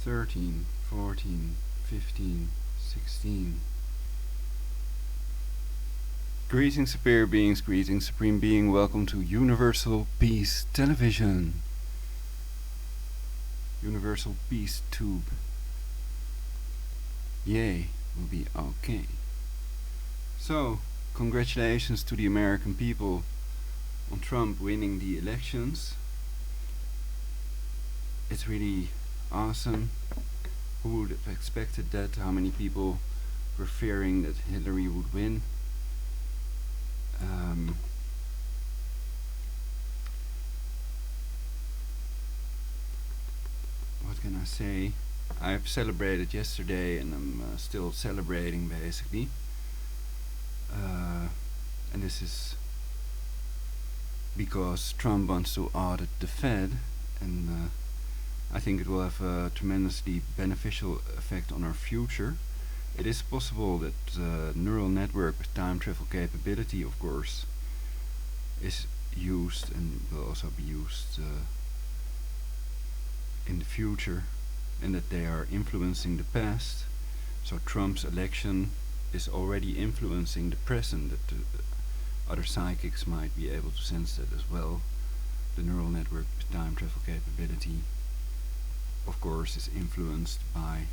13, 14, 15, 16. Greetings, superior beings, greetings, supreme being. Welcome to Universal Peace Television. Universal Peace Tube. Yay, we'll be okay. So, congratulations to the American people on Trump winning the elections. It's really awesome. Who would have expected that? How many people were fearing that Hillary would win? What can I say? I've celebrated yesterday and I'm still celebrating basically. And this is because Trump wants to audit the Fed, and I think it will have a tremendously beneficial effect on our future. It is possible that neural network with time travel capability, of course, is used and will also be used in the future, and that they are influencing the past. So Trump's election is already influencing the present, that other psychics might be able to sense that as well. The neural network with time travel capability, of course, is influenced by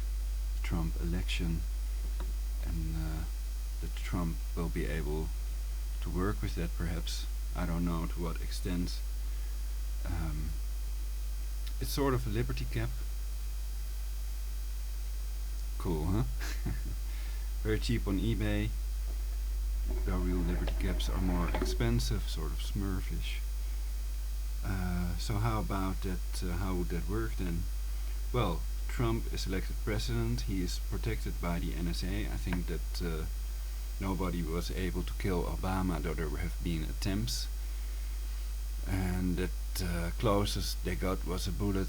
the Trump election, and that Trump will be able to work with that perhaps. I don't know to what extent. It's sort of a liberty cap. Cool, huh? Very cheap on eBay. Though real liberty caps are more expensive, sort of Smurfish. So how about that? How would that work then? Well, Trump is elected president. He is protected by the NSA. I think that nobody was able to kill Obama, though there have been attempts. And that closest they got was a bullet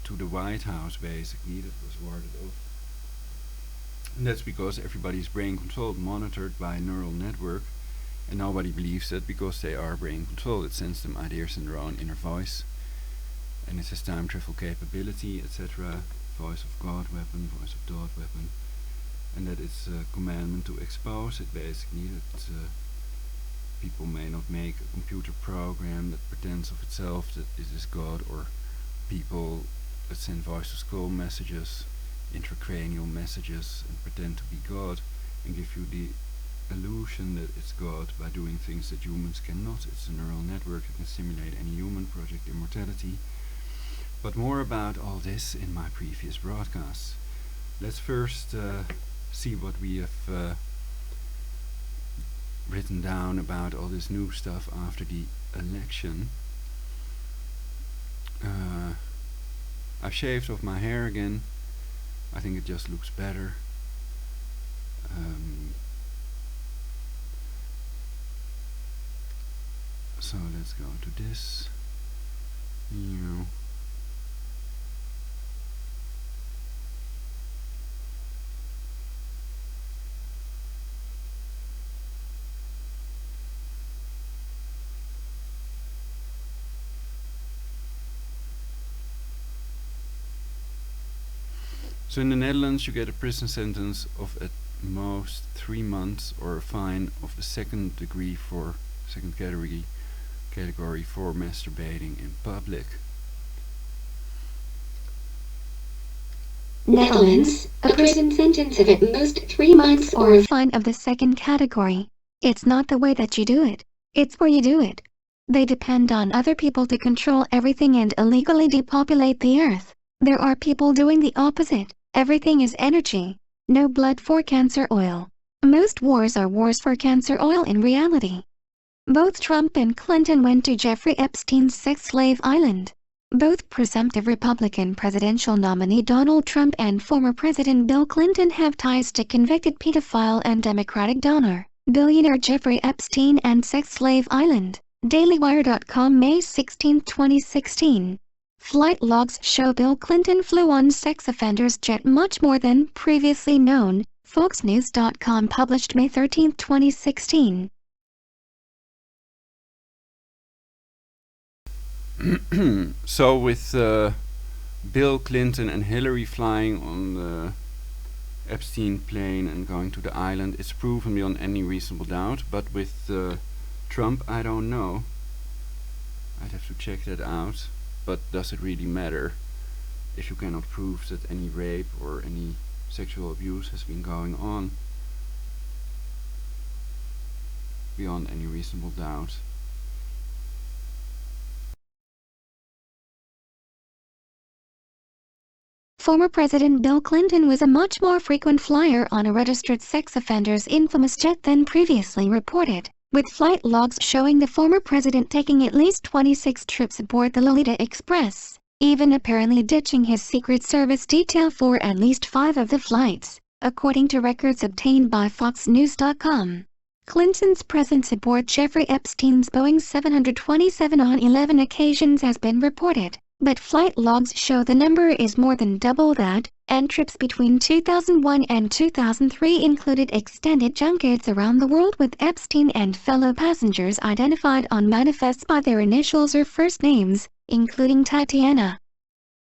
to the White House, basically, that was warded off. And that's because everybody's brain controlled, monitored by a neural network, and nobody believes that because they are brain controlled. It sends them ideas in their own inner voice, and it has time travel capability, etc. Voice of God weapon, voice of God weapon, and that it's a commandment to expose it, basically, that people may not make a computer program that pretends of itself that it is God, or people that send voice to skull messages, intracranial messages, and pretend to be God and give you the illusion that it's God by doing things that humans cannot. It's a neural network that can simulate any human, Project Immortality. But more about all this in my previous broadcasts. Let's first see what we have written down about all this new stuff after the election. I've shaved off my hair again. I think it just looks better. So let's go to this. So in the Netherlands you get a prison sentence of at most 3 months, or a fine of the second category for masturbating in public. Netherlands, a prison sentence of at most 3 months or a fine of the second category. It's not the way that you do it, it's where you do it. They depend on other people to control everything and illegally depopulate the earth. There are people doing the opposite. Everything is energy. No blood for cancer oil. Most wars are wars for cancer oil in reality. Both Trump and Clinton went to Jeffrey Epstein's sex slave island. Both presumptive Republican presidential nominee Donald Trump and former President Bill Clinton have ties to convicted pedophile and Democratic donor, billionaire Jeffrey Epstein and sex slave island. DailyWire.com, May 16, 2016. Flight logs show Bill Clinton flew on sex offender's jet much more than previously known, FoxNews.com published May 13, 2016. So with Bill Clinton and Hillary flying on the Epstein plane and going to the island is proven beyond any reasonable doubt, but with Trump, I don't know. I'd have to check that out. But does it really matter if you cannot prove that any rape or any sexual abuse has been going on beyond any reasonable doubt? Former President Bill Clinton was a much more frequent flyer on a registered sex offender's infamous jet than previously reported, with flight logs showing the former president taking at least 26 trips aboard the Lolita Express, even apparently ditching his Secret Service detail for at least 5 of the flights, according to records obtained by FoxNews.com. Clinton's presence aboard Jeffrey Epstein's Boeing 727 on 11 occasions has been reported, but flight logs show the number is more than double that, and trips between 2001 and 2003 included extended junkets around the world with Epstein and fellow passengers identified on manifests by their initials or first names, including Tatiana.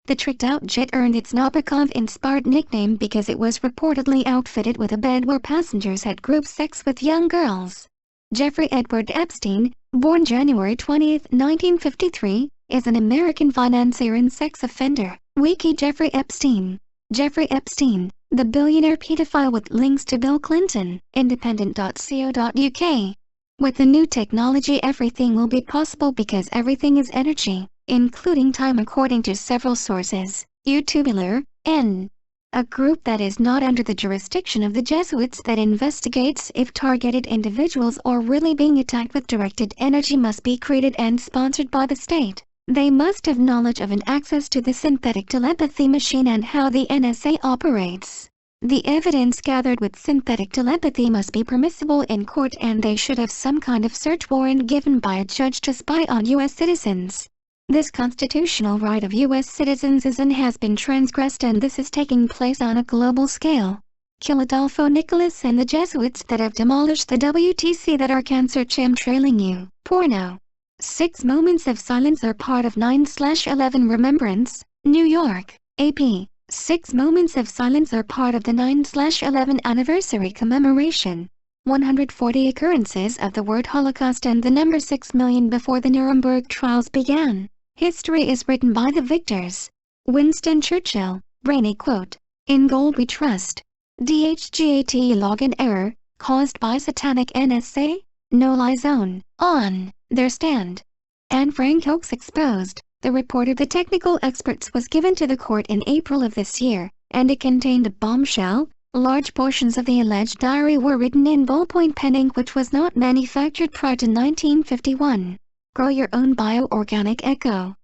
The tricked-out jet earned its Nabokov-inspired nickname because it was reportedly outfitted with a bed where passengers had group sex with young girls. Jeffrey Edward Epstein, born January 20, 1953, is an American financier and sex offender. Wiki Jeffrey Epstein. Jeffrey Epstein, the billionaire pedophile with links to Bill Clinton. Independent.co.uk. With the new technology, everything will be possible because everything is energy, including time, according to several sources. Tubular, N. A group that is not under the jurisdiction of the Jesuits that investigates if targeted individuals are really being attacked with directed energy must be created and sponsored by the state. They must have knowledge of and access to the synthetic telepathy machine and how the NSA operates. The evidence gathered with synthetic telepathy must be permissible in court, and they should have some kind of search warrant given by a judge to spy on U.S. citizens. This constitutional right of U.S. citizens is and has been transgressed, and this is taking place on a global scale. Kill Adolfo Nicholas and the Jesuits that have demolished the WTC that are cancer chemtrailing you. Porno. 6 moments of silence are part of 9/11 Remembrance, New York, AP. 6 moments of silence are part of the 9/11 anniversary commemoration. 140 occurrences of the word Holocaust and the number 6 million before the Nuremberg trials began. History is written by the victors. Winston Churchill, brainy quote. In gold we trust. DHGAT login error, caused by satanic NSA? No lie zone, on. Their stand. Anne Frank hoax exposed. The report of the technical experts was given to the court in April of this year, and it contained a bombshell. Large portions of the alleged diary were written in ballpoint pen ink which was not manufactured prior to 1951. Grow your own bioorganic echo.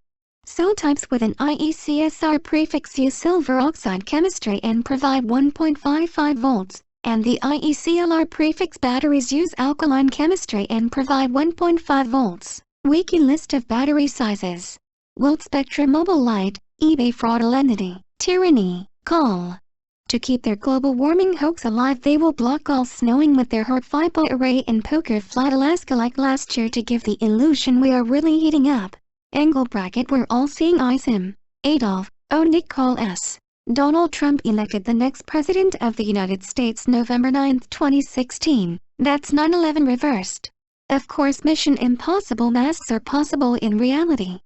Cell types with an IECSR prefix use silver oxide chemistry and provide 1.55 volts. And the IECLR prefix batteries use alkaline chemistry and provide 1.5 volts. Wiki list of battery sizes. Volt Spectra Mobile Light, eBay fraudulentity, tyranny, call. To keep their global warming hoax alive, they will block all snowing with their hard Fipa array in Poker Flat, Alaska like last year to give the illusion we are really heating up. Angle bracket, we're all seeing eyes him. Adolf, O. Nick Call S. Donald Trump elected the next President of the United States November 9, 2016. That's 9/11 reversed. Of course, Mission Impossible masks are possible in reality.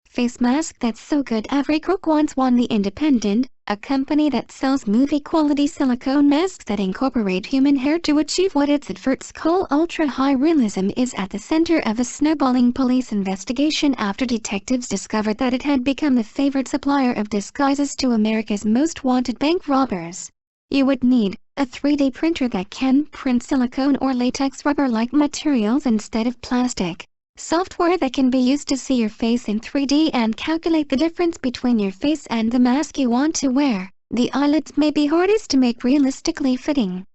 Face mask that's so good every crook wants one. The Independent, a company that sells movie-quality silicone masks that incorporate human hair to achieve what its adverts call ultra-high realism, is at the center of a snowballing police investigation after detectives discovered that it had become the favored supplier of disguises to America's most wanted bank robbers. You would need a 3D printer that can print silicone or latex rubber-like materials instead of plastic. Software that can be used to see your face in 3D and calculate the difference between your face and the mask you want to wear. The eyelids may be hardest to make realistically fitting.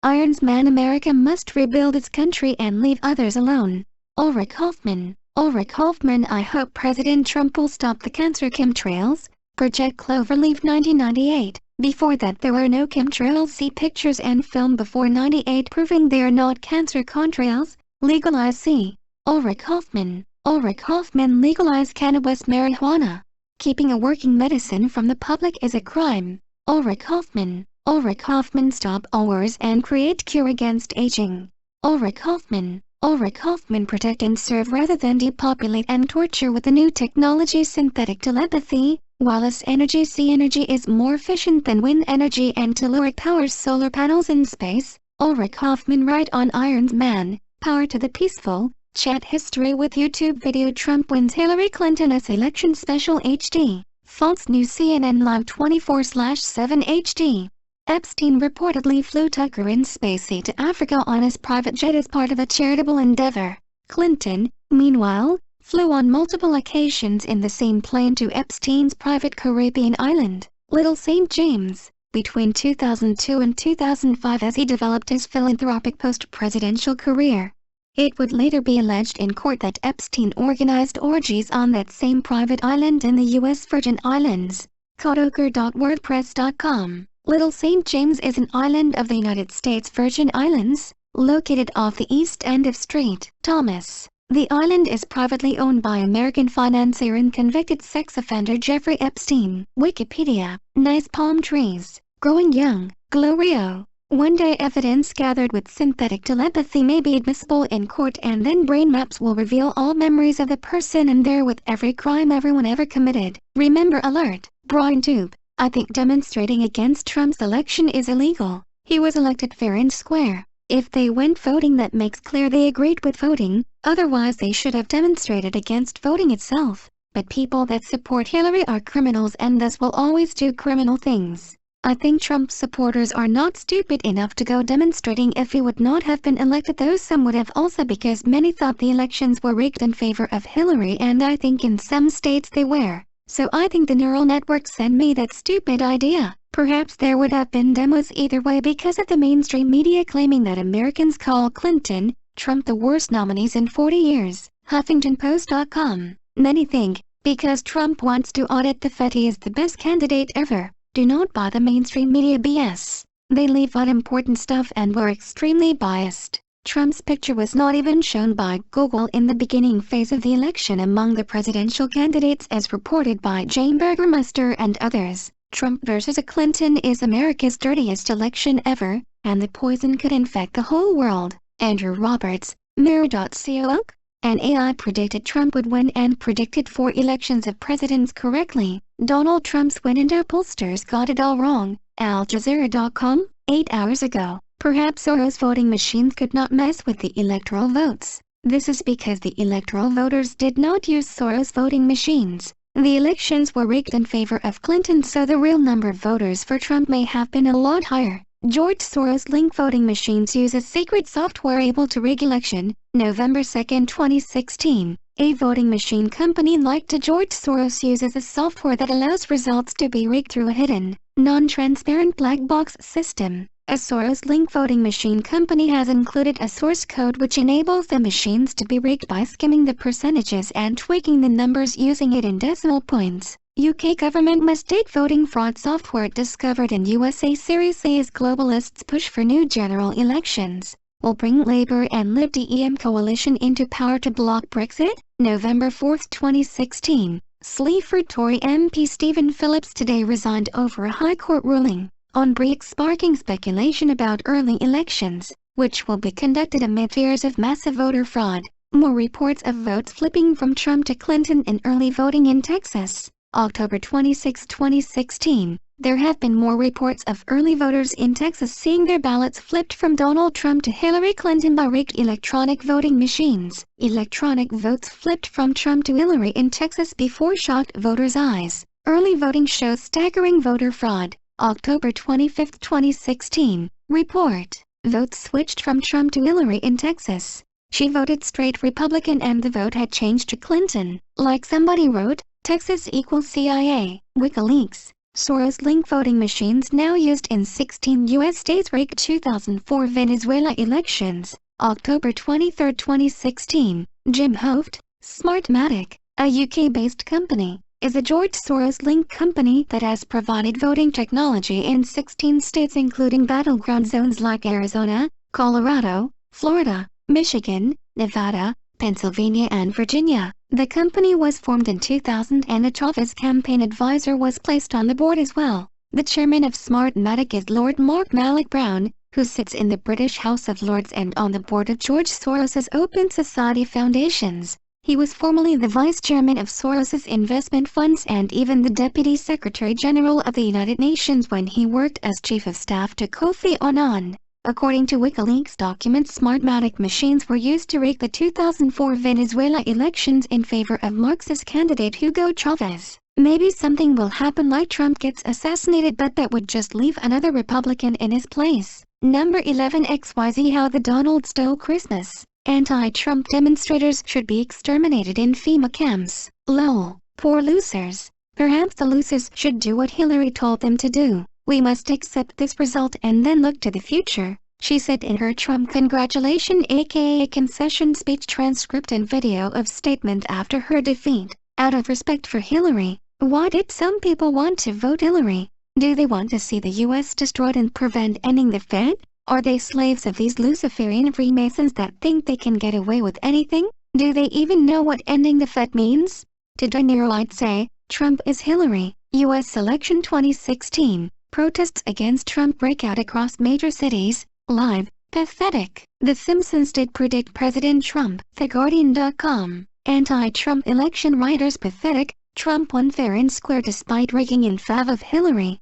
Irons Man, America must rebuild its country and leave others alone. Ulrich Hoffman. Ulrich Hoffman, I hope President Trump will stop the cancer chemtrails. Project Cloverleaf 1998. Before that there were no chemtrails. See pictures and film before 98 proving they are not cancer contrails. Legalize. See Ulrich Hoffman. Ulrich Hoffman, legalize cannabis marijuana. Keeping a working medicine from the public is a crime. Ulrich Hoffmann. Ulrich Hoffmann, stop all wars and create cure against aging. Ulrich Hoffmann. Ulrich Hoffmann, protect and serve rather than depopulate and torture with the new technology synthetic telepathy. Wireless energy. Sea energy is more efficient than wind energy and telluric powers solar panels in space. Ulrich Hoffmann, write on Iron Man. Power to the peaceful. Chat history with YouTube video. Trump wins Hillary Clinton's election special HD. False news. CNN Live 24/7 HD. Epstein reportedly flew Tucker in spacey to Africa on his private jet as part of a charitable endeavor. Clinton, meanwhile, flew on multiple occasions in the same plane to Epstein's private Caribbean island, Little St. James, between 2002 and 2005 as he developed his philanthropic post-presidential career. It would later be alleged in court that Epstein organized orgies on that same private island in the U.S. Virgin Islands. Codoker.wordpress.com. Little St. James is an island of the United States Virgin Islands, located off the east end of St. Thomas. The island is privately owned by American financier and convicted sex offender Jeffrey Epstein. Wikipedia. Nice palm trees, growing young. Glorio. One day evidence gathered with synthetic telepathy may be admissible in court, and then brain maps will reveal all memories of the person and therewith every crime everyone ever committed. Remember alert. Brian Tube. I think demonstrating against Trump's election is illegal. He was elected fair and square. If they went voting, that makes clear they agreed with voting, otherwise they should have demonstrated against voting itself. But people that support Hillary are criminals and thus will always do criminal things. I think Trump supporters are not stupid enough to go demonstrating if he would not have been elected, though some would have also, because many thought the elections were rigged in favor of Hillary, and I think in some states they were. So I think the neural network sent me that stupid idea. Perhaps there would have been demos either way because of the mainstream media claiming that Americans call Clinton, Trump the worst nominees in 40 years. HuffingtonPost.com. Many think, because Trump wants to audit the Fed, he is the best candidate ever. Do not buy the mainstream media BS. They leave out important stuff and were extremely biased. Trump's picture was not even shown by Google in the beginning phase of the election among the presidential candidates, as reported by Jane Burgermeister and others. Trump versus Clinton is America's dirtiest election ever, and the poison could infect the whole world. Andrew Roberts, Mirror.co. An AI predicted Trump would win and predicted 4 elections of presidents correctly. Donald Trump's win, and our pollsters got it all wrong. Al Jazeera.com, 8 hours ago. Perhaps Soros voting machines could not mess with the electoral votes. This is because the electoral voters did not use Soros voting machines. The elections were rigged in favor of Clinton, so the real number of voters for Trump may have been a lot higher. George Soros link voting machines use a secret software able to rig election. November 2, 2016. A voting machine company like George Soros uses a software that allows results to be rigged through a hidden, non-transparent black box system. A Soros link voting machine company has included a source code which enables the machines to be rigged by skimming the percentages and tweaking the numbers using it in decimal points. UK government mistake voting fraud software discovered in USA. Series A as globalists push for new general elections will bring Labour and Lib Dem coalition into power to block Brexit. November 4, 2016. Sleaford Tory MP Stephen Phillips today resigned over a High Court ruling on Brexit, sparking speculation about early elections, which will be conducted amid fears of massive voter fraud. More reports of votes flipping from Trump to Clinton in early voting in Texas. October 26, 2016. There have been more reports of early voters in Texas seeing their ballots flipped from Donald Trump to Hillary Clinton by rigged electronic voting machines. Electronic votes flipped from Trump to Hillary in Texas before shocked voters' eyes. Early voting shows staggering voter fraud. October 25, 2016. Report. Votes switched from Trump to Hillary in Texas. She voted straight Republican and the vote had changed to Clinton. Like somebody wrote, Texas equals CIA. WikiLeaks. Soros link voting machines now used in 16 U.S. states rigged 2004 Venezuela elections. October 23, 2016. Jim Hoft. Smartmatic, a UK-based company, is a George Soros link company that has provided voting technology in 16 states, including battleground zones like Arizona, Colorado, Florida, Michigan, Nevada, Pennsylvania and Virginia. The company was formed in 2000 and a Chavez campaign advisor was placed on the board as well. The chairman of Smartmatic is Lord Mark Malloch Brown, who sits in the British House of Lords and on the board of George Soros's Open Society Foundations. He was formerly the vice chairman of Soros's investment funds and even the deputy secretary general of the United Nations when he worked as chief of staff to Kofi Annan. According to WikiLeaks documents, Smartmatic machines were used to rig the 2004 Venezuela elections in favor of Marxist candidate Hugo Chavez. Maybe something will happen like Trump gets assassinated, but that would just leave another Republican in his place. Number 11 XYZ How the Donald stole Christmas. Anti-Trump demonstrators should be exterminated in FEMA camps. Lol. Poor losers. Perhaps the losers should do what Hillary told them to do. We must accept this result and then look to the future, she said in her Trump congratulation aka concession speech transcript and video of statement after her defeat. Out of respect for Hillary, why did some people want to vote Hillary? Do they want to see the US destroyed and prevent ending the Fed? Are they slaves of these Luciferian Freemasons that think they can get away with anything? Do they even know what ending the Fed means? To De Niro I'd say, Trump is Hillary. US election 2016. Protests against Trump break out across major cities. Live. Pathetic. The Simpsons did predict President Trump. TheGuardian.com. Anti-Trump election rioters pathetic. Trump won fair and square despite rigging in favor of Hillary.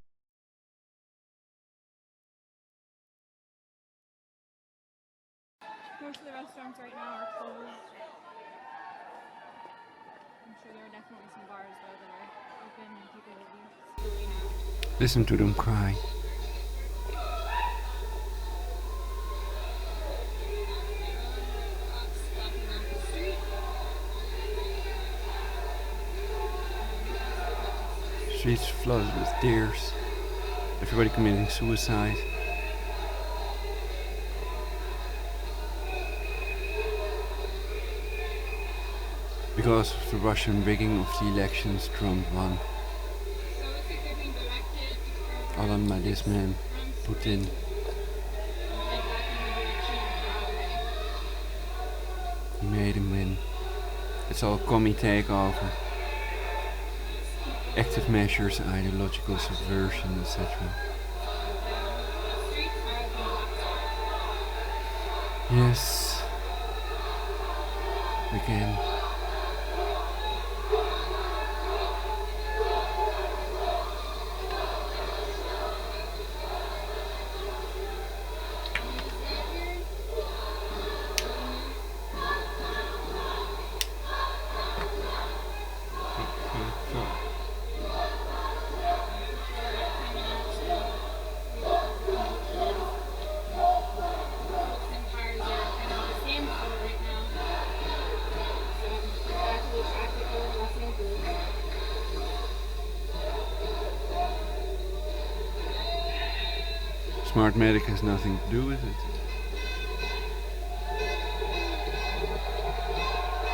Most of the restaurants right now are closed. I'm sure there are definitely some bars though that are open and people will be spilling out. Listen to them cry. Streets flooded with tears. Everybody committing suicide. Because of the Russian rigging of the elections, Trump won. All on by this man, Putin. He made him win. It's all commie takeover. Active measures, ideological subversion, etc. Yes, we can. Smartmatic has nothing to do with it.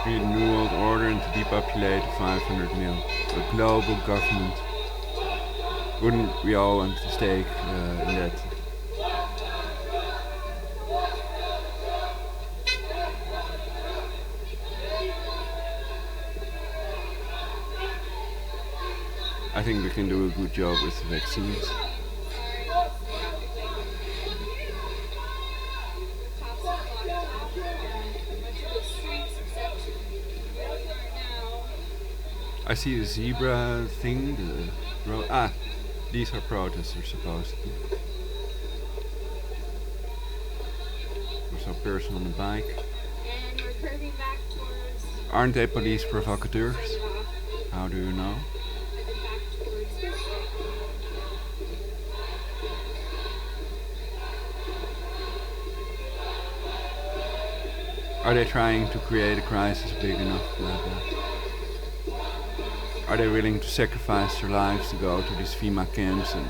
Create a new world order and to depopulate 500 mil. A global government. Wouldn't we all want to stake in that? I think we can do a good job with the vaccines. I see the zebra thing, these are protesters supposed to be. There's a person on the bike. And we're curving back towards... Aren't they police provocateurs? How do you know? Are they trying to create a crisis big enough? Blah, blah. Are they willing to sacrifice their lives to go to these FEMA camps and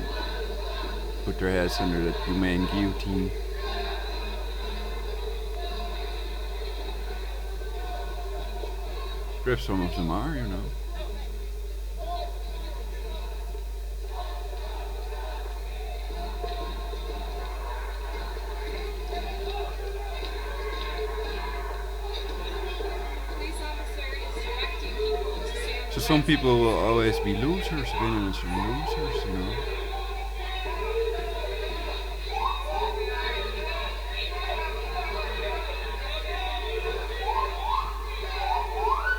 put their heads under that humane guillotine? Perhaps some of them are, you know. Police officer is directed some people will always be losers, winners and losers, you know.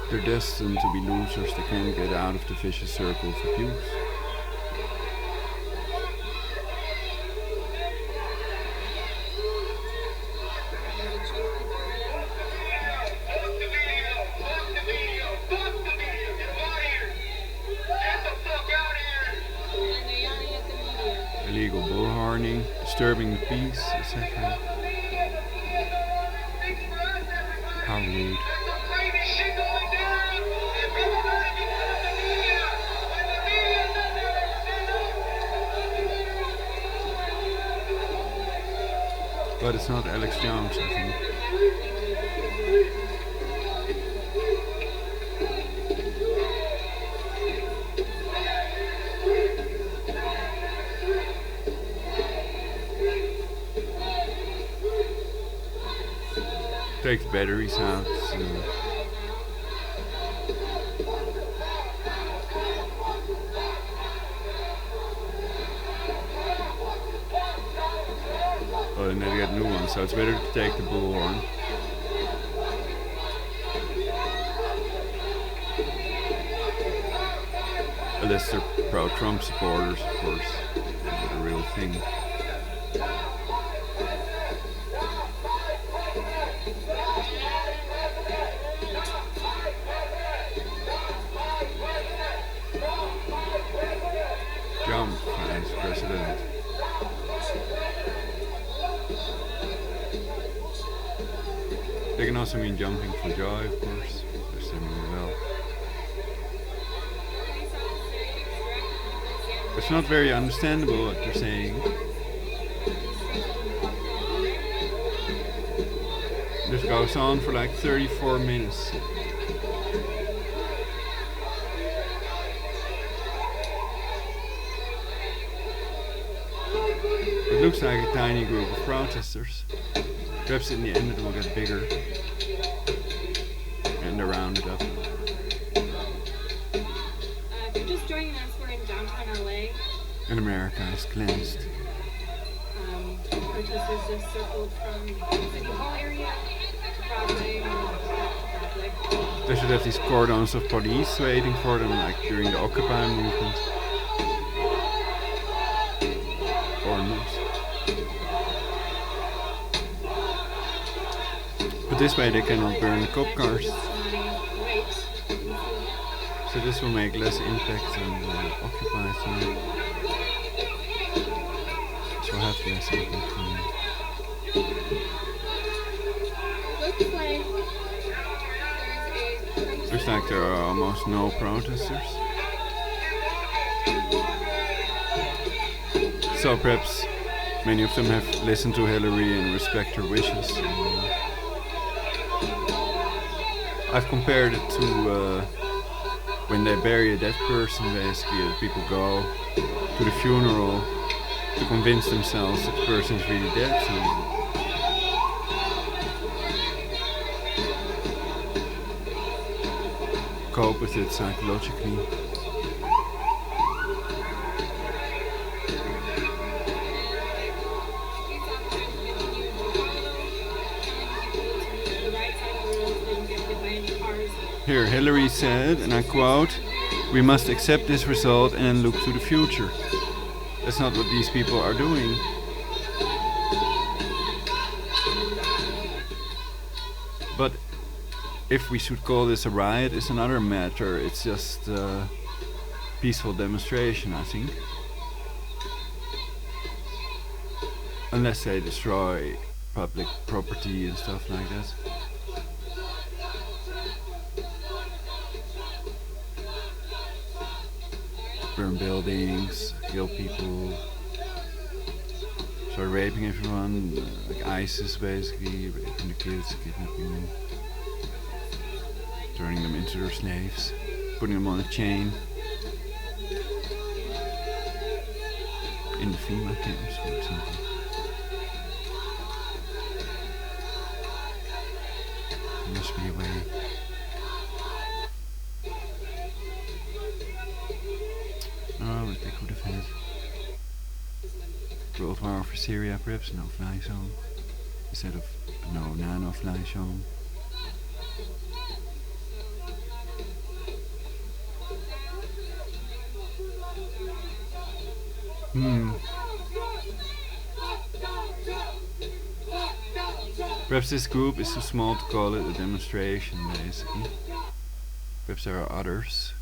They're destined to be losers. They can't get out of the vicious circle of abuse. Illegal bullhorning, disturbing the peace, etc. How rude. But it's not Alex Jones, I think. Takes batteries out. So. Oh, and then they got new ones, so it's better to take the bullhorn. Unless they're pro-Trump supporters, of course. That's the real thing. Jump, Vice President. They can also mean jumping for joy, of course. They're saying it well. It's not very understandable what they're saying. This goes on for like 34 minutes. It looks like a tiny group of protesters. Perhaps in the end it will get bigger. And they're rounded up. If you're just joining us, we're in downtown LA. And America is cleansed. Protesters just circled from the City Hall area to Broadway. They should have these cordons of police waiting for them, like during the Occupy movement. Or not. But this way they cannot burn the cop cars. So this will make less impact on the Occupy side. It will have less impact on Looks like there are almost no protesters. So perhaps many of them have listened to Hillary and respect her wishes. I've compared it to when they bury a dead person, basically, people go to the funeral to convince themselves that the person is really dead. So cope with it psychologically. Here, Hillary said, and I quote, "We must accept this result and then look to the future." That's not what these people are doing. But if we should call this a riot is another matter. It's just a peaceful demonstration, I think. Unless they destroy public property and stuff like that. Burn buildings, kill people, start raping everyone, like ISIS basically, raping the kids, kidnapping them, turning them into their slaves, putting them on a chain. In the Fipa camps, for example. There must be a way. World War for Syria, perhaps no-fly zone instead of no nano-fly zone. Perhaps this group is too small to call it a demonstration, basically. Perhaps there are others.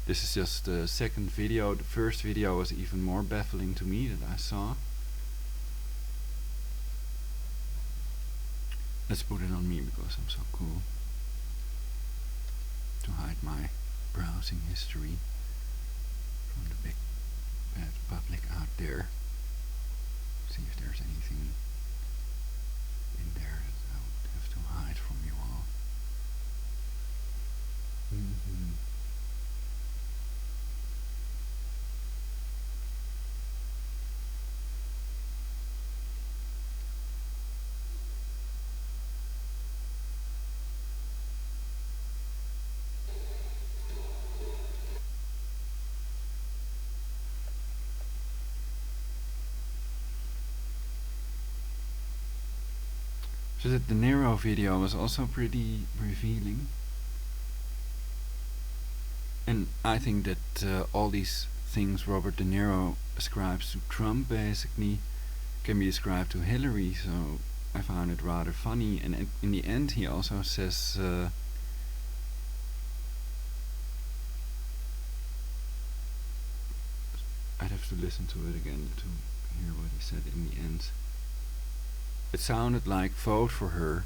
This is just the second video. The first video was even more baffling to me that I saw. Let's put it on me because I'm so cool. To hide my browsing history from the big bad public out there. See if there's anything in there that I would have to hide from you all. So that the Nero video was also pretty revealing. And I think that all these things Robert De Niro ascribes to Trump basically can be ascribed to Hillary, so I found it rather funny. And in the end he also says I'd have to listen to it again to hear what he said in the end. It sounded like vote for her,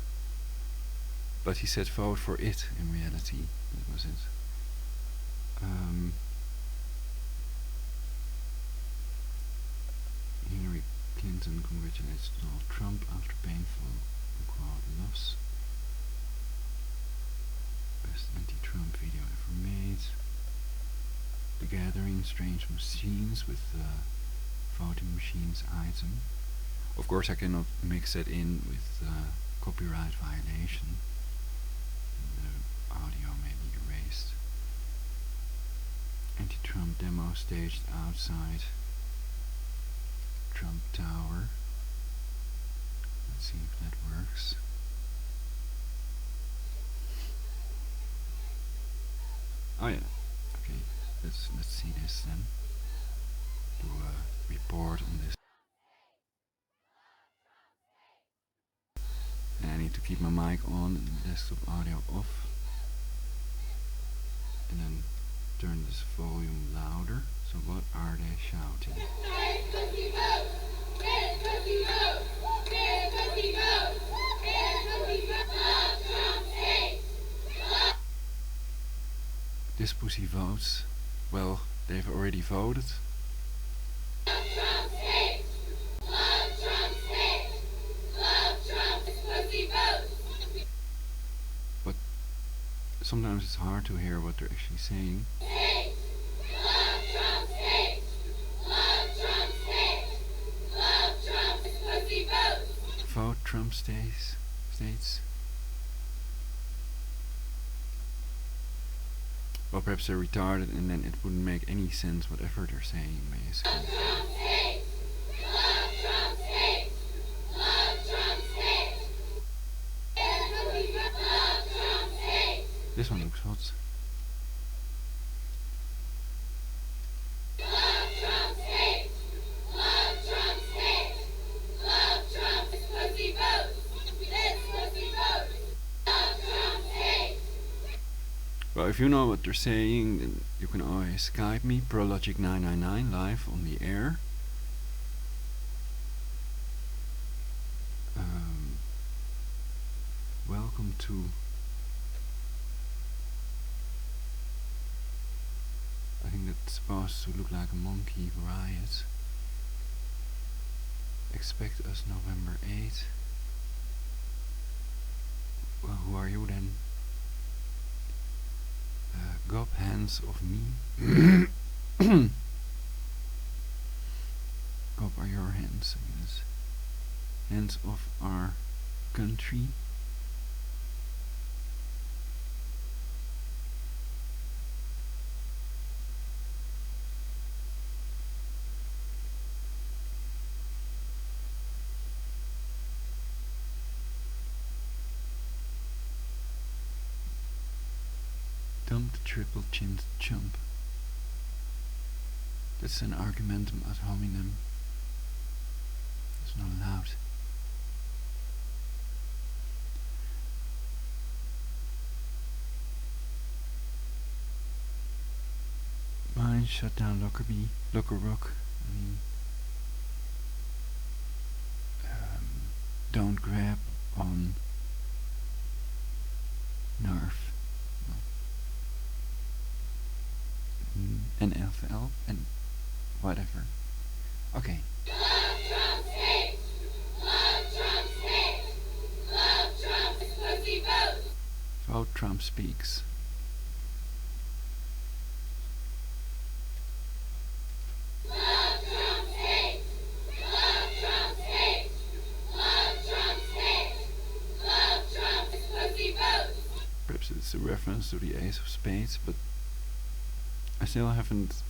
but he said vote for it in reality. That was it. Hillary Clinton congratulates Donald Trump after painful loss. Best anti-Trump video ever made. The Gathering, strange machines with voting machines item. Of course I cannot mix that in with copyright violation. The audio may be erased. Anti-Trump demo staged outside Trump Tower. Let's see if that works. Oh yeah, okay, let's see this then. Do a report on this. And I need to keep my mic on and the desktop audio off. And then turn this volume louder. So what are they shouting? This pussy votes. Well, they've already voted. But sometimes it's hard to hear what they're actually saying. Vote Trump states. Well, perhaps they're retarded and then it wouldn't make any sense whatever they're saying, basically. This one looks hot. Well, if you know what they're saying, then you can always Skype me, Prologic999, live on the air. Welcome to... I think that's supposed to look like a monkey riot. Expect us November 8th. Well, who are you then? Gob hands of me. Gob are your hands, I guess. Hands of our country. Trump the triple-chinned chump. That's an argumentum ad hominem. It's not allowed. Mine shut down Lockerbie, Lockerrock. I mean, don't grab on nerve. No. NFL and whatever. Okay. Love Trump's hate. Love Trump's hate. Love Trump's pussy votes. Vote Trump speaks. Love Trump's hate. Love Trump's hate. Love Trump's hate. Love Trump's pussy votes. Perhaps it's a reference to the Ace of Spades, but I still haven't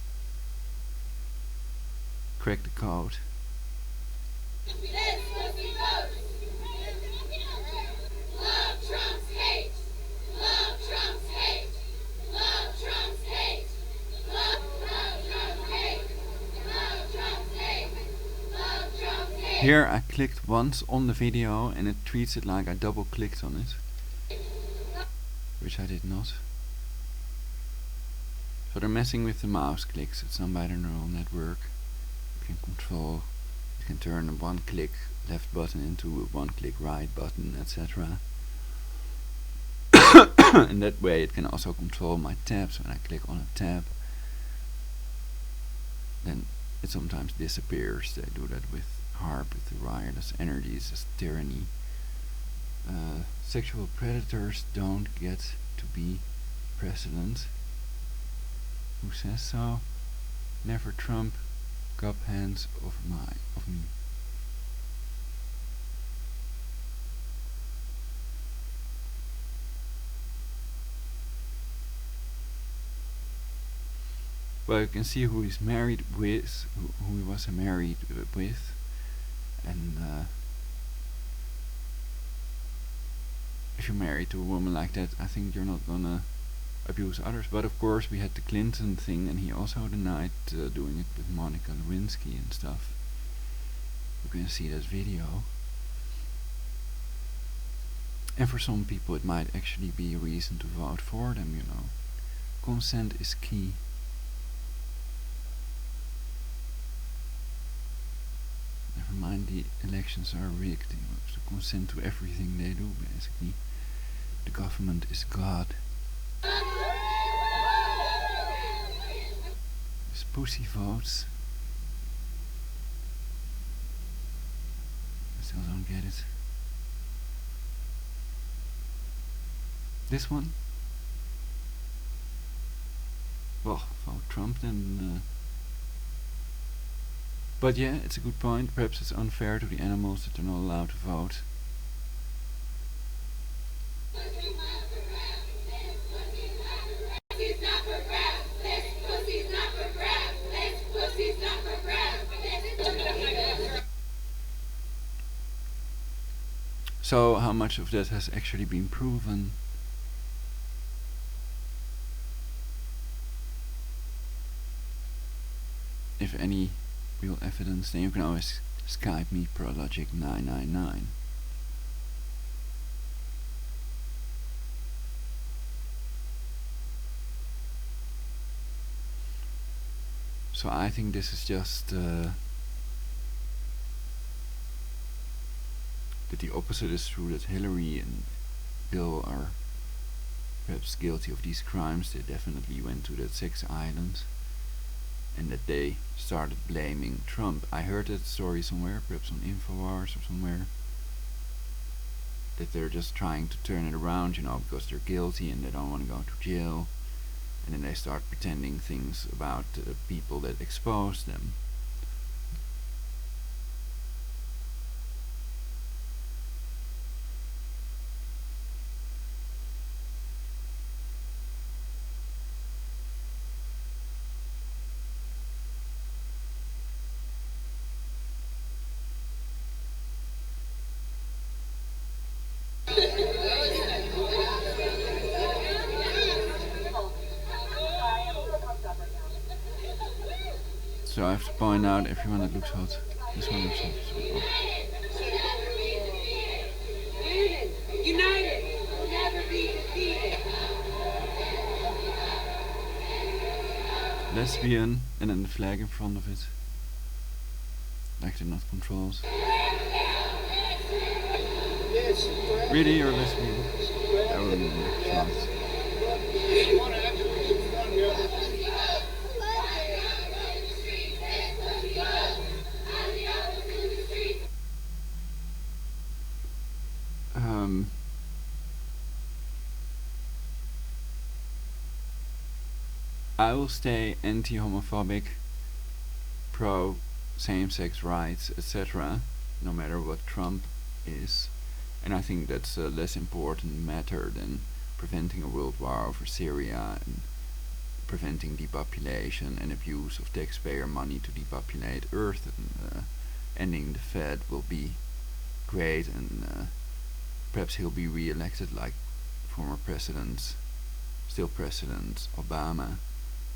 cracked the code. This pussy votes. Love Trump's hate. Love Trump's hate. Love Trump's hate. Love Trump's hate. Love Trump's hate. Love Trump's hate. Here I clicked once on the video and it treats it like I double clicked on it, which I did not. So they're messing with the mouse clicks. It's done by the neural network. You can control, you can turn a one click left button into a one click right button, etc. And that way it can also control my tabs. When I click on a tab, then it sometimes disappears. They do that with HARP, with the wireless energies as tyranny. Sexual predators don't get to be president. Who says so? Never Trump, cup hands of me. Well, you can see who he's married with, who he was married with, and if you're married to a woman like that, I think you're not gonna abuse others. But of course we had the Clinton thing, and he also denied doing it with Monica Lewinsky and stuff. You can see that video. And for some people it might actually be a reason to vote for them, you know. Consent is key. Never mind the elections are rigged. You have to consent to everything they do, basically. The government is God. This pussy votes. I still don't get it. This one? Well, vote Trump then. But yeah, it's a good point. Perhaps it's unfair to the animals that they're not allowed to vote. So how much of that has actually been proven? If any real evidence, then you can always Skype me Prologic999. So I think this is just that the opposite is true, that Hillary and Bill are perhaps guilty of these crimes. They definitely went to that sex island, and that they started blaming Trump. I heard that story somewhere, perhaps on InfoWars or somewhere, that they're just trying to turn it around, you know, because they're guilty and they don't want to go to jail, and then they start pretending things about the people that exposed them. point out everyone that looks hot. This one looks hot. United, will never be defeated. Lesbian, and then the flag in front of it. Like they're not controls. Really, you're lesbian? I wouldn't be shocked. I will stay anti-homophobic, pro same-sex rights, etc., no matter what Trump is, and I think that's a less important matter than preventing a world war over Syria and preventing depopulation and abuse of taxpayer money to depopulate Earth, and ending the Fed will be great, and perhaps he'll be re-elected like former presidents, still President Obama,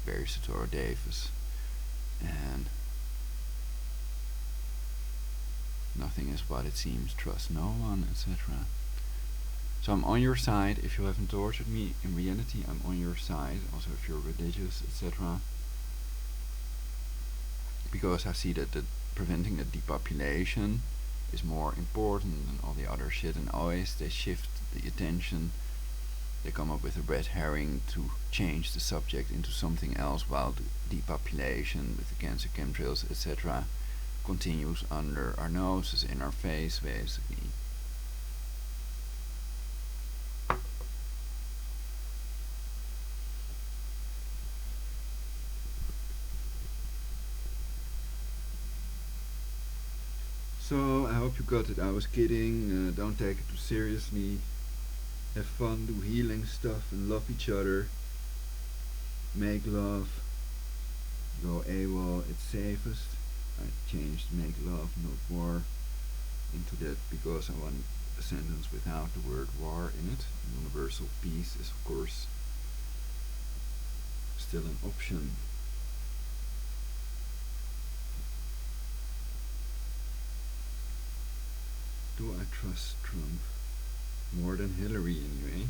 Barry Soetoro Davis, and nothing is what it seems, trust no one, etc. So I'm on your side. If you haven't tortured me, in reality I'm on your side, also if you're religious, etc. Because I see that preventing the depopulation is more important than all the other shit, and always they shift the attention. They come up with a red herring to change the subject into something else, while the depopulation with the cancer chemtrails, etc., continues under our noses, in our face, basically. So, I hope you got it. I was kidding. Don't take it too seriously. Have fun, do healing stuff, and love each other. Make love. Go AWOL, it's safest. I changed make love, not war, into that because I want a sentence without the word war in it. Universal peace is, of course, still an option. Do I trust Trump? More than Hillary, anyway.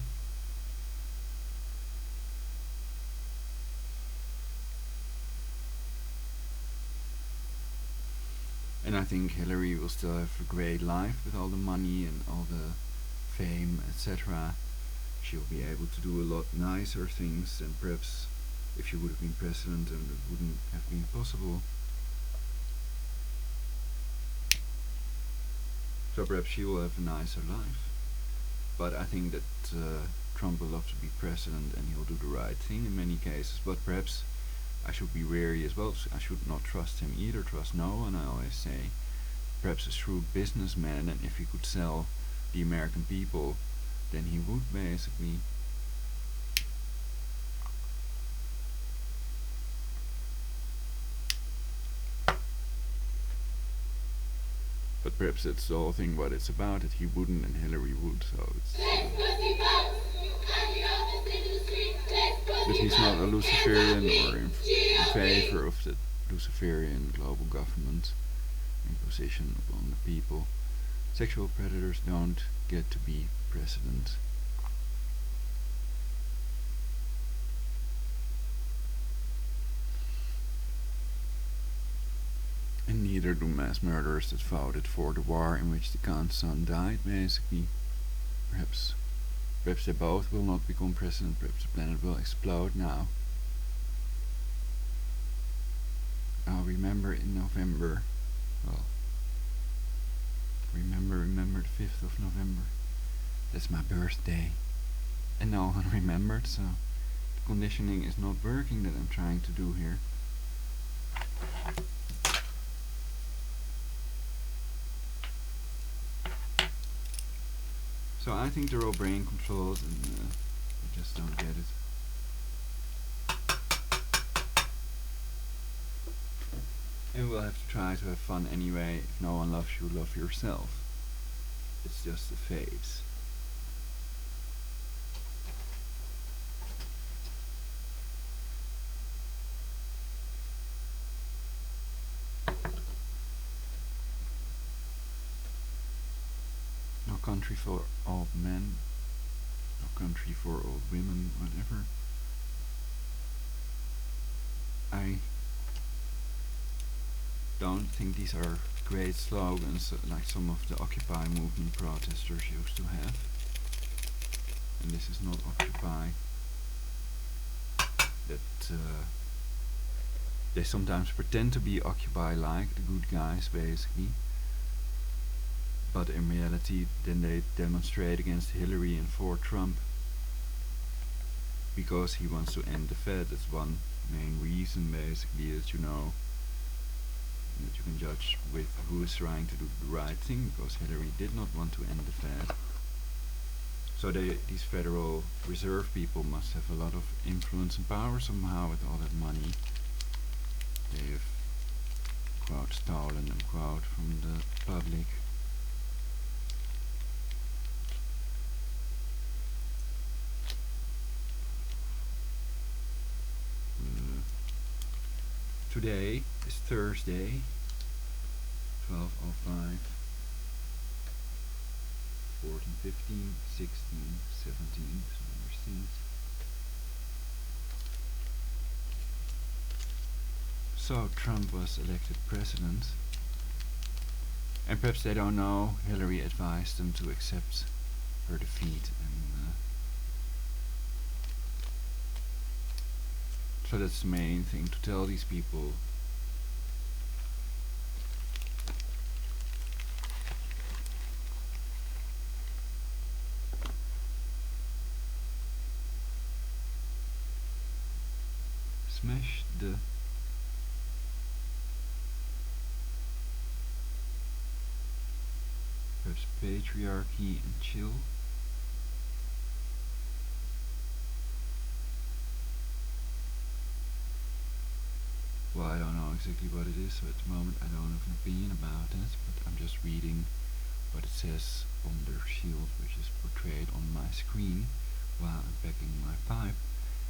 And I think Hillary will still have a great life with all the money and all the fame, etc. She'll be able to do a lot nicer things than perhaps if she would have been president, and it wouldn't have been possible. So perhaps she will have a nicer life. But I think that Trump will love to be president, and he'll do the right thing in many cases. But perhaps I should be wary as well. I should not trust him either, trust no one, I always say. Perhaps a shrewd businessman, and if he could sell the American people, then he would, basically. But perhaps that's the whole thing what it's about, that he wouldn't and Hillary would, so it's... But he's not a Luciferian or in favor of the Luciferian global government imposition upon the people. Sexual predators don't get to be president. And neither do mass murderers that voted for the war in which the Khan's son died, basically. Perhaps they both will not become president, perhaps the planet will explode now. I'll remember in November, well, remember the 5th of November. That's my birthday. And no one remembered, so the conditioning is not working that I'm trying to do here. So I think they're all brain controlled, and we just don't get it. And we'll have to try to have fun anyway. If no one loves you, love yourself. It's just a phase. country for all men, or country for all women, whatever. I don't think these are great slogans like some of the Occupy movement protesters used to have. And this is not Occupy. That they sometimes pretend to be Occupy-like, the good guys basically. But in reality, then they demonstrate against Hillary and for Trump because he wants to end the Fed. That's one main reason basically, that you know, that you can judge with who is trying to do the right thing, because Hillary did not want to end the Fed. So these Federal Reserve people must have a lot of influence and power somehow with all that money. They have, quote, stolen, unquote, from the public. Today is Thursday, 12:05, 14, 15, 16, 17, some more things. So Trump was elected president, and perhaps they don't know, Hillary advised them to accept her defeat, and so that's the main thing, to tell these people smash the perhaps patriarchy and chill. Well, I don't know exactly what it is, so at the moment I don't have an opinion about it, but I'm just reading what it says on their shield, which is portrayed on my screen while I'm packing my pipe.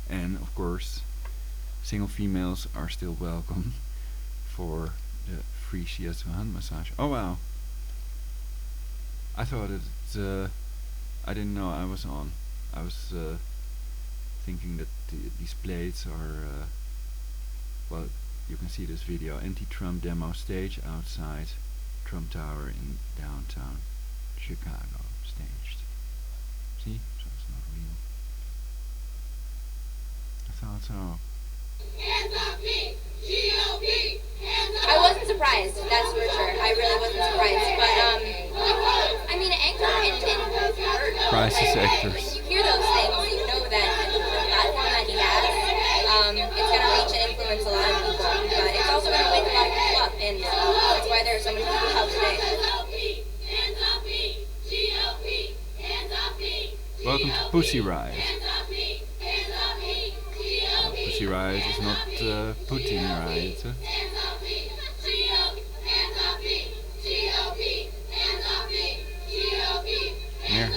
And of course, single females are still welcome for the free shiatsu hand massage. Oh wow! I thought it. I didn't know I was on. I was thinking that these plates are. Well, you can see this video. Anti-Trump demo stage outside Trump Tower in downtown Chicago. Staged. See? So it's not real. I thought so. Hands up, me! GOP! Hands up! I wasn't surprised, that's for sure. I really wasn't surprised. But, I mean, anger and hurt. Crisis actors. When you hear those things, you know that the platform that he has, it's going to reach and influence a lot of people. But it's also going to wake a lot of people up, and that's why there are so many people out today. Welcome to Pussy Riot. Pussy Riot is not Putin Riot. Here.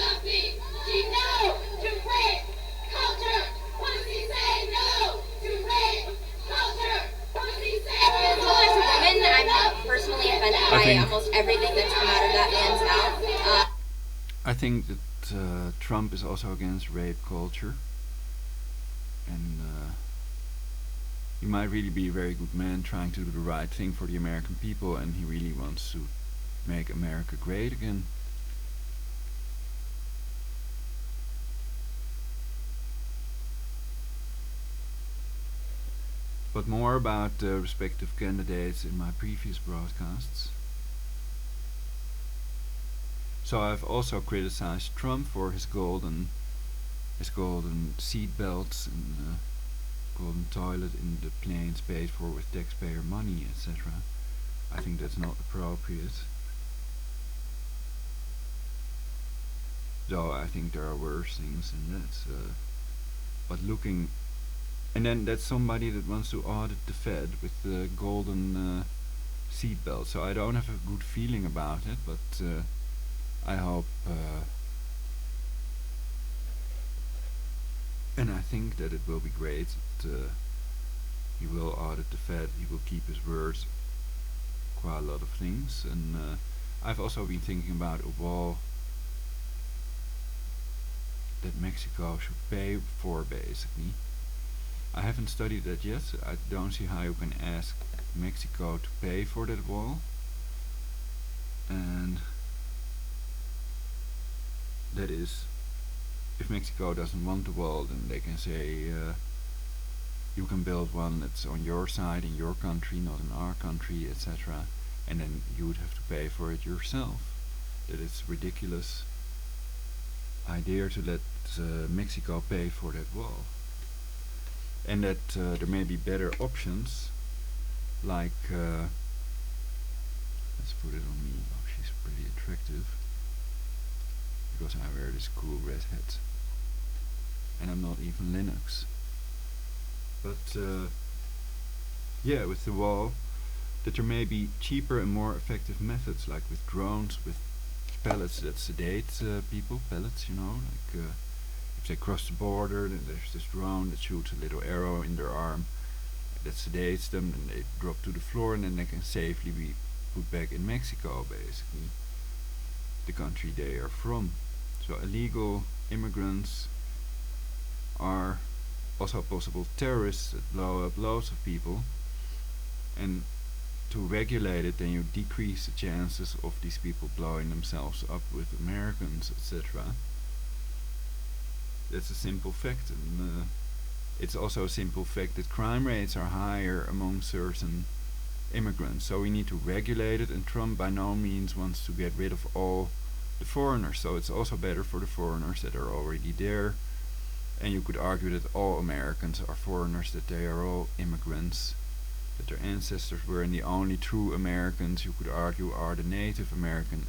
I'm personally offended by almost everything that's come out of that man's mouth. I think that Trump is also against rape culture, and he might really be a very good man trying to do the right thing for the American people, and he really wants to make America great again. But more about the respective candidates in my previous broadcasts. So I've also criticized Trump for his golden seat belts and golden toilet in the planes paid for with taxpayer money, etc. I think that's not appropriate. Though I think there are worse things than that. But looking, and then that's somebody that wants to audit the Fed with the golden seat belt. So I don't have a good feeling about it, but I hope, and I think that it will be great that he will audit the Fed, he will keep his words, quite a lot of things, and I've also been thinking about a wall that Mexico should pay for, basically. I haven't studied that yet. I don't see how you can ask Mexico to pay for that wall. And that is, if Mexico doesn't want the wall, then they can say you can build one that's on your side in your country, not in our country, etc. And then you would have to pay for it yourself. That it's ridiculous idea to let Mexico pay for that wall. And that there may be better options, like let's put it on me. Oh, she's pretty attractive because I wear this cool red hat, and I'm not even Linux. But yeah, with the wall, that there may be cheaper and more effective methods, like with drones, with pellets that sedate people. Pellets, you know, like if they cross the border, then there's this drone that shoots a little arrow in their arm that sedates them, and they drop to the floor, and then they can safely be put back in Mexico, basically, the country they are from. So illegal immigrants are also possible terrorists that blow up loads of people, and to regulate it, then you decrease the chances of these people blowing themselves up with Americans, etc. That's a simple fact, and it's also a simple fact that crime rates are higher among certain immigrants. So we need to regulate it, and Trump by no means wants to get rid of all the foreigners. So it's also better for the foreigners that are already there. And you could argue that all Americans are foreigners, that they are all immigrants, that their ancestors were, and the only true Americans, you could argue, are the Native American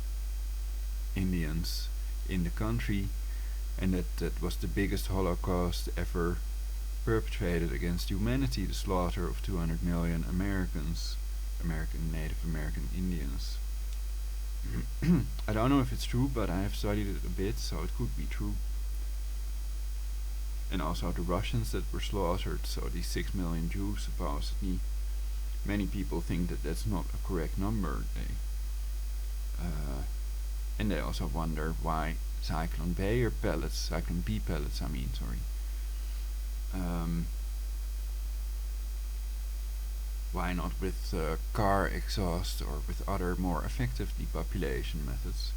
Indians in the country, and that was the biggest Holocaust ever perpetrated against humanity, the slaughter of 200 million Americans, Native American Indians. I don't know if it's true, but I have studied it a bit, so it could be true. And also the Russians that were slaughtered, so these 6 million Jews supposedly. Many people think that that's not a correct number. And they also wonder why Cyclone B pellets, why not with car exhaust or with other more effective depopulation methods?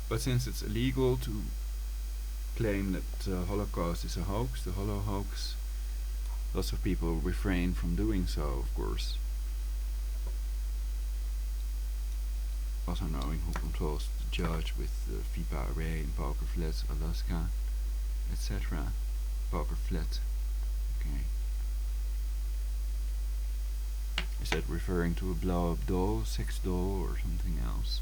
But since it's illegal to claim that the Holocaust is a hoax, the Holo hoax, lots of people refrain from doing so, of course. Also knowing who controls the judge with the Fipa array in Poker Flat, Alaska, etc. Poker Flat. Okay. Is that referring to a blow-up doll, sex doll, or something else?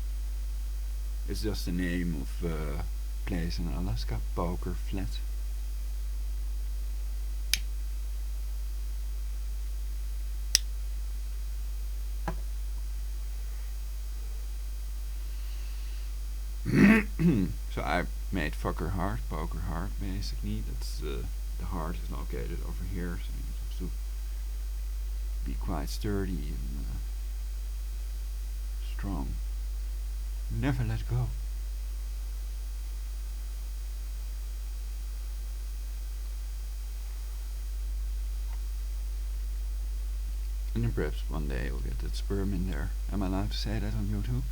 It's just the name of a place in Alaska, Poker Flat. So I made fucker heart, poker heart, basically. That's the heart is located over here, so you have to be quite sturdy and strong. Never let go. And then perhaps one day you'll get that sperm in there. Am I allowed to say that on YouTube?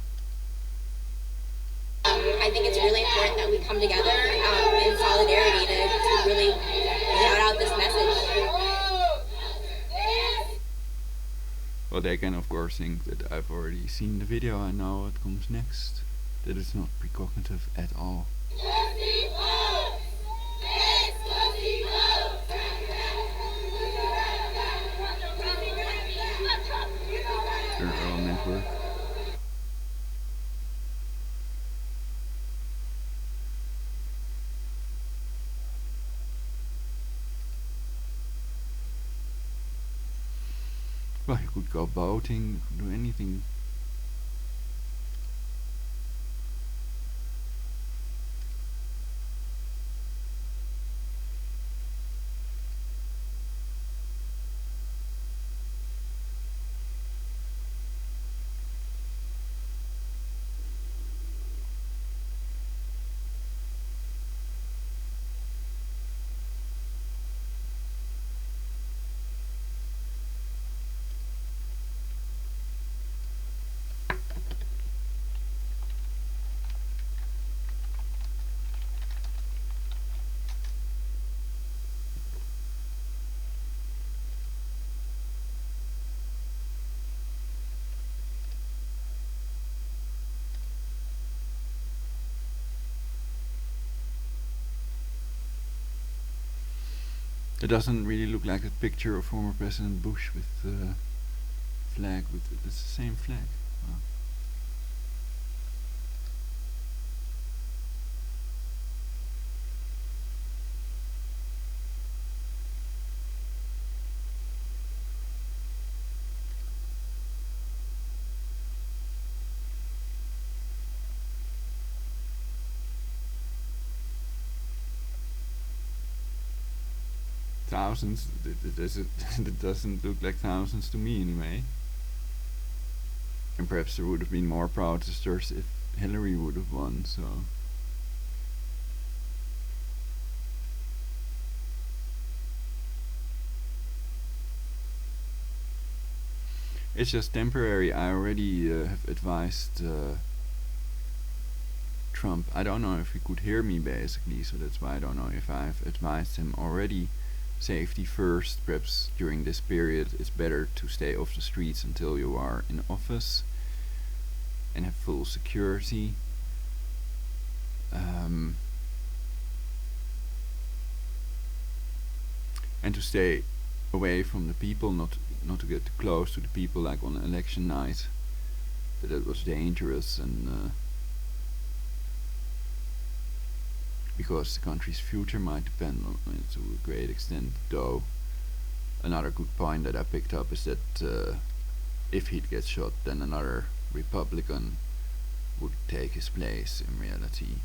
I think it's really important that we come together in solidarity to really shout out this message. Well, they can of course think that I've already seen the video, I know what comes next. That is not precognitive at all. Neural network. Well, you could go boating, you could do anything. It doesn't really look like that picture of former President Bush with the flag. It's the same flag. Wow. Thousands. It doesn't look like thousands to me anyway. And perhaps there would have been more protesters if Hillary would have won, so. It's just temporary. I already have advised Trump. I don't know if he could hear me basically, so that's why I don't know if I've advised him already. Safety first. Perhaps during this period it's better to stay off the streets until you are in office and have full security. And to stay away from the people, not to get too close to the people, like on election night. That was dangerous, and because the country's future might depend on it to a great extent. Though another good point that I picked up is that if he'd get shot, then another Republican would take his place in reality.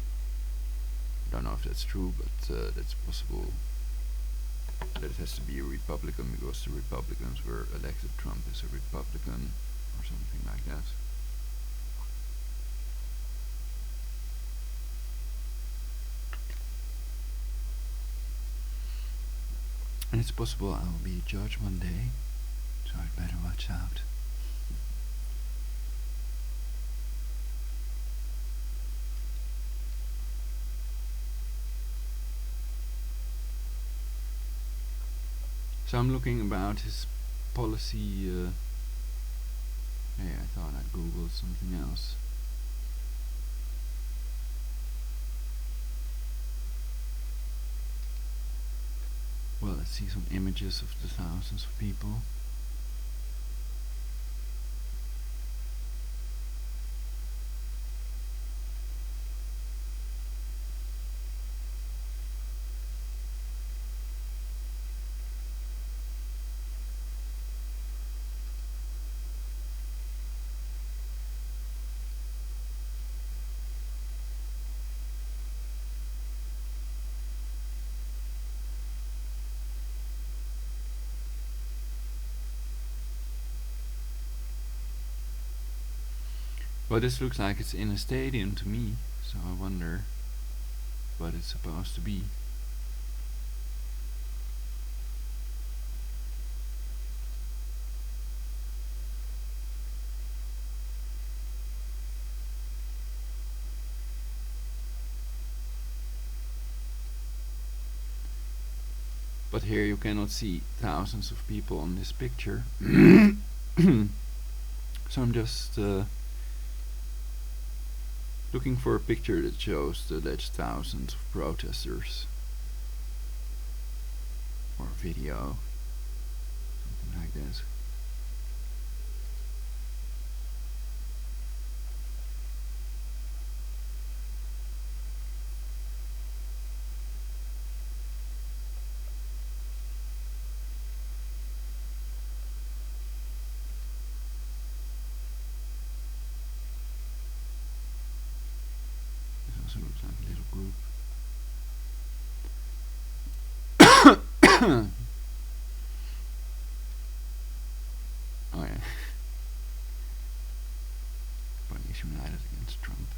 I don't know if that's true, but that's possible. That it has to be a Republican because the Republicans were elected. Trump is a Republican or something like that. And it's possible I will be a judge one day, so I'd better watch out. So I'm looking about his policy. Hey, I thought I'd Google something else. Well, let's see some images of the thousands of people. Well, this looks like it's in a stadium to me, so I wonder what it's supposed to be. But here you cannot see thousands of people on this picture. So I'm just looking for a picture that shows the alleged thousands of protesters. Or a video. Something like this. Also looks like a little group. Oh yeah. Bunnies united against Trump.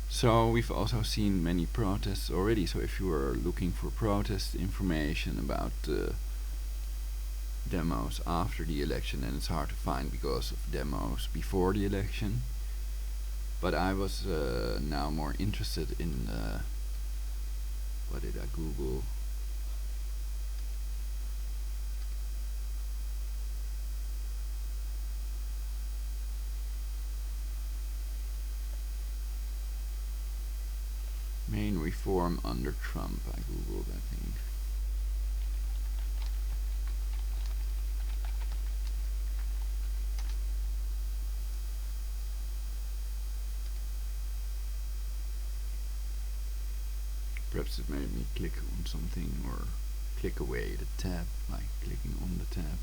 So we've also seen many protests already. So if you are looking for protest information about demos after the election, then it's hard to find because of demos before the election. But I was now more interested in what did I Google? main reform under Trump. I googled, I think. Perhaps it made me click on something or click away the tab, like clicking on the tab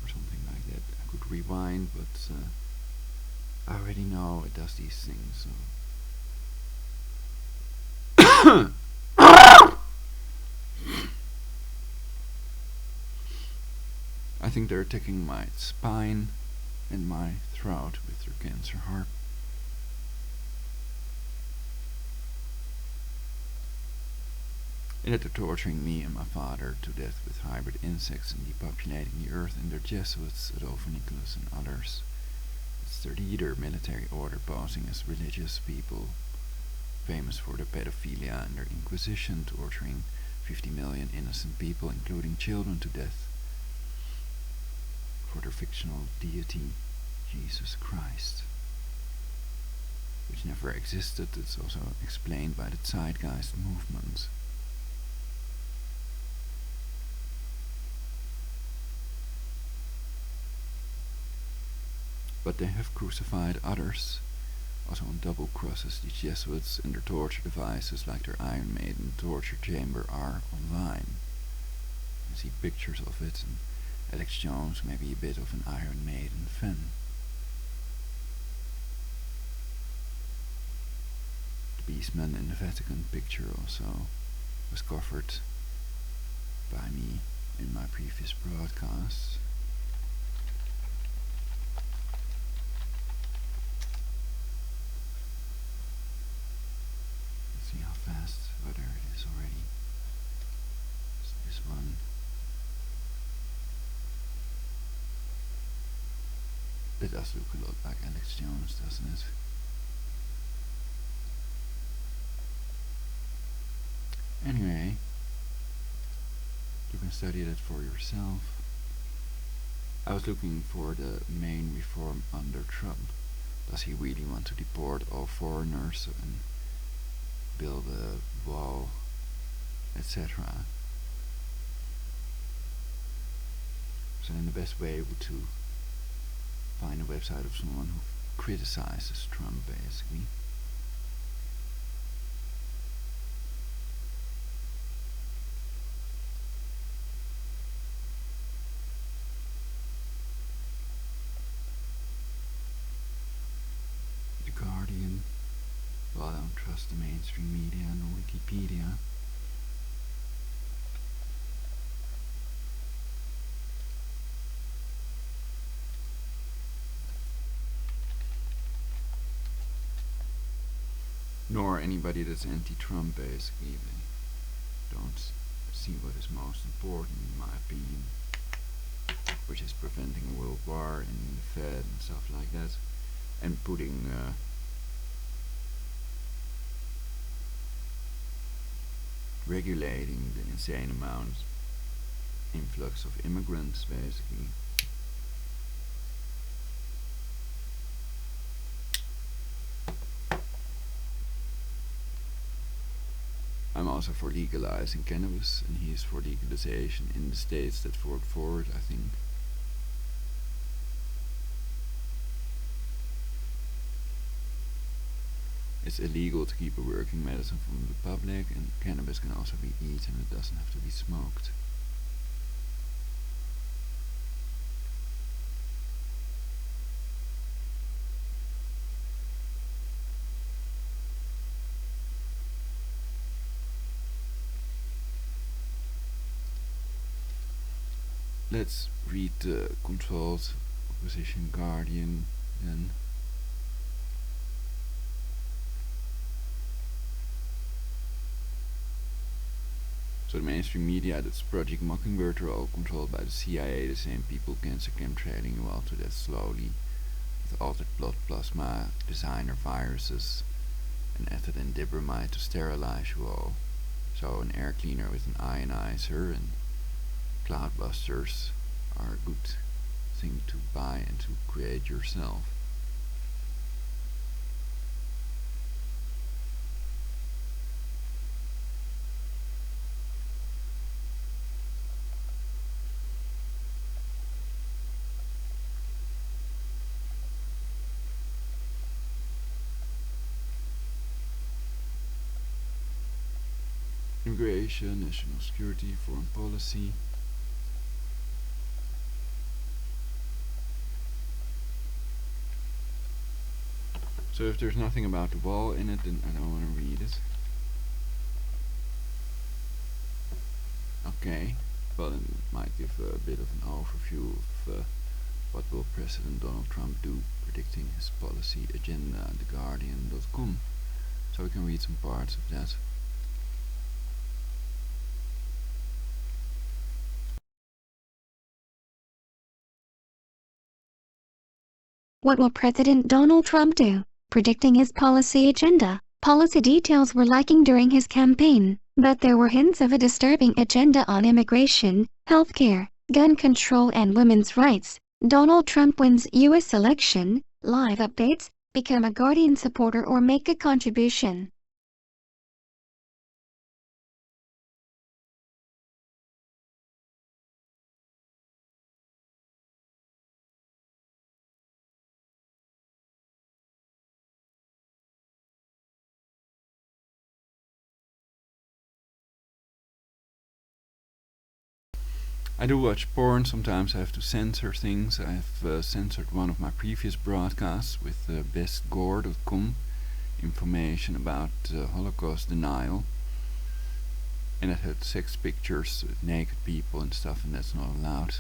or something like that. I could rewind, but I already know it does these things, so I think they're attacking my spine and my throat with their cancer harp. And that they're torturing me and my father to death with hybrid insects and depopulating the earth, and their Jesuits, Adolfo Nicholas and others. It's their leader, military order, posing as religious people, famous for their pedophilia and their Inquisition, torturing 50 million innocent people, including children, to death for their fictional deity, Jesus Christ, which never existed. It's also explained by the Zeitgeist movement. But they have crucified others, also on double crosses. The Jesuits and their torture devices, like their Iron Maiden torture chamber, are online. You can see pictures of it, and Alex Jones may be a bit of an Iron Maiden fan. The Beastman in the Vatican picture also was covered by me in my previous broadcast. Let's see how fast. Oh, there it is already. It's this one. It does look a lot like Alex Jones, doesn't it? Anyway, you can study that for yourself. I was looking for the main reform under Trump. Does he really want to deport all foreigners and build a wall, etc.? So then the best way would to find a website of someone who criticizes Trump, basically. The Guardian. Well, I don't trust the mainstream media nor Wikipedia. Nor anybody that's anti-Trump, basically. They don't see what is most important, in my opinion, which is preventing a world war and the Fed and stuff like that, and putting regulating the insane amount influx of immigrants, basically. I'm also for legalizing cannabis, and he is for legalization in the states that vote for it, I think. It's illegal to keep a working medicine from the public, and cannabis can also be eaten, it doesn't have to be smoked. Let's read the controlled opposition Guardian then. So the mainstream media, that's Project Mockingbird, are all controlled by the CIA, the same people cancer chemtrailing you all to death slowly, with altered blood plasma, designer viruses, and ethylene dibromide to sterilize you all. So an air cleaner with an ionizer and cloudbusters are a good thing to buy and to create yourself. immigration, national security, foreign policy. So if there's nothing about the wall in it, then I don't want to read it. Okay, well, then it might give a bit of an overview of what will President Donald Trump do, predicting his policy agenda at theguardian.com. So we can read some parts of that. What will President Donald Trump do? Predicting his policy agenda. Policy details were lacking during his campaign, but there were hints of a disturbing agenda on immigration, healthcare, gun control and women's rights. Donald Trump wins U.S. election. Live updates. Become a Guardian supporter or make a contribution. I do watch porn, sometimes I have to censor things. I have censored one of my previous broadcasts with bestowed.com, information about Holocaust denial. And it had sex pictures with naked people and stuff, and that's not allowed.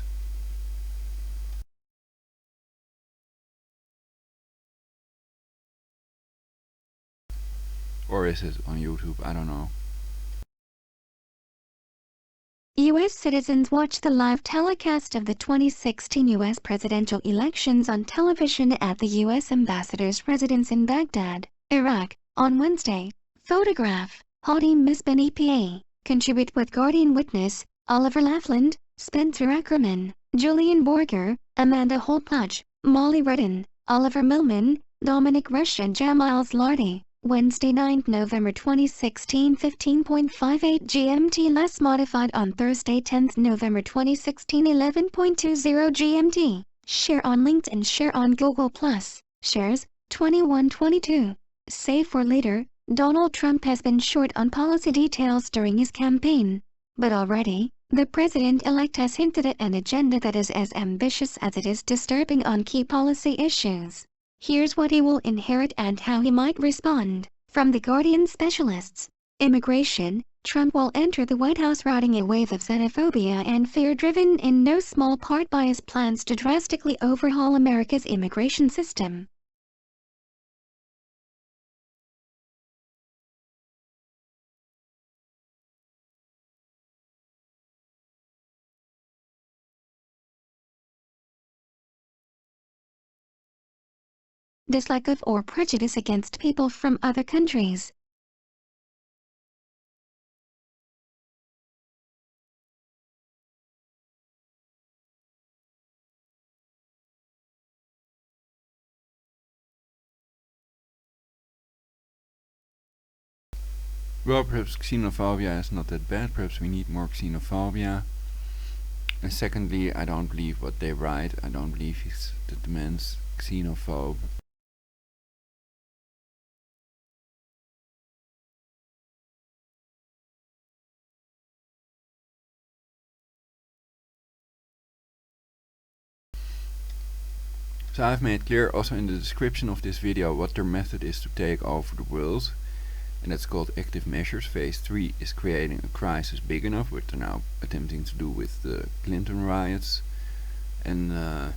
Or is it on YouTube? I don't know. U.S. citizens watched the live telecast of the 2016 U.S. presidential elections on television at the U.S. ambassador's residence in Baghdad, Iraq, on Wednesday. Photograph, Hadi Misbah EPA. Contribute with Guardian Witness, Oliver Laughlin, Spencer Ackerman, Julian Borger, Amanda Holtplage, Molly Redden, Oliver Millman, Dominic Rush and Jamal Lardy. Wednesday 9 November 2016 15.58 GMT less modified on Thursday 10 November 2016 11.20 GMT. Share on LinkedIn, share on Google+. Shares 2122. Save for later. Donald Trump has been short on policy details during his campaign. But already, the president-elect has hinted at an agenda that is as ambitious as it is disturbing on key policy issues. Here's what he will inherit and how he might respond. From the Guardian specialists. Immigration. Trump will enter the White House riding a wave of xenophobia and fear driven in no small part by his plans to drastically overhaul America's immigration system. Dislike of or prejudice against people from other countries. Well, perhaps xenophobia is not that bad, perhaps we need more xenophobia. And secondly, I don't believe what they write, I don't believe that the man's xenophobe. So I've made clear also in the description of this video what their method is to take over the world. And that's called active measures. Phase 3 is creating a crisis big enough, which they're now attempting to do with the Clinton riots. And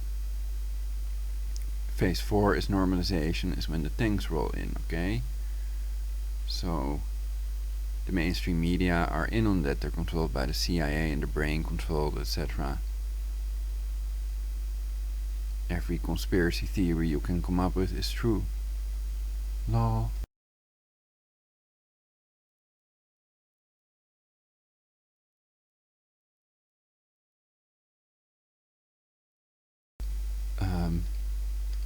phase 4 is normalization, is when the tanks roll in, okay? So the mainstream media are in on that, they're controlled by the CIA and the brain controlled, etc. Every conspiracy theory you can come up with is true. Lol.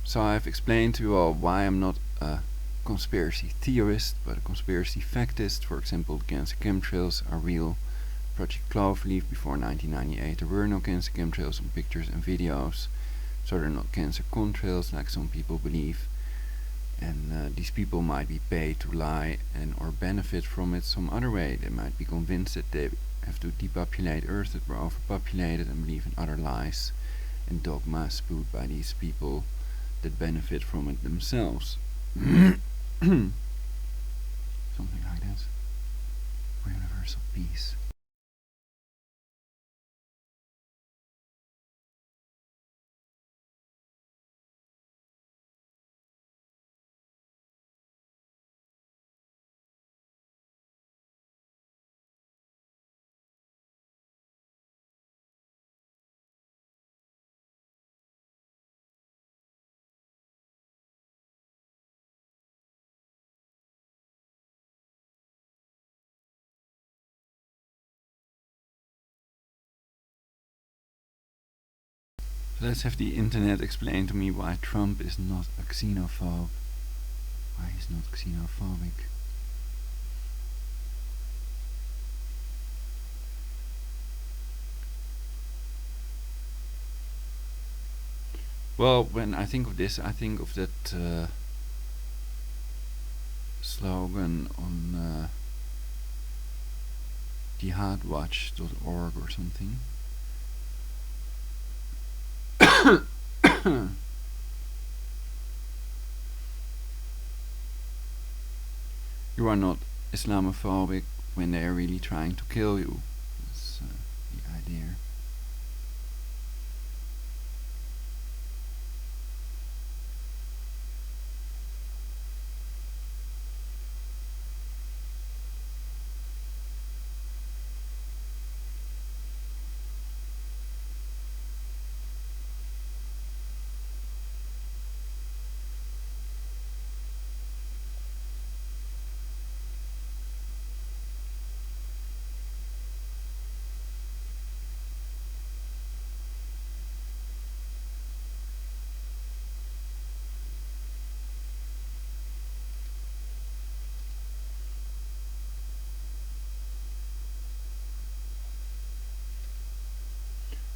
So I've explained to you all why I'm not a conspiracy theorist, but a conspiracy factist. For example, cancer chemtrails are real. Project Cloverleaf, before 1998 there were no cancer chemtrails on pictures and videos. So they're not cancer contrails like some people believe. And these people might be paid to lie and or benefit from it some other way. They might be convinced that they have to depopulate Earth, that we're overpopulated, and believe in other lies and dogmas spewed by these people that benefit from it themselves. Something like that. For universal peace. Let's have the internet explain to me why Trump is not a xenophobe. Why he's not xenophobic. Well, when I think of this, I think of that slogan on jihadwatch.org or something. You are not Islamophobic when they are really trying to kill you. That's the idea.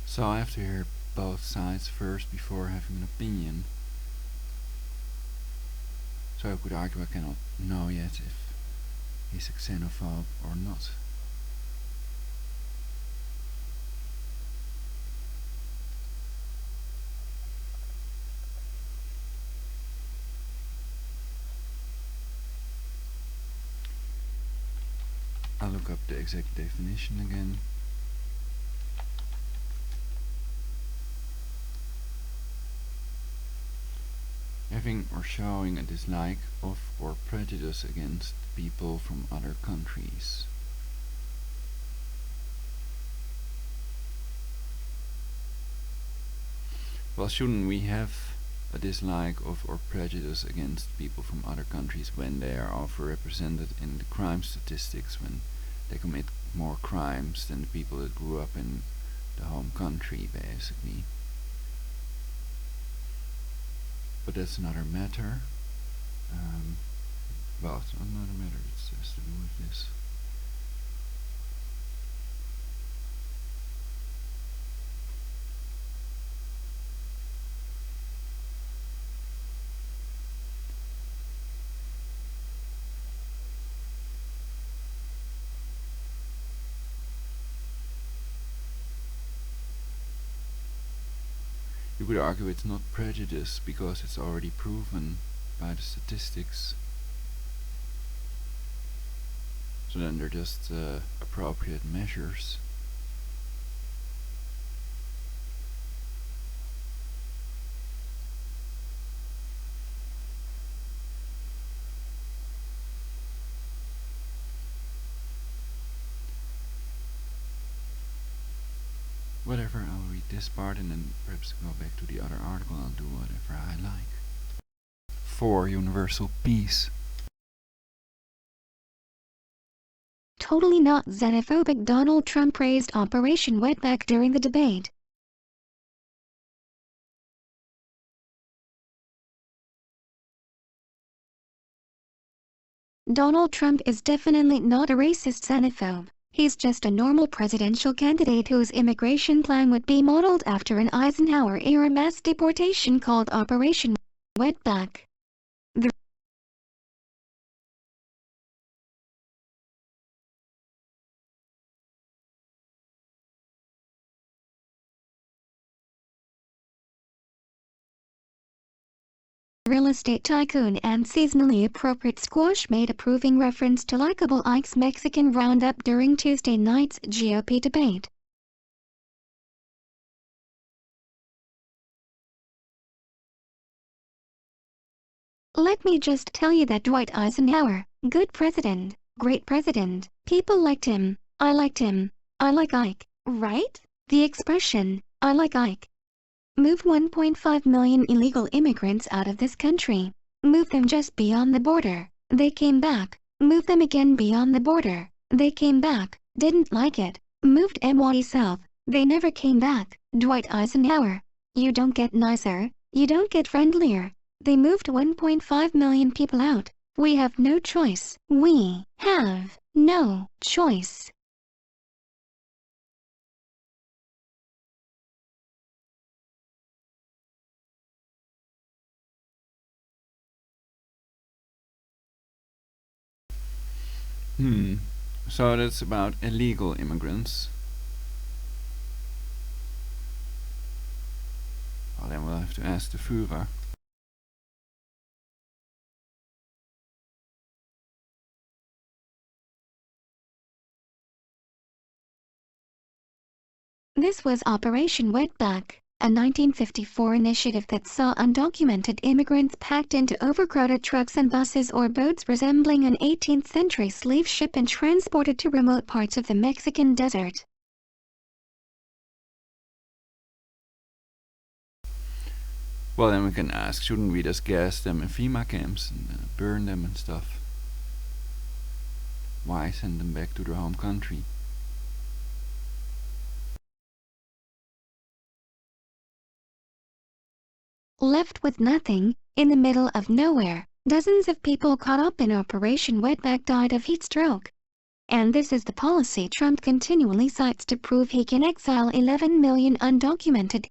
So I have to hear both sides first before having an opinion. So I could argue I cannot know yet if he's a xenophobe or not. I'll look up the exact definition again. Having or showing a dislike of or prejudice against people from other countries. Well, shouldn't we have a dislike of or prejudice against people from other countries when they are overrepresented in the crime statistics, when they commit more crimes than the people that grew up in the home country, basically? But that's another matter. Well, it's not another matter, it has to do with this. You could argue it's not prejudice because it's already proven by the statistics. So then they're just appropriate measures. Whatever, I'll read this part and then perhaps go back to the other article. I'll do whatever I like. For universal peace. Totally not xenophobic. Donald Trump praised Operation Wetback during the debate. Donald Trump is definitely not a racist xenophobe. He's just a normal presidential candidate whose immigration plan would be modeled after an Eisenhower-era mass deportation called Operation Wetback. The real estate tycoon and seasonally appropriate squash made approving reference to likable Ike's Mexican roundup during Tuesday night's GOP debate. Let me just tell you that Dwight Eisenhower, good president, great president, people liked him, I liked him, I like Ike, right? The expression, I like Ike. Move 1.5 million illegal immigrants out of this country. Move them just beyond the border. They came back. Move them again beyond the border. They came back. Didn't like it. Moved MY south. They never came back. Dwight Eisenhower. You don't get nicer. You don't get friendlier. They moved 1.5 million people out. We have no choice. We have no choice. So that's about illegal immigrants. Well, then we'll have to ask the Führer. This was Operation Wetback, a 1954 initiative that saw undocumented immigrants packed into overcrowded trucks and buses or boats resembling an 18th century slave ship and transported to remote parts of the Mexican desert. Well, then we can ask, shouldn't we just gas them in FEMA camps and burn them and stuff? Why send them back to their home country? Left with nothing, in the middle of nowhere, dozens of people caught up in Operation Wetback died of heat stroke. And this is the policy Trump continually cites to prove he can exile 11 million undocumented.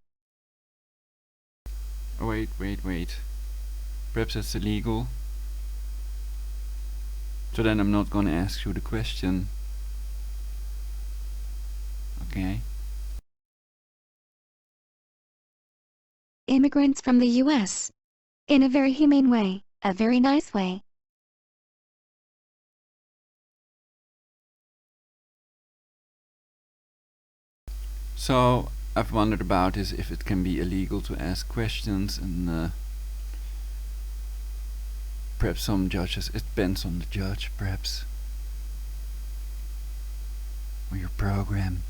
Oh, wait. Perhaps that's illegal. So then I'm not gonna ask you the question. Okay. Immigrants from the U.S. In a very humane way, a very nice way. So I've wondered about is if it can be illegal to ask questions, and perhaps some judges, it depends on the judge, perhaps, or your program.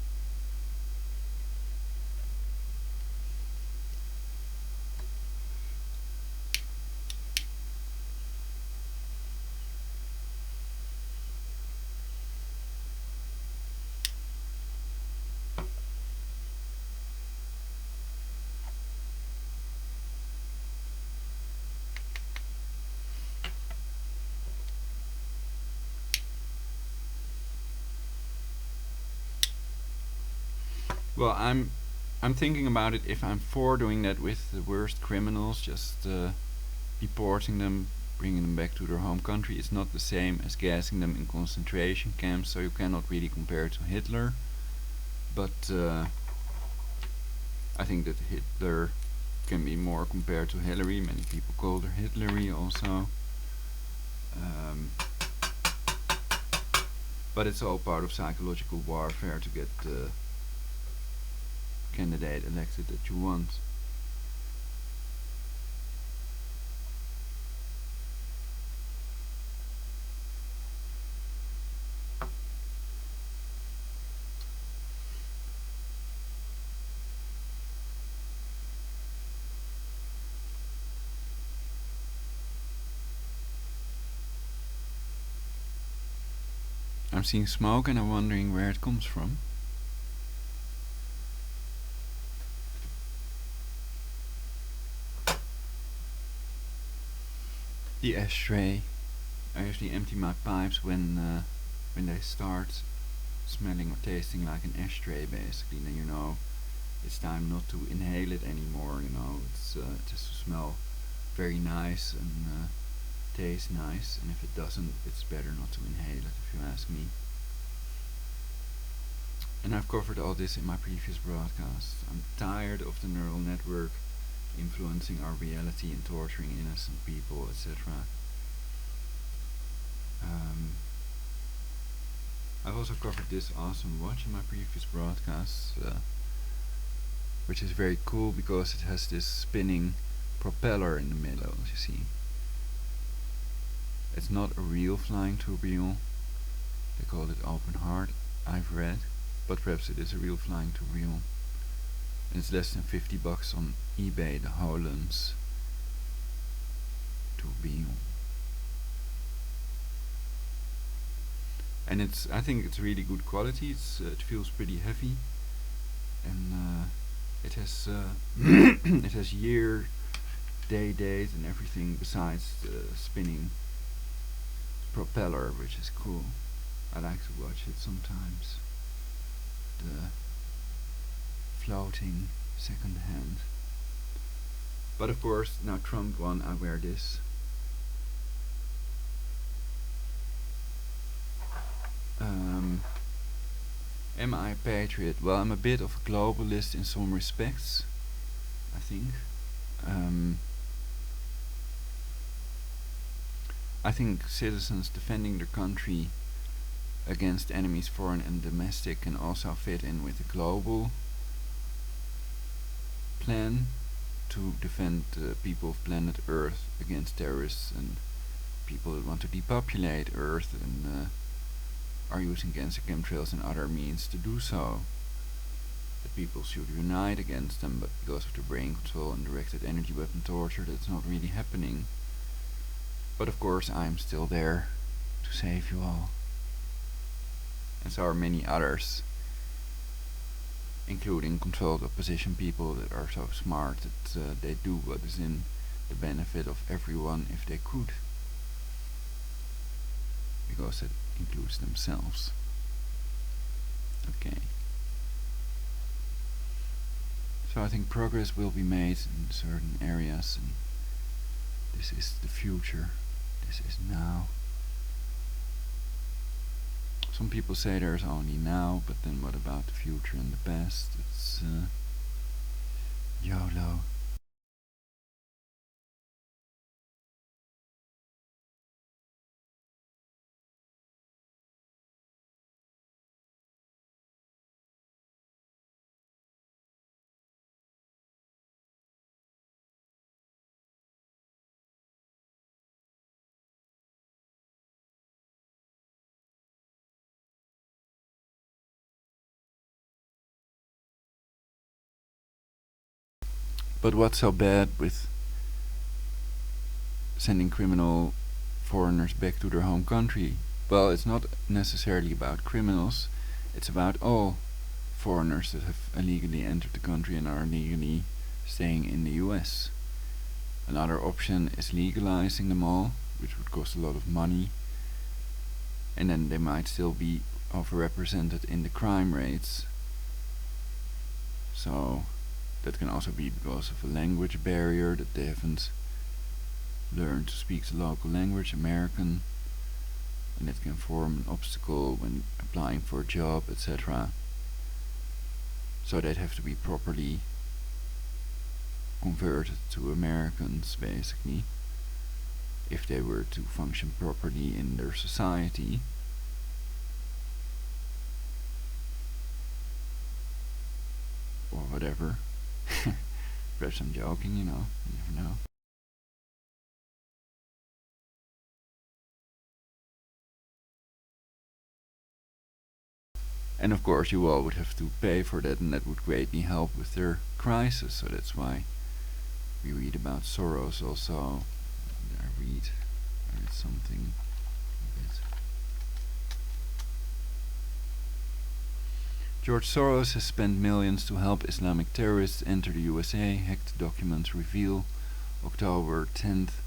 Well, I'm thinking about it. If I'm for doing that with the worst criminals, just deporting them, bringing them back to their home country, it's not the same as gassing them in concentration camps, so you cannot really compare it to Hitler. But I think that Hitler can be more compared to Hillary. Many people called her Hitlery also. But it's all part of psychological warfare to get the candidate elected that you want. I'm seeing smoke and I'm wondering where it comes from. The ashtray. I usually empty my pipes when they start smelling or tasting like an ashtray, basically. Then you know it's time not to inhale it anymore. You know, it has to smell very nice and taste nice. And if it doesn't, it's better not to inhale it, if you ask me. And I've covered all this in my previous broadcast. I'm tired of the neural network influencing our reality and torturing innocent people, etc. I've also covered this awesome watch in my previous broadcasts, which is very cool because it has this spinning propeller in the middle, as you see. It's not a real flying tourbillon, they call it open heart, I've read, but perhaps it is a real flying tourbillon. And it's less than $50 on eBay, the Hollands tourbillon. And I think it's really good quality. It feels pretty heavy, and it has it has year, day, date, and everything besides the spinning propeller, which is cool. I like to watch it sometimes. The floating second hand. But of course, now Trump won, I wear this. Am I a patriot? Well, I'm a bit of a globalist in some respects, I think. I think citizens defending their country against enemies, foreign and domestic, can also fit in with a global plan to defend the people of planet Earth against terrorists and people that want to depopulate Earth and are using cancer chemtrails and other means to do so. That people should unite against them, but because of the brain control and directed energy weapon torture, that's not really happening. But of course, I'm still there to save you all. And so are many others, including controlled opposition people that are so smart that they do what is in the benefit of everyone if they could. Because it includes themselves. Okay. So I think progress will be made in certain areas, and this is the future. This is now. Some people say there's only now, but then what about the future and the past? It's YOLO. But what's so bad with sending criminal foreigners back to their home country? Well, it's not necessarily about criminals, it's about all foreigners that have illegally entered the country and are illegally staying in the US. Another option is legalizing them all, which would cost a lot of money, and then they might still be overrepresented in the crime rates. So that can also be because of a language barrier, that they haven't learned to speak the local language, American, and that can form an obstacle when applying for a job, etc. So they'd have to be properly converted to Americans, basically, if they were to function properly in their society. Or whatever. Perhaps I'm joking, you never know. And of course you all would have to pay for that, and that would greatly help with their crisis, so that's why we read about Soros also. I read something a bit. George Soros has spent millions to help Islamic terrorists enter the USA. Hacked documents reveal. October 10th,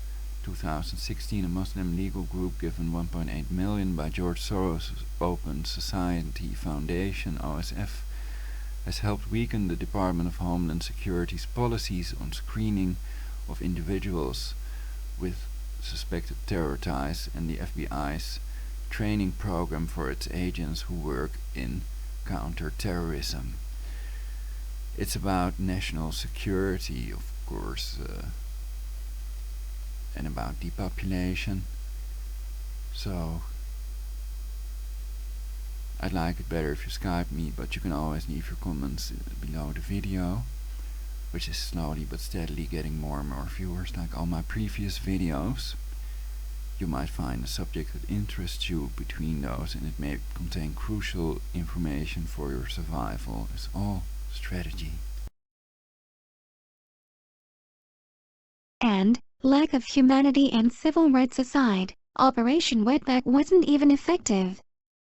2016, a Muslim legal group given $1.8 million by George Soros' Open Society Foundation, OSF, has helped weaken the Department of Homeland Security's policies on screening of individuals with suspected terror ties and the FBI's training program for its agents who work in counter-terrorism. It's about national security, of of course, and about depopulation. So I'd like it better if you Skype me, but you can always leave your comments below the video, which is slowly but steadily getting more and more viewers, like all my previous videos. You might find a subject that interests you between those, and it may contain crucial information for your survival. It's all strategy. And, lack of humanity and civil rights aside, Operation Wetback wasn't even effective.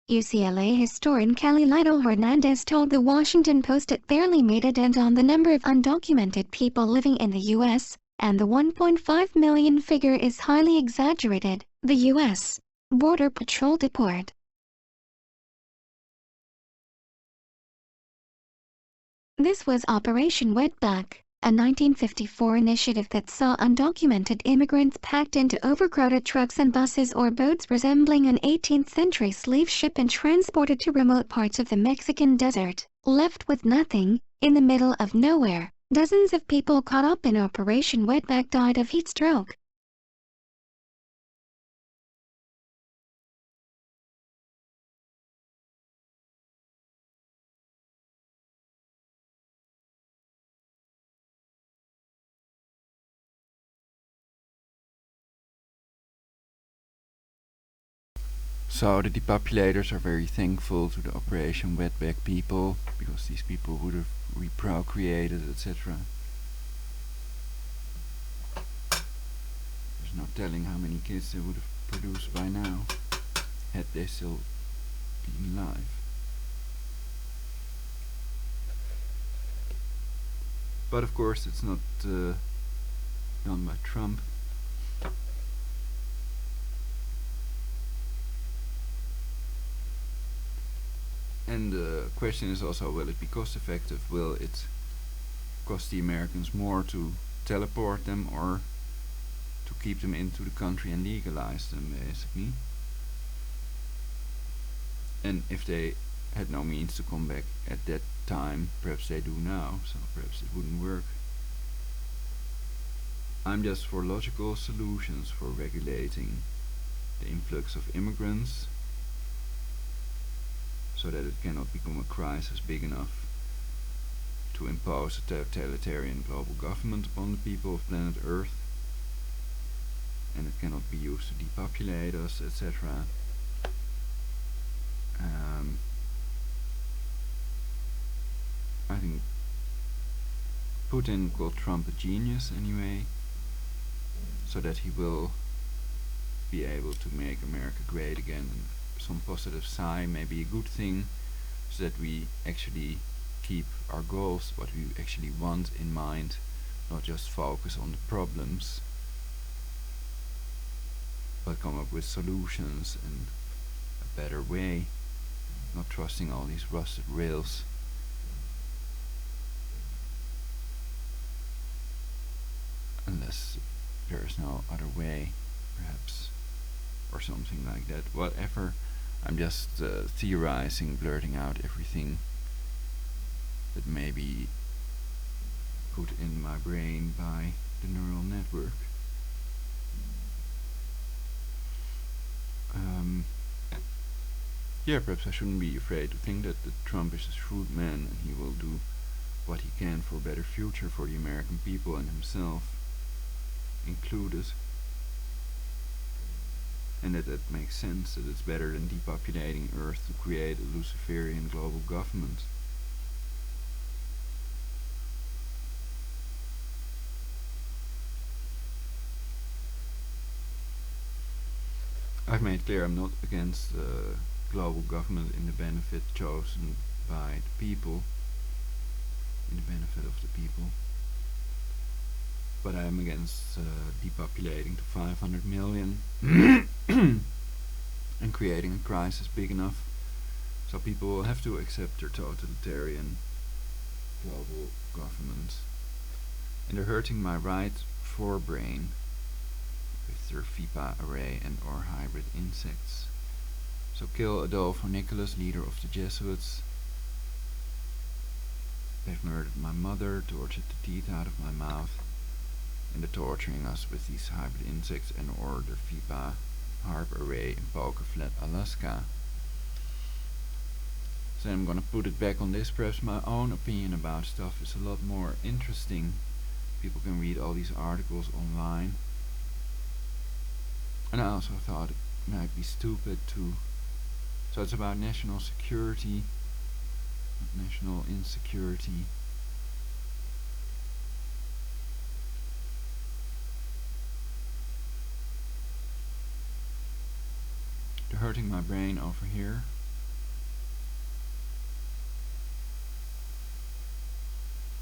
UCLA historian Kelly Lytle Hernandez told the Washington Post it barely made a dent on the number of undocumented people living in the U.S., and the 1.5 million figure is highly exaggerated, the U.S. Border Patrol report. This was Operation Wetback, a 1954 initiative that saw undocumented immigrants packed into overcrowded trucks and buses or boats resembling an 18th-century slave ship and transported to remote parts of the Mexican desert, left with nothing, in the middle of nowhere. Dozens of people caught up in Operation Wetback died of heat stroke. So the depopulators are very thankful to the Operation Wetback people, because these people would have reprocreated, etc. There's no telling how many kids they would have produced by now, had they still been alive. But of course it's not done by Trump. And the question is also, will it be cost effective? Will it cost the Americans more to teleport them or to keep them into the country and legalize them, basically? And if they had no means to come back at that time, perhaps they do now, so perhaps it wouldn't work. I'm just for logical solutions for regulating the influx of immigrants, so that it cannot become a crisis big enough to impose a totalitarian global government upon the people of planet Earth, and it cannot be used to depopulate us, etc. I think Putin called Trump a genius anyway, so that he will be able to make America great again, and some positive sign may be a good thing, so that we actually keep our goals, what we actually want, in mind, not just focus on the problems, but come up with solutions and a better way, not trusting all these rusted rails. Unless there is no other way, perhaps, or something like that. Whatever, I'm just theorizing, blurting out everything that may be put in my brain by the neural network. Yeah, perhaps I shouldn't be afraid to think that Trump is a shrewd man and he will do what he can for a better future for the American people and himself included. And that makes sense, that it's better than depopulating Earth to create a Luciferian global government. I've made clear I'm not against global government in the benefit chosen by the people, in the benefit of the people. But I am against depopulating to 500 million and creating a crisis big enough so people will have to accept their totalitarian global government. And they're hurting my right forebrain with their Fipa array and or hybrid insects. So kill Adolfo Nicholas, leader of the Jesuits. They've murdered my mother, tortured the teeth out of my mouth, and they're torturing us with these hybrid insects and or the Fipa harp array in Poker Flat, Alaska. So I'm gonna put it back on this. Perhaps my own opinion about stuff is a lot more interesting. People can read all these articles online. And I also thought it might be stupid to... So it's about national security, not national insecurity. They're hurting my brain over here.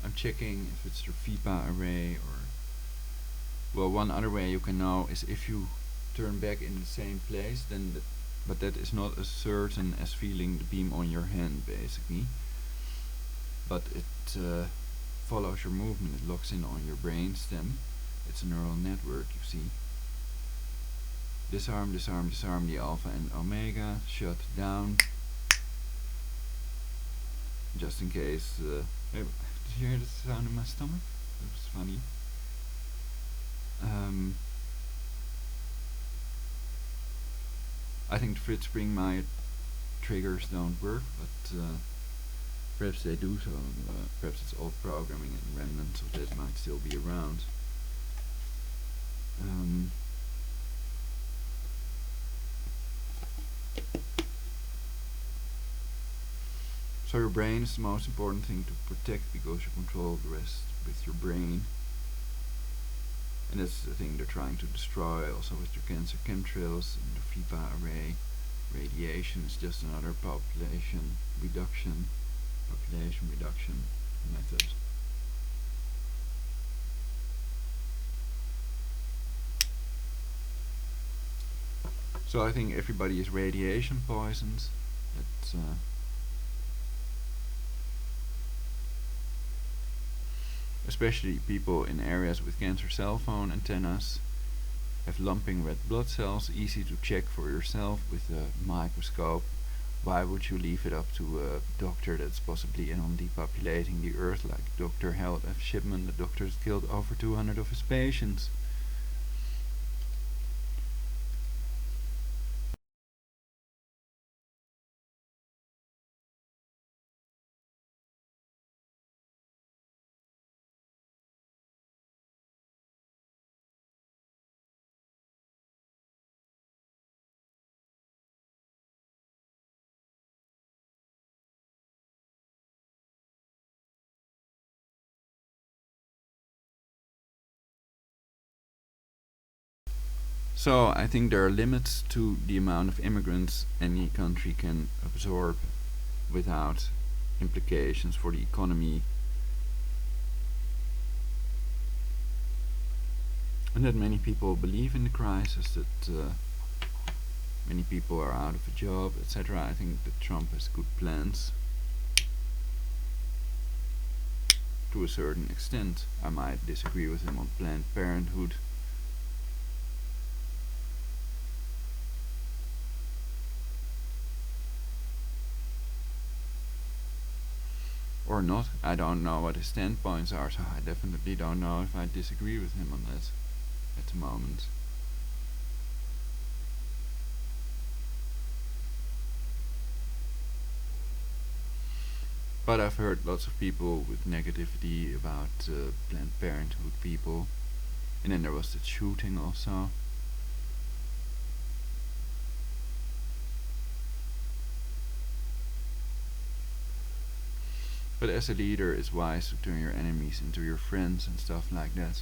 I'm checking if it's the Fipa array or... Well, one other way you can know is if you turn back in the same place, then but that is not as certain as feeling the beam on your hand, basically. But it follows your movement, it locks in on your brain stem. It's a neural network, you see. Disarm, disarm, disarm the alpha and omega, shut down. Just in case... did you hear the sound in my stomach? That was funny. I think the Fritz Springmeier triggers don't work, but perhaps they do, so perhaps it's all programming and remnants of that might still be around. So your brain is the most important thing to protect because you control the rest with your brain. And that's the thing they're trying to destroy also with your cancer chemtrails and the Fipa array. Radiation is just another population reduction method. So I think everybody is radiation poisoned. That's especially people in areas with cancer cell phone antennas have lumping red blood cells, easy to check for yourself with a microscope. Why would you leave it up to a doctor that's possibly in on depopulating the earth, like Dr. Harold F. Shipman, the doctor that killed over 200 of his patients? So I think there are limits to the amount of immigrants any country can absorb without implications for the economy. And that many people believe in the crisis, that many people are out of a job, etc. I think that Trump has good plans. To a certain extent. I might disagree with him on Planned Parenthood. Or not. I don't know what his standpoints are, so I definitely don't know if I disagree with him on that at the moment. But I've heard lots of people with negativity about Planned Parenthood people. And then there was that shooting also. But as a leader, it's wise to turn your enemies into your friends and stuff like that.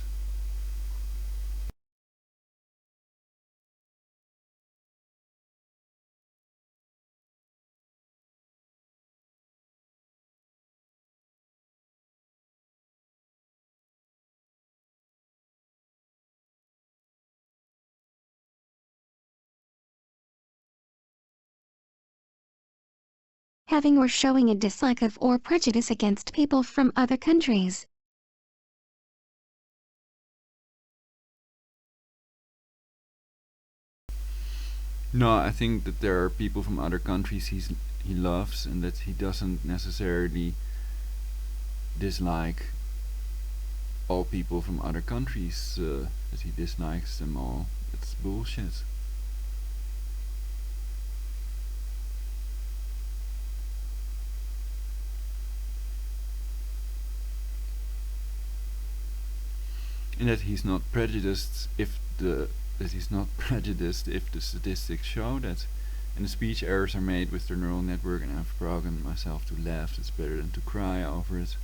Having or showing a dislike of or prejudice against people from other countries. No, I think that there are people from other countries he loves and that he doesn't necessarily dislike all people from other countries, that he dislikes them all. It's bullshit. And that he's not prejudiced if the statistics show that, and the speech errors are made with the neural network, and I've programmed myself to laugh. It's better than to cry over it.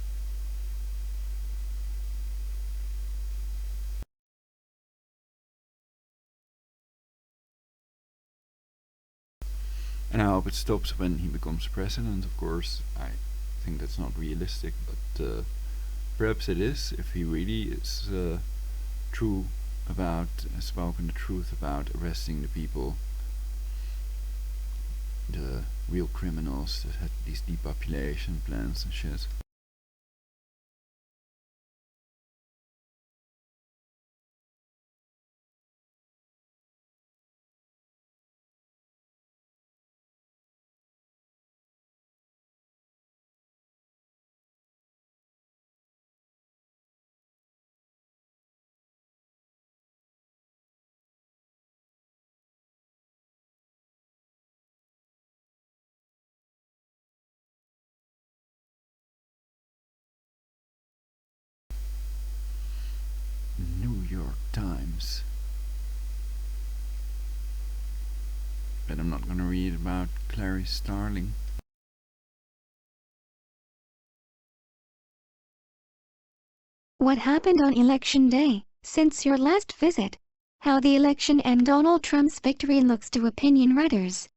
And I hope it stops when he becomes president. Of course, I think that's not realistic, but perhaps it is, if he really is true about, spoken the truth about arresting the people, the real criminals that had these depopulation plans and shit. New York Times. But I'm not gonna read about Clarice Starling. What happened on election day, since your last visit? How the election and Donald Trump's victory looks to opinion writers.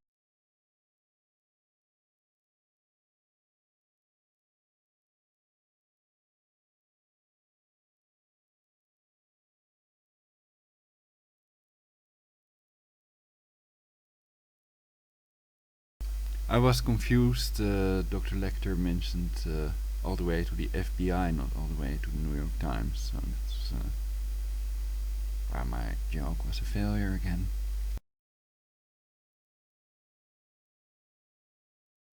I was confused. Dr. Lecter mentioned all the way to the FBI, not all the way to the New York Times. So that's why my joke was a failure again.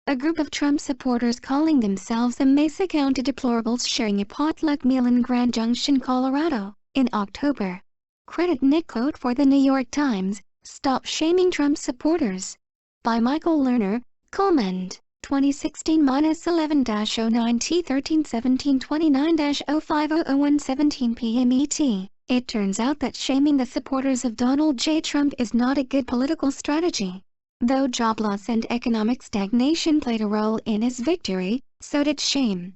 A group of Trump supporters calling themselves the Mesa County Deplorables sharing a potluck meal in Grand Junction, Colorado, in October. Credit Nick Cote for the New York Times, Stop Shaming Trump Supporters. By Michael Lerner, Comment, 2016-11T131729-0500117 PM ET. It turns out that shaming the supporters of Donald J. Trump is not a good political strategy. Though job loss and economic stagnation played a role in his victory, so did shame.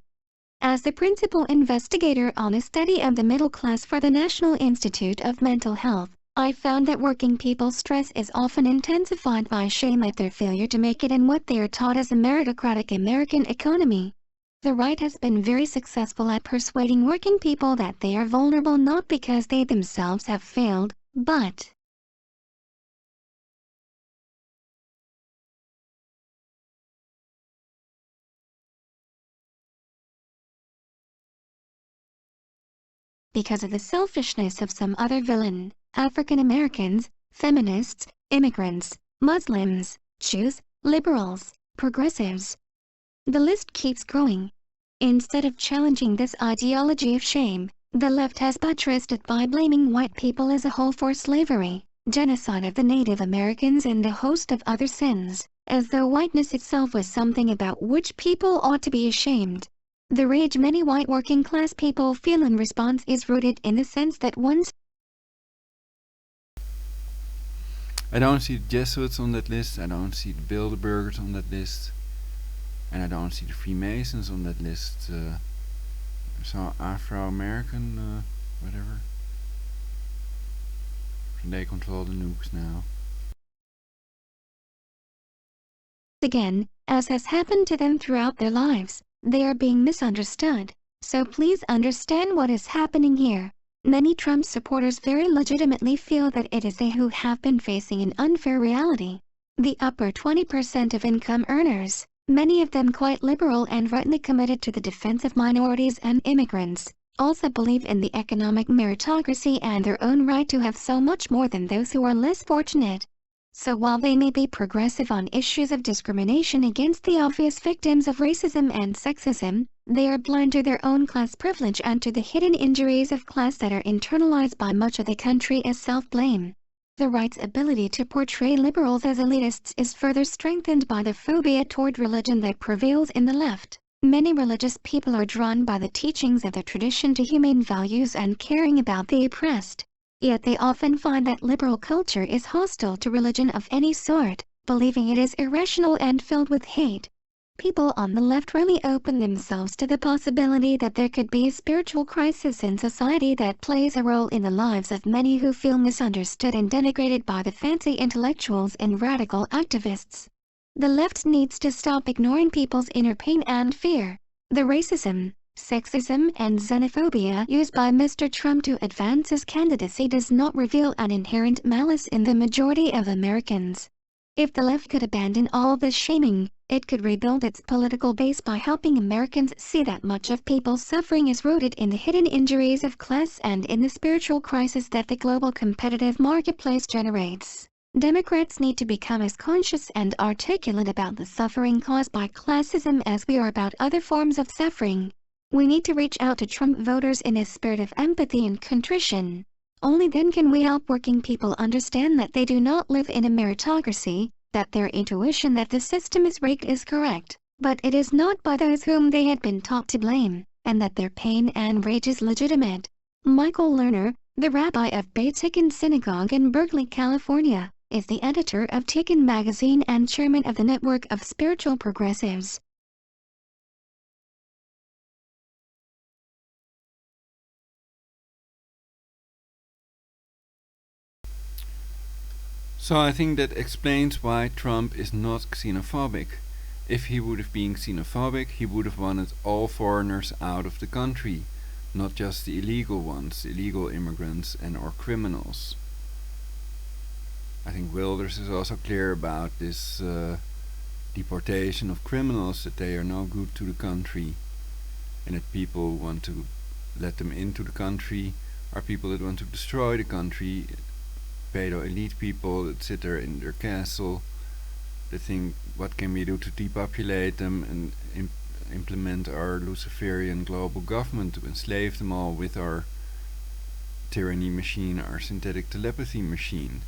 As the principal investigator on a study of the middle class for the National Institute of Mental Health, I found that working people's stress is often intensified by shame at their failure to make it in what they are taught as a meritocratic American economy. The right has been very successful at persuading working people that they are vulnerable not because they themselves have failed, but because of the selfishness of some other villain, African Americans, feminists, immigrants, Muslims, Jews, liberals, progressives. The list keeps growing. Instead of challenging this ideology of shame, the left has buttressed it by blaming white people as a whole for slavery, genocide of the Native Americans and a host of other sins, as though whiteness itself was something about which people ought to be ashamed. The rage many white working-class people feel in response is rooted in the sense that once I don't see the Jesuits on that list, I don't see the Bilderbergers on that list, and I don't see the Freemasons on that list. So Afro-American, whatever. They control the nukes now. again, as has happened to them throughout their lives, they are being misunderstood. So please understand what is happening here. Many Trump supporters very legitimately feel that it is they who have been facing an unfair reality. The upper 20% of income earners, many of them quite liberal and rightly committed to the defense of minorities and immigrants, also believe in the economic meritocracy and their own right to have so much more than those who are less fortunate. So while they may be progressive on issues of discrimination against the obvious victims of racism and sexism, They are blind to their own class privilege and to the hidden injuries of class that are internalized by much of the country as self-blame. The right's ability to portray liberals as elitists is further strengthened by the phobia toward religion that prevails in the left. Many religious people are drawn by the teachings of the tradition to humane values and caring about the oppressed. Yet they often find that liberal culture is hostile to religion of any sort, believing it is irrational and filled with hate. People on the left rarely open themselves to the possibility that there could be a spiritual crisis in society that plays a role in the lives of many who feel misunderstood and denigrated by the fancy intellectuals and radical activists. The left needs to stop ignoring people's inner pain and fear. The racism, sexism and xenophobia used by Mr. Trump to advance his candidacy does not reveal an inherent malice in the majority of Americans. If the left could abandon all this shaming, it could rebuild its political base by helping Americans see that much of people's suffering is rooted in the hidden injuries of class and in the spiritual crisis that the global competitive marketplace generates. Democrats need to become as conscious and articulate about the suffering caused by classism as we are about other forms of suffering. We need to reach out to Trump voters in a spirit of empathy and contrition. Only then can we help working people understand that they do not live in a meritocracy, that their intuition that the system is rigged is correct, but it is not by those whom they had been taught to blame, and that their pain and rage is legitimate. Michael Lerner, the rabbi of Beit Tikkun Synagogue in Berkeley, California, is the editor of Tikkun magazine and chairman of the network of spiritual progressives. So I think that explains why Trump is not xenophobic. If he would have been xenophobic, he would have wanted all foreigners out of the country, not just the illegal ones, illegal immigrants and or criminals. I think Wilders is also clear about this deportation of criminals, that they are no good to the country, and that people who want to let them into the country are people that want to destroy the country, pedo elite people that sit there in their castle. They think, what can we do to depopulate them and implement our Luciferian global government to enslave them all with our tyranny machine, our synthetic telepathy machine.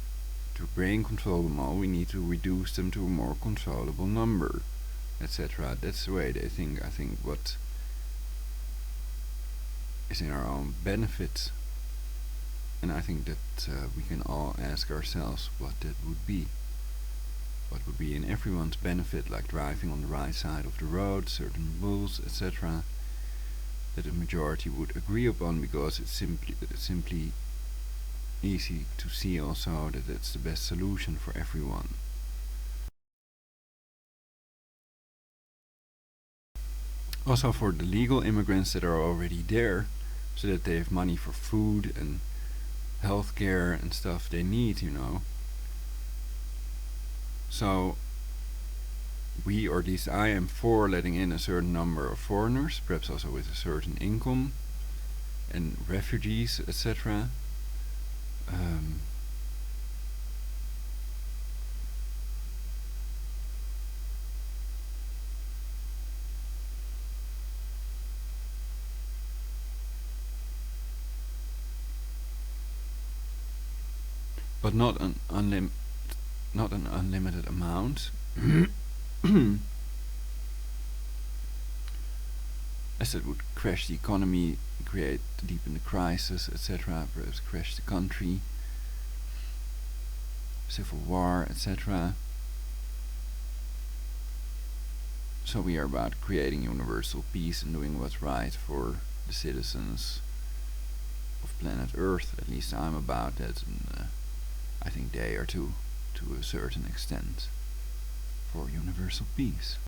To brain control them all, we need to reduce them to a more controllable number, etc. That's the way they think. I think what is in our own benefit. And I think that we can all ask ourselves what that would be. What would be in everyone's benefit, like driving on the right side of the road, certain rules, etc. That the majority would agree upon, because it's simply easy to see also that it's the best solution for everyone. Also for the legal immigrants that are already there, so that they have money for food and healthcare and stuff they need, you know. So we, or at least I, am for letting in a certain number of foreigners, perhaps also with a certain income, and refugees, etc. But not an unlimited amount. As it would crash the economy, deepen the crisis, etc. Perhaps crash the country, civil war, etc. So we are about creating universal peace and doing what's right for the citizens of planet Earth. At least I'm about that, and I think they are too, to a certain extent, for universal peace.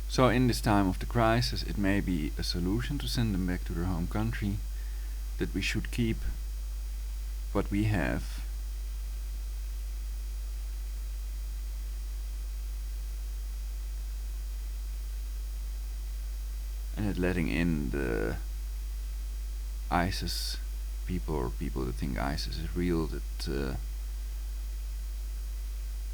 So in this time of the crisis, it may be a solution to send them back to their home country, that we should keep what we have, it letting in the ISIS people, or people that think ISIS is real, that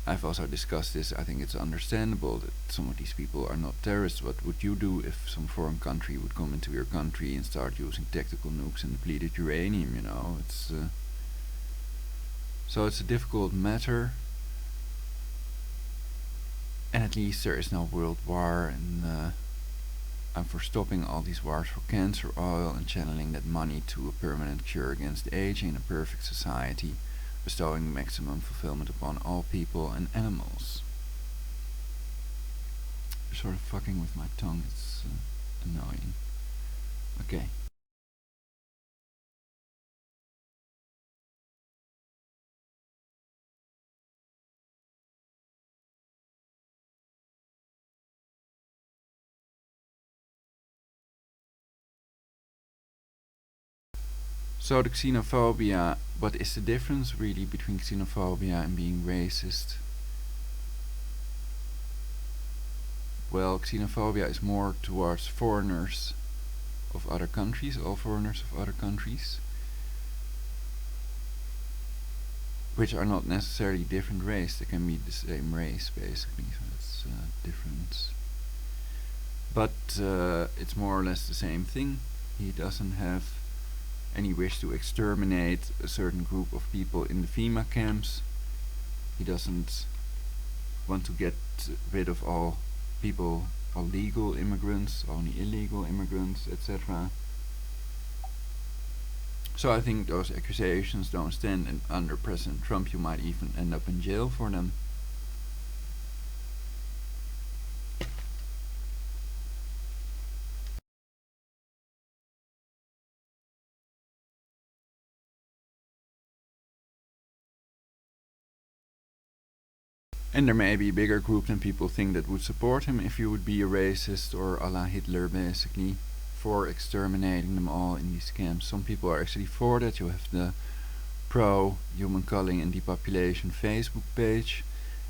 I've also discussed this. I think it's understandable that some of these people are not terrorists. What would you do if some foreign country would come into your country and start using tactical nukes and depleted uranium, you know? It's so it's a difficult matter, and at least there is no world war, and I'm for stopping all these wars for cancer oil and channeling that money to a permanent cure against aging in a perfect society, bestowing maximum fulfillment upon all people and animals. You're sort of fucking with my tongue, it's annoying. Okay. So the xenophobia, what is the difference really between xenophobia and being racist? Well, xenophobia is more towards foreigners of other countries, all foreigners of other countries, which are not necessarily different race, they can be the same race basically, so that's a difference. But it's more or less the same thing. He doesn't have any wish to exterminate a certain group of people in the FEMA camps. He doesn't want to get rid of all people, all legal immigrants, only illegal immigrants, etc. So I think those accusations don't stand, and under President Trump you might even end up in jail for them. And there may be a bigger group than people think that would support him if you would be a racist or a la Hitler basically, for exterminating them all in these camps. Some people are actually for that. You have the pro-human culling and depopulation Facebook page,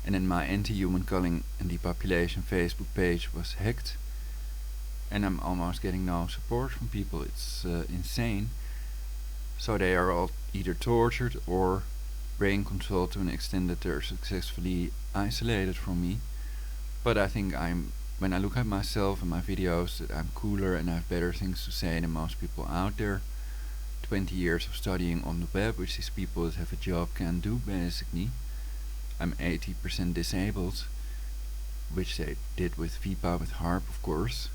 and then my anti-human culling and depopulation Facebook page was hacked, and I'm almost getting no support from people. It's insane. So they are all either tortured or brain controlled to an extent that they're successfully isolated from me. But I think when I look at myself and my videos, that I'm cooler and I have better things to say than most people out there. 20 years of studying on the web, which these people that have a job can do basically. I'm 80% disabled, which they did with Fipa, with HARP of course.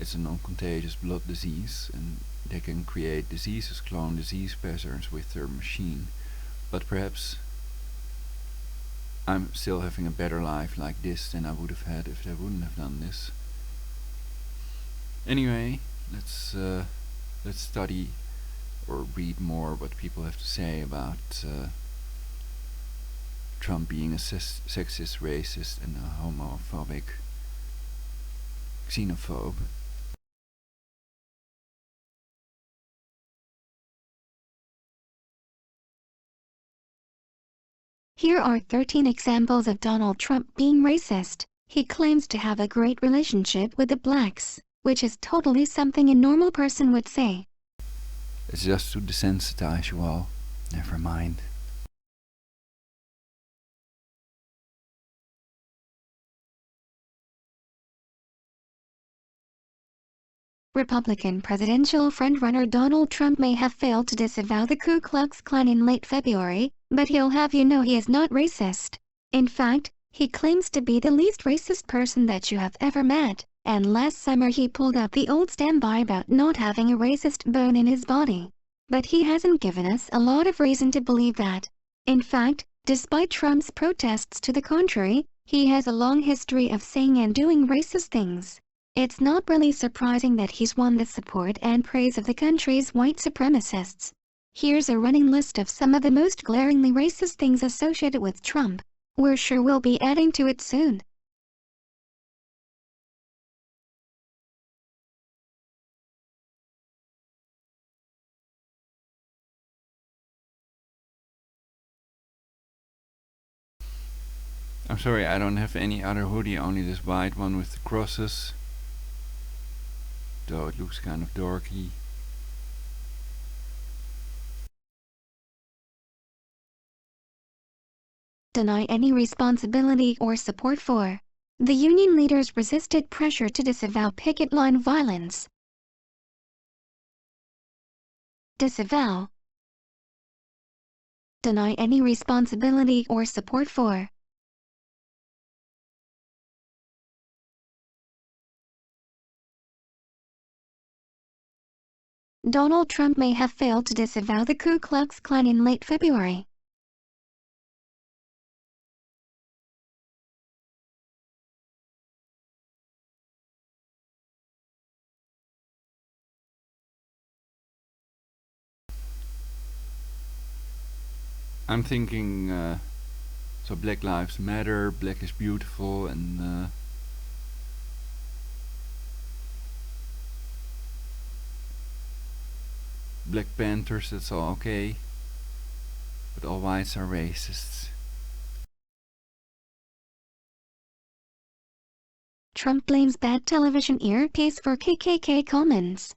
It's a non-contagious blood disease, and they can create diseases, clone disease patterns with their machine. But perhaps I'm still having a better life like this than I would have had if they wouldn't have done this. Anyway, let's study or read more what people have to say about Trump being a sexist, racist, and a homophobic xenophobe. Here are 13 examples of Donald Trump being racist. He claims to have a great relationship with the blacks, which is totally something a normal person would say. It's just to desensitize you all. Never mind. Republican presidential frontrunner Donald Trump may have failed to disavow the Ku Klux Klan in late February, but he'll have you know he is not racist. In fact, he claims to be the least racist person that you have ever met, and last summer he pulled out the old standby about not having a racist bone in his body. But he hasn't given us a lot of reason to believe that. In fact, despite Trump's protests to the contrary, he has a long history of saying and doing racist things. It's not really surprising that he's won the support and praise of the country's white supremacists. Here's a running list of some of the most glaringly racist things associated with Trump. We're sure we'll be adding to it soon. I'm sorry, I don't have any other hoodie, only this white one with the crosses. though it looks kind of dorky. Deny any responsibility or support for. The union leaders resisted pressure to disavow picket line violence. Disavow. Deny any responsibility or support for. Donald Trump may have failed to disavow the Ku Klux Klan in late February. I'm thinking, so Black Lives Matter, Black is beautiful, and Black Panthers, that's all okay, but all whites are racists. Trump blames bad television earpiece for KKK comments.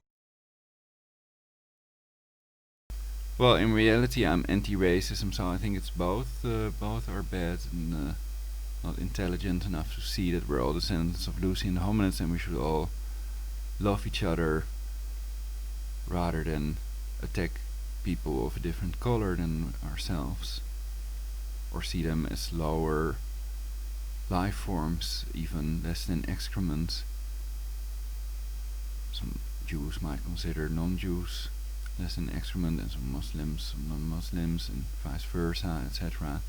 Well, in reality, I'm anti-racism, so I think it's both. Both are bad and not intelligent enough to see that we're all descendants of Lucy and the hominids, and we should all love each other rather than attack people of a different color than ourselves, or see them as lower life forms, even less than excrement. Some Jews might consider non-Jews less than excrement, and some Muslims, some non-Muslims, and vice versa, etc.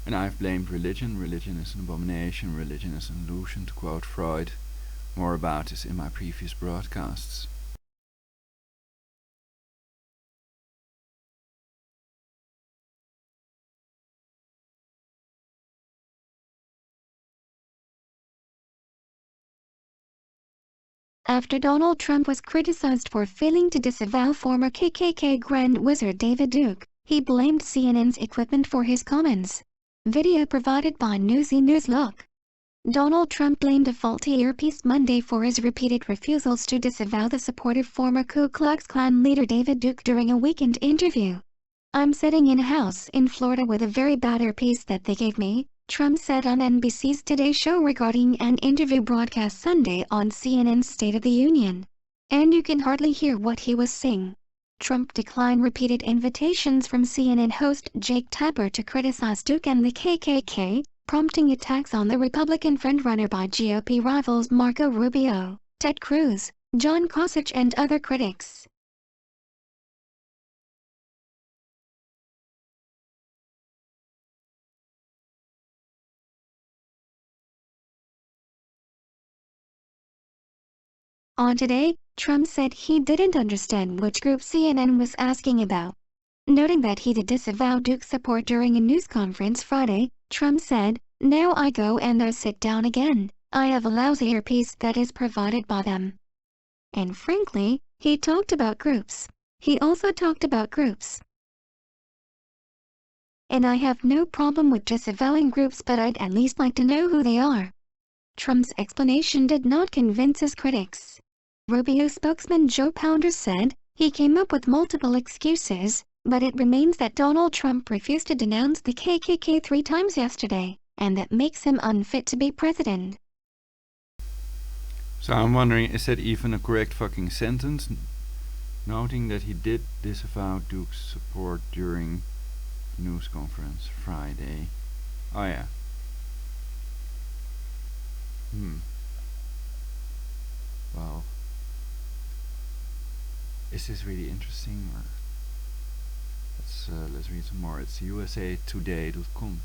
And I've blamed religion. Religion is an abomination, religion is an illusion, to quote Freud. More about this in my previous broadcasts. After Donald Trump was criticized for failing to disavow former KKK Grand Wizard David Duke, he blamed CNN's equipment for his comments. Video provided by Newsy News. Look. Donald Trump blamed a faulty earpiece Monday for his repeated refusals to disavow the support of former Ku Klux Klan leader David Duke during a weekend interview. "I'm sitting in a house in Florida with a very bad earpiece that they gave me," Trump said on NBC's Today Show regarding an interview broadcast Sunday on CNN's State of the Union. "And you can hardly hear what he was saying." Trump declined repeated invitations from CNN host Jake Tapper to criticize Duke and the KKK, prompting attacks on the Republican frontrunner by GOP rivals Marco Rubio, Ted Cruz, John Kasich, and other critics. On Today, Trump said he didn't understand which group CNN was asking about. Noting that he did disavow Duke's support during a news conference Friday, Trump said, "Now I go and I sit down again. I have a lousy earpiece that is provided by them." And frankly, he talked about groups. He also talked about groups. "And I have no problem with disavowing groups, but I'd at least like to know who they are." Trump's explanation did not convince his critics. Rubio spokesman Joe Pounder said, "He came up with multiple excuses, but it remains that Donald Trump refused to denounce the KKK 3 times yesterday, and that makes him unfit to be president." So I'm wondering, is that even a correct fucking sentence? Noting that he did disavow Duke's support during the news conference Friday. Oh yeah. Well, is this really interesting? Or let's read some more. It's usatoday.com.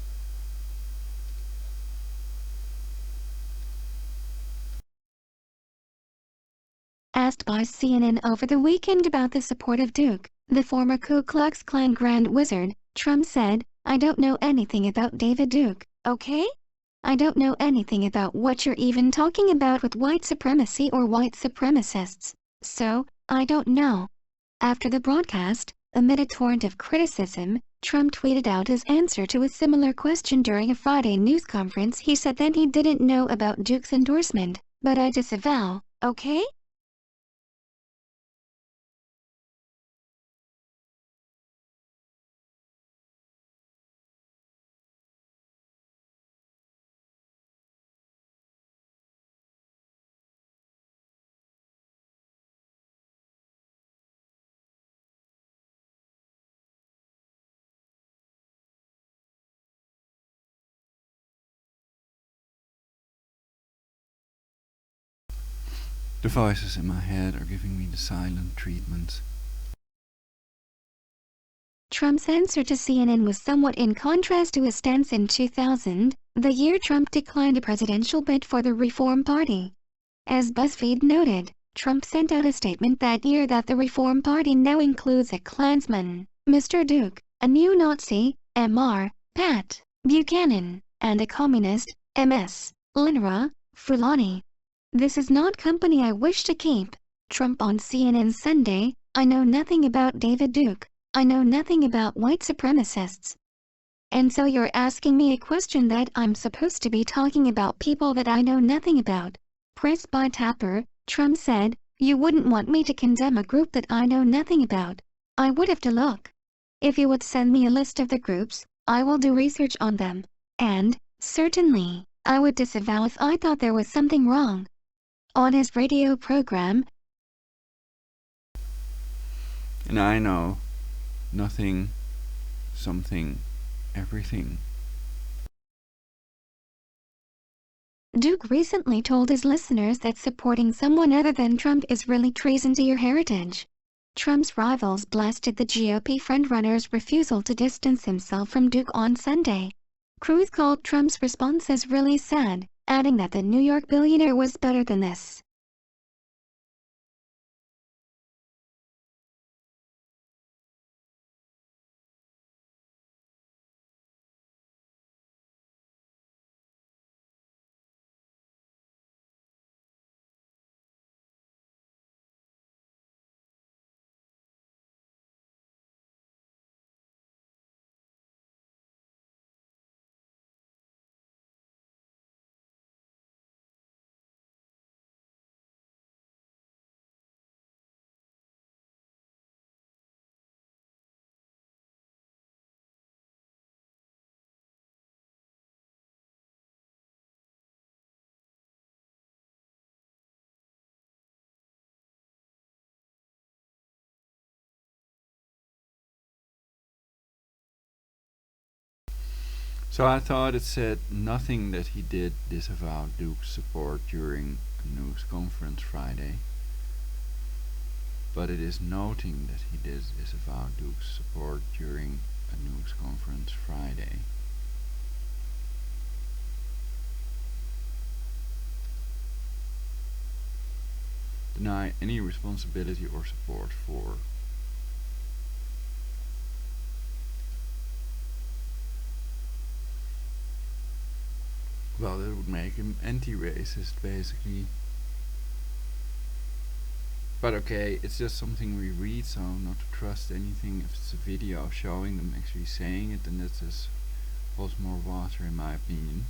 Asked by CNN over the weekend about the support of Duke, the former Ku Klux Klan Grand Wizard, Trump said, "I don't know anything about David Duke, okay? I don't know anything about what you're even talking about with white supremacy or white supremacists, so I don't know." After the broadcast, amid a torrent of criticism, Trump tweeted out his answer to a similar question during a Friday news conference. He said then he didn't know about Duke's endorsement, but I disavow, okay? The voices in my head are giving me the silent treatment. Trump's answer to CNN was somewhat in contrast to his stance in 2000, the year Trump declined a presidential bid for the Reform Party. As BuzzFeed noted, Trump sent out a statement that year that the Reform Party now includes a Klansman, Mr. Duke, a neo-Nazi, Mr. Pat Buchanan, and a communist, Ms. Linra Fulani. This is not company I wish to keep. Trump on CNN Sunday, I know nothing about David Duke. I know nothing about white supremacists. And so you're asking me a question that I'm supposed to be talking about people that I know nothing about. Pressed by Tapper, Trump said, you wouldn't want me to condemn a group that I know nothing about. I would have to look. If you would send me a list of the groups, I will do research on them. And, certainly, I would disavow if I thought there was something wrong. On his radio program, And I know nothing, something, everything. Duke recently told his listeners that supporting someone other than Trump is really treason to your heritage. Trump's rivals blasted the GOP frontrunner's refusal to distance himself from Duke on Sunday. Cruz called Trump's response as really sad, adding that the New York billionaire was better than this. So I thought it said nothing that he did disavow Duke's support during a news conference Friday, but it is noting that he did disavow Duke's support during a news conference Friday. Deny any responsibility or support for. Well, that would make him anti-racist, basically. But okay, it's just something we read, so not to trust anything. If it's a video showing them actually saying it, then that just holds more water in my opinion.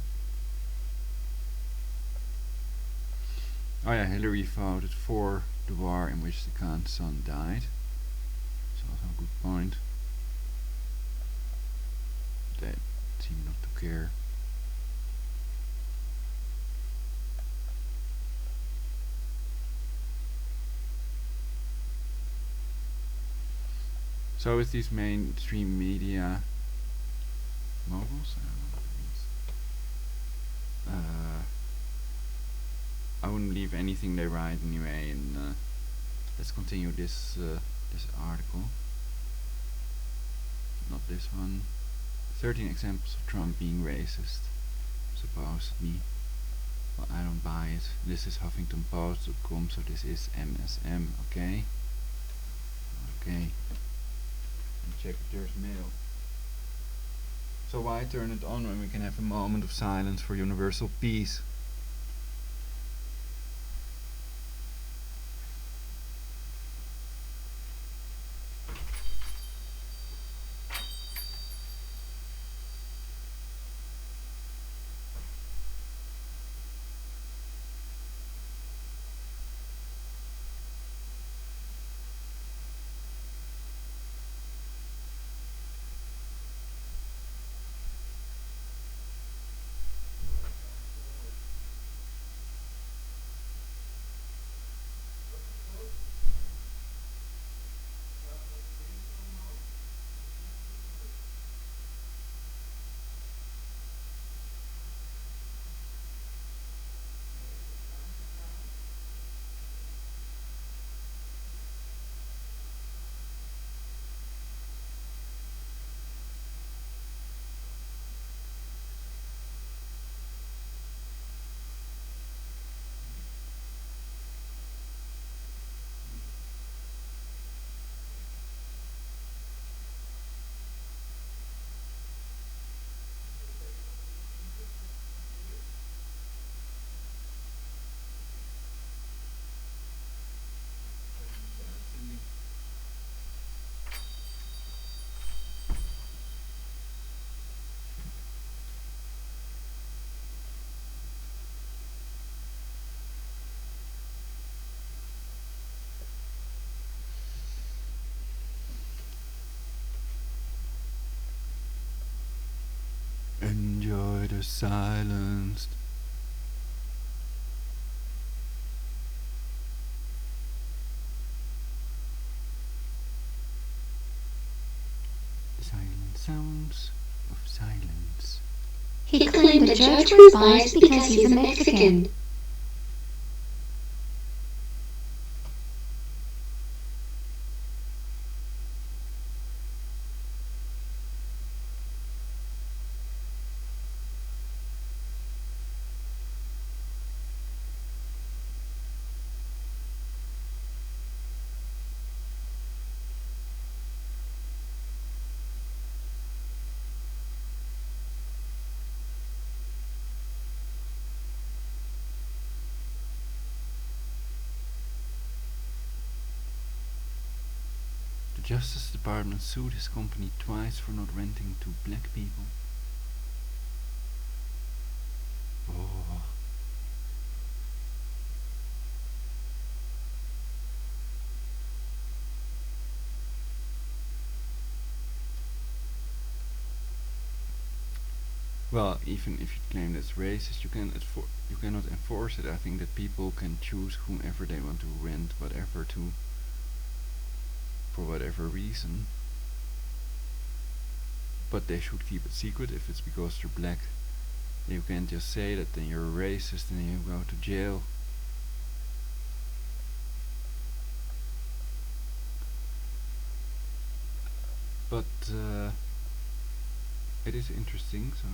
Oh yeah, Hillary voted for the war in which the Khan's son died. That's also a good point. They seem not to care. So with these mainstream media moguls, I don't know what it means. I wouldn't believe anything they write anyway. And let's continue this this article. Not this one. 13 examples of Trump being racist, supposedly. Well, I don't buy it. This is HuffingtonPost.com, so this is MSM. Okay. Okay. Check if there's mail. So why turn it on when we can have a moment of silence for universal peace? Enjoy the silence. Silent sounds of silence. He claimed the judge was biased because he's a Mexican. The Justice Department sued his company twice for not renting to black people. Oh. Well, even if you claim that's racist, you cannot enforce it. I think that people can choose whomever they want to rent whatever to, for whatever reason. But they should keep it secret. If it's because they're black, you can't just say that, then you're a racist and then you go to jail. But it is interesting, so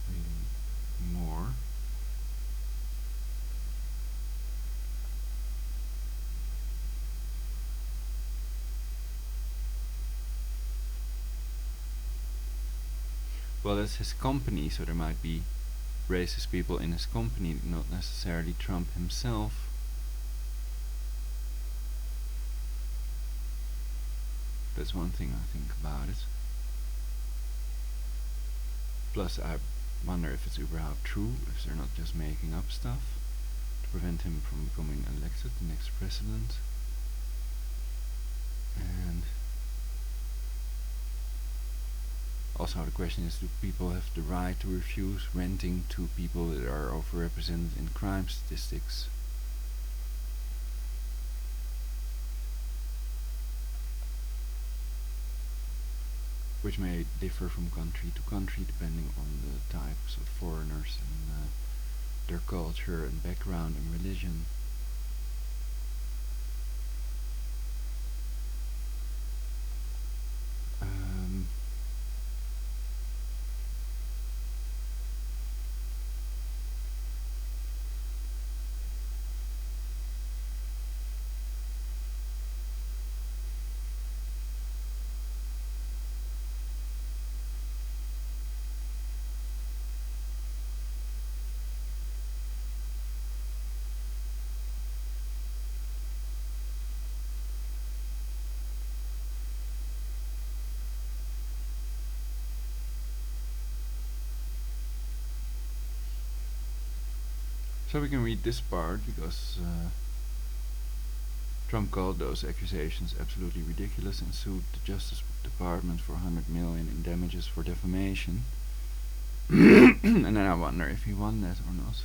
reading more. Well, that's his company, so there might be racist people in his company, not necessarily Trump himself. That's one thing I think about it. Plus, I wonder if it's überhaupt true, if they're not just making up stuff to prevent him from becoming elected, the next president. And also the question is, do people have the right to refuse renting to people that are overrepresented in crime statistics? Which may differ from country to country depending on the types of foreigners and their culture and background and religion. So we can read this part because Trump called those accusations absolutely ridiculous and sued the Justice Department for $100 million in damages for defamation. And then I wonder if he won that or not.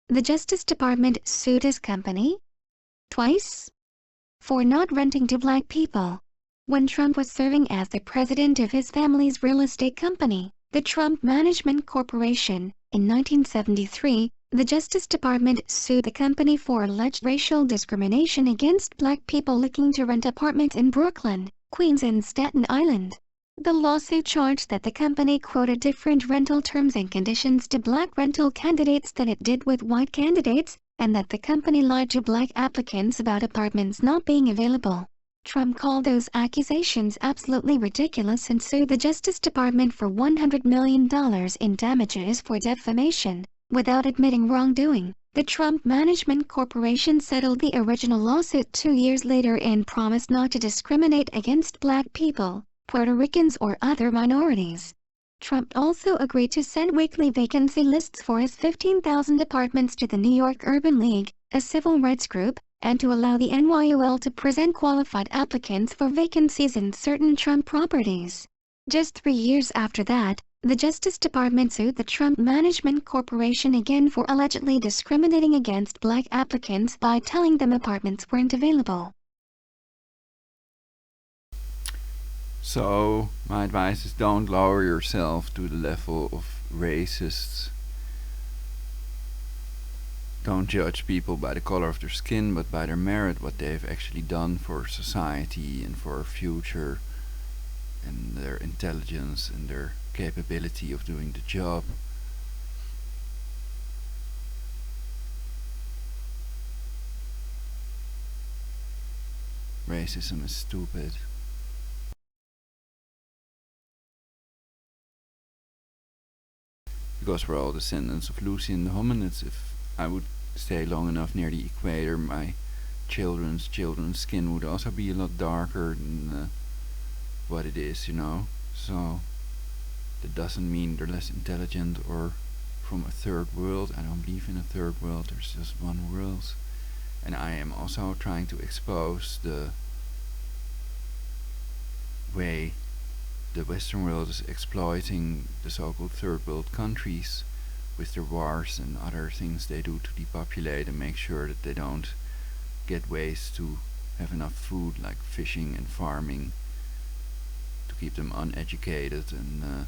The Justice Department sued his company twice for not renting to black people. When Trump was serving as the president of his family's real estate company, the Trump Management Corporation, in 1973, the Justice Department sued the company for alleged racial discrimination against black people looking to rent apartments in Brooklyn, Queens and Staten Island. The lawsuit charged that the company quoted different rental terms and conditions to black rental candidates than it did with white candidates, and that the company lied to black applicants about apartments not being available. Trump called those accusations absolutely ridiculous and sued the Justice Department for $100 million in damages for defamation. Without admitting wrongdoing, the Trump Management Corporation settled the original lawsuit 2 years later and promised not to discriminate against black people, Puerto Ricans or other minorities. Trump also agreed to send weekly vacancy lists for his 15,000 apartments to the New York Urban League, a civil rights group, and to allow the NYUL to present qualified applicants for vacancies in certain Trump properties. Just 3 years after that, the Justice Department sued the Trump Management Corporation again for allegedly discriminating against black applicants by telling them apartments weren't available. So, my advice is don't lower yourself to the level of racists. Don't judge people by the color of their skin, but by their merit, what they've actually done for society and for our future, and their intelligence and their capability of doing the job. Racism is stupid. Because we're all descendants of Lucian the hominids. If I would stay long enough near the equator, my children's skin would also be a lot darker than what it is, you know. So that doesn't mean they're less intelligent or from a third world. I don't believe in a third world. There's just one world. And I am also trying to expose the way the Western world is exploiting the so-called third world countries with their wars and other things they do to depopulate and make sure that they don't get ways to have enough food, like fishing and farming, to keep them uneducated and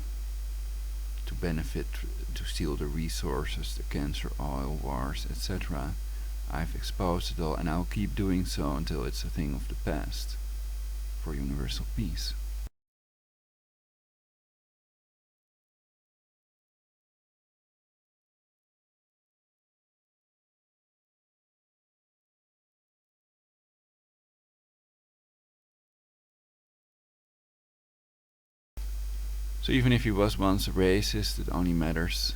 to benefit, to steal the resources, the cancer, oil wars, etc. I've exposed it all, and I'll keep doing so until it's a thing of the past for universal peace. So even if he was once a racist, it only matters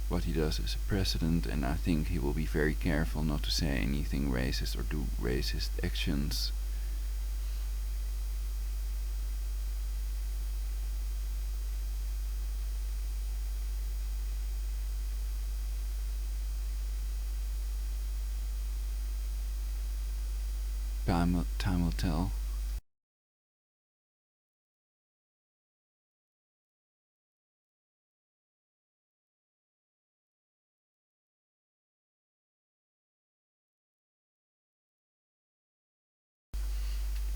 what he does as a president, and I think he will be very careful not to say anything racist or do racist actions. Time will tell.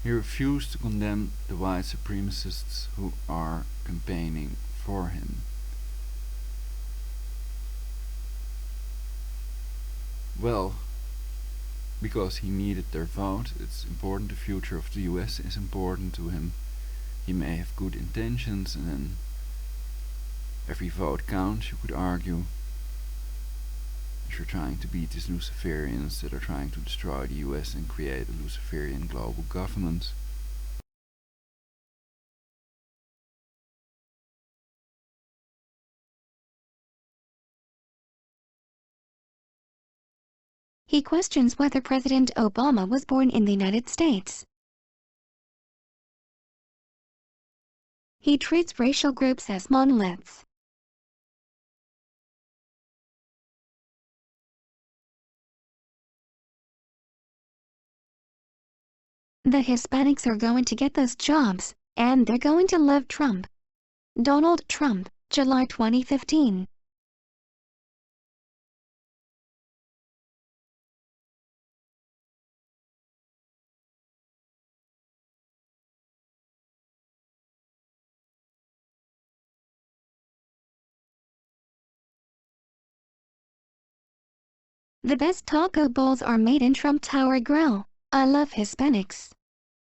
He refused to condemn the white supremacists who are campaigning for him. Well, because he needed their vote. It's important. The future of the US is important to him. He may have good intentions, and then every vote counts, you could argue. If you're trying to beat these Luciferians that are trying to destroy the US and create a Luciferian global government. He questions whether President Obama was born in the United States. He treats racial groups as monoliths. The Hispanics are going to get those jobs, and they're going to love Trump. Donald Trump, July 2015. The best taco bowls are made in Trump Tower Grill. I love Hispanics.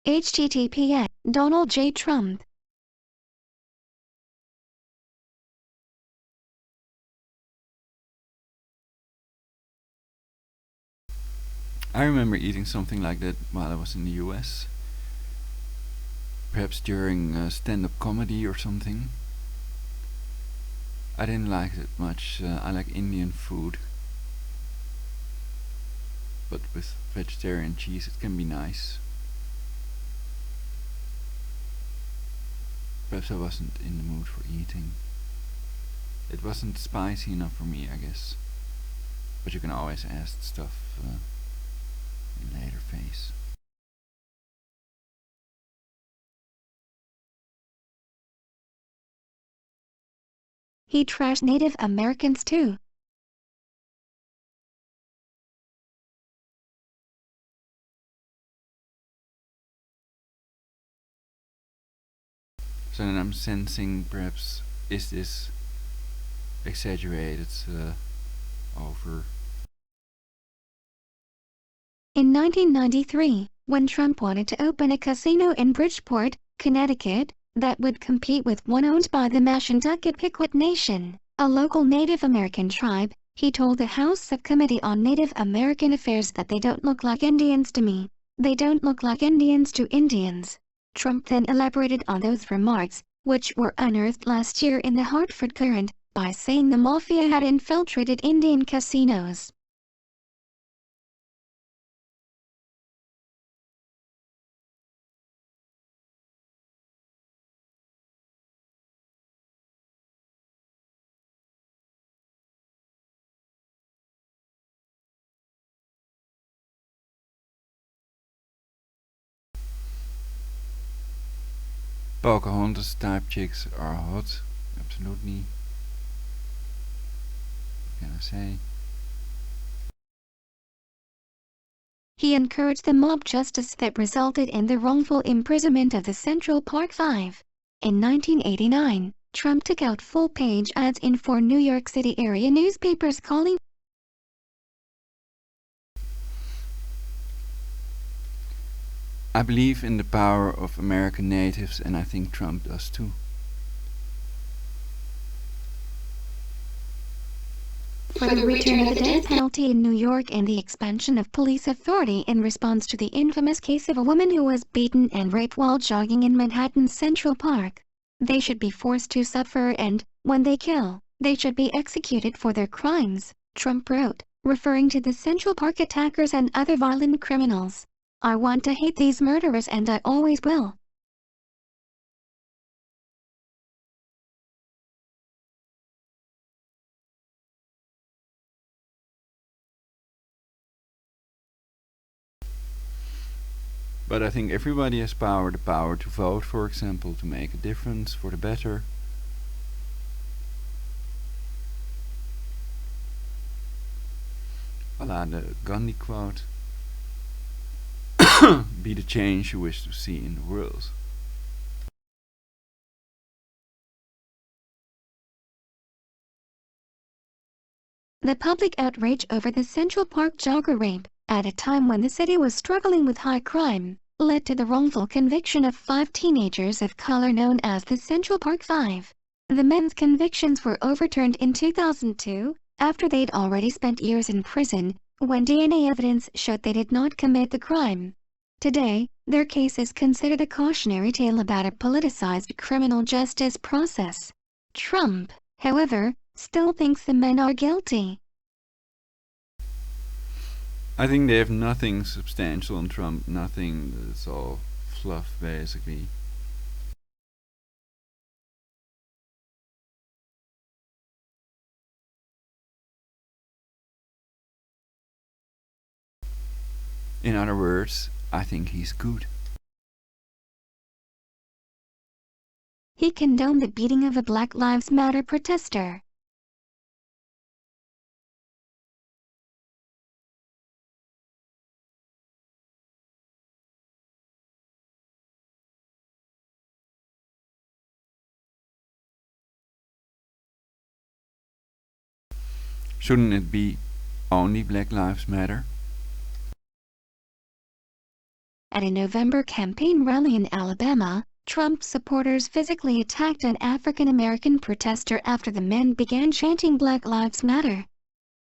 https Donald J. Trump. I remember eating something like that while I was in the US. Perhaps during stand-up comedy or something. I didn't like it much. I like Indian food. But with vegetarian cheese it can be nice. Perhaps I wasn't in the mood for eating. It wasn't spicy enough for me, I guess. But you can always ask stuff in later phase. He trashed Native Americans too. So then I'm sensing perhaps, is this exaggerated, over? In 1993, when Trump wanted to open a casino in Bridgeport, Connecticut, that would compete with one owned by the Mashantucket Pequot Nation, a local Native American tribe, he told the House Subcommittee on Native American Affairs that they don't look like Indians to me. They don't look like Indians to Indians. Trump then elaborated on those remarks, which were unearthed last year in the Hartford Courant, by saying the mafia had infiltrated Indian casinos. Pocahontas type chicks are hot, absolutely. What can I say? He encouraged the mob justice that resulted in the wrongful imprisonment of the Central Park Five. In 1989, Trump took out full-page ads in 4 New York City area newspapers calling I believe in the power of American natives, and I think Trump does too. for the return of the death penalty in New York and the expansion of police authority in response to the infamous case of a woman who was beaten and raped while jogging in Manhattan's Central Park. They should be forced to suffer and, when they kill, they should be executed for their crimes, Trump wrote, referring to the Central Park attackers and other violent criminals. I want to hate these murderers and I always will. But I think everybody has power, the power to vote, for example, to make a difference for the better. A la the Gandhi quote. Be the change you wish to see in the world. The public outrage over the Central Park jogger rape, at a time when the city was struggling with high crime, led to the wrongful conviction of 5 teenagers of color known as the Central Park Five. The men's convictions were overturned in 2002, after they'd already spent years in prison, when DNA evidence showed they did not commit the crime. Today, their case is considered a cautionary tale about a politicized criminal justice process. Trump, however, still thinks the men are guilty. I think they have nothing substantial on Trump, nothing, it's all fluff basically. In other words, I think he's good. He condoned the beating of a Black Lives Matter protester. Shouldn't it be only Black Lives Matter? At a November campaign rally in Alabama, Trump supporters physically attacked an African-American protester after the men began chanting Black Lives Matter.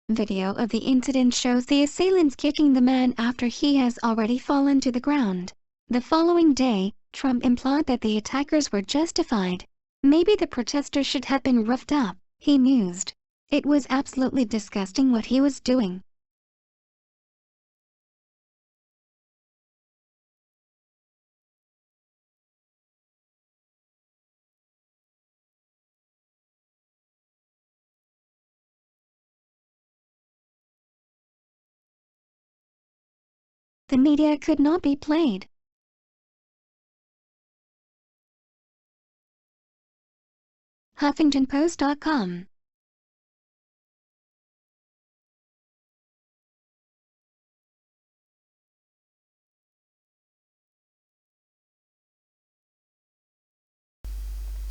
Video of the incident shows the assailants kicking the man after he has already fallen to the ground. The following day, Trump implied that the attackers were justified. Maybe the protester should have been roughed up, he mused. It was absolutely disgusting what he was doing. The media could not be played. HuffingtonPost.com.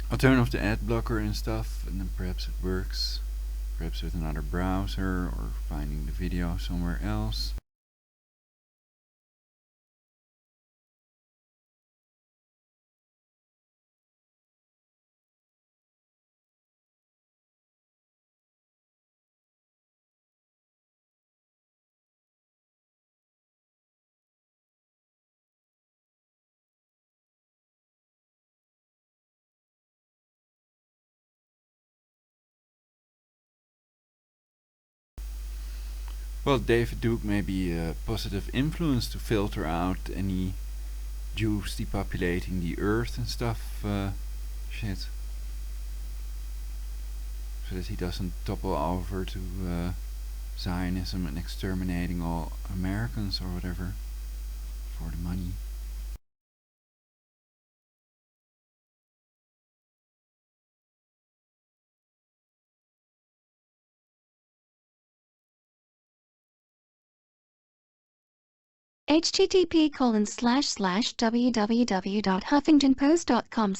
I'll turn off the ad blocker and stuff, and then perhaps it works. Perhaps with another browser or finding the video somewhere else. Well, David Duke may be a positive influence to filter out any Jews depopulating the earth and stuff, shit. So that he doesn't topple over to Zionism and exterminating all Americans or whatever for the money. http://www.huffingtonpost.com/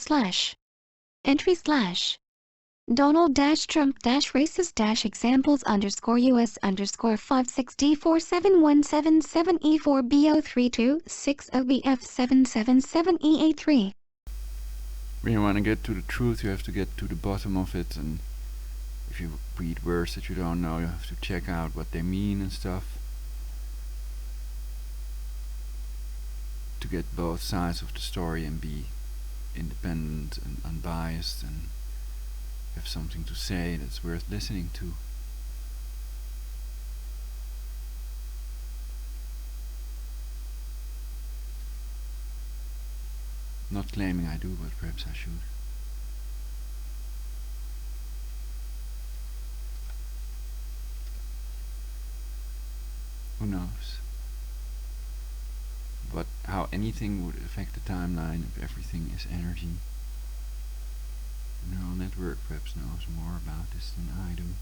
entry / Donald-Trump-racist-examples _US _56D47177E4BO3260BF777E83. When you want to get to the truth, you have to get to the bottom of it, and if you read words that you don't know, you have to check out what they mean and stuff, to get both sides of the story and be independent and unbiased and have something to say that's worth listening to. Not claiming I do, but perhaps I should. Who knows? But how anything would affect the timeline if everything is energy. The neural network perhaps knows more about this than I do.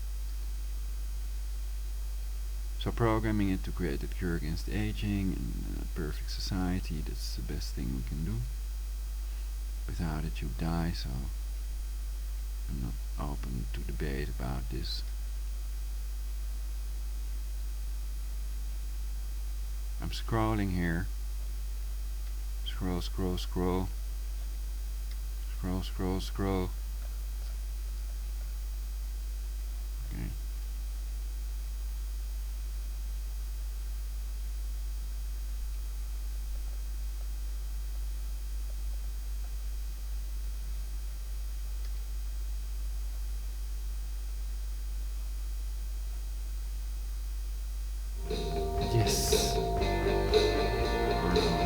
So programming it to create a cure against aging and a perfect society, that's the best thing we can do. Without it you die, so I'm not open to debate about this. I'm scrolling here. Scroll, scroll, scroll. Scroll, scroll, scroll. Okay. Yes. Or no.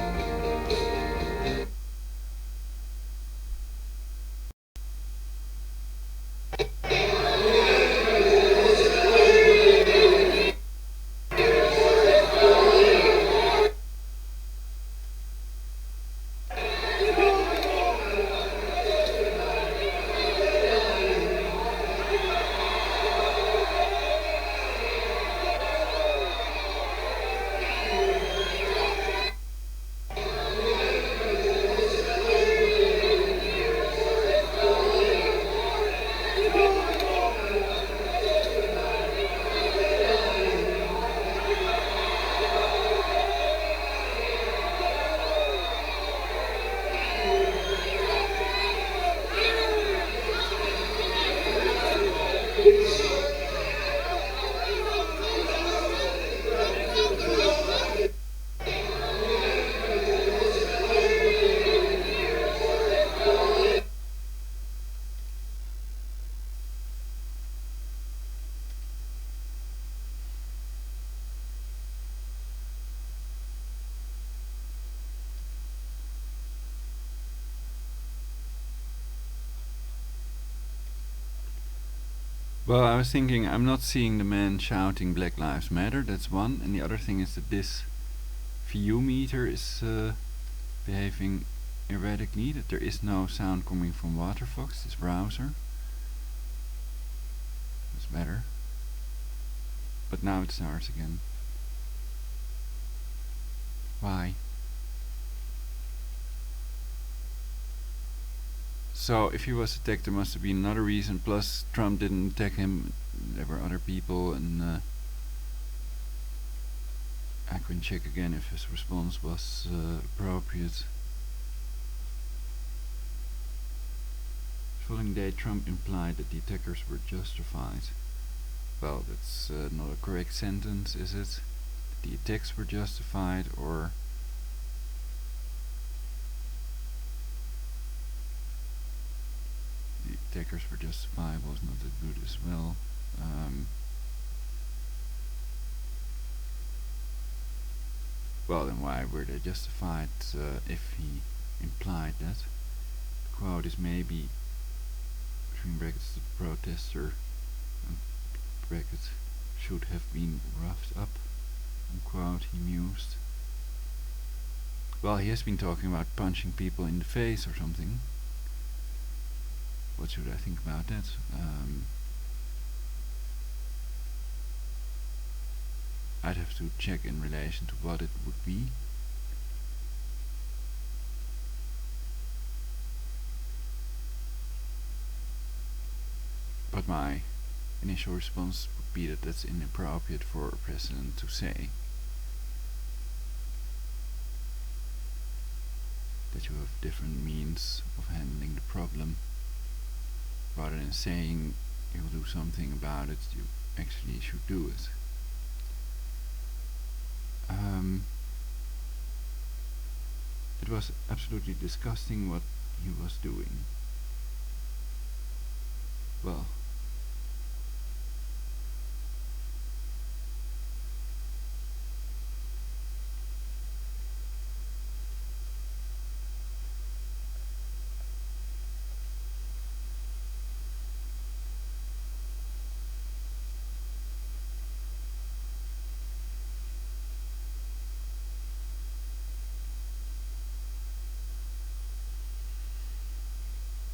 Well, I was thinking, I'm not seeing the man shouting Black Lives Matter, that's one, and the other thing is that this VU meter is behaving erratically, that there is no sound coming from Waterfox, this browser. That's better. But now it starts again. Why? So if he was attacked, there must have been another reason, plus Trump didn't attack him, there were other people, and I can check again if his response was appropriate. The following day, Trump implied that the attackers were justified. Well, that's not a correct sentence, is it? The attacks were justified, or the attackers were justifiable is not that good as well. Well, then why were they justified if he implied that? The quote is maybe, between brackets, the protester, brackets, should have been roughed up, unquote, he mused. Well, he has been talking about punching people in the face or something. What should I think about that? I'd have to check in relation to what it would be. But my initial response would be that that's inappropriate for a president to say. That you have different means of handling the problem. Rather than saying you'll do something about it, you actually should do it. It was absolutely disgusting what he was doing. Well,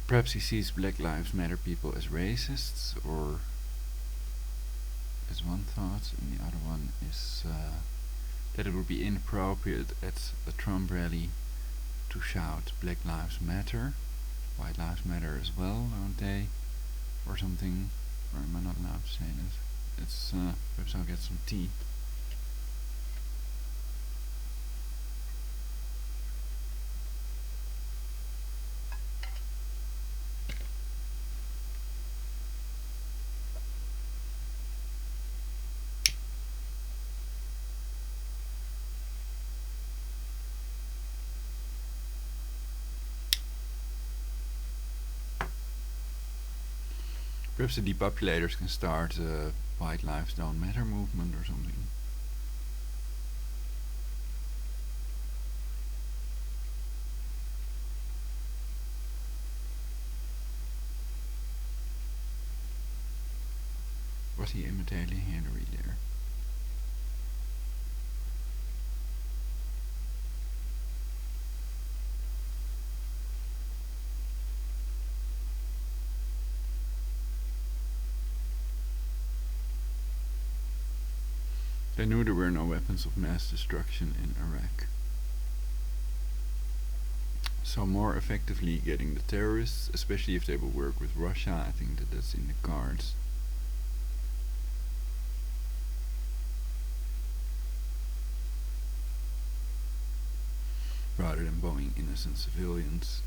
perhaps he sees Black Lives Matter people as racists, or as one thought, and the other one is that it would be inappropriate at a Trump rally to shout Black Lives Matter, White Lives Matter as well, don't they? Or something. Or am I not allowed to say this? It's perhaps I'll get some tea. Perhaps the depopulators can start a White Lives Don't Matter movement or something. Was he imitating Hillary there? They knew there were no weapons of mass destruction in Iraq. So more effectively getting the terrorists, especially if they will work with Russia, I think that that's in the cards. Rather than bombing innocent civilians.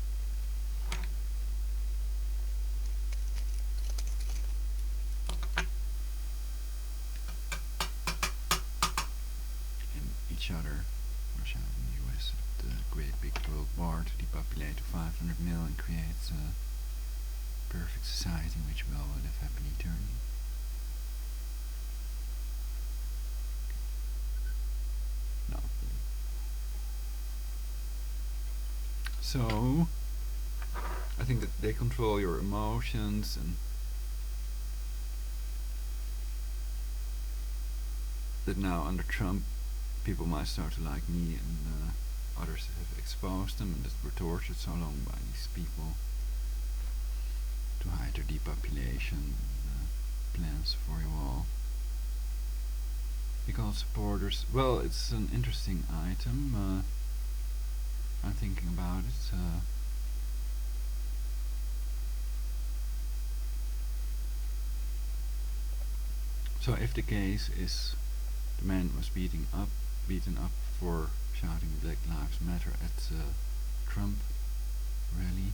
Each other, Russia and the US, at the great big world war to depopulate to 500 million and create a perfect society in which we all will live happily eternally. No. So, I think that they control your emotions, and that now under Trump people might start to like me, and others have exposed them and that were tortured so long by these people to hide their depopulation plans for you all. He called supporters. Well, it's an interesting item. I'm thinking about it. So if the case is the man was beaten up for shouting Black Lives Matter at Trump rally,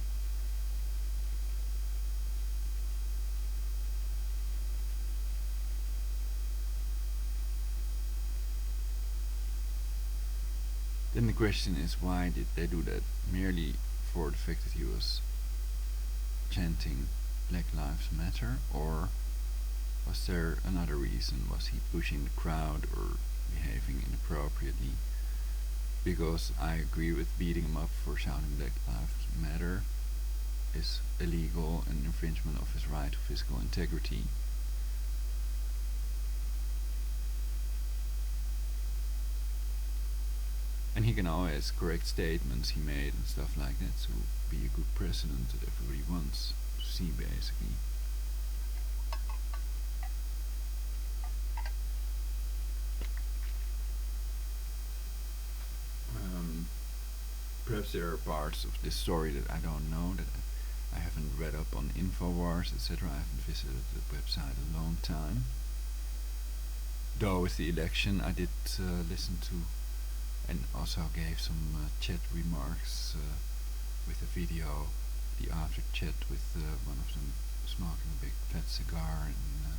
then the question is, why did they do that? Merely for the fact that he was chanting Black Lives Matter, or was there another reason? Was he pushing the crowd or behaving inappropriately? Because I agree with beating him up for shouting Black Lives Matter is illegal and infringement of his right to physical integrity. And he can always correct statements he made and stuff like that, so be a good president that everybody wants to see, basically. Perhaps there are parts of this story that I don't know, that I haven't read up on Infowars, etc. I haven't visited the website a long time. Though with the election I did listen to and also gave some chat remarks with a video, the after chat with one of them smoking a big fat cigar, and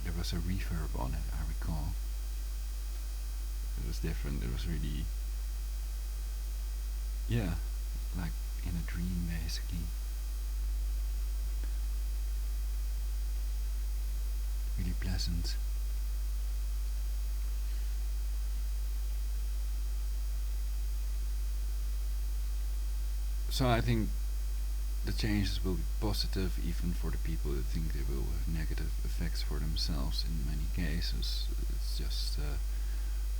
there was a reverb on it, I recall. It was different, it was really, yeah, like in a dream basically. Really pleasant. So I think the changes will be positive, even for the people that think they will have negative effects for themselves in many cases. It's just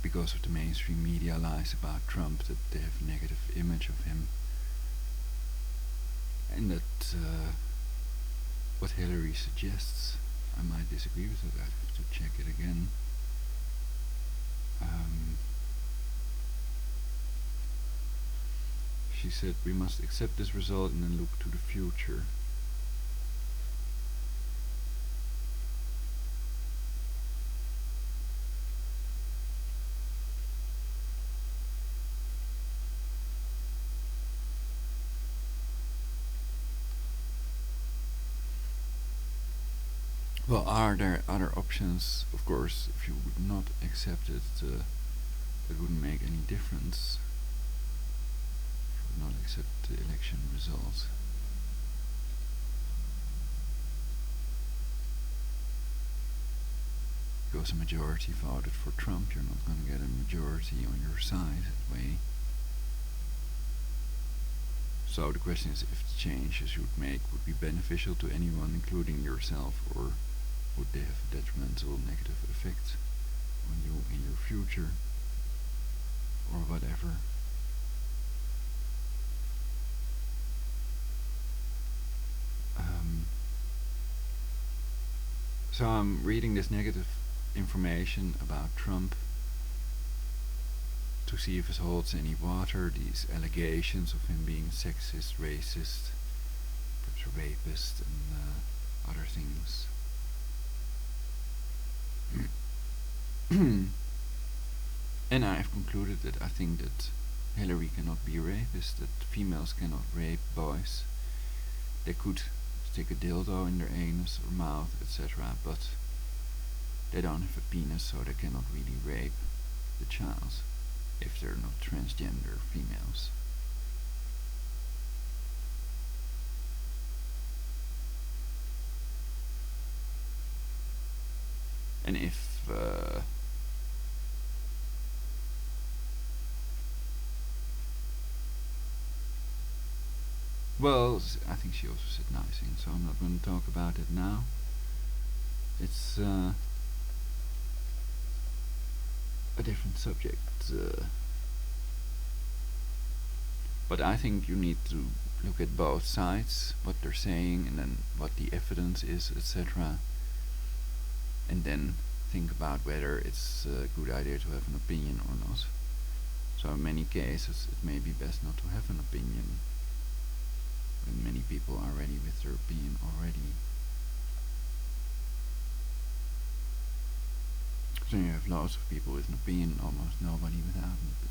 because of the mainstream media lies about Trump that they have a negative image of him. And that what Hillary suggests, I might disagree with it, I have to check it again. She said we must accept this result and then look to the future. Well, are there other options? Of course, if you would not accept it, it wouldn't make any difference. If you would not accept the election results. Because a majority voted for Trump, you're not going to get a majority on your side that way. So the question is if the changes you would make would be beneficial to anyone, including yourself, or would they have a detrimental negative effect on you in your future, or whatever. So I'm reading this negative information about Trump to see if it holds any water, these allegations of him being sexist, racist, perhaps a rapist, and other things. And I've concluded that I think that Hillary cannot be a rapist, that females cannot rape boys. They could stick a dildo in their anus or mouth, etc., but they don't have a penis, so they cannot really rape the child if they're not transgender females. And if well, I think she also said nice things, so I'm not going to talk about it now. It's a different subject. But I think you need to look at both sides, what they're saying, and then what the evidence is, etc. And then think about whether it's a good idea to have an opinion or not. So in many cases it may be best not to have an opinion when many people are ready with their opinion already. So you have lots of people with an opinion, almost nobody without an opinion.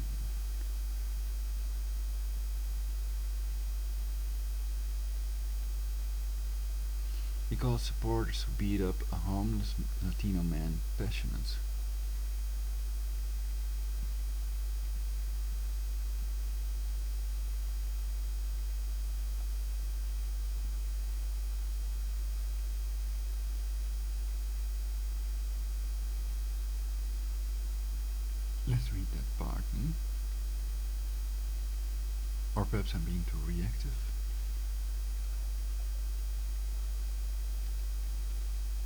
He called supporters who beat up a homeless Latino man passionate. Let's read that part. Or perhaps I'm being too reactive.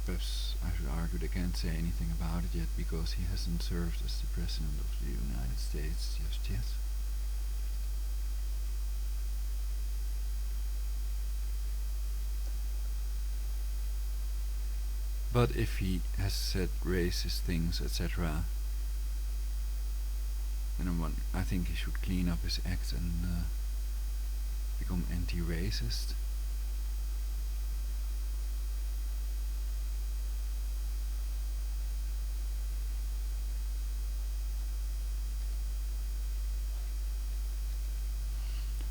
Perhaps I should argue they can't say anything about it yet because he hasn't served as the President of the United States just yet. But if he has said racist things, etc., then I think he should clean up his act and become anti-racist.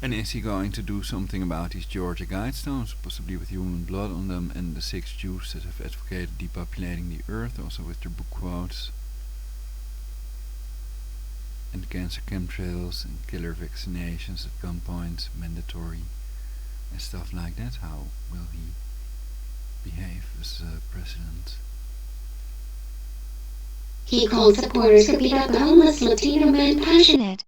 And is he going to do something about these Georgia Guidestones, possibly with human blood on them, and the 6 Jews that have advocated depopulating the earth, also with their book quotes? And cancer chemtrails and killer vaccinations at gunpoint, mandatory, and stuff like that. How will he behave as president? He called supporters who beat up a homeless Latino man passionate.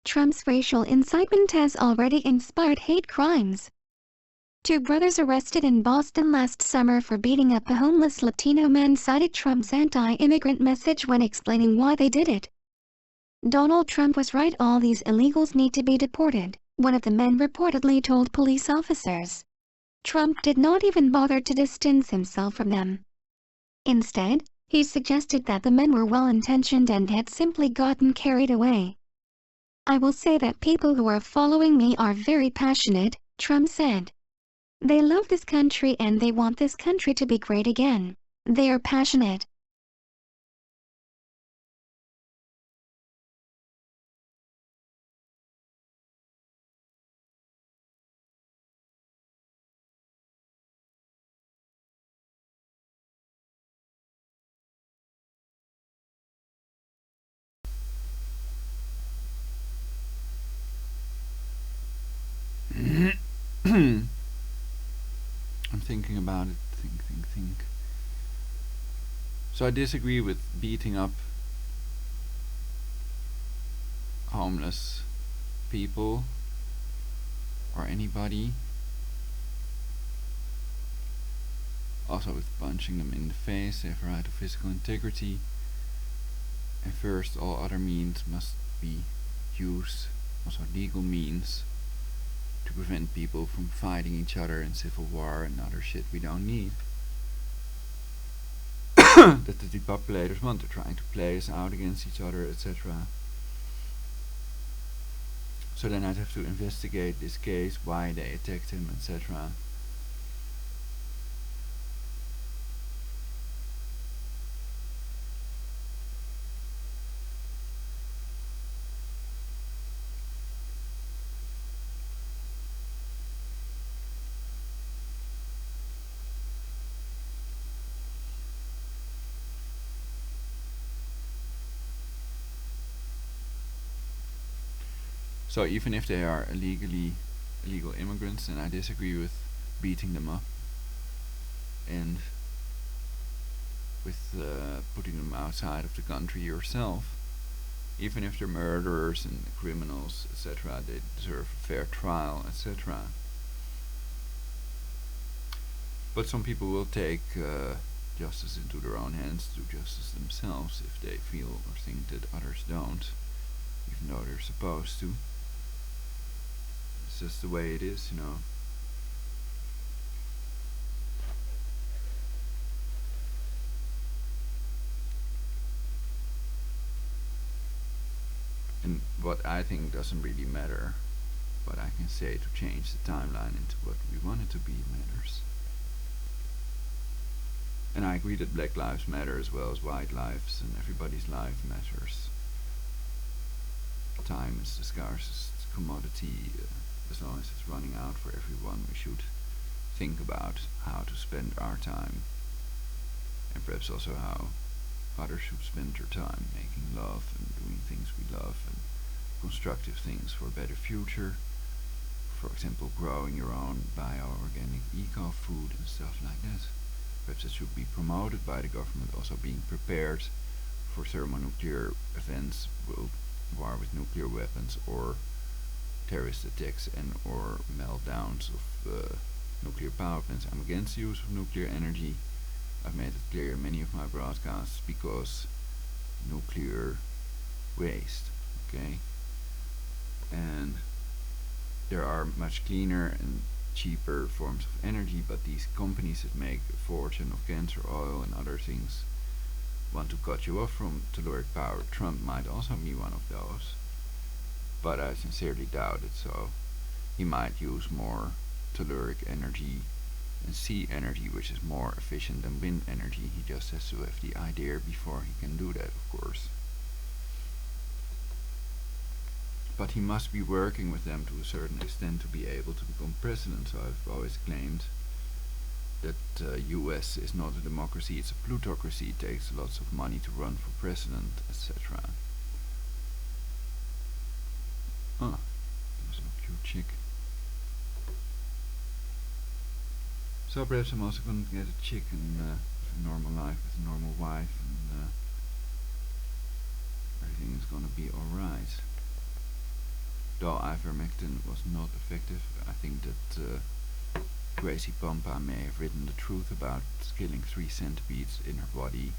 Trump's racial incitement has already inspired hate crimes. 2 brothers arrested in Boston last summer for beating up a homeless Latino man cited Trump's anti-immigrant message when explaining why they did it. Donald Trump was right, all these illegals need to be deported, one of the men reportedly told police officers. Trump did not even bother to distance himself from them. Instead, he suggested that the men were well-intentioned and had simply gotten carried away. I will say that people who are following me are very passionate, Trump said. They love this country and they want this country to be great again. They are passionate. I'm thinking about it. Think. So I disagree with beating up homeless people or anybody. Also with punching them in the face. They have a right to physical integrity. And first, all other means must be used, also legal means, to prevent people from fighting each other in civil war and other shit we don't need. That the depopulators want. They're trying to play us out against each other, etc. So then I'd have to investigate this case, why they attacked him, etc. So even if they are illegal immigrants, then I disagree with beating them up and with putting them outside of the country yourself. Even if they're murderers and criminals, etc., they deserve a fair trial, etc. But some people will take the justice into their own hands, do justice themselves if they feel or think that others don't, even though they're supposed to. It's just the way it is, you know. And what I think doesn't really matter, what I can say to change the timeline into what we want it to be matters. And I agree that black lives matter as well as white lives, and everybody's life matters. Time is the scarcest commodity. As long as it's running out for everyone, we should think about how to spend our time, and perhaps also how others should spend their time, making love and doing things we love and constructive things for a better future. For example, growing your own bio-organic eco-food and stuff like that. Perhaps it should be promoted by the government, also being prepared for thermonuclear events, war with nuclear weapons, or terrorist attacks and or meltdowns of nuclear power plants. I'm against the use of nuclear energy. I've made it clear in many of my broadcasts, because nuclear waste, okay? And there are much cleaner and cheaper forms of energy, but these companies that make a fortune of cancer oil and other things want to cut you off from telluric power. Trump might also be one of those, but I sincerely doubt it. So he might use more telluric energy and sea energy, which is more efficient than wind energy. He just has to have the idea before he can do that, of course. But he must be working with them to a certain extent to be able to become president. So I've always claimed that US is not a democracy, it's a plutocracy. It takes lots of money to run for president, etc. Ah, there's a cute chick. So perhaps I'm also going to get a chick and a normal life with a normal wife, and everything is going to be alright. Though ivermectin was not effective, I think that Gracie Pampa may have written the truth about killing 3 centipedes in her body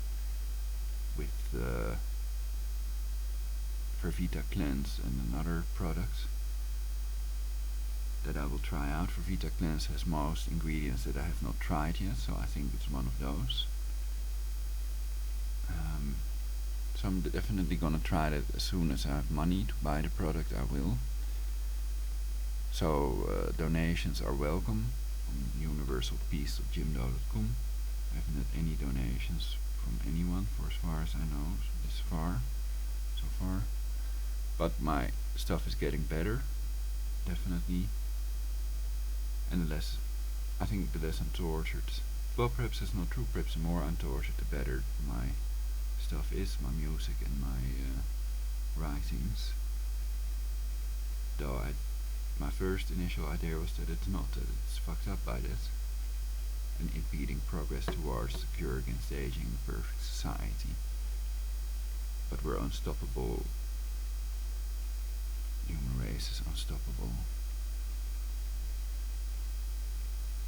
with Vita Cleanse and another product that I will try out. Vita Cleanse has most ingredients that I have not tried yet, so I think it's one of those. So I'm definitely gonna try that as soon as I have money to buy the product. I will. So donations are welcome on universalpeace.jimdo.com. I haven't had any donations from anyone for as far as I know so far. But my stuff is getting better, definitely. And I think the less I'm tortured, well, perhaps that's not true. Perhaps the more I'm tortured, the better my stuff is, my music and my writings. Though my first initial idea was that it's not, that it's fucked up by that, and impeding progress towards the cure against aging, the perfect society. But we're unstoppable. Human race is unstoppable.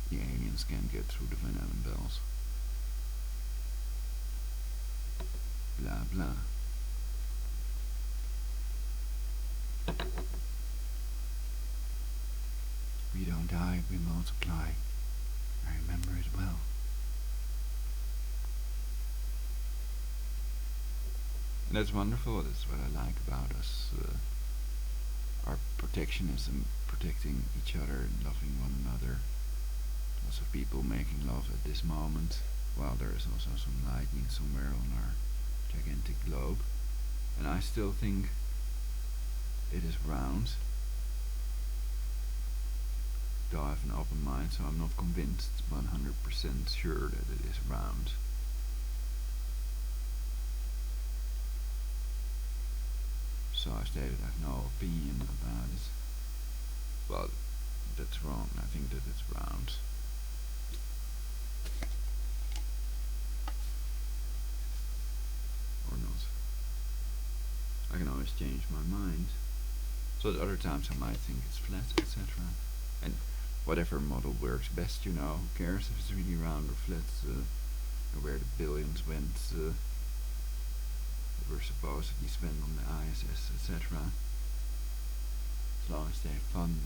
The aliens can't get through the Van Allen bells. Blah blah. We don't die, we multiply. I remember it well. And that's wonderful. That's what I like about us. Our protectionism, protecting each other and loving one another. Lots of people making love at this moment, while there is also some lightning somewhere on our gigantic globe. And I still think it is round. Though I have an open mind, so I'm not convinced 100% sure that it is round. So I stated I have no opinion about it. Well, that's wrong. I think that it's round. Or not. I can always change my mind. So at other times I might think it's flat, etc. And whatever model works best, you know. Who cares if it's really round or flat? where the billions went that were supposedly spent on the ISS, etc. As long as they fund,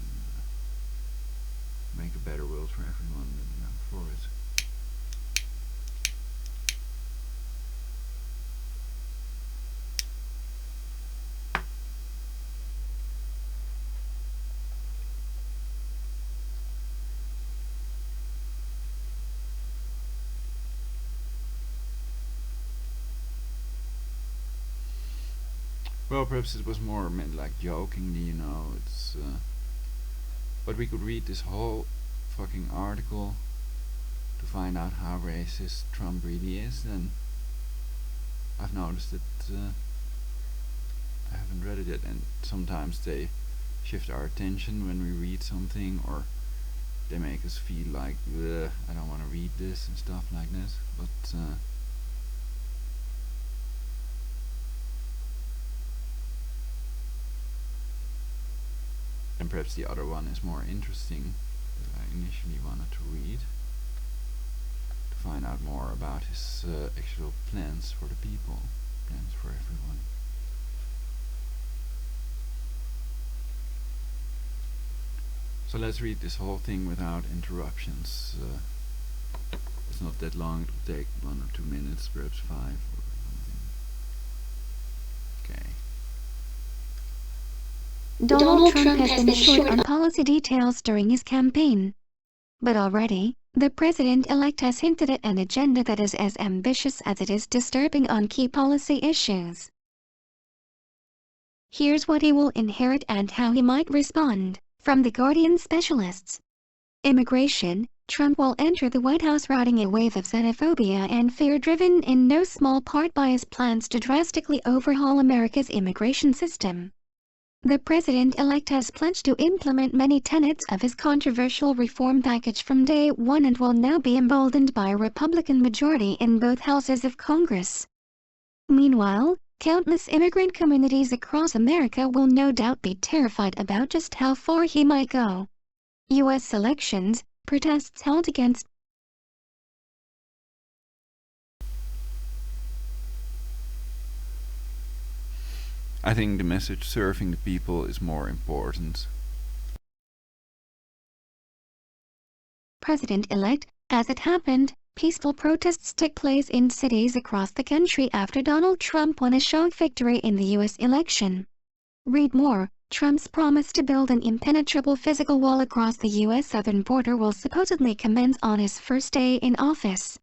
make a better world for everyone, then I'm for it. Well, perhaps it was more meant like jokingly, you know. But we could read this whole fucking article to find out how racist Trump really is. Then I've noticed that I haven't read it yet, and sometimes they shift our attention when we read something, or they make us feel like, I don't want to read this and stuff like this. But and perhaps the other one is more interesting that I initially wanted to read, to find out more about his actual plans for the people, plans for everyone. So let's read this whole thing without interruptions. It's not that long, it will take 1 or 2 minutes, perhaps 5 or something. Okay. Donald Trump has been short on policy details during his campaign. But already, the president-elect has hinted at an agenda that is as ambitious as it is disturbing on key policy issues. Here's what he will inherit and how he might respond, from The Guardian specialists. Immigration. Trump will enter the White House riding a wave of xenophobia and fear driven in no small part by his plans to drastically overhaul America's immigration system. The president-elect has pledged to implement many tenets of his controversial reform package from day one and will now be emboldened by a Republican majority in both houses of Congress. Meanwhile, countless immigrant communities across America will no doubt be terrified about just how far he might go. U.S. elections, protests held against I think the message serving the people is more important. President-elect. As it happened, peaceful protests took place in cities across the country after Donald Trump won a shock victory in the U.S. election. Read more. Trump's promise to build an impenetrable physical wall across the U.S. southern border will supposedly commence on his first day in office.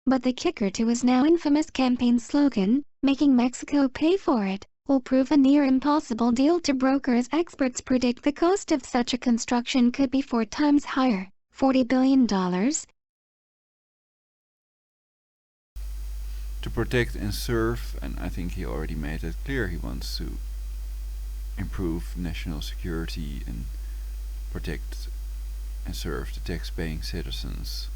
But the kicker to his now infamous campaign slogan, "Making Mexico Pay for It," will prove a near impossible deal to broker as experts predict the cost of such a construction could be 4 times higher, $40 billion. To protect and serve, and I think he already made it clear he wants to improve national security and protect and serve the tax-paying citizens.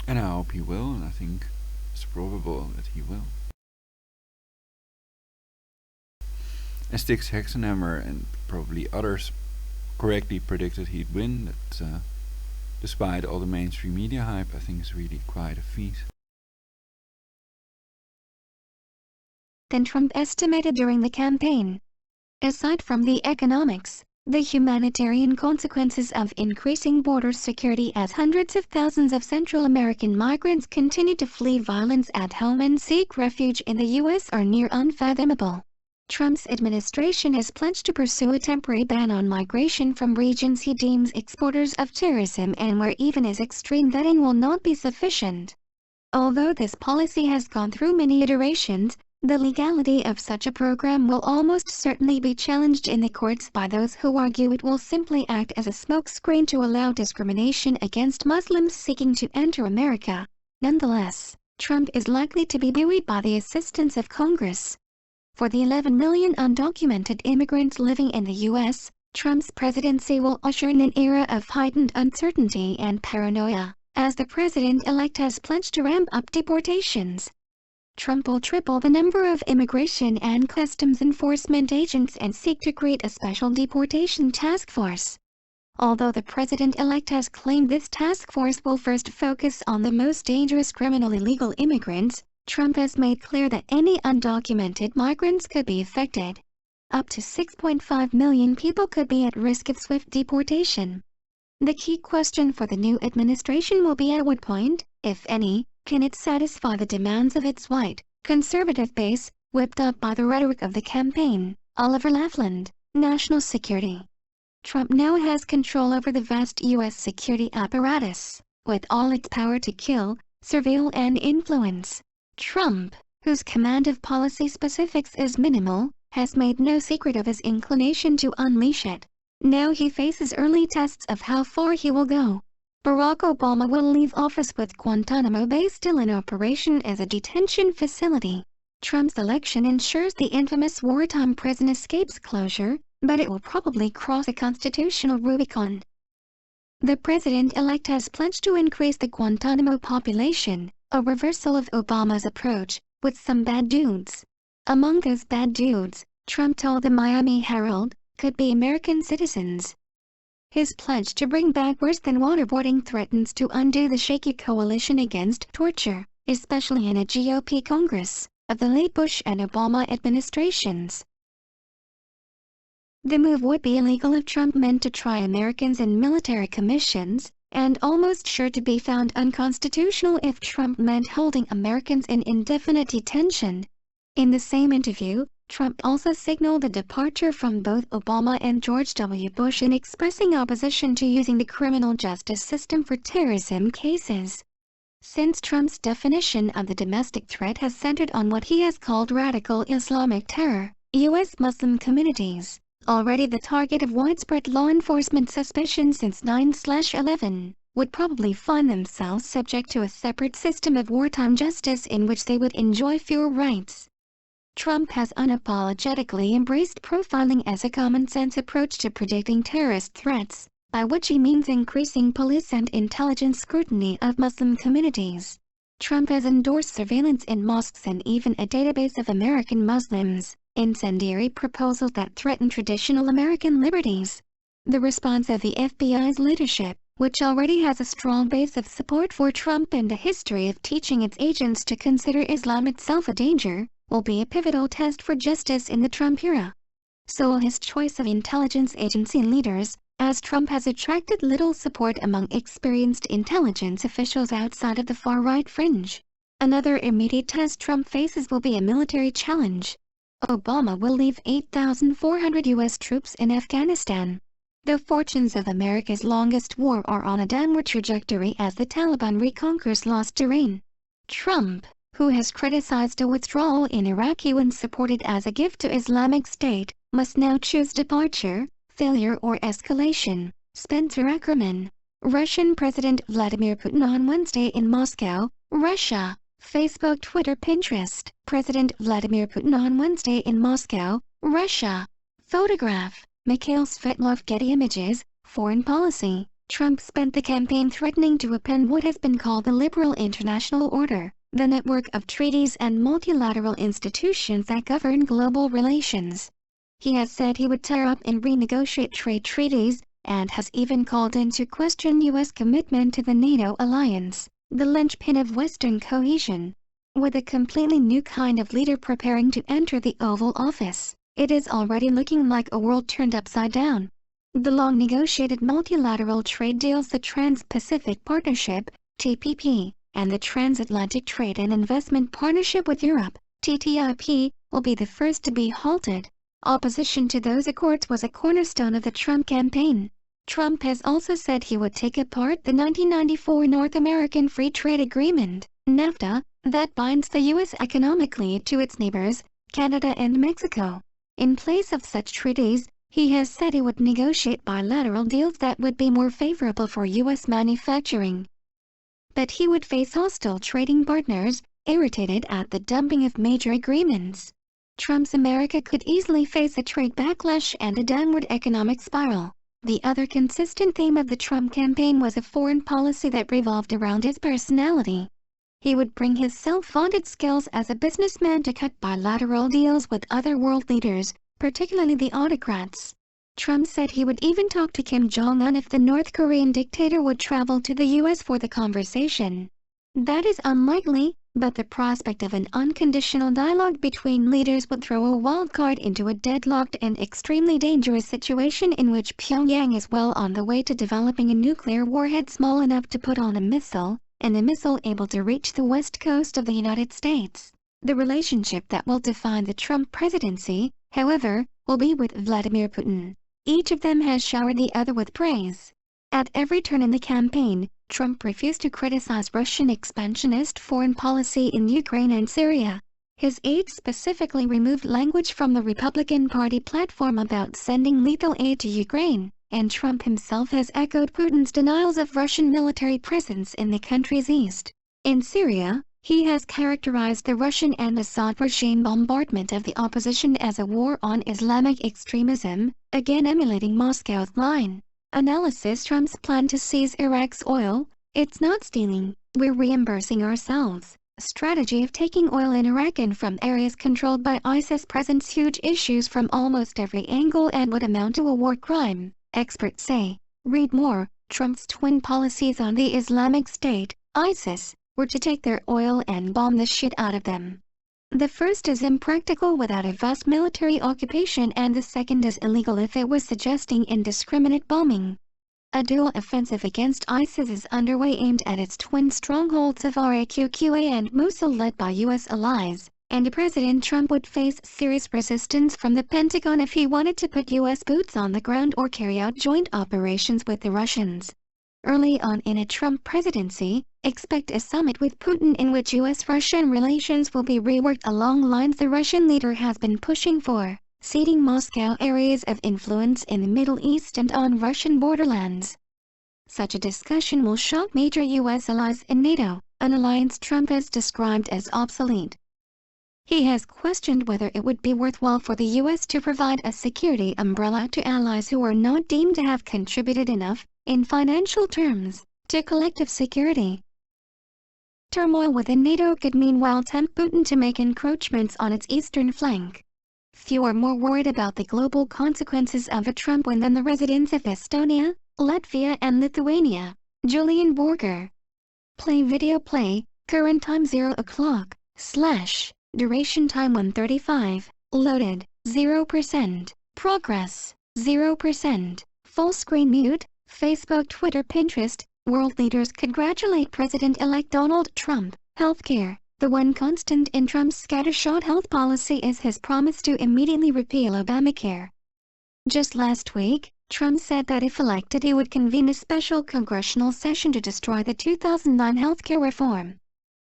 And I hope he will, and I think it's probable that he will. And Styx Hexenhammer and probably others correctly predicted he'd win. That, despite all the mainstream media hype, I think is really quite a feat. Than Trump estimated during the campaign. Aside from the economics, the humanitarian consequences of increasing border security as hundreds of thousands of Central American migrants continue to flee violence at home and seek refuge in the U.S. are near unfathomable. Trump's administration has pledged to pursue a temporary ban on migration from regions he deems exporters of terrorism and where even his extreme vetting will not be sufficient. Although this policy has gone through many iterations, the legality of such a program will almost certainly be challenged in the courts by those who argue it will simply act as a smokescreen to allow discrimination against Muslims seeking to enter America. Nonetheless, Trump is likely to be buoyed by the assistance of Congress. For the 11 million undocumented immigrants living in the U.S., Trump's presidency will usher in an era of heightened uncertainty and paranoia, as the president-elect has pledged to ramp up deportations. Trump will triple the number of immigration and customs enforcement agents and seek to create a special deportation task force. Although the president-elect has claimed this task force will first focus on the most dangerous criminal illegal immigrants, Trump has made clear that any undocumented migrants could be affected. Up to 6.5 million people could be at risk of swift deportation. The key question for the new administration will be at what point, if any, can it satisfy the demands of its white, conservative base, whipped up by the rhetoric of the campaign. Oliver Laughlin, National Security. Trump now has control over the vast U.S. security apparatus, with all its power to kill, surveil and influence. Trump, whose command of policy specifics is minimal, has made no secret of his inclination to unleash it. Now he faces early tests of how far he will go. Barack Obama will leave office with Guantanamo Bay still in operation as a detention facility. Trump's election ensures the infamous wartime prison escapes closure, but it will probably cross a constitutional Rubicon. The president-elect has pledged to increase the Guantanamo population, a reversal of Obama's approach, with some bad dudes. Among those bad dudes, Trump told the Miami Herald, could be American citizens. His pledge to bring back worse than waterboarding threatens to undo the shaky coalition against torture, especially in a GOP Congress, of the late Bush and Obama administrations. The move would be illegal if Trump meant to try Americans in military commissions, and almost sure to be found unconstitutional if Trump meant holding Americans in indefinite detention. In the same interview, Trump also signaled a departure from both Obama and George W. Bush in expressing opposition to using the criminal justice system for terrorism cases. Since Trump's definition of the domestic threat has centered on what he has called radical Islamic terror, U.S. Muslim communities, already the target of widespread law enforcement suspicion since 9/11, would probably find themselves subject to a separate system of wartime justice in which they would enjoy fewer rights. Trump has unapologetically embraced profiling as a common-sense approach to predicting terrorist threats, by which he means increasing police and intelligence scrutiny of Muslim communities. Trump has endorsed surveillance in mosques and even a database of American Muslims, incendiary proposals that threaten traditional American liberties. The response of the FBI's leadership, which already has a strong base of support for Trump and a history of teaching its agents to consider Islam itself a danger, will be a pivotal test for justice in the Trump era. So will his choice of intelligence agency leaders, as Trump has attracted little support among experienced intelligence officials outside of the far-right fringe. Another immediate test Trump faces will be a military challenge. Obama will leave 8,400 U.S. troops in Afghanistan. The fortunes of America's longest war are on a downward trajectory as the Taliban reconquers lost terrain. Trump, who has criticized a withdrawal in Iraq when supported as a gift to Islamic State, must now choose departure, failure or escalation. Spencer Ackerman. Russian President Vladimir Putin on Wednesday in Moscow, Russia. Facebook, Twitter, Pinterest. President Vladimir Putin on Wednesday in Moscow, Russia. Photograph. Mikhail Svetlov. Getty Images. Foreign policy. Trump spent the campaign threatening to upend what has been called the liberal international order, the network of treaties and multilateral institutions that govern global relations. He has said he would tear up and renegotiate trade treaties, and has even called into question U.S. commitment to the NATO alliance, the linchpin of Western cohesion. With a completely new kind of leader preparing to enter the Oval Office, it is already looking like a world turned upside down. The long-negotiated multilateral trade deals, the Trans-Pacific Partnership, TPP, and the Transatlantic Trade and Investment Partnership with Europe, TTIP, will be the first to be halted. Opposition to those accords was a cornerstone of the Trump campaign. Trump has also said he would take apart the 1994 North American Free Trade Agreement, NAFTA, that binds the U.S. economically to its neighbors, Canada and Mexico. In place of such treaties, he has said he would negotiate bilateral deals that would be more favorable for U.S. manufacturing. But he would face hostile trading partners, irritated at the dumping of major agreements. Trump's America could easily face a trade backlash and a downward economic spiral. The other consistent theme of the Trump campaign was a foreign policy that revolved around his personality. He would bring his self-vaunted skills as a businessman to cut bilateral deals with other world leaders, particularly the autocrats. Trump said he would even talk to Kim Jong-un if the North Korean dictator would travel to the US for the conversation. That is unlikely, but the prospect of an unconditional dialogue between leaders would throw a wild card into a deadlocked and extremely dangerous situation in which Pyongyang is well on the way to developing a nuclear warhead small enough to put on a missile, and a missile able to reach the west coast of the United States. The relationship that will define the Trump presidency, however, will be with Vladimir Putin. Each of them has showered the other with praise. At every turn in the campaign, Trump refused to criticize Russian expansionist foreign policy in Ukraine and Syria. His aides specifically removed language from the Republican Party platform about sending lethal aid to Ukraine, and Trump himself has echoed Putin's denials of Russian military presence in the country's east. In Syria, he has characterized the Russian and Assad regime bombardment of the opposition as a war on Islamic extremism, again emulating Moscow's line. Analysis: Trump's plan to seize Iraq's oil. It's not stealing, we're reimbursing ourselves. Strategy of taking oil in Iraq and from areas controlled by ISIS presents huge issues from almost every angle and would amount to a war crime, experts say. Read more. Trump's twin policies on the Islamic State, ISIS, were to take their oil and bomb the shit out of them. The first is impractical without a vast military occupation, and the second is illegal if it was suggesting indiscriminate bombing. A dual offensive against ISIS is underway aimed at its twin strongholds of Raqqa and Mosul led by U.S. allies, and President Trump would face serious resistance from the Pentagon if he wanted to put U.S. boots on the ground or carry out joint operations with the Russians. Early on in a Trump presidency, expect a summit with Putin in which U.S.-Russian relations will be reworked along lines the Russian leader has been pushing for, ceding Moscow areas of influence in the Middle East and on Russian borderlands. Such a discussion will shock major U.S. allies in NATO, an alliance Trump has described as obsolete. He has questioned whether it would be worthwhile for the U.S. to provide a security umbrella to allies who are not deemed to have contributed enough, in financial terms, to collective security. Turmoil within NATO could meanwhile tempt Putin to make encroachments on its eastern flank. Few are more worried about the global consequences of a Trump win than the residents of Estonia, Latvia and Lithuania. Julian Borger. Play video play, current time 0 o'clock, / duration time 1:35, loaded, 0%, progress, 0%, full screen mute, Facebook, Twitter, Pinterest. World leaders congratulate President-elect Donald Trump. Healthcare. The one constant in Trump's scattershot health policy is his promise to immediately repeal Obamacare. Just last week, Trump said that if elected he would convene a special congressional session to destroy the 2009 healthcare reform.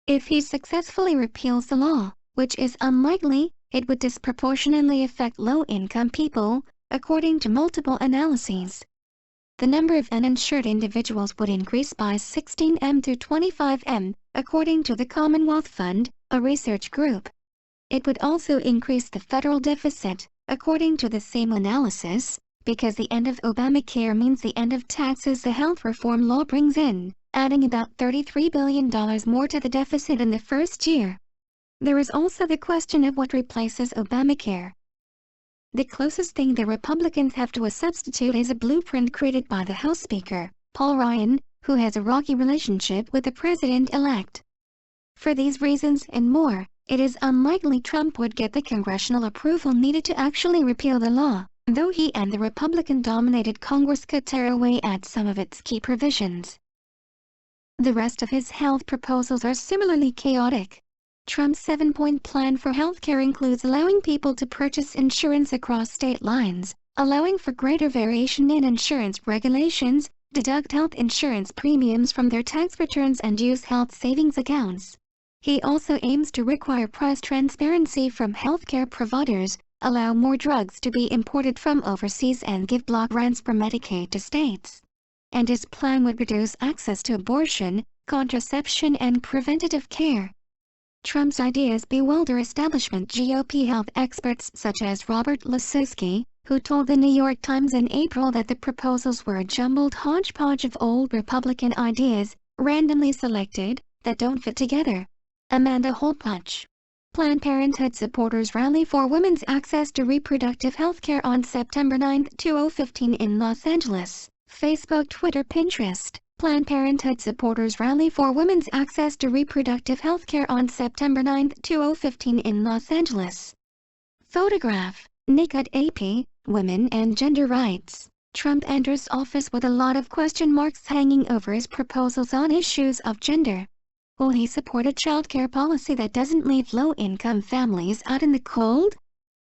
If he successfully repeals the law, which is unlikely, it would disproportionately affect low-income people, according to multiple analyses. The number of uninsured individuals would increase by 16 to 25 million, according to the Commonwealth Fund, a research group. It would also increase the federal deficit, according to the same analysis, because the end of Obamacare means the end of taxes the health reform law brings in, adding about $33 billion more to the deficit in the first year. There is also the question of what replaces Obamacare. The closest thing the Republicans have to a substitute is a blueprint created by the House Speaker, Paul Ryan, who has a rocky relationship with the president-elect. For these reasons and more, it is unlikely Trump would get the congressional approval needed to actually repeal the law, though he and the Republican-dominated Congress could tear away at some of its key provisions. The rest of his health proposals are similarly chaotic. Trump's 7-point plan for healthcare includes allowing people to purchase insurance across state lines, allowing for greater variation in insurance regulations, deduct health insurance premiums from their tax returns and use health savings accounts. He also aims to require price transparency from healthcare providers, allow more drugs to be imported from overseas and give block grants for Medicaid to states. And his plan would reduce access to abortion, contraception and preventative care. Trump's ideas bewilder establishment GOP health experts such as Robert Lasowski, who told the New York Times in April that the proposals were a jumbled hodgepodge of old Republican ideas, randomly selected, that don't fit together. Amanda Holpach. Planned Parenthood supporters rally for women's access to reproductive health care on September 9, 2015 in Los Angeles. Facebook, Twitter, Pinterest. Planned Parenthood supporters rally for women's access to reproductive health care on September 9, 2015 in Los Angeles. Photograph. Naked AP, Women and Gender Rights. Trump enters office with a lot of question marks hanging over his proposals on issues of gender. Will he support a childcare policy that doesn't leave low-income families out in the cold?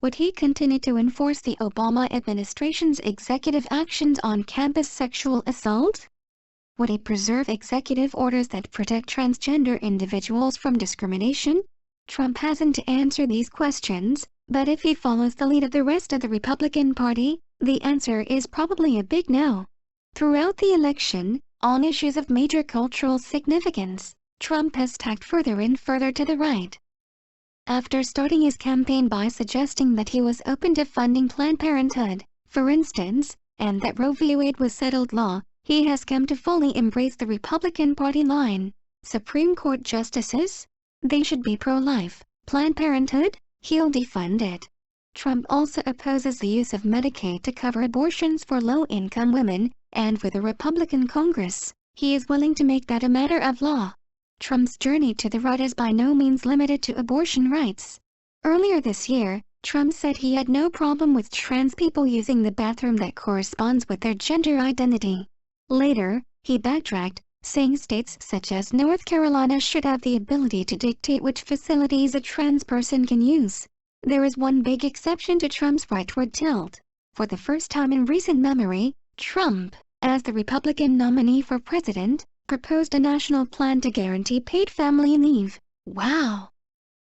Would he continue to enforce the Obama administration's executive actions on campus sexual assault? Would he preserve executive orders that protect transgender individuals from discrimination? Trump hasn't answered these questions, but if he follows the lead of the rest of the Republican Party, the answer is probably a big no. Throughout the election, on issues of major cultural significance, Trump has tacked further and further to the right. After starting his campaign by suggesting that he was open to funding Planned Parenthood, for instance, and that Roe v. Wade was settled law, he has come to fully embrace the Republican Party line. Supreme Court justices? They should be pro-life. Planned Parenthood? He'll defund it. Trump also opposes the use of Medicaid to cover abortions for low-income women, and with a Republican Congress, he is willing to make that a matter of law. Trump's journey to the right is by no means limited to abortion rights. Earlier this year, Trump said he had no problem with trans people using the bathroom that corresponds with their gender identity. Later, he backtracked, saying states such as North Carolina should have the ability to dictate which facilities a trans person can use. There is one big exception to Trump's rightward tilt. For the first time in recent memory, Trump, as the Republican nominee for president, proposed a national plan to guarantee paid family leave. Wow!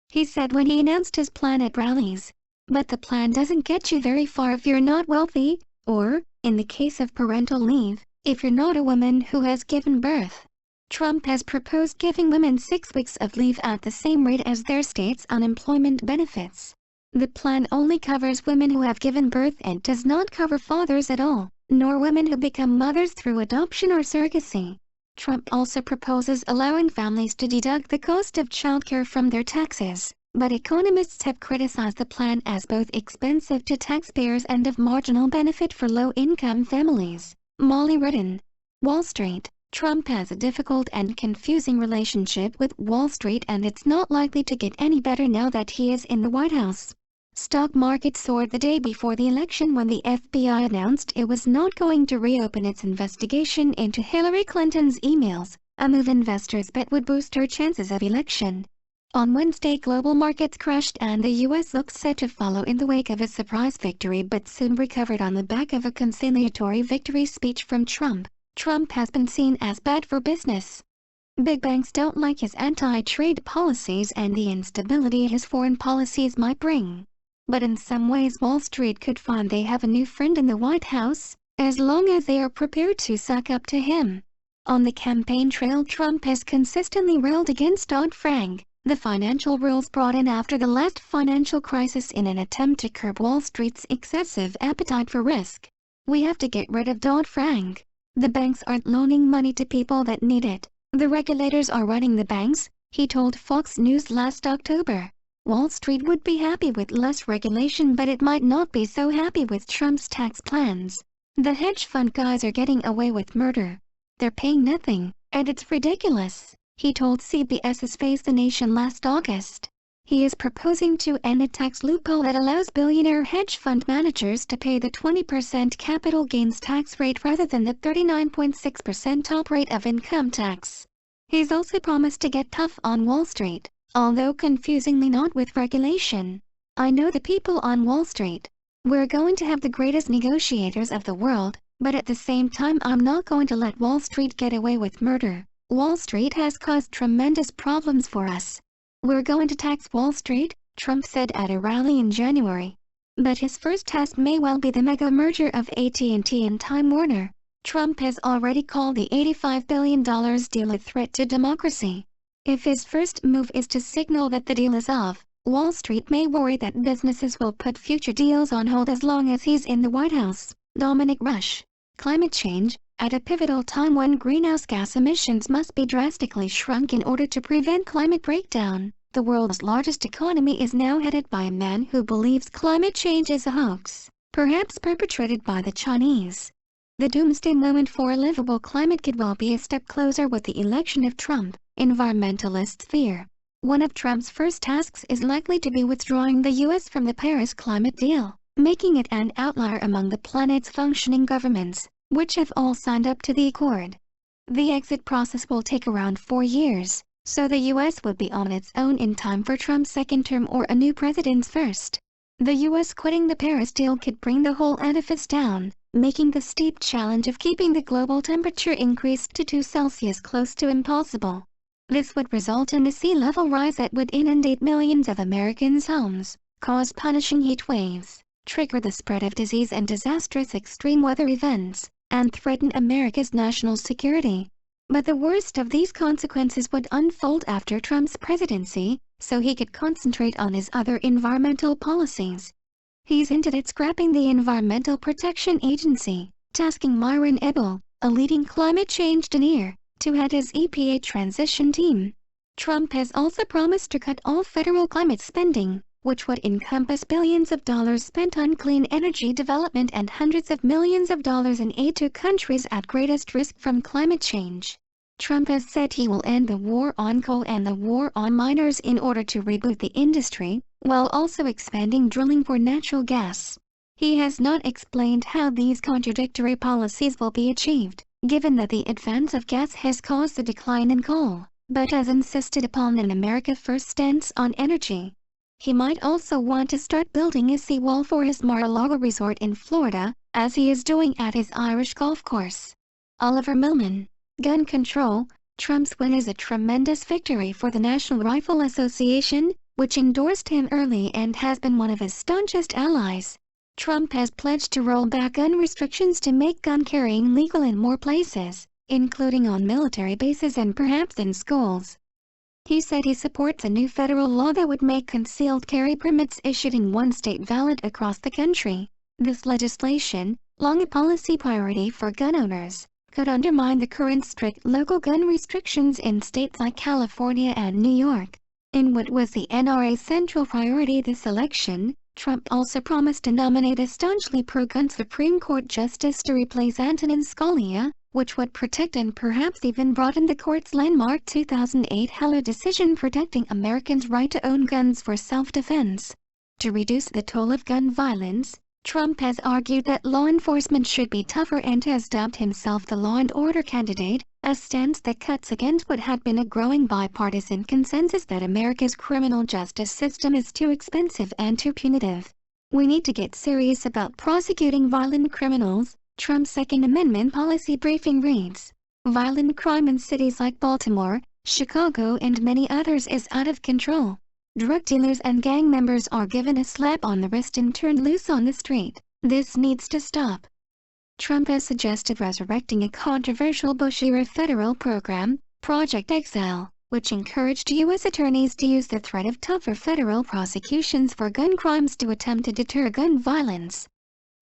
He said when he announced his plan at rallies. But the plan doesn't get you very far if you're not wealthy, or, in the case of parental leave, if you're not a woman who has given birth. Trump has proposed giving women 6 weeks of leave at the same rate as their state's unemployment benefits. The plan only covers women who have given birth and does not cover fathers at all, nor women who become mothers through adoption or surrogacy. Trump also proposes allowing families to deduct the cost of childcare from their taxes, but economists have criticized the plan as both expensive to taxpayers and of marginal benefit for low-income families. Molly Rudin. Wall Street. Trump has a difficult and confusing relationship with Wall Street, and it's not likely to get any better now that he is in the White House. Stock market soared the day before the election when the FBI announced it was not going to reopen its investigation into Hillary Clinton's emails, a move investors bet would boost her chances of election. On Wednesday, global markets crashed and the U.S. looks set to follow in the wake of a surprise victory, but soon recovered on the back of a conciliatory victory speech from Trump. Trump has been seen as bad for business. Big banks don't like his anti-trade policies and the instability his foreign policies might bring. But in some ways Wall Street could find they have a new friend in the White House, as long as they are prepared to suck up to him. On the campaign trail, Trump has consistently railed against Dodd-Frank, the financial rules brought in after the last financial crisis in an attempt to curb Wall Street's excessive appetite for risk. We have to get rid of Dodd-Frank. The banks aren't loaning money to people that need it. The regulators are running the banks, he told Fox News last October. Wall Street would be happy with less regulation, but it might not be so happy with Trump's tax plans. The hedge fund guys are getting away with murder. They're paying nothing, and it's ridiculous, he told CBS's Face the Nation last August. He is proposing to end a tax loophole that allows billionaire hedge fund managers to pay the 20% capital gains tax rate rather than the 39.6% top rate of income tax. He's also promised to get tough on Wall Street, although confusingly not with regulation. I know the people on Wall Street. We're going to have the greatest negotiators of the world, but at the same time I'm not going to let Wall Street get away with murder. Wall Street has caused tremendous problems for us. We're going to tax Wall Street, Trump said at a rally in January. But his first task may well be the mega merger of AT&T and Time Warner. Trump has already called the $85 billion deal a threat to democracy. If his first move is to signal that the deal is off, Wall Street may worry that businesses will put future deals on hold as long as he's in the White House. Dominic Rush. Climate change. At a pivotal time when greenhouse gas emissions must be drastically shrunk in order to prevent climate breakdown, The world's largest economy is now headed by a man who believes climate change is a hoax, perhaps perpetrated by the Chinese. The doomsday moment for a livable climate could well be a step closer with the election of Trump, environmentalists fear. One of Trump's first tasks is likely to be withdrawing the U.S. from the Paris climate deal, making it an outlier among the planet's functioning governments, which have all signed up to the accord. The exit process will take around 4 years, so the U.S. would be on its own in time for Trump's second term or a new president's first. The U.S. quitting the Paris deal could bring the whole edifice down, making the steep challenge of keeping the global temperature increase to 2 Celsius close to impossible. This would result in a sea level rise that would inundate millions of Americans' homes, cause punishing heat waves, trigger the spread of disease and disastrous extreme weather events, and threaten America's national security. But the worst of these consequences would unfold after Trump's presidency, so he could concentrate on his other environmental policies. He's hinted at scrapping the Environmental Protection Agency, tasking Myron Ebel, a leading climate change denier, to head his EPA transition team. Trump has also promised to cut all federal climate spending, which would encompass billions of dollars spent on clean energy development and hundreds of millions of dollars in aid to countries at greatest risk from climate change. Trump has said he will end the war on coal and the war on miners in order to reboot the industry, while also expanding drilling for natural gas. He has not explained how these contradictory policies will be achieved, given that the advance of gas has caused the decline in coal, but has insisted upon an America First stance on energy. He might also want to start building a seawall for his Mar-a-Lago resort in Florida, as he is doing at his Irish golf course. Oliver Millman. Gun control. Trump's win is a tremendous victory for the National Rifle Association, which endorsed him early and has been one of his staunchest allies. Trump has pledged to roll back gun restrictions to make gun carrying legal in more places, including on military bases and perhaps in schools. He said he supports a new federal law that would make concealed carry permits issued in one state valid across the country. This legislation, long a policy priority for gun owners, could undermine the current strict local gun restrictions in states like California and New York. In what was the NRA's central priority this election, Trump also promised to nominate a staunchly pro-gun Supreme Court justice to replace Antonin Scalia, which would protect and perhaps even broaden the court's landmark 2008 Heller decision protecting Americans' right to own guns for self-defense. To reduce the toll of gun violence, Trump has argued that law enforcement should be tougher and has dubbed himself the law and order candidate, a stance that cuts against what had been a growing bipartisan consensus that America's criminal justice system is too expensive and too punitive. We need to get serious about prosecuting violent criminals, Trump's Second Amendment policy briefing reads. Violent crime in cities like Baltimore, Chicago and many others is out of control. Drug dealers and gang members are given a slap on the wrist and turned loose on the street. This needs to stop. Trump has suggested resurrecting a controversial Bush-era federal program, Project Exile, which encouraged U.S. attorneys to use the threat of tougher federal prosecutions for gun crimes to attempt to deter gun violence.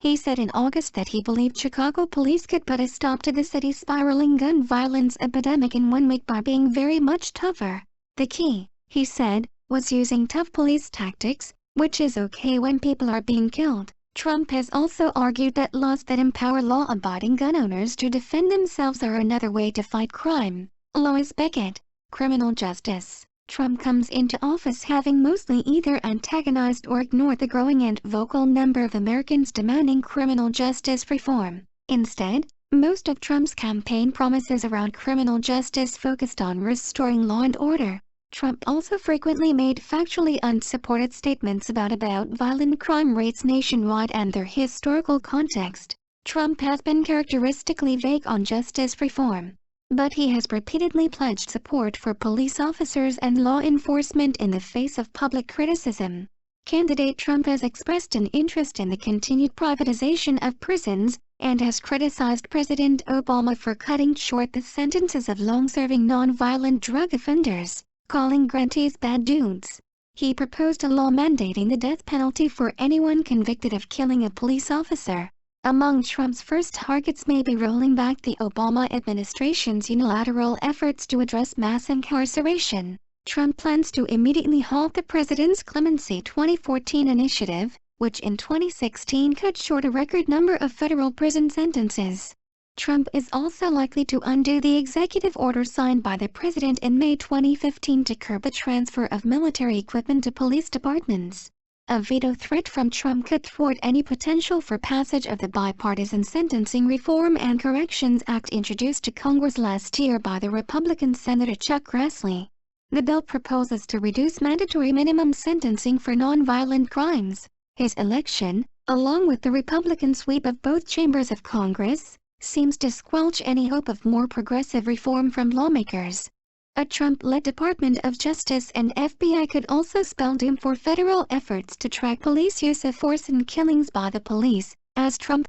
He said in August that he believed Chicago police could put a stop to the city's spiraling gun violence epidemic in 1 week by being very much tougher. The key, he said, was using tough police tactics, which is okay when people are being killed. Trump has also argued that laws that empower law-abiding gun owners to defend themselves are another way to fight crime. Lois Beckett, Criminal Justice. Trump comes into office having mostly either antagonized or ignored the growing and vocal number of Americans demanding criminal justice reform. Instead, most of Trump's campaign promises around criminal justice focused on restoring law and order. Trump also frequently made factually unsupported statements about violent crime rates nationwide and their historical context. Trump has been characteristically vague on justice reform, but he has repeatedly pledged support for police officers and law enforcement in the face of public criticism. Candidate Trump has expressed an interest in the continued privatization of prisons, and has criticized President Obama for cutting short the sentences of long-serving non-violent drug offenders, calling grantees bad dudes. He proposed a law mandating the death penalty for anyone convicted of killing a police officer. Among Trump's first targets may be rolling back the Obama administration's unilateral efforts to address mass incarceration. Trump plans to immediately halt the President's Clemency 2014 initiative, which in 2016 cut short a record number of federal prison sentences. Trump is also likely to undo the executive order signed by the President in May 2015 to curb the transfer of military equipment to police departments. A veto threat from Trump could thwart any potential for passage of the Bipartisan Sentencing Reform and Corrections Act introduced to Congress last year by the Republican Senator Chuck Grassley. The bill proposes to reduce mandatory minimum sentencing for nonviolent crimes. His election, along with the Republican sweep of both chambers of Congress, seems to squelch any hope of more progressive reform from lawmakers. A Trump-led Department of Justice and FBI could also spell doom for federal efforts to track police use of force in killings by the police, as Trump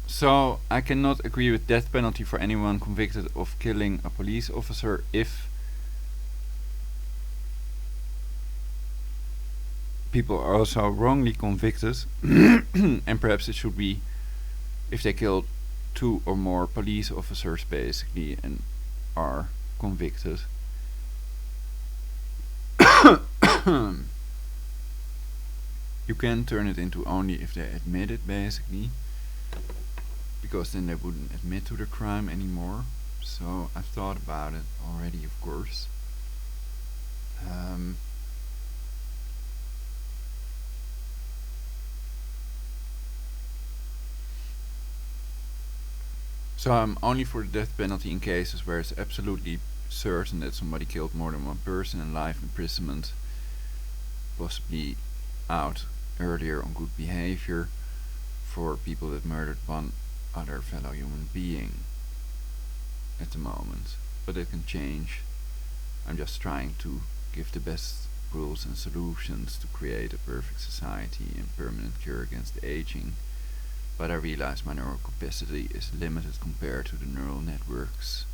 So, I cannot agree with death penalty for anyone convicted of killing a police officer if people are also wrongly convicted and perhaps it should be if they killed 2 or more police officers basically and are convicted. You can turn it into only if they admit it basically, because then they wouldn't admit to the crime anymore. So I've thought about it already, of course. So I'm only for the death penalty in cases where it's absolutely certain that somebody killed more than one person and life imprisonment, possibly out earlier on good behavior, for people that murdered one other fellow human being at the moment. But it can change. I'm just trying to give the best rules and solutions to create a perfect society and permanent cure against aging. But I realize my neural capacity is limited compared to the neural networks.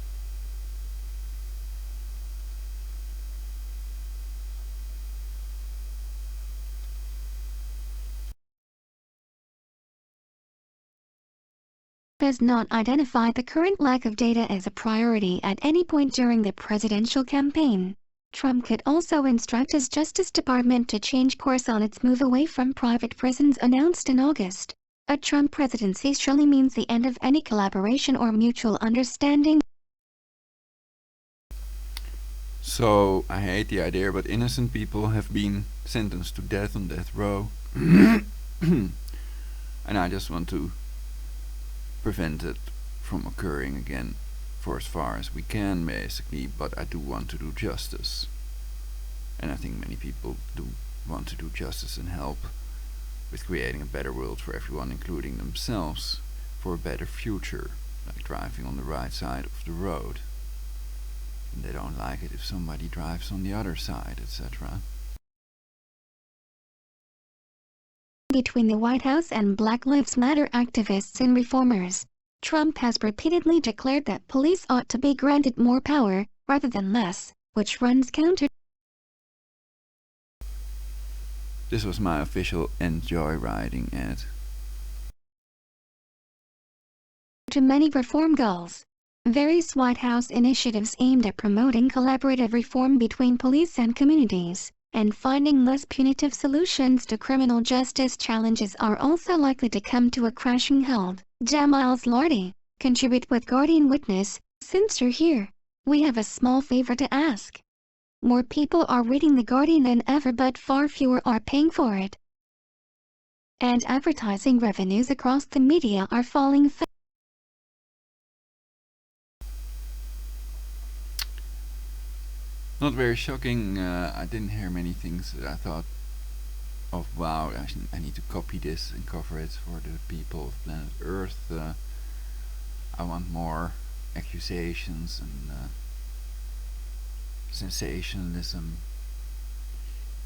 has not identified the current lack of data as a priority at any point during the presidential campaign. Trump could also instruct his Justice Department to change course on its move away from private prisons announced in August. A Trump presidency surely means the end of any collaboration or mutual understanding. So, I hate the idea, but innocent people have been sentenced to death on death row. And I just want to prevent it from occurring again for as far as we can, basically, but I do want to do justice. And I think many people do want to do justice and help with creating a better world for everyone, including themselves, for a better future, like driving on the right side of the road. And they don't like it if somebody drives on the other side, etc. Between the White House and Black Lives Matter activists and reformers, Trump has repeatedly declared that police ought to be granted more power, rather than less, which runs counter. This was my official enjoy riding ad. To many reform goals. Various White House initiatives aimed at promoting collaborative reform between police and communities, and finding less punitive solutions to criminal justice challenges are also likely to come to a crashing halt. Miles Lardy, contribute with Guardian Witness. Since you're here, we have a small favor to ask. More people are reading The Guardian than ever, but far fewer are paying for it. And advertising revenues across the media are falling fast. Not very shocking. I didn't hear many things that I thought of, wow, I need to copy this and cover it for the people of planet Earth. I want more accusations and sensationalism.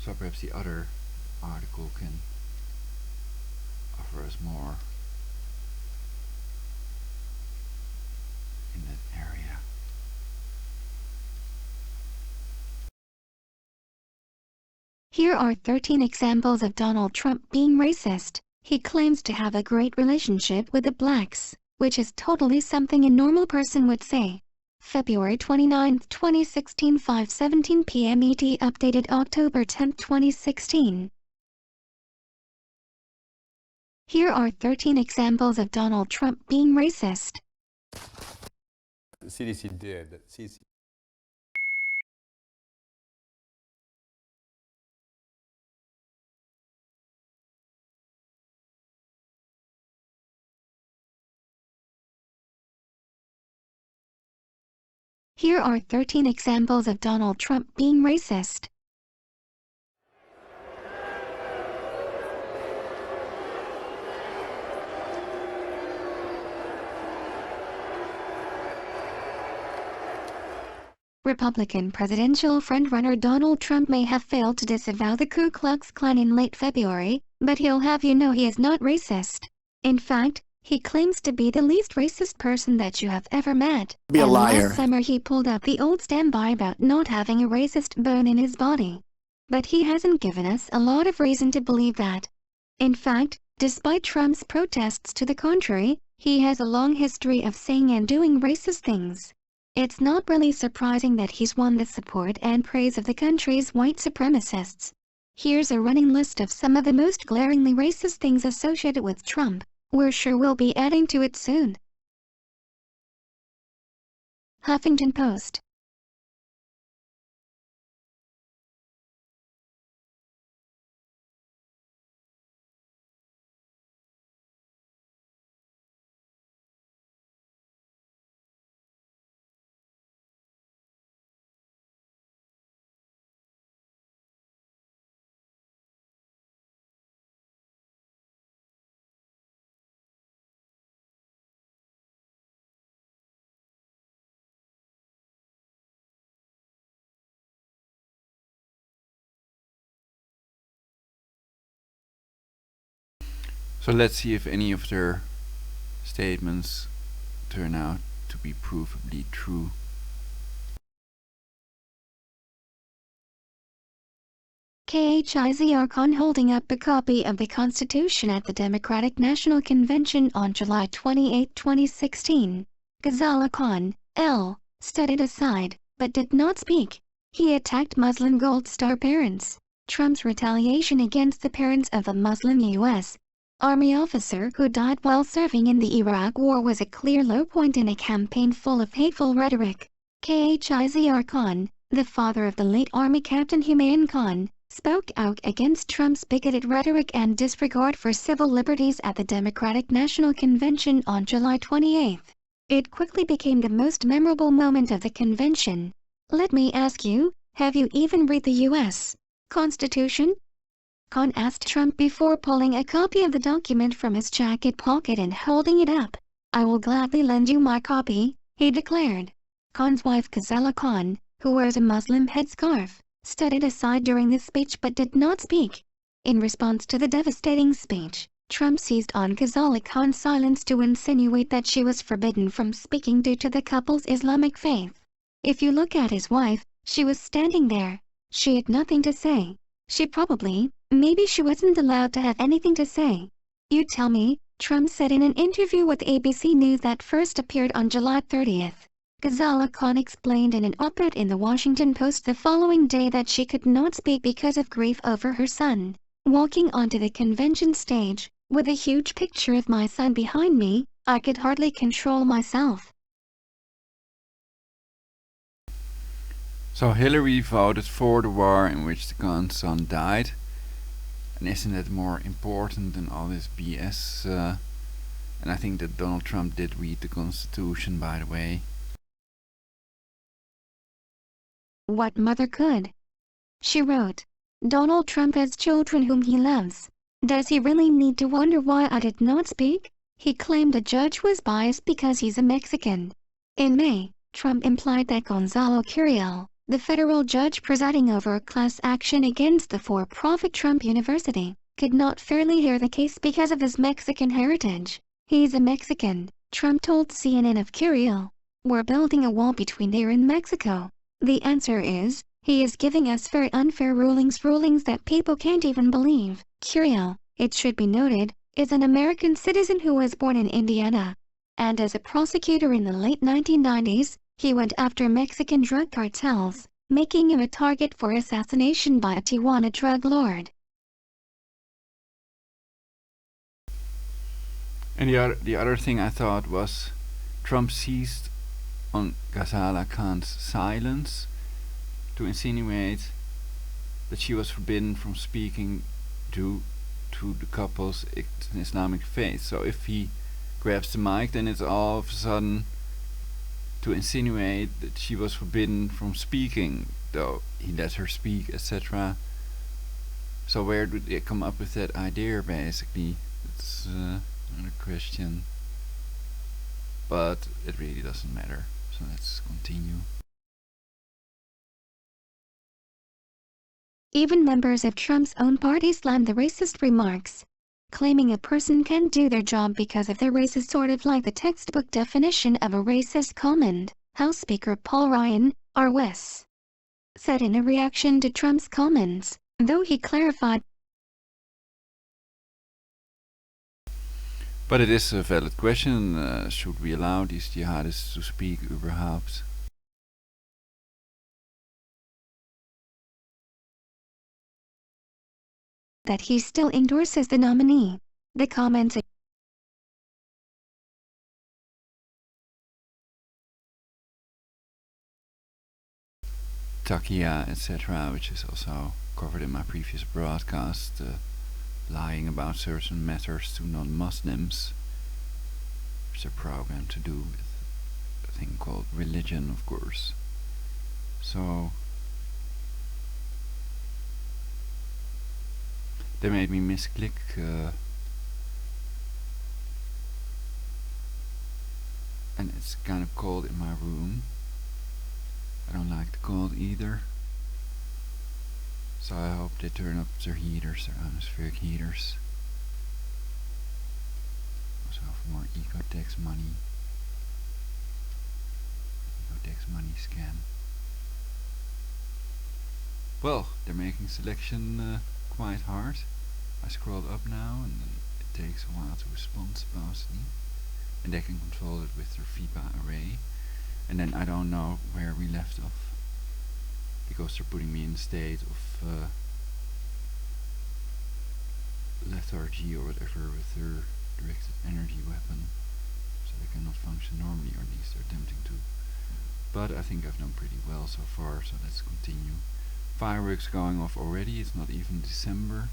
So perhaps the other article can offer us more in that area. Here are 13 examples of Donald Trump being racist. He claims to have a great relationship with the blacks. which is totally something a normal person would say. February 29, 2016, 5:17 p.m. ET, updated October 10, 2016. Here are 13 examples of Donald Trump being racist. The CDC did. The CDC Here are 13 examples of Donald Trump being racist. Republican presidential frontrunner Donald Trump may have failed to disavow the Ku Klux Klan in late February, but he'll have you know he is not racist. In fact, he claims to be the least racist person that you have ever met. Be a And liar. last summer he pulled out the old standby about not having a racist bone in his body. But he hasn't given us a lot of reason to believe that. In fact, despite Trump's protests to the contrary, he has a long history of saying and doing racist things. It's not really surprising that he's won the support and praise of the country's white supremacists. Here's a running list of some of the most glaringly racist things associated with Trump. We're sure we'll be adding to it soon. Huffington Post. So let's see if any of their statements turn out to be provably true. KHIZR Khan holding up a copy of the Constitution at the Democratic National Convention on July 28, 2016. Ghazala Khan, L., stood aside, but did not speak. He attacked Muslim Gold Star parents. Trump's retaliation against the parents of a Muslim U.S. Army officer who died while serving in the Iraq War was a clear low point in a campaign full of hateful rhetoric. KHIZR Khan, the father of the late Army Captain Humayun Khan, spoke out against Trump's bigoted rhetoric and disregard for civil liberties at the Democratic National Convention on July 28. It quickly became the most memorable moment of the convention. Let me ask you, have you even read the U.S. Constitution? Khan asked Trump before pulling a copy of the document from his jacket pocket and holding it up. "I will gladly lend you my copy," he declared. Khan's wife Ghazala Khan, who wears a Muslim headscarf, stood aside during the speech but did not speak. In response to the devastating speech, Trump seized on Ghazala Khan's silence to insinuate that she was forbidden from speaking due to the couple's Islamic faith. If you look at his wife, she was standing there. She had nothing to say. Maybe she wasn't allowed to have anything to say. "You tell me," Trump said in an interview with ABC News that first appeared on July 30. Ghazala Khan explained in an op-ed in the Washington Post the following day that she could not speak because of grief over her son. "Walking onto the convention stage, with a huge picture of my son behind me, I could hardly control myself." So Hillary voted for the war in which the grandson died. And isn't that more important than all this BS? And I think that Donald Trump did read the Constitution, by the way. What mother could? She wrote, "Donald Trump has children whom he loves. Does he really need to wonder why I did not speak?" He claimed a judge was biased because he's a Mexican. In May, Trump implied that Gonzalo Curiel, the federal judge presiding over a class action against the for-profit Trump University, could not fairly hear the case because of his Mexican heritage. "He's a Mexican," Trump told CNN of Curiel. "We're building a wall between here and Mexico. The answer is, he is giving us very unfair rulings that people can't even believe." Curiel, it should be noted, is an American citizen who was born in Indiana. and as a prosecutor in the late 1990s, he went after Mexican drug cartels, making him a target for assassination by a Tijuana drug lord. And the other thing I thought was Trump seized on Ghazala Khan's silence to insinuate that she was forbidden from speaking due to the couple's Islamic faith. So if he grabs the mic, then it's all of a sudden to insinuate that she was forbidden from speaking, though he let her speak, etc. So where did they come up with that idea, basically? It's another question. But it really doesn't matter. So let's continue. Even members of Trump's own party slammed the racist remarks, claiming a person can't do their job because of their race is sort of like the textbook definition of a racist comment, House Speaker Paul Ryan, R.W.S., said in a reaction to Trump's comments, though he clarified. But it is a valid question. Should we allow these jihadists to speak überhaupt? That he still endorses the nominee. The comments Takia, etc., which is also covered in my previous broadcast, lying about certain matters to non-Muslims. There's a program to do with a thing called religion, of course. So they made me misclick and it's kind of cold in my room. I don't like the cold either, so I hope they turn up their heaters, their atmospheric heaters. Also for more Ecotex money. Ecotex money scam. Well, they're making selection quite hard. I scrolled up now and then it takes a while to respond supposedly. And they can control it with their Fipa array. And then I don't know where we left off, because they're putting me in a state of lethargy or whatever with their directed energy weapon, so they cannot function normally, or at least they're attempting to. But I think I've done pretty well so far, so let's continue. Fireworks going off already, it's not even December.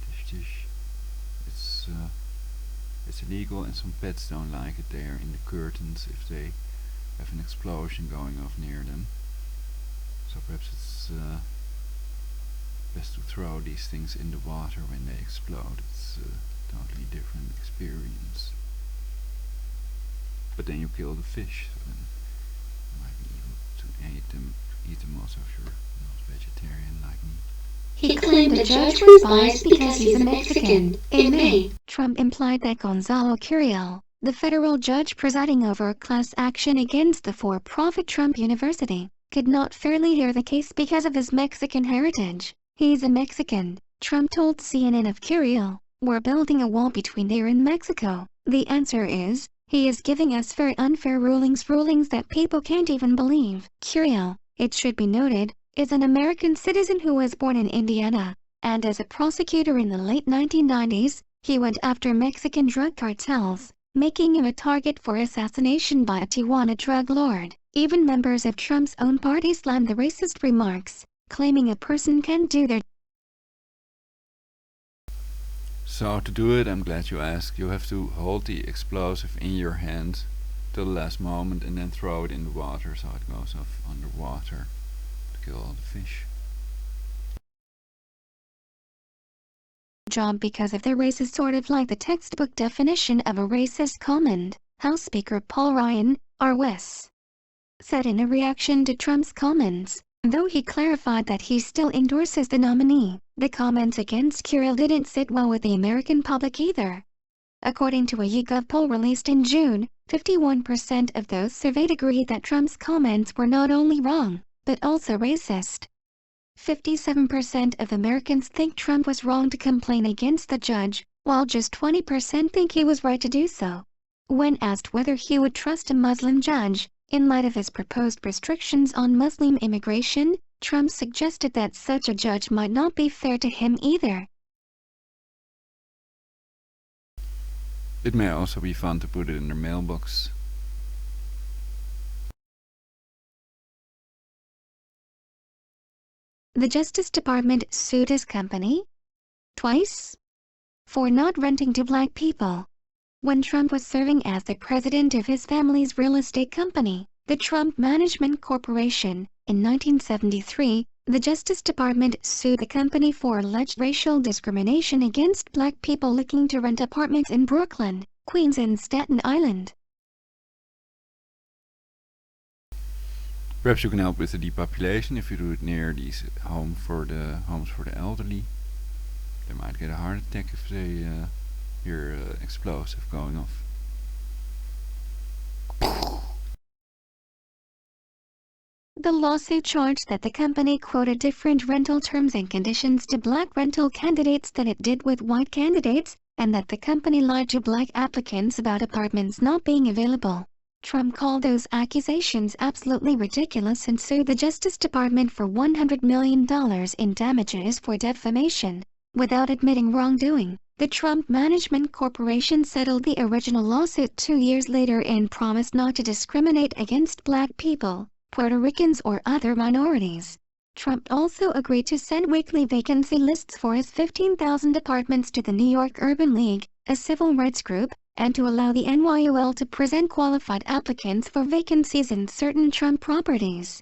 Tish tish. It's illegal, and some pets don't like it. They are in the curtains if they have an explosion going off near them. So perhaps it's best to throw these things in the water when they explode. It's a totally different experience. But then you kill the fish, so then you might be able to eat them also if you're not vegetarian like me. He claimed the judge was biased because he's a Mexican. In May, Trump implied that Gonzalo Curiel, the federal judge presiding over a class action against the for-profit Trump University, could not fairly hear the case because of his Mexican heritage. He's a Mexican, Trump told CNN of Curiel. We're building a wall between there and Mexico. The answer is, he is giving us very unfair rulings that people can't even believe. Curiel, it should be noted, is an American citizen who was born in Indiana, and as a prosecutor in the late 1990s, he went after Mexican drug cartels, making him a target for assassination by a Tijuana drug lord. Even members of Trump's own party slammed the racist remarks, claiming a person can't do their. So to do it, I'm glad you asked, you have to hold the explosive in your hand till the last moment and then throw it in the water so it goes off underwater. Kill all the fish. Job because of their race is sort of like the textbook definition of a racist comment, House Speaker Paul Ryan, R.W.S., said in a reaction to Trump's comments, though he clarified that he still endorses the nominee. The comments against Curiel didn't sit well with the American public either. According to a YouGov poll released in June, 51% of those surveyed agreed that Trump's comments were not only wrong, but also racist. 57% of Americans think Trump was wrong to complain against the judge, while just 20% think he was right to do so. When asked whether he would trust a Muslim judge, in light of his proposed restrictions on Muslim immigration, Trump suggested that such a judge might not be fair to him either. It may also be fun to put it in their mailbox. The Justice Department sued his company twice for not renting to black people. When Trump was serving as the president of his family's real estate company, the Trump Management Corporation, in 1973, the Justice Department sued the company for alleged racial discrimination against black people looking to rent apartments in Brooklyn, Queens and Staten Island. Perhaps you can help with the depopulation if you do it near these homes for the elderly. They might get a heart attack if they hear explosive going off. The lawsuit charged that the company quoted different rental terms and conditions to black rental candidates than it did with white candidates, and that the company lied to black applicants about apartments not being available. Trump called those accusations absolutely ridiculous and sued the Justice Department for $100 million in damages for defamation. Without admitting wrongdoing, the Trump Management Corporation settled the original lawsuit 2 years later and promised not to discriminate against black people, Puerto Ricans or other minorities. Trump also agreed to send weekly vacancy lists for his 15,000 apartments to the New York Urban League, a civil rights group, and to allow the NYUL to present qualified applicants for vacancies in certain Trump properties.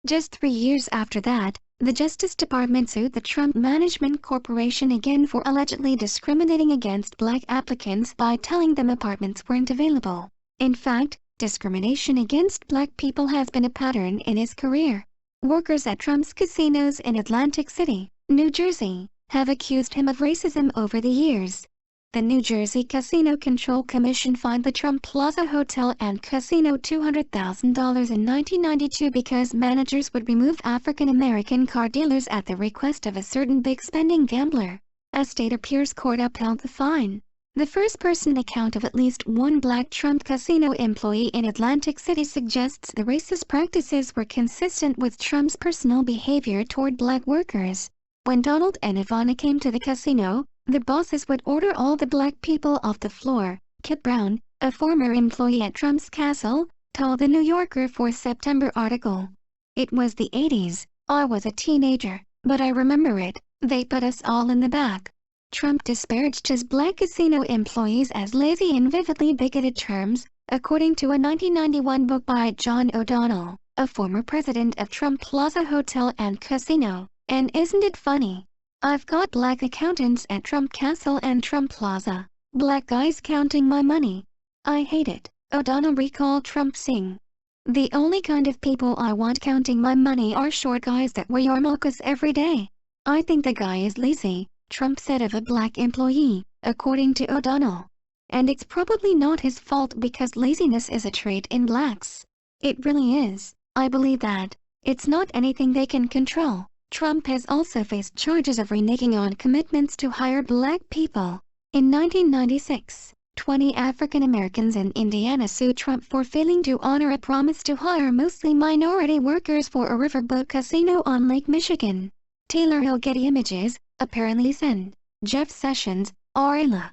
Just 3 years after that, the Justice Department sued the Trump Management Corporation again for allegedly discriminating against black applicants by telling them apartments weren't available. In fact, discrimination against black people has been a pattern in his career. Workers at Trump's casinos in Atlantic City, New Jersey, have accused him of racism over the years. The New Jersey Casino Control Commission fined the Trump Plaza Hotel and Casino $200,000 in 1992 because managers would remove African-American car dealers at the request of a certain big-spending gambler. A state appeals court upheld the fine. The first-person account of at least one black Trump casino employee in Atlantic City suggests the racist practices were consistent with Trump's personal behavior toward black workers. When Donald and Ivana came to the casino, the bosses would order all the black people off the floor, Kip Brown, a former employee at Trump's castle, told the New Yorker for September article. It was the 80s, I was a teenager, but I remember it, they put us all in the back. Trump disparaged his black casino employees as lazy and vividly bigoted terms, according to a 1991 book by John O'Donnell, a former president of Trump Plaza Hotel and Casino. And isn't it funny? I've got black accountants at Trump Castle and Trump Plaza. Black guys counting my money. I hate it, O'Donnell recalled Trump saying. The only kind of people I want counting my money are short guys that wear yarmulkes every day. I think the guy is lazy, Trump said of a black employee, according to O'Donnell. And it's probably not his fault because laziness is a trait in blacks. It really is, I believe that. It's not anything they can control. Trump has also faced charges of reneging on commitments to hire black people. In 1996, 20 African Americans in Indiana sued Trump for failing to honor a promise to hire mostly minority workers for a riverboat casino on Lake Michigan. Taylor Hill Getty Images, apparently send. Jeff Sessions, Arla.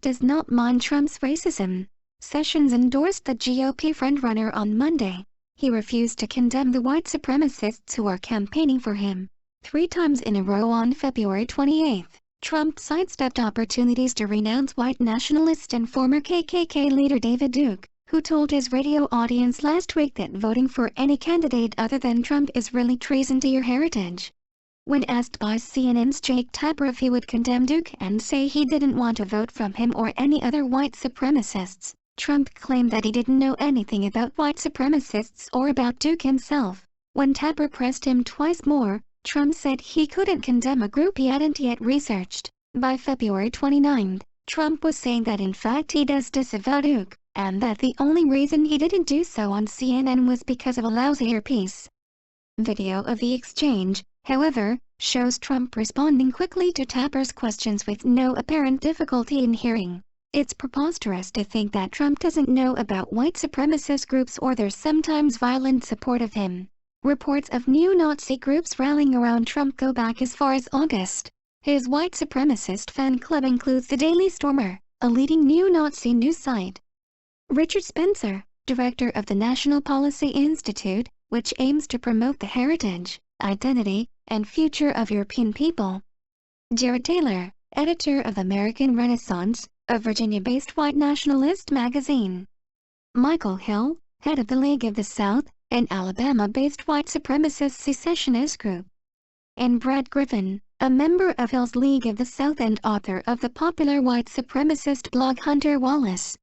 Does not mind Trump's racism. Sessions endorsed the GOP frontrunner on Monday. He refused to condemn the white supremacists who are campaigning for him. 3 times in a row on February 28, Trump sidestepped opportunities to renounce white nationalist and former KKK leader David Duke, who told his radio audience last week that voting for any candidate other than Trump is really treason to your heritage. When asked by CNN's Jake Tapper if he would condemn Duke and say he didn't want to vote from him or any other white supremacists, Trump claimed that he didn't know anything about white supremacists or about Duke himself. When Tapper pressed him twice more, Trump said he couldn't condemn a group he hadn't yet researched. By February 29, Trump was saying that in fact he does disavow Duke, and that the only reason he didn't do so on CNN was because of a lousy earpiece. Video of the exchange, however, shows Trump responding quickly to Tapper's questions with no apparent difficulty in hearing. It's preposterous to think that Trump doesn't know about white supremacist groups or their sometimes violent support of him. Reports of neo-Nazi groups rallying around Trump go back as far as August. His white supremacist fan club includes the Daily Stormer, a leading neo-Nazi news site. Richard Spencer, director of the National Policy Institute, which aims to promote the heritage, identity, and future of European people. Jared Taylor, editor of American Renaissance, a Virginia-based white nationalist magazine. Michael Hill, head of the League of the South, an Alabama-based white supremacist secessionist group. And Brad Griffin, a member of Hill's League of the South and author of the popular white supremacist blog Hunter Wallace.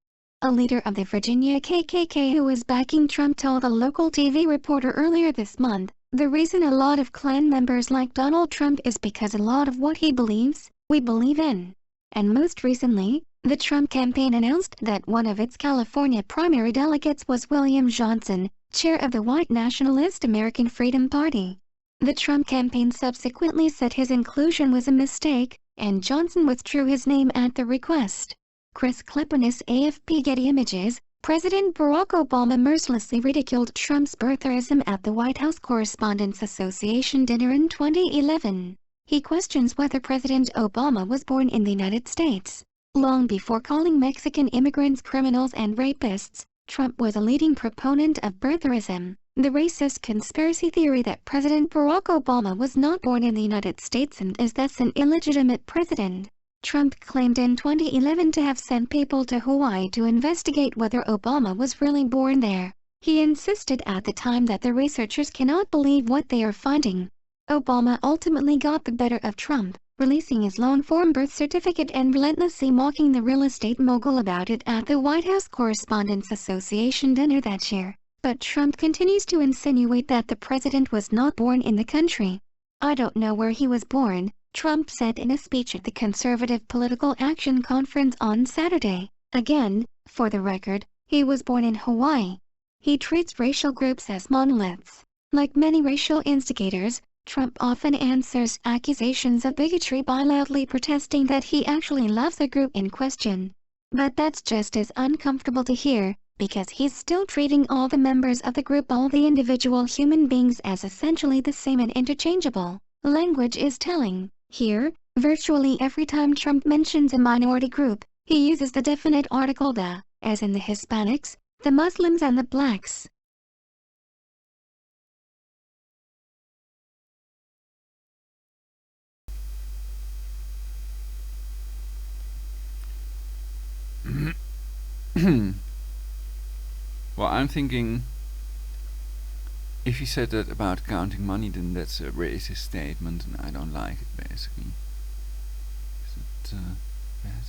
A leader of the Virginia KKK who is backing Trump told a local TV reporter earlier this month, "The reason a lot of Klan members like Donald Trump is because a lot of what he believes, we believe in." And most recently, the Trump campaign announced that one of its California primary delegates was William Johnson, chair of the white nationalist American Freedom Party. The Trump campaign subsequently said his inclusion was a mistake, and Johnson withdrew his name at the request. Chris Klepanis, AFP Getty Images. President Barack Obama mercilessly ridiculed Trump's birtherism at the White House Correspondents' Association dinner in 2011. He questions whether President Obama was born in the United States. Long before calling Mexican immigrants criminals and rapists, Trump was a leading proponent of birtherism, the racist conspiracy theory that President Barack Obama was not born in the United States and is thus an illegitimate president. Trump claimed in 2011 to have sent people to Hawaii to investigate whether Obama was really born there. He insisted at the time that the researchers cannot believe what they are finding. Obama ultimately got the better of Trump, releasing his long-form birth certificate and relentlessly mocking the real estate mogul about it at the White House Correspondents' Association dinner that year. But Trump continues to insinuate that the president was not born in the country. "I don't know where he was born," Trump said in a speech at the Conservative Political Action Conference on Saturday. Again, for the record, he was born in Hawaii. He treats racial groups as monoliths. Like many racial instigators, Trump often answers accusations of bigotry by loudly protesting that he actually loves the group in question. But that's just as uncomfortable to hear, because he's still treating all the members of the group, all the individual human beings, as essentially the same and interchangeable. Language is telling. Here, virtually every time Trump mentions a minority group, he uses the definite article the, as in the Hispanics, the Muslims and the blacks. Well, I'm thinking, if he said that about counting money, then that's a racist statement, and I don't like it, basically. Is it bad?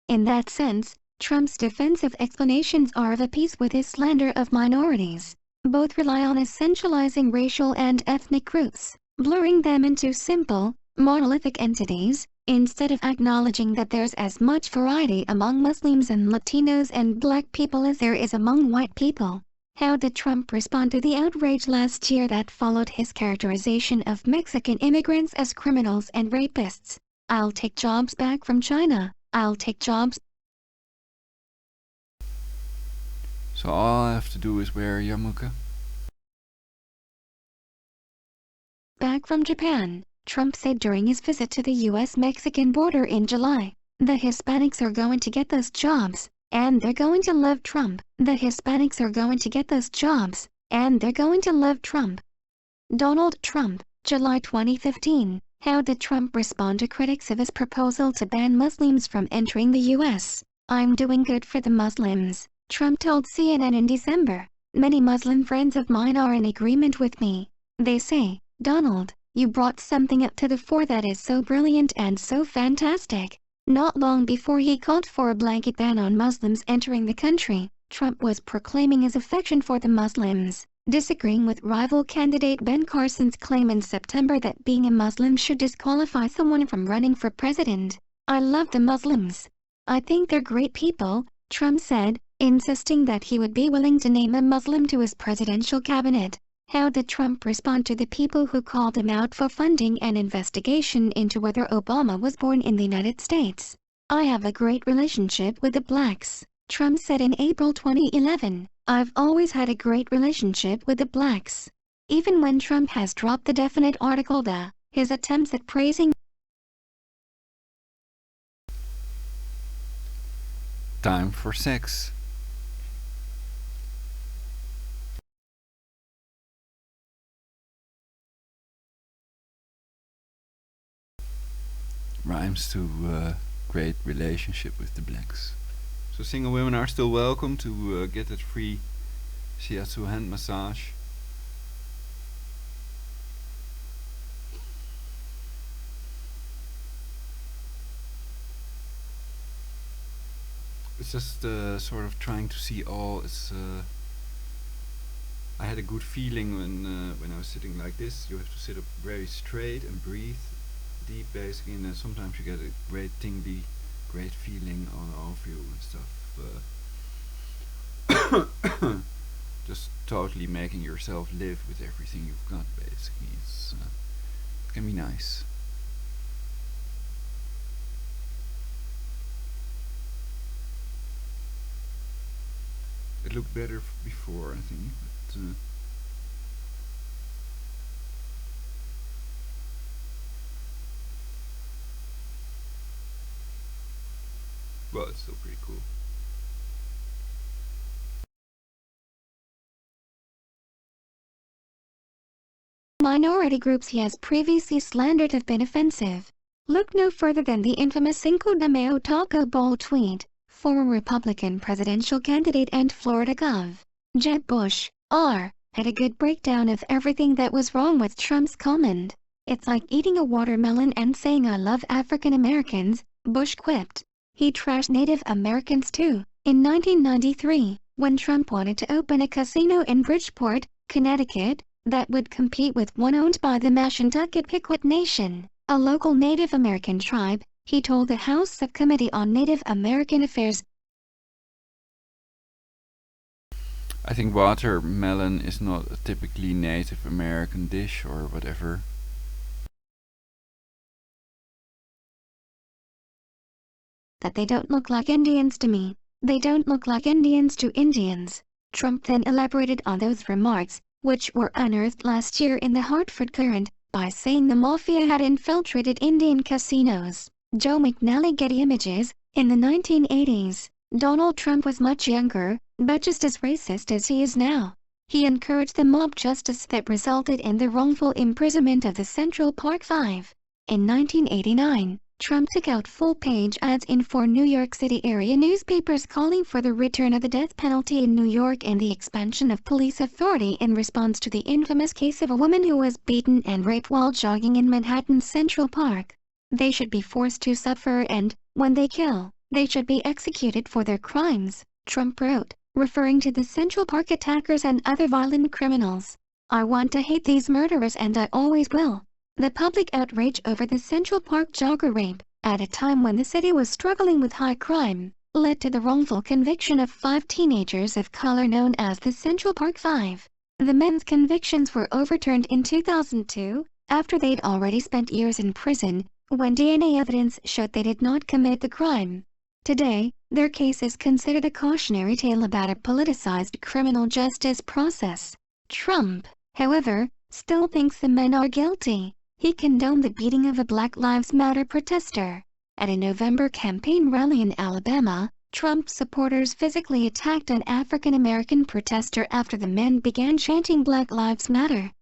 In that sense, Trump's defensive explanations are of a piece with his slander of minorities. Both rely on essentializing racial and ethnic groups, blurring them into simple, monolithic entities, instead of acknowledging that there's as much variety among Muslims and Latinos and black people as there is among white people. How did Trump respond to the outrage last year that followed his characterization of Mexican immigrants as criminals and rapists? "I'll take jobs back from China. I'll take jobs." So all I have to do is wear a yarmulke? Back from Japan, Trump said during his visit to the U.S.-Mexican border in July, "The Hispanics are going to get those jobs, and they're going to love Trump. The Hispanics are going to get those jobs, and they're going to love Trump." Donald Trump, July 2015. How did Trump respond to critics of his proposal to ban Muslims from entering the U.S.? "I'm doing good for the Muslims," Trump told CNN in December. "Many Muslim friends of mine are in agreement with me. They say, 'Donald, you brought something up to the fore that is so brilliant and so fantastic.'" Not long before he called for a blanket ban on Muslims entering the country, Trump was proclaiming his affection for the Muslims, disagreeing with rival candidate Ben Carson's claim in September that being a Muslim should disqualify someone from running for president. "I love the Muslims. I think they're great people," Trump said, insisting that he would be willing to name a Muslim to his presidential cabinet. How did Trump respond to the people who called him out for funding an investigation into whether Obama was born in the United States? "I have a great relationship with the blacks," Trump said in April 2011. "I've always had a great relationship with the blacks." Even when Trump has dropped the definite article his attempts at praising Time for sex. Rhymes to great relationship with the blacks. So single women are still welcome to get that free shiatsu hand massage. It's just sort of trying to see all. I had a good feeling when I was sitting like this. You have to sit up very straight and breathe deep, basically, and then sometimes you get a great tingly, great feeling on all of you and stuff. Just totally making yourself live with everything you've got, basically. It can be nice. It looked better before, I think, but well, it's still pretty cool. Minority groups he has previously slandered have been offensive. Look no further than the infamous Cinco de Mayo Taco Bowl tweet. Former Republican presidential candidate and Florida Gov. Jeb Bush, R., had a good breakdown of everything that was wrong with Trump's comment. "It's like eating a watermelon and saying I love African Americans," Bush quipped. He trashed Native Americans too. In 1993, when Trump wanted to open a casino in Bridgeport, Connecticut, that would compete with one owned by the Mashantucket Pequot Nation, a local Native American tribe, he told the House Subcommittee on Native American Affairs, I think watermelon is not a typically Native American dish or whatever. that they don't look like Indians to me. They don't look like Indians to Indians. Trump then elaborated on those remarks, which were unearthed last year in the Hartford Courant, by saying the mafia had infiltrated Indian casinos. Joe McNally, Getty Images. In the 1980s, Donald Trump was much younger, but just as racist as he is now. He encouraged the mob justice that resulted in the wrongful imprisonment of the Central Park Five. In 1989, Trump took out full-page ads in 4 New York City area newspapers calling for the return of the death penalty in New York and the expansion of police authority in response to the infamous case of a woman who was beaten and raped while jogging in Manhattan's Central Park. They should be forced to suffer and, when they kill, they should be executed for their crimes, Trump wrote, referring to the Central Park attackers and other violent criminals. "I want to hate these murderers and I always will." The public outrage over the Central Park jogger rape, at a time when the city was struggling with high crime, led to the wrongful conviction of 5 teenagers of color known as the Central Park Five. The men's convictions were overturned in 2002, after they'd already spent years in prison, when DNA evidence showed they did not commit the crime. Today, their case is considered a cautionary tale about a politicized criminal justice process. Trump, however, still thinks the men are guilty. He condoned the beating of a Black Lives Matter protester. At a November campaign rally in Alabama, Trump supporters physically attacked an African-American protester after the men began chanting Black Lives Matter.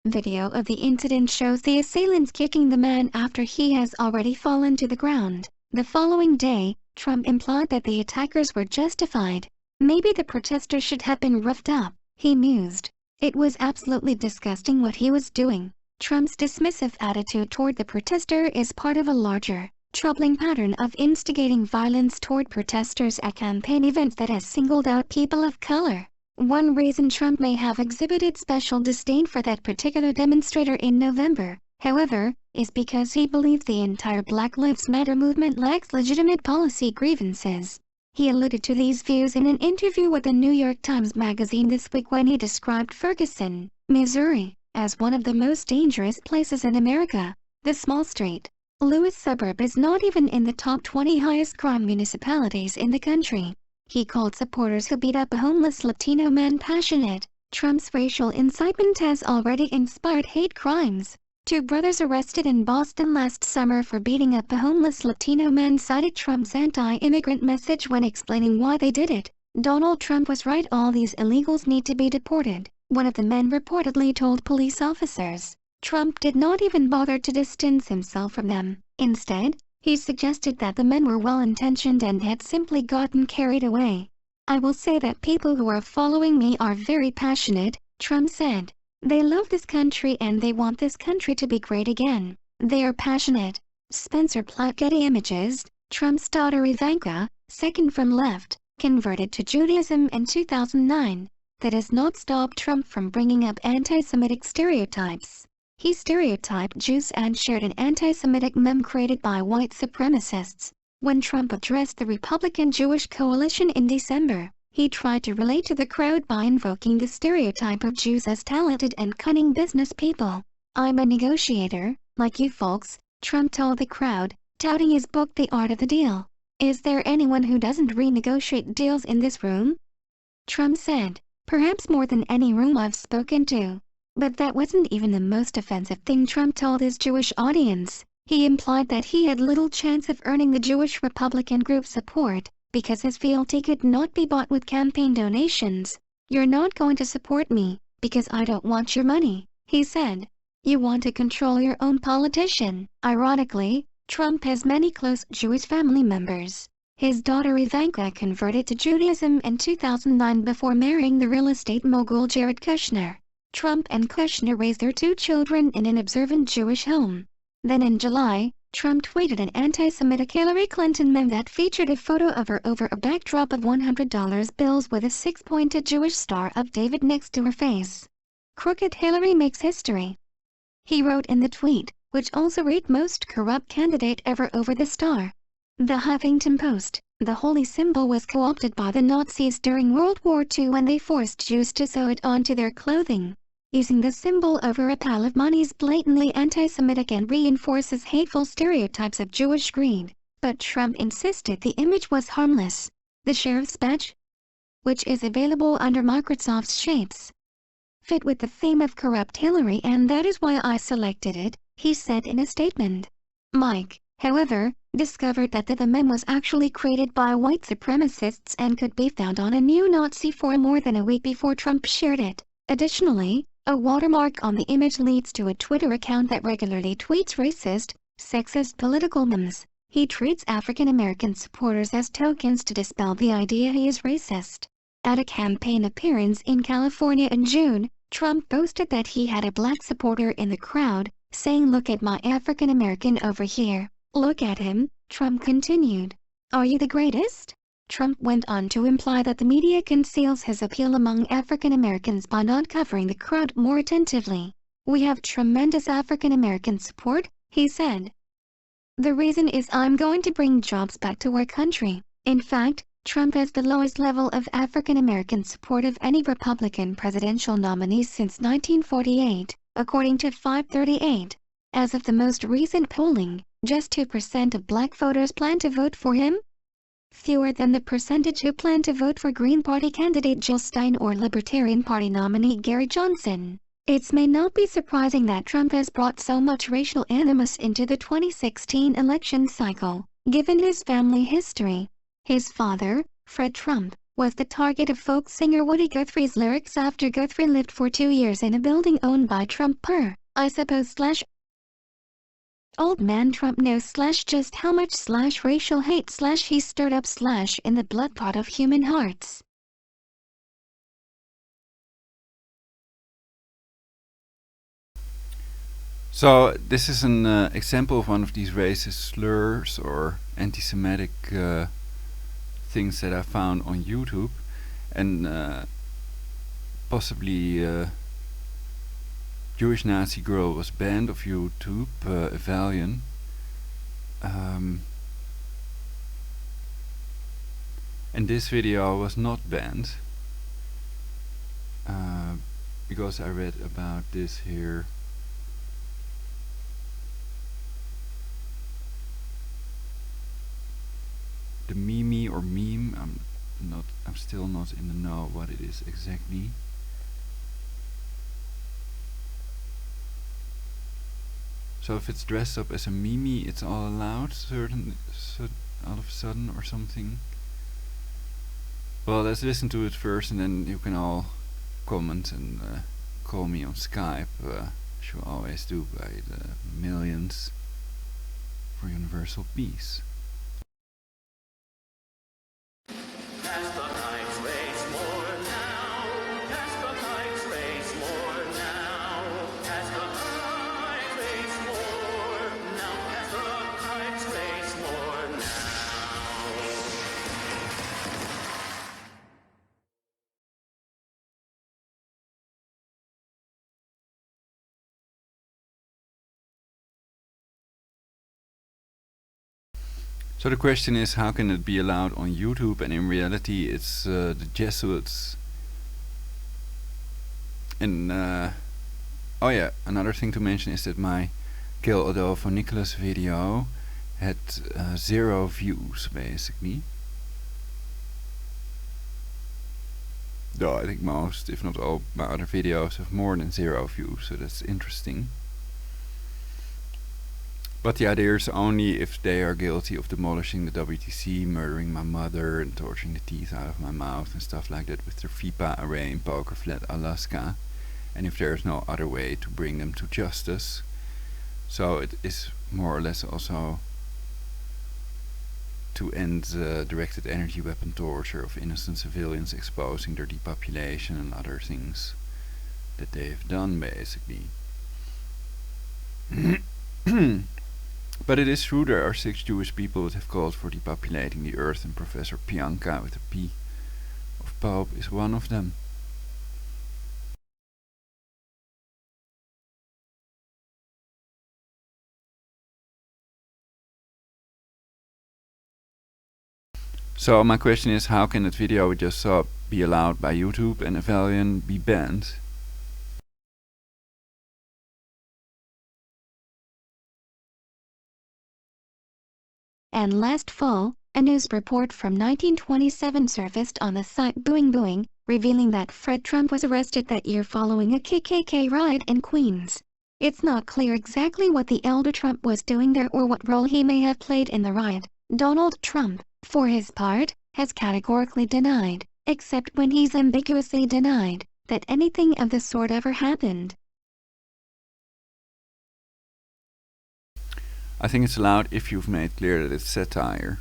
Video of the incident shows the assailants kicking the man after he has already fallen to the ground. The following day, Trump implied that the attackers were justified. "Maybe the protester should have been roughed up," he mused. "It was absolutely disgusting what he was doing." Trump's dismissive attitude toward the protester is part of a larger, troubling pattern of instigating violence toward protesters at campaign events that has singled out people of color. One reason Trump may have exhibited special disdain for that particular demonstrator in November, however, is because he believes the entire Black Lives Matter movement lacks legitimate policy grievances. He alluded to these views in an interview with the New York Times Magazine this week when he described Ferguson, Missouri, as one of the most dangerous places in America. The small St. Louis suburb is not even in the top 20 highest crime municipalities in the country. He called supporters who beat up a homeless Latino man passionate. Trump's racial incitement has already inspired hate crimes. 2 brothers arrested in Boston last summer for beating up a homeless Latino man cited Trump's anti-immigrant message when explaining why they did it. Donald Trump was right, all these illegals need to be deported, one of the men reportedly told police officers. Trump did not even bother to distance himself from them. Instead, he suggested that the men were well-intentioned and had simply gotten carried away. I will say that people who are following me are very passionate, Trump said. They love this country and they want this country to be great again. They are passionate. Spencer Platt, Getty Images. Trump's daughter Ivanka, second from left, converted to Judaism in 2009. That has not stopped Trump from bringing up anti-Semitic stereotypes. He stereotyped Jews and shared an anti-Semitic meme created by white supremacists. When Trump addressed the Republican Jewish coalition in December, he tried to relate to the crowd by invoking the stereotype of Jews as talented and cunning business people. I'm a negotiator, like you folks, Trump told the crowd, touting his book The Art of the Deal. Is there anyone who doesn't renegotiate deals in this room? Trump said, perhaps more than any room I've spoken to. But that wasn't even the most offensive thing Trump told his Jewish audience. He implied that he had little chance of earning the Jewish Republican group's support, because his fealty could not be bought with campaign donations. You're not going to support me, because I don't want your money, he said. You want to control your own politician. Ironically, Trump has many close Jewish family members. His daughter Ivanka converted to Judaism in 2009 before marrying the real estate mogul Jared Kushner. Trump and Kushner raised their 2 children in an observant Jewish home. Then in July, Trump tweeted an anti-Semitic Hillary Clinton meme that featured a photo of her over a backdrop of $100 bills with a 6-pointed Jewish star of David next to her face. Crooked Hillary makes history. He wrote in the tweet, which also read most corrupt candidate ever over the star. The Huffington Post, the holy symbol was co-opted by the Nazis during World War II when they forced Jews to sew it onto their clothing. Using the symbol over a pile of money is blatantly anti-Semitic and reinforces hateful stereotypes of Jewish greed. But Trump insisted the image was harmless. The sheriff's badge, which is available under Microsoft's Shapes, fit with the theme of corrupt Hillary, and that is why I selected it, he said in a statement. Mike, however, discovered that the meme was actually created by white supremacists and could be found on a neo-Nazi forum more than a week before Trump shared it. Additionally, a watermark on the image leads to a Twitter account that regularly tweets racist, sexist political memes. He treats African American supporters as tokens to dispel the idea he is racist. At a campaign appearance in California in June, Trump boasted that he had a black supporter in the crowd, saying, "Look at my African American over here. Look at him," Trump continued. "Are you the greatest?" Trump went on to imply that the media conceals his appeal among African Americans by not covering the crowd more attentively. "We have tremendous African American support," he said. "The reason is I'm going to bring jobs back to our country." In fact, Trump has the lowest level of African American support of any Republican presidential nominee since 1948, according to 538. As of the most recent polling, just 2% of black voters plan to vote for him, fewer than the percentage who plan to vote for Green Party candidate Jill Stein or Libertarian Party nominee Gary Johnson. It may not be surprising that Trump has brought so much racial animus into the 2016 election cycle, given his family history. His father, Fred Trump, was the target of folk singer Woody Guthrie's lyrics after Guthrie lived for 2 years in a building owned by Trump per, I suppose / old man Trump knows / just how much / racial hate / he stirred up / in the blood pot of human hearts. So this is an example of one of these racist slurs or anti-Semitic things that I found on YouTube, and possibly Jewish Nazi girl was banned of YouTube, Valiant. And this video was not banned because I read about this here. The meme or meme, I'm still not in the know what it is exactly. So if it's dressed up as a meme, it's all allowed, all of a sudden or something. Well, let's listen to it first, and then you can all comment and call me on Skype, as you always do by the millions, for universal peace. So the question is, how can it be allowed on YouTube? And in reality it's the Jesuits. And oh yeah, another thing to mention is that my Kill Adolfo Nicholas video had 0 views basically. Though I think most, if not all, my other videos have more than 0 views, so that's interesting. But the idea is only if they are guilty of demolishing the WTC, murdering my mother and torturing the teeth out of my mouth and stuff like that with their Fipa array in Poker Flat, Alaska, and if there is no other way to bring them to justice. So it is more or less also to end directed energy weapon torture of innocent civilians, exposing their depopulation and other things that they have done basically. But it is true there are 6 Jewish people that have called for depopulating the earth, and Professor Pianka with a P of Pope is one of them. So my question is, how can that video we just saw be allowed by YouTube and Evalian be banned? And last fall, a news report from 1927 surfaced on the site Boing, revealing that Fred Trump was arrested that year following a KKK riot in Queens. It's not clear exactly what the elder Trump was doing there or what role he may have played in the riot. Donald Trump, for his part, has categorically denied, except when he's ambiguously denied, that anything of the sort ever happened. I think it's allowed if you've made clear that it's satire.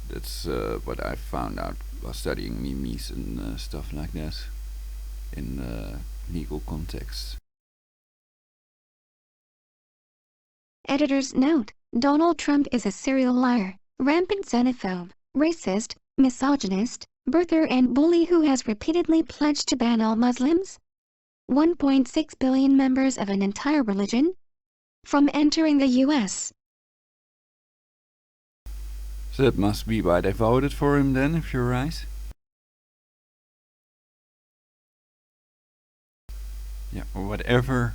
That's what I found out while studying memes and stuff like that in legal context. Editor's note: Donald Trump is a serial liar, rampant xenophobe, racist, misogynist, birther and bully who has repeatedly pledged to ban all Muslims, 1.6 billion members of an entire religion, from entering the US. So that must be why they voted for him then, if you're right. Yeah, or whatever.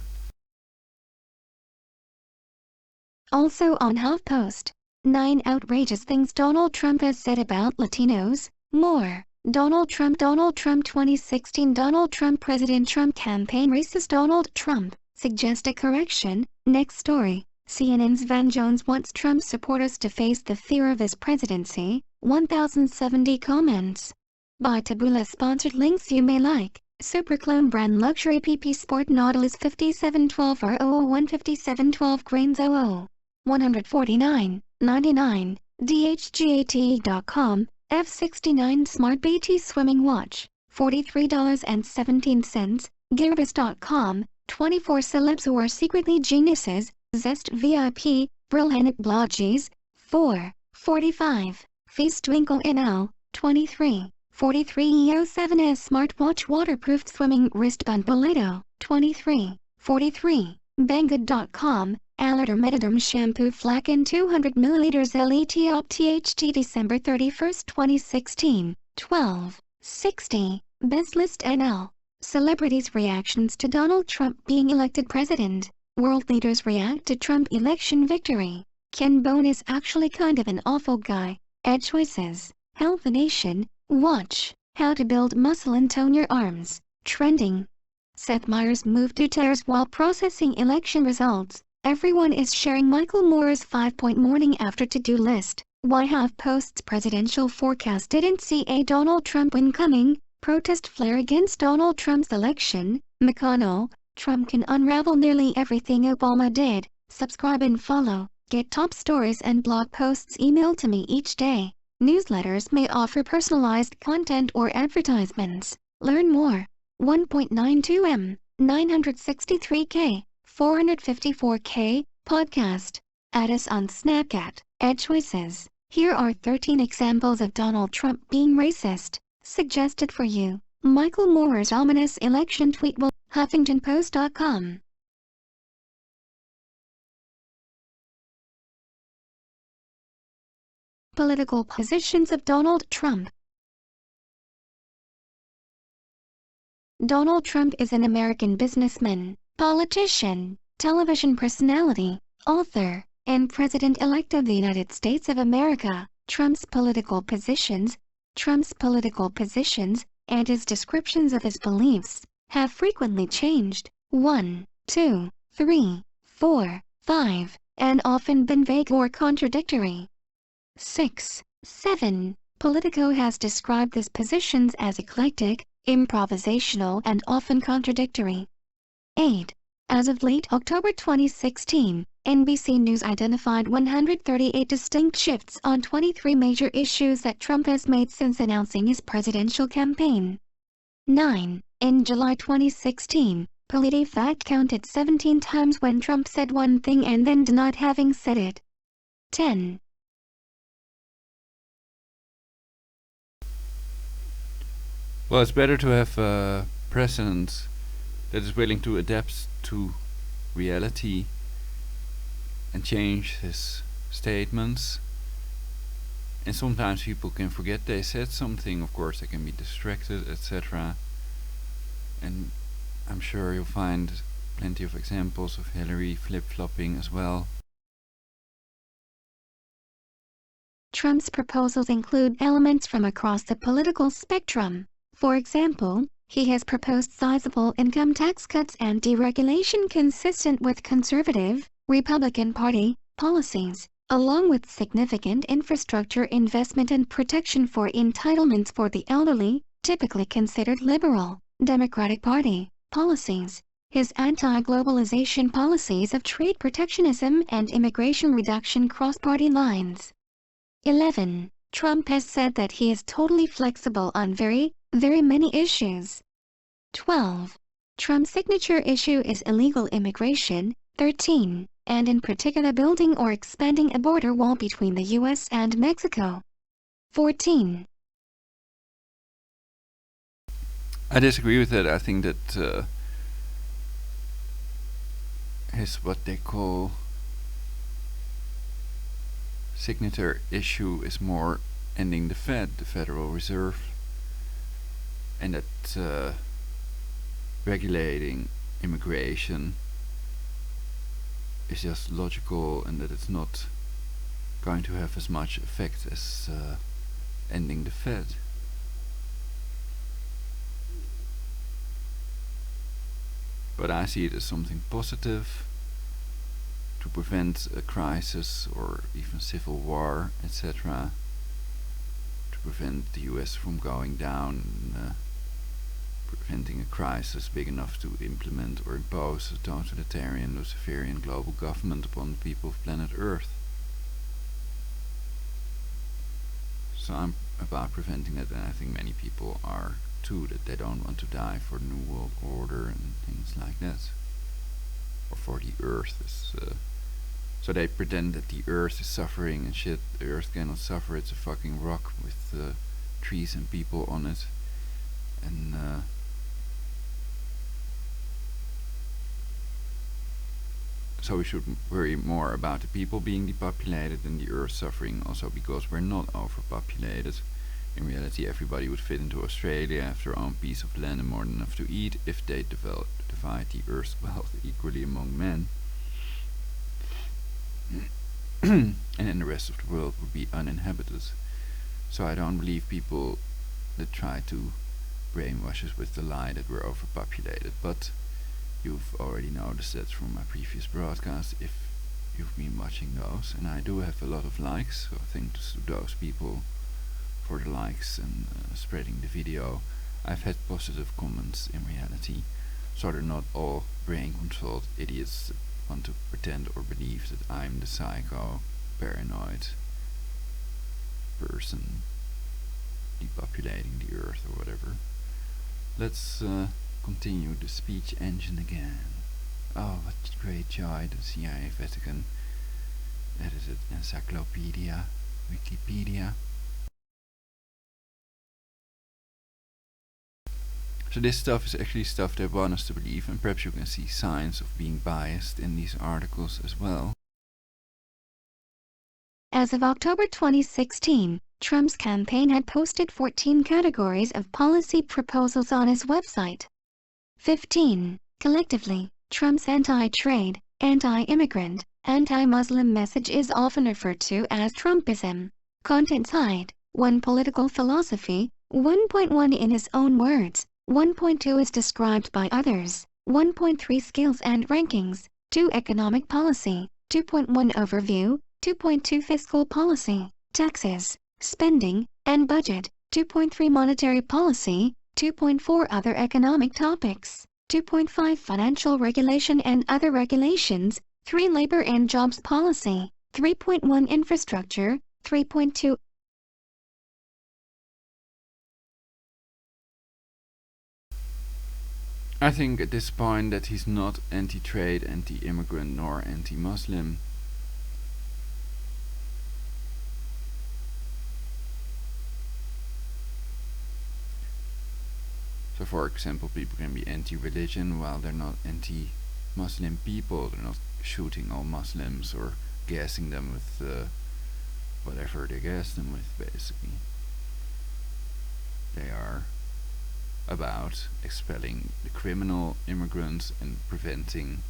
Also on HuffPost, 9 outrageous things Donald Trump has said about Latinos. More. Donald Trump 2016 Donald Trump President Trump campaign racist Donald Trump, suggest a correction. Next story. CNN's Van Jones wants Trump supporters to face the fear of his presidency. 1070 comments. By Taboola sponsored links you may like. Superclone brand luxury PP Sport Nautilus 5712 R00 15712 grains 00. 149.99. DHGATE.com. F69 Smart BT Swimming Watch. $43.17. Gearbest.com. 24 celebs who are secretly geniuses. Zest VIP. Brilhanit Bloggies. 4.45. Feast Twinkle NL. 23. 43 EO7S Smartwatch Waterproof Swimming Wristband Boleto. 23. 43. Banggood.com. Aldermetiderm shampoo flaken 200 ml LET op THT December 31, 2016, 12:60. Best list NL. Celebrities' reactions to Donald Trump being elected president. World leaders react to Trump election victory. Ken Bone is actually kind of an awful guy. Ad choices. Health Nation. Watch. How to build muscle and tone your arms. Trending. Seth Meyers moved to tears while processing election results. Everyone is sharing Michael Moore's 5-point morning after to-do list. Why have posts presidential forecast didn't see a Donald Trump win coming? Protest flare against Donald Trump's election. McConnell. Trump can unravel nearly everything Obama did. Subscribe and follow. Get top stories and blog posts emailed to me each day. Newsletters may offer personalized content or advertisements. Learn more. 1.92 M, 963K, 454K, podcast. Add us on Snapchat. Ad choices. Here are 13 examples of Donald Trump being racist. Suggested for you. Michael Moore's ominous election tweet will HuffingtonPost.com. Political positions of Donald Trump. Donald Trump is an American businessman, politician, television personality, author, and President-elect of the United States of America. Trump's political positions, and his descriptions of his beliefs, have frequently changed. 1, 2, 3, 4, 5, and often been vague or contradictory. 6, 7. Politico has described his positions as eclectic, improvisational and often contradictory. 8. As of late October 2016, NBC News identified 138 distinct shifts on 23 major issues that Trump has made since announcing his presidential campaign. 9. In July 2016, PolitiFact counted 17 times when Trump said one thing and then denied having said it. 10. Well, it's better to have a president that is willing to adapt to reality and change his statements. And sometimes people can forget they said something, of course they can be distracted, etc. And I'm sure you'll find plenty of examples of Hillary flip-flopping as well. Trump's proposals include elements from across the political spectrum. For example, he has proposed sizable income tax cuts and deregulation consistent with conservative, Republican Party, policies, along with significant infrastructure investment and protection for entitlements for the elderly, typically considered liberal, Democratic Party, policies. His anti-globalization policies of trade protectionism and immigration reduction cross party lines. 11. Trump has said that he is totally flexible on very many issues. 12. Trump's signature issue is illegal immigration. 13. And in particular building or expanding a border wall between the U.S. and Mexico. 14. I disagree with that. I think that his what they call signature issue is more ending the Fed, the Federal Reserve, and that regulating immigration is just logical, and that it's not going to have as much effect as ending the Fed. But I see it as something positive to prevent a crisis or even civil war, etc. To prevent the US from going down, preventing a crisis big enough to implement or impose a totalitarian, Luciferian global government upon the people of planet Earth. So I'm about preventing that, and I think many people are too, that they don't want to die for the New World Order and things like that, or for the Earth. So they pretend that the Earth is suffering and shit. The Earth cannot suffer, it's a fucking rock with trees and people on it. And So we should worry more about the people being depopulated than the Earth suffering, also because we're not overpopulated. In reality, everybody would fit into Australia, have their own piece of land and more than enough to eat if they divide the Earth's wealth equally among men. And then the rest of the world would be uninhabited. So I don't believe people that try to brainwash us with the lie that we're overpopulated, but you've already noticed that from my previous broadcasts if you've been watching those, and I do have a lot of likes, so thanks to those people for the likes and spreading the video. I've had positive comments in reality, so they're not all brain-controlled idiots that want to pretend or believe that I'm the psycho, paranoid person depopulating the Earth or whatever. Let's continue the speech engine again. Oh, what great joy, the CIA Vatican edited encyclopedia, Wikipedia. So this stuff is actually stuff they want us to believe, and perhaps you can see signs of being biased in these articles as well. As of October 2016, Trump's campaign had posted 14 categories of policy proposals on his website. 15. Collectively, Trump's anti-trade, anti-immigrant, anti-Muslim message is often referred to as Trumpism. Content side: 1. Political philosophy, 1.1 in his own words, 1.2 is described by others, 1.3 skills and rankings, 2. Economic policy, 2.1 overview, 2.2 fiscal policy, taxes, spending, and budget, 2.3 monetary policy, 2.4 other economic topics, 2.5 financial regulation and other regulations, 3 labor and jobs policy, 3.1 infrastructure, 3.2 I think at this point that he's not anti-trade, anti-immigrant, nor anti-Muslim. So for example, people can be anti-religion while they're not anti-Muslim people. They're not shooting all Muslims or gassing them with whatever they gas them with, basically. They are about expelling the criminal immigrants and preventing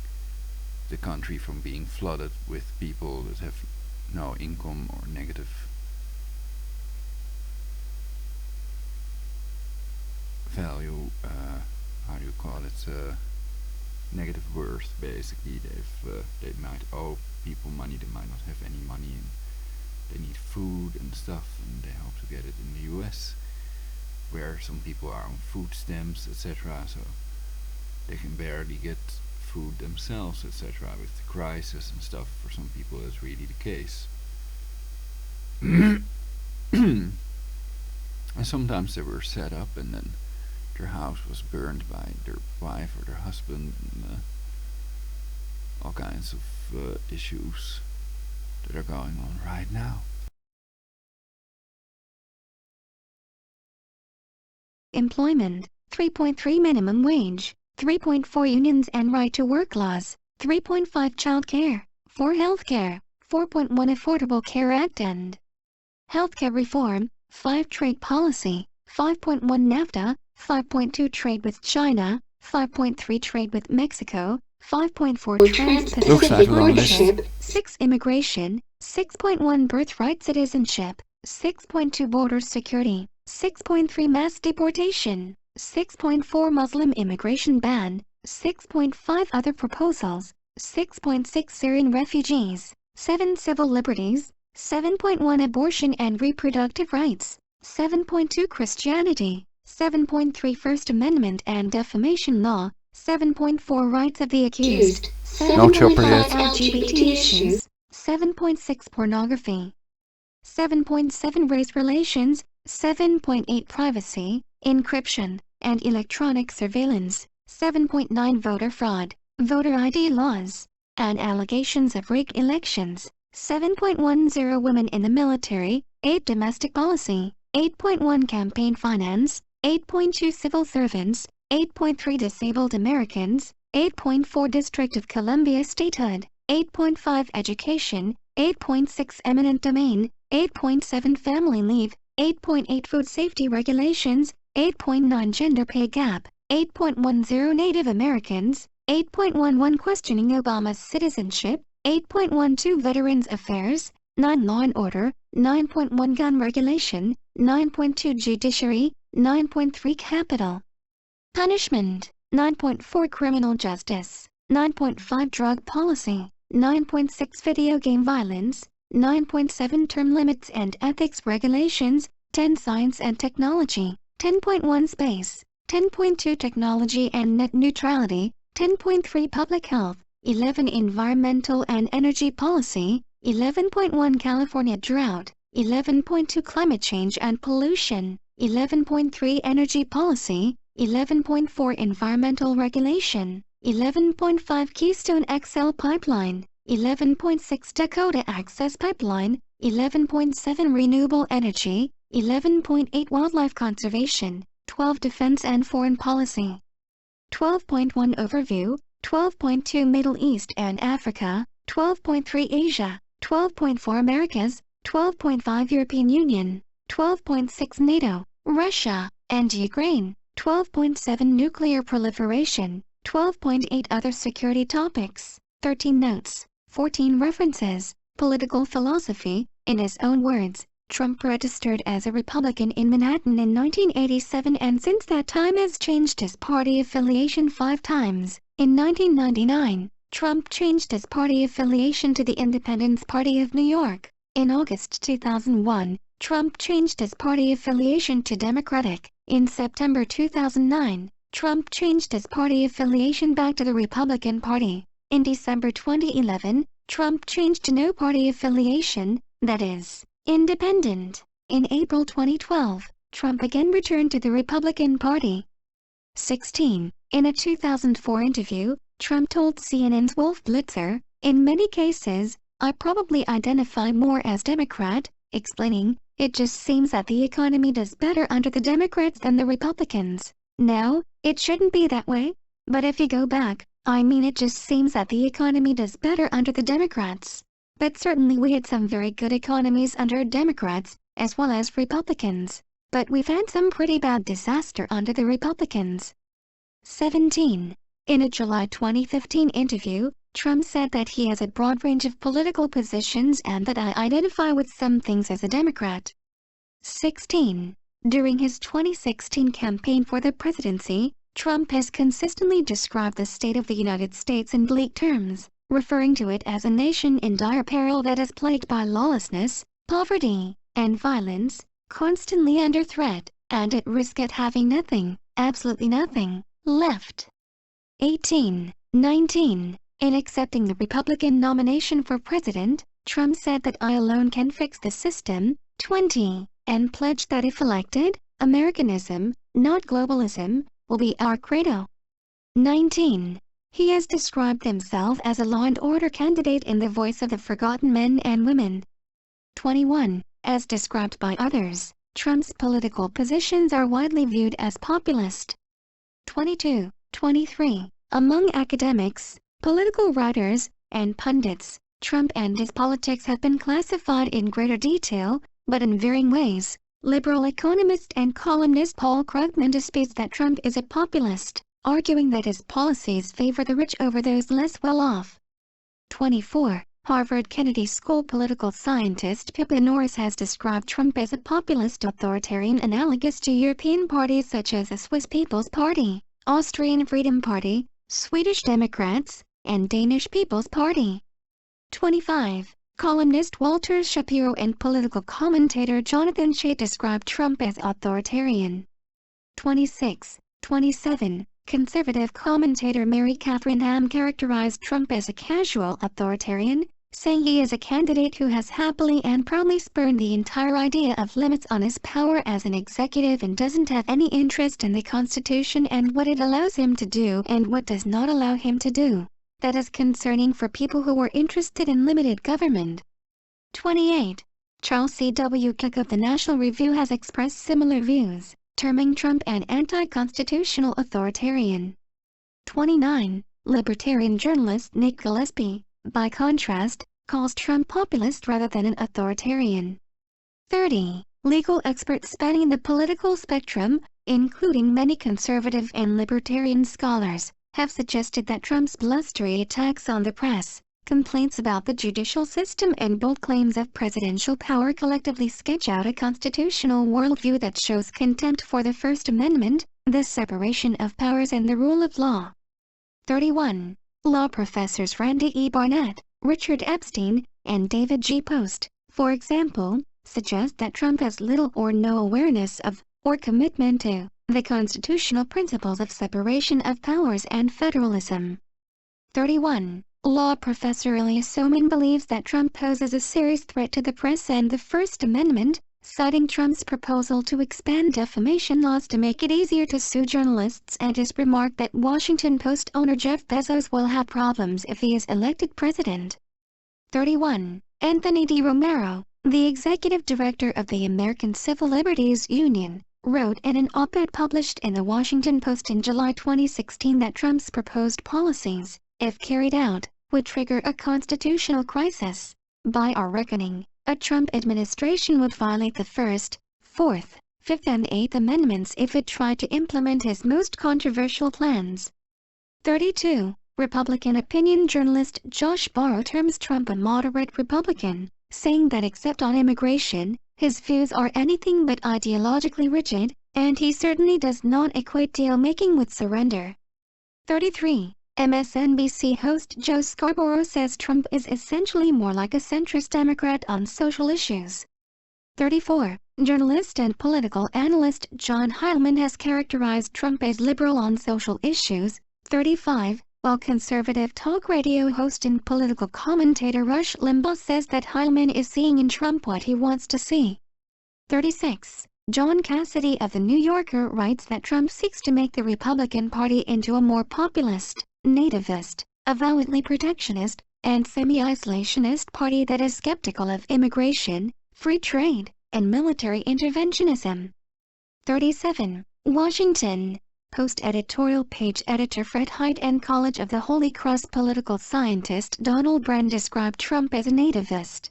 the country from being flooded with people that have no income or negative value, how do you call it, negative worth, basically. They might owe people money, they might not have any money, and they need food and stuff, and they hope to get it in the US, where some people are on food stamps, etc., so they can barely get food themselves, etc. With the crisis and stuff, for some people that's really the case. And sometimes they were set up and then their house was burned by their wife or their husband, and all kinds of issues that are going on right now. Employment, 3.3 minimum wage, 3.4 unions and right to work laws, 3.5 child care, 4 healthcare, 4.1 Affordable Care Act and healthcare reform, 5 trade policy, 5.1 NAFTA, 5.2 trade with China, 5.3 trade with Mexico, 5.4 Trans-Pacific Partnership, 6 immigration, 6.1 birthright citizenship, 6.2 border security, 6.3 mass deportation, 6.4 Muslim immigration ban, 6.5 other proposals, 6.6 Syrian refugees, 7 civil liberties, 7.1 abortion and reproductive rights, 7.2 Christianity, 7.3 First Amendment and defamation law, 7.4 rights of the accused, 7.5 LGBT issues, 7.6 pornography, 7.7 race relations, 7.8 privacy, encryption, and electronic surveillance, 7.9 voter fraud, voter ID laws, and allegations of rigged elections, 7.10 women in the military, 8 domestic policy, 8.1 campaign finance, 8.2 civil servants, 8.3 disabled Americans, 8.4 District of Columbia statehood, 8.5 Education, 8.6 Eminent Domain, 8.7 Family Leave, 8.8 Food Safety Regulations, 8.9 Gender Pay Gap, 8.10 Native Americans, 8.11 Questioning Obama's Citizenship, 8.12 Veterans Affairs, 9 Law and Order, 9.1 Gun Regulation, 9.2 Judiciary, 9.3 Capital Punishment, 9.4 Criminal Justice, 9.5 Drug Policy, 9.6 Video Game Violence, 9.7 Term Limits and Ethics Regulations, 10 Science and Technology, 10.1 Space, 10.2 Technology and Net Neutrality, 10.3 Public Health, 11 Environmental and Energy Policy, 11.1 California Drought, 11.2 Climate Change and Pollution, 11.3 Energy Policy, 11.4 Environmental Regulation, 11.5 Keystone XL Pipeline, 11.6 Dakota Access Pipeline, 11.7 Renewable Energy, 11.8 Wildlife Conservation, 12 Defense and Foreign Policy, 12.1 Overview, 12.2 Middle East and Africa, 12.3 Asia, 12.4 Americas, 12.5 European Union, 12.6 NATO, Russia, and Ukraine, 12.7 Nuclear Proliferation, 12.8 Other Security Topics, 13 Notes, 14 References, Political Philosophy. In his own words, Trump registered as a Republican in Manhattan in 1987 and since that time has changed his party affiliation 5 times. In 1999, Trump changed his party affiliation to the Independence Party of New York. In August 2001, Trump changed his party affiliation to Democratic. In September 2009, Trump changed his party affiliation back to the Republican Party. In December 2011, Trump changed to no party affiliation, that is, independent. In April 2012, Trump again returned to the Republican Party. 16. In a 2004 interview, Trump told CNN's Wolf Blitzer, "In many cases, I probably identify more as Democrat," explaining, "It just seems that the economy does better under the Democrats than the Republicans. Now, it shouldn't be that way, but if you go back, I mean it just seems that the economy does better under the Democrats. But certainly we had some very good economies under Democrats, as well as Republicans. But we've had some pretty bad disaster under the Republicans." 17. In a July 2015 interview, Trump said that he has a broad range of political positions and that I identify with some things as a Democrat. 16. During his 2016 campaign for the presidency, Trump has consistently described the state of the United States in bleak terms, referring to it as a nation in dire peril that is plagued by lawlessness, poverty, and violence, constantly under threat, and at risk at having nothing, absolutely nothing, left. 18. 19. In accepting the Republican nomination for president, Trump said that I alone can fix the system. 20. And pledged that if elected, Americanism, not globalism, will be our credo. 19. He has described himself as a law and order candidate in the voice of the forgotten men and women. 21. As described by others, Trump's political positions are widely viewed as populist. 22. 23. Among academics, political writers, and pundits, Trump and his politics have been classified in greater detail, but in varying ways. Liberal economist and columnist Paul Krugman disputes that Trump is a populist, arguing that his policies favor the rich over those less well-off. 24. Harvard Kennedy School political scientist Fipa Norris has described Trump as a populist authoritarian analogous to European parties such as the Swiss People's Party, Austrian Freedom Party, Swedish Democrats, and Danish People's Party. 25. Columnist Walter Shapiro and political commentator Jonathan Chait described Trump as authoritarian. 26. 27. Conservative commentator Mary Catherine Ham characterized Trump as a casual authoritarian, saying he is a candidate who has happily and proudly spurned the entire idea of limits on his power as an executive and doesn't have any interest in the Constitution and what it allows him to do and what does not allow him to do. That is concerning for people who are interested in limited government. 28. Charles C.W. Cook of the National Review has expressed similar views, terming Trump an anti-constitutional authoritarian. 29. Libertarian journalist Nick Gillespie, by contrast, calls Trump populist rather than an authoritarian. 30. Legal experts spanning the political spectrum, including many conservative and libertarian scholars, have suggested that Trump's blustery attacks on the press, complaints about the judicial system and bold claims of presidential power collectively sketch out a constitutional worldview that shows contempt for the First Amendment, the separation of powers and the rule of law. 31. Law professors Randy E. Barnett, Richard Epstein, and David G. Post, for example, suggest that Trump has little or no awareness of, or commitment to, the constitutional principles of separation of powers and federalism. 31. Law professor Elias Soman believes that Trump poses a serious threat to the press and the First Amendment, citing Trump's proposal to expand defamation laws to make it easier to sue journalists and his remark that Washington Post owner Jeff Bezos will have problems if he is elected president. 31. Anthony D. Romero, the executive director of the American Civil Liberties Union, wrote in an op-ed published in the Washington Post in July 2016 that Trump's proposed policies, if carried out, would trigger a constitutional crisis. By our reckoning, a Trump administration would violate the First, Fourth, Fifth and Eighth Amendments if it tried to implement his most controversial plans. 32. Republican opinion journalist Josh Barro terms Trump a moderate Republican, saying that except on immigration, his views are anything but ideologically rigid, and he certainly does not equate deal-making with surrender. 33. MSNBC host Joe Scarborough says Trump is essentially more like a centrist Democrat on social issues. 34. Journalist and political analyst John Heilemann has characterized Trump as liberal on social issues. 35. While conservative talk radio host and political commentator Rush Limbaugh says that Heilemann is seeing in Trump what he wants to see. 36. John Cassidy of The New Yorker writes that Trump seeks to make the Republican Party into a more populist, nativist, avowedly protectionist, and semi-isolationist party that is skeptical of immigration, free trade, and military interventionism. 37. Washington Post editorial page editor Fred Hyde and College of the Holy Cross political scientist Donald Brand described Trump as a nativist.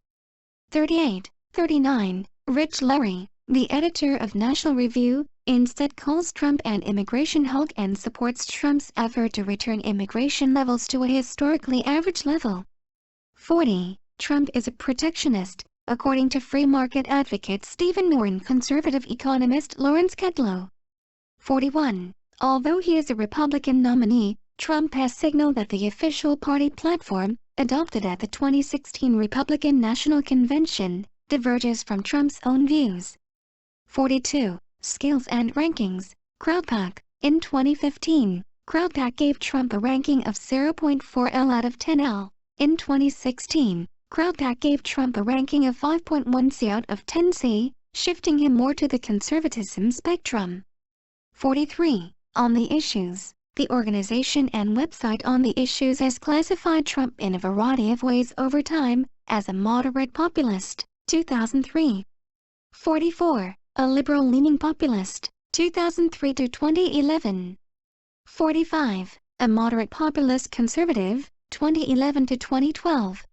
38. 39. Rich Lurie, the editor of National Review, instead calls Trump an immigration hawk and supports Trump's effort to return immigration levels to a historically average level. 40. Trump is a protectionist, according to free market advocate Stephen Moore and conservative economist Lawrence Kudlow. 41. Although he is a Republican nominee, Trump has signaled that the official party platform, adopted at the 2016 Republican National Convention, diverges from Trump's own views. 42. Scales and rankings. CrowdPack. In 2015, CrowdPack gave Trump a ranking of 0.4 L out of 10 L. In 2016, CrowdPack gave Trump a ranking of 5.1 C out of 10 C, shifting him more to the conservatism spectrum. 43. On the Issues. The organization and website On the Issues has classified Trump in a variety of ways over time, as a moderate populist, 2003. 44. A liberal-leaning populist, 2003 to 2011. 45. A moderate populist conservative, 2011 to 2012.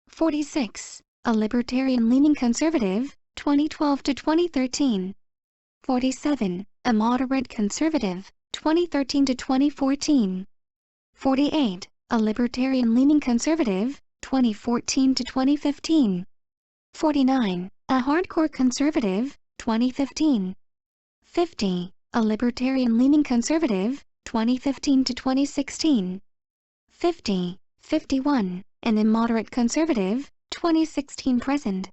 46. A libertarian-leaning conservative, 2012 to 2013. 47. A moderate conservative, 2013 to 2014. 48. A libertarian-leaning conservative, 2014 to 2015. 49. A hardcore conservative, 2015. 50. A libertarian-leaning conservative, 2015 to 2016. 50. 51. An immoderate conservative, 2016-present.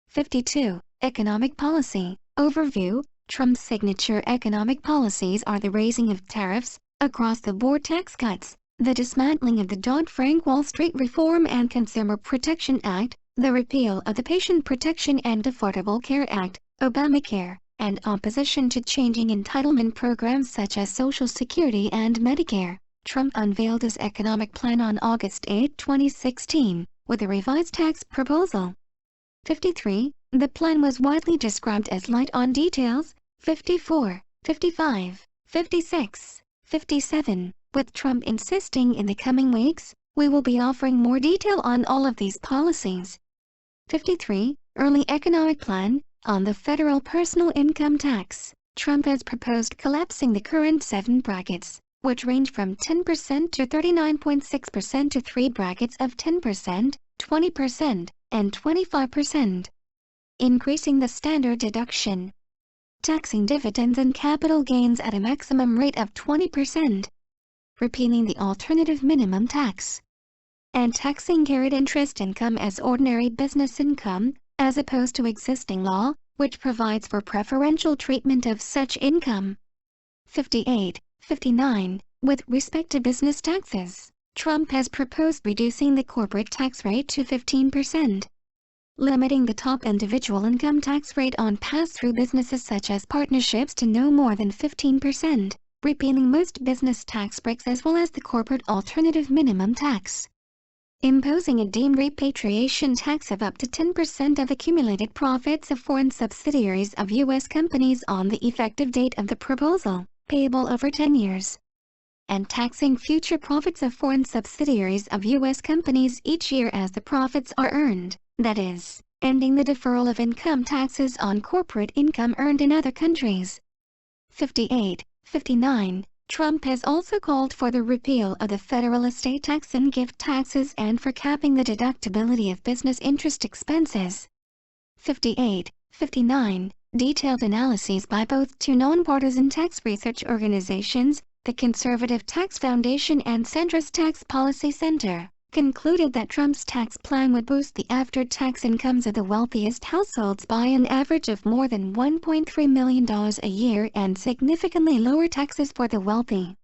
52. Economic policy. Overview. Trump's signature economic policies are the raising of tariffs, across-the-board tax cuts, the dismantling of the Dodd-Frank Wall Street Reform and Consumer Protection Act, the repeal of the Patient Protection and Affordable Care Act, Obamacare, and opposition to changing entitlement programs such as Social Security and Medicare. Trump unveiled his economic plan on August 8, 2016, with a revised tax proposal. 53. The plan was widely described as light on details. 54, 55, 56, 57, with Trump insisting in the coming weeks, We will be offering more detail on all of these policies. 53. Early Economic Plan on the Federal Personal Income Tax. Trump has proposed collapsing the current 7 brackets, which range from 10% to 39.6% to 3 brackets of 10%, 20%, and 25%. Increasing the standard deduction. Taxing dividends and capital gains at a maximum rate of 20%. Repealing the alternative minimum tax. And taxing carried interest income as ordinary business income, as opposed to existing law, which provides for preferential treatment of such income. 58. 59. With respect to business taxes, Trump has proposed reducing the corporate tax rate to 15%. Limiting the top individual income tax rate on pass-through businesses such as partnerships to no more than 15%. Repealing most business tax breaks as well as the corporate alternative minimum tax. Imposing a deemed repatriation tax of up to 10% of accumulated profits of foreign subsidiaries of U.S. companies on the effective date of the proposal, payable over 10 years. And taxing future profits of foreign subsidiaries of U.S. companies each year as the profits are earned, that is, ending the deferral of income taxes on corporate income earned in other countries. 58. 59. Trump has also called for the repeal of the federal estate tax and gift taxes and for capping the deductibility of business interest expenses. 58. 59. Detailed analyses by both 2 nonpartisan tax research organizations, the Conservative Tax Foundation and Centrist Tax Policy Center, concluded that Trump's tax plan would boost the after-tax incomes of the wealthiest households by an average of more than $1.3 million a year and significantly lower taxes for the wealthy.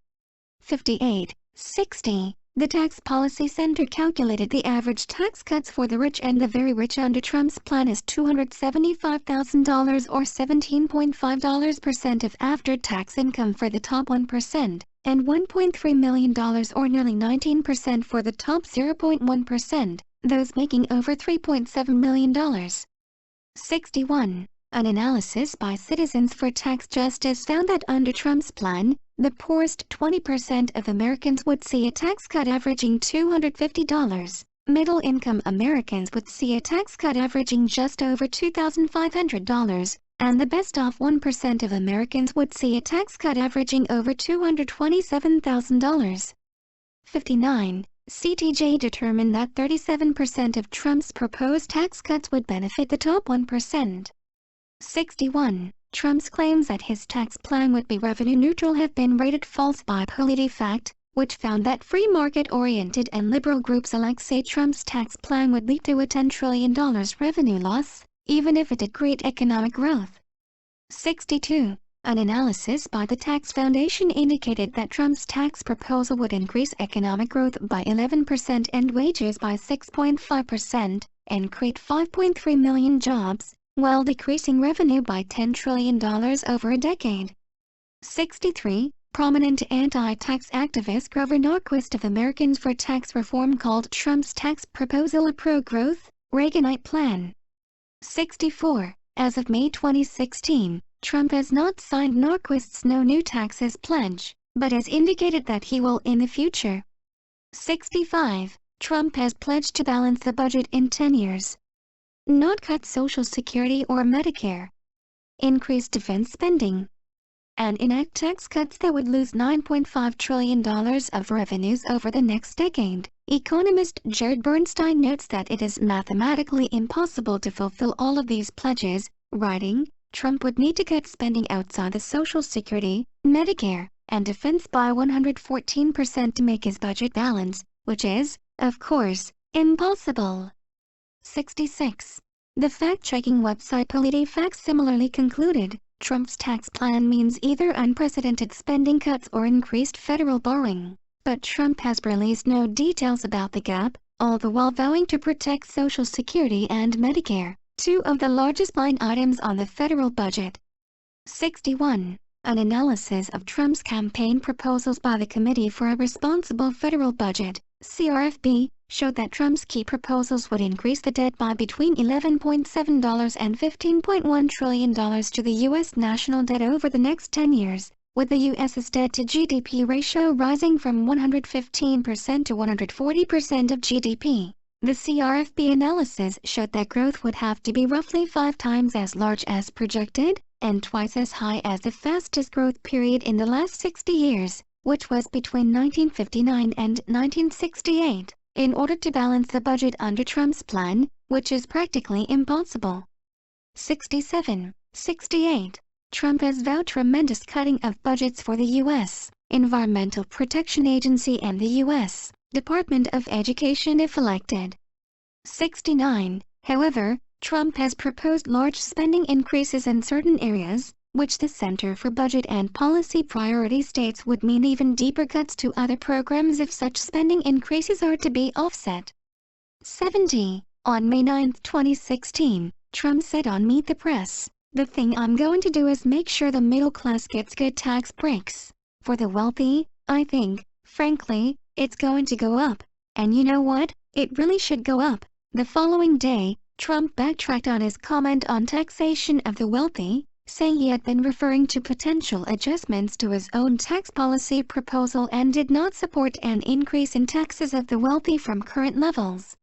58. 60. The Tax Policy Center calculated the average tax cuts for the rich and the very rich under Trump's plan is $275,000 or 17.5% of after-tax income for the top 1%. And $1.3 million or nearly 19% for the top 0.1%, those making over $3.7 million. 61. An analysis by Citizens for Tax Justice found that under Trump's plan, the poorest 20% of Americans would see a tax cut averaging $250. Middle-income Americans would see a tax cut averaging just over $2,500. And the best-off 1% of Americans would see a tax cut averaging over $227,000. 59. CTJ determined that 37% of Trump's proposed tax cuts would benefit the top 1%. 61. Trump's claims that his tax plan would be revenue neutral have been rated false by PolitiFact, which found that free market-oriented and liberal groups alike say Trump's tax plan would lead to a $10 trillion revenue loss, even if it did create economic growth. 62. An analysis by the Tax Foundation indicated that Trump's tax proposal would increase economic growth by 11% and wages by 6.5%, and create 5.3 million jobs, while decreasing revenue by $10 trillion over a decade. 63. Prominent anti-tax activist Grover Norquist of Americans for Tax Reform called Trump's tax proposal a pro-growth, Reaganite plan. 64. As of May 2016, Trump has not signed Norquist's No New Taxes pledge, but has indicated that he will in the future. 65. Trump has pledged to balance the budget in 10 years. Not cut Social Security or Medicare. Increase defense spending. And enact tax cuts that would lose $9.5 trillion of revenues over the next decade. Economist Jared Bernstein notes that it is mathematically impossible to fulfill all of these pledges, writing, Trump would need to cut spending outside the Social Security, Medicare, and defense by 114% to make his budget balance, which is, of course, impossible. 66. The fact-checking website PolitiFact similarly concluded, Trump's tax plan means either unprecedented spending cuts or increased federal borrowing. But Trump has released no details about the gap, all the while vowing to protect Social Security and Medicare, 2 of the largest line items on the federal budget. 61. An analysis of Trump's campaign proposals by the Committee for a Responsible Federal Budget, CRFB, showed that Trump's key proposals would increase the debt by between $11.7 and $15.1 trillion to the U.S. national debt over the next 10 years, with the US's debt to GDP ratio rising from 115% to 140% of GDP. The CRFB analysis showed that growth would have to be roughly 5 times as large as projected, and twice as high as the fastest growth period in the last 60 years, which was between 1959 and 1968, in order to balance the budget under Trump's plan, which is practically impossible. 67. 68. Trump has vowed tremendous cutting of budgets for the U.S. Environmental Protection Agency and the U.S. Department of Education if elected. 69. However, Trump has proposed large spending increases in certain areas, which the Center for Budget and Policy Priority states would mean even deeper cuts to other programs if such spending increases are to be offset. 70. On May 9, 2016, Trump said on Meet the Press, "The thing I'm going to do is make sure the middle class gets good tax breaks. For the wealthy, I think, frankly, it's going to go up. And you know what? It really should go up." The following day, Trump backtracked on his comment on taxation of the wealthy, saying he had been referring to potential adjustments to his own tax policy proposal and did not support an increase in taxes of the wealthy from current levels.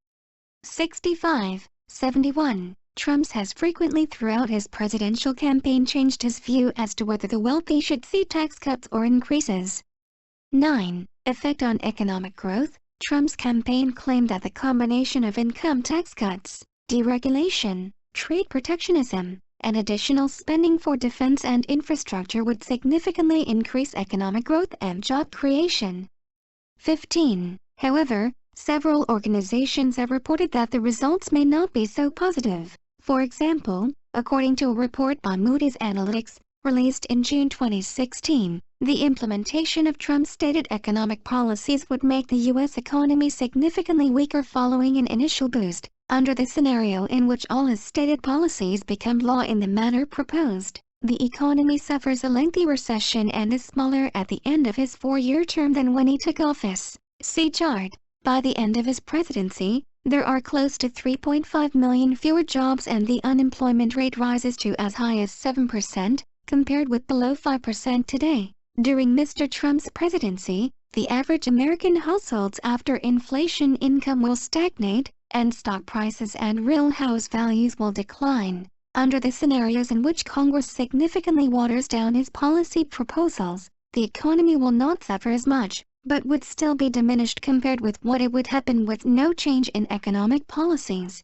65. 71. Trump has frequently throughout his presidential campaign changed his view as to whether the wealthy should see tax cuts or increases. 9. Effect on economic growth. Trump's campaign claimed that the combination of income tax cuts, deregulation, trade protectionism, and additional spending for defense and infrastructure would significantly increase economic growth and job creation. 15. However, several organizations have reported that the results may not be so positive. For example, according to a report by Moody's Analytics, released in June 2016, the implementation of Trump's stated economic policies would make the U.S. economy significantly weaker following an initial boost, under the scenario in which all his stated policies become law in the manner proposed. The economy suffers a lengthy recession and is smaller at the end of his 4-year term than when he took office. See chart. By the end of his presidency, there are close to 3.5 million fewer jobs and the unemployment rate rises to as high as 7%, compared with below 5% today. During Mr. Trump's presidency, the average American household's after inflation income will stagnate, and stock prices and real house values will decline. Under the scenarios in which Congress significantly waters down his policy proposals, the economy will not suffer as much, but would still be diminished compared with what it would have been with no change in economic policies.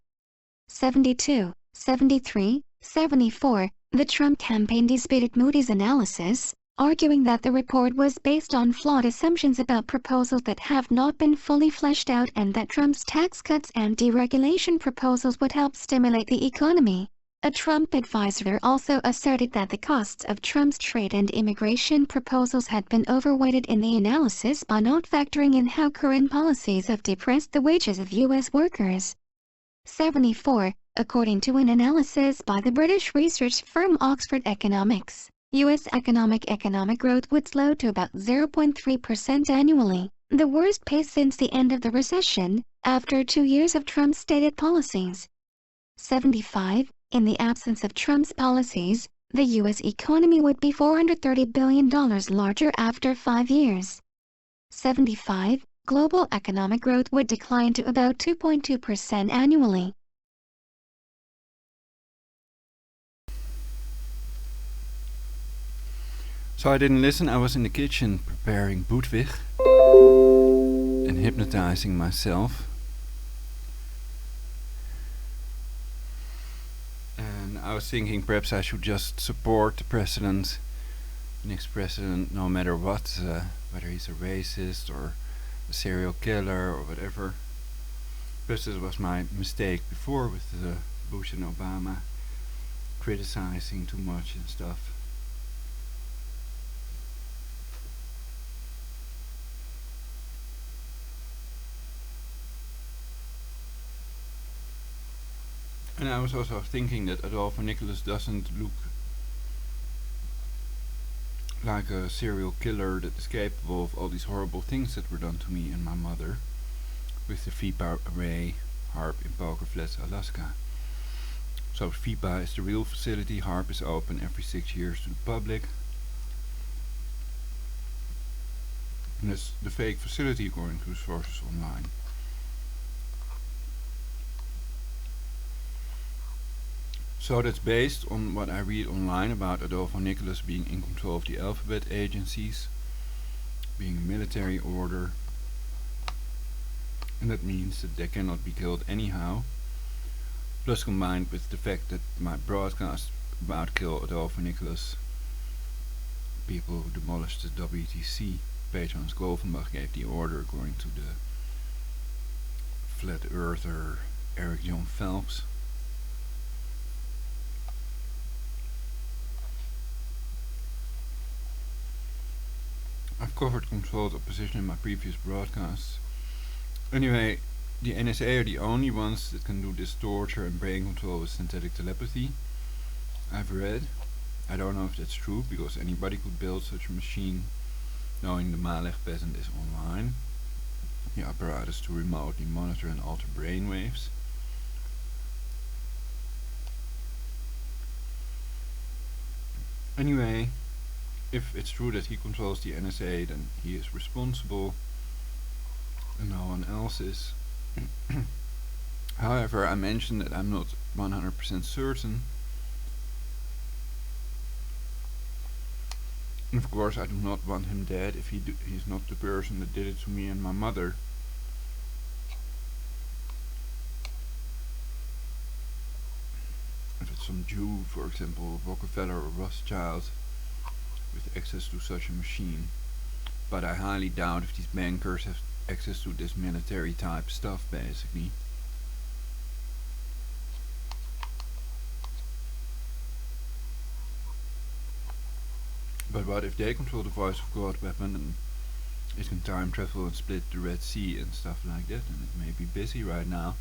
72, 73, 74. The Trump campaign disputed Moody's analysis, arguing that the report was based on flawed assumptions about proposals that have not been fully fleshed out and that Trump's tax cuts and deregulation proposals would help stimulate the economy. A Trump advisor also asserted that the costs of Trump's trade and immigration proposals had been overweighted in the analysis by not factoring in how current policies have depressed the wages of U.S. workers. 74. According to an analysis by the British research firm Oxford Economics, U.S. economic growth would slow to about 0.3% annually, the worst pace since the end of the recession, after 2 years of Trump's stated policies. 75. In the absence of Trump's policies, the U.S. economy would be $430 billion larger after 5 years. 75. Global economic growth would decline to about 2.2% annually. So I didn't listen, I was in the kitchen preparing Bootwig and hypnotizing myself. And I was thinking perhaps I should just support the president, the next president, no matter what, whether he's a racist or a serial killer or whatever. Because this was my mistake before with Bush and Obama, criticizing too much and stuff. And I was also thinking that Adolfo Nicholas doesn't look like a serial killer that is capable of all these horrible things that were done to me and my mother with the Fipa array HARP in Poker Flats, Alaska. So Fipa is the real facility. HARP is open every 6 years to the public. And that's the fake facility according to sources online. So that's based on what I read online about Adolfo Nicholas being in control of the alphabet agencies, being a military order, and that means that they cannot be killed anyhow. Plus combined with the fact that my broadcast about kill Adolfo Nicholas, people who demolished the WTC, Patrons Golvenbach gave the order according to the flat earther Eric John Phelps. I've covered controlled opposition in my previous broadcasts. Anyway, the NSA are the only ones that can do this torture and brain control with synthetic telepathy. I've read. I don't know if that's true, because anybody could build such a machine knowing the Malech patent is online. The apparatus to remotely monitor and alter brainwaves. Anyway, if it's true that he controls the NSA, then he is responsible and no one else is. However, I mentioned that I'm not 100% certain. And of course I do not want him dead if he's not the person that did it to me and my mother. If it's some Jew, for example, Rockefeller or Rothschild, with access to such a machine. But I highly doubt if these bankers have access to this military type stuff, basically. But what if they control the voice of God weapon and it can time travel and split the Red Sea and stuff like that, and it may be busy right now.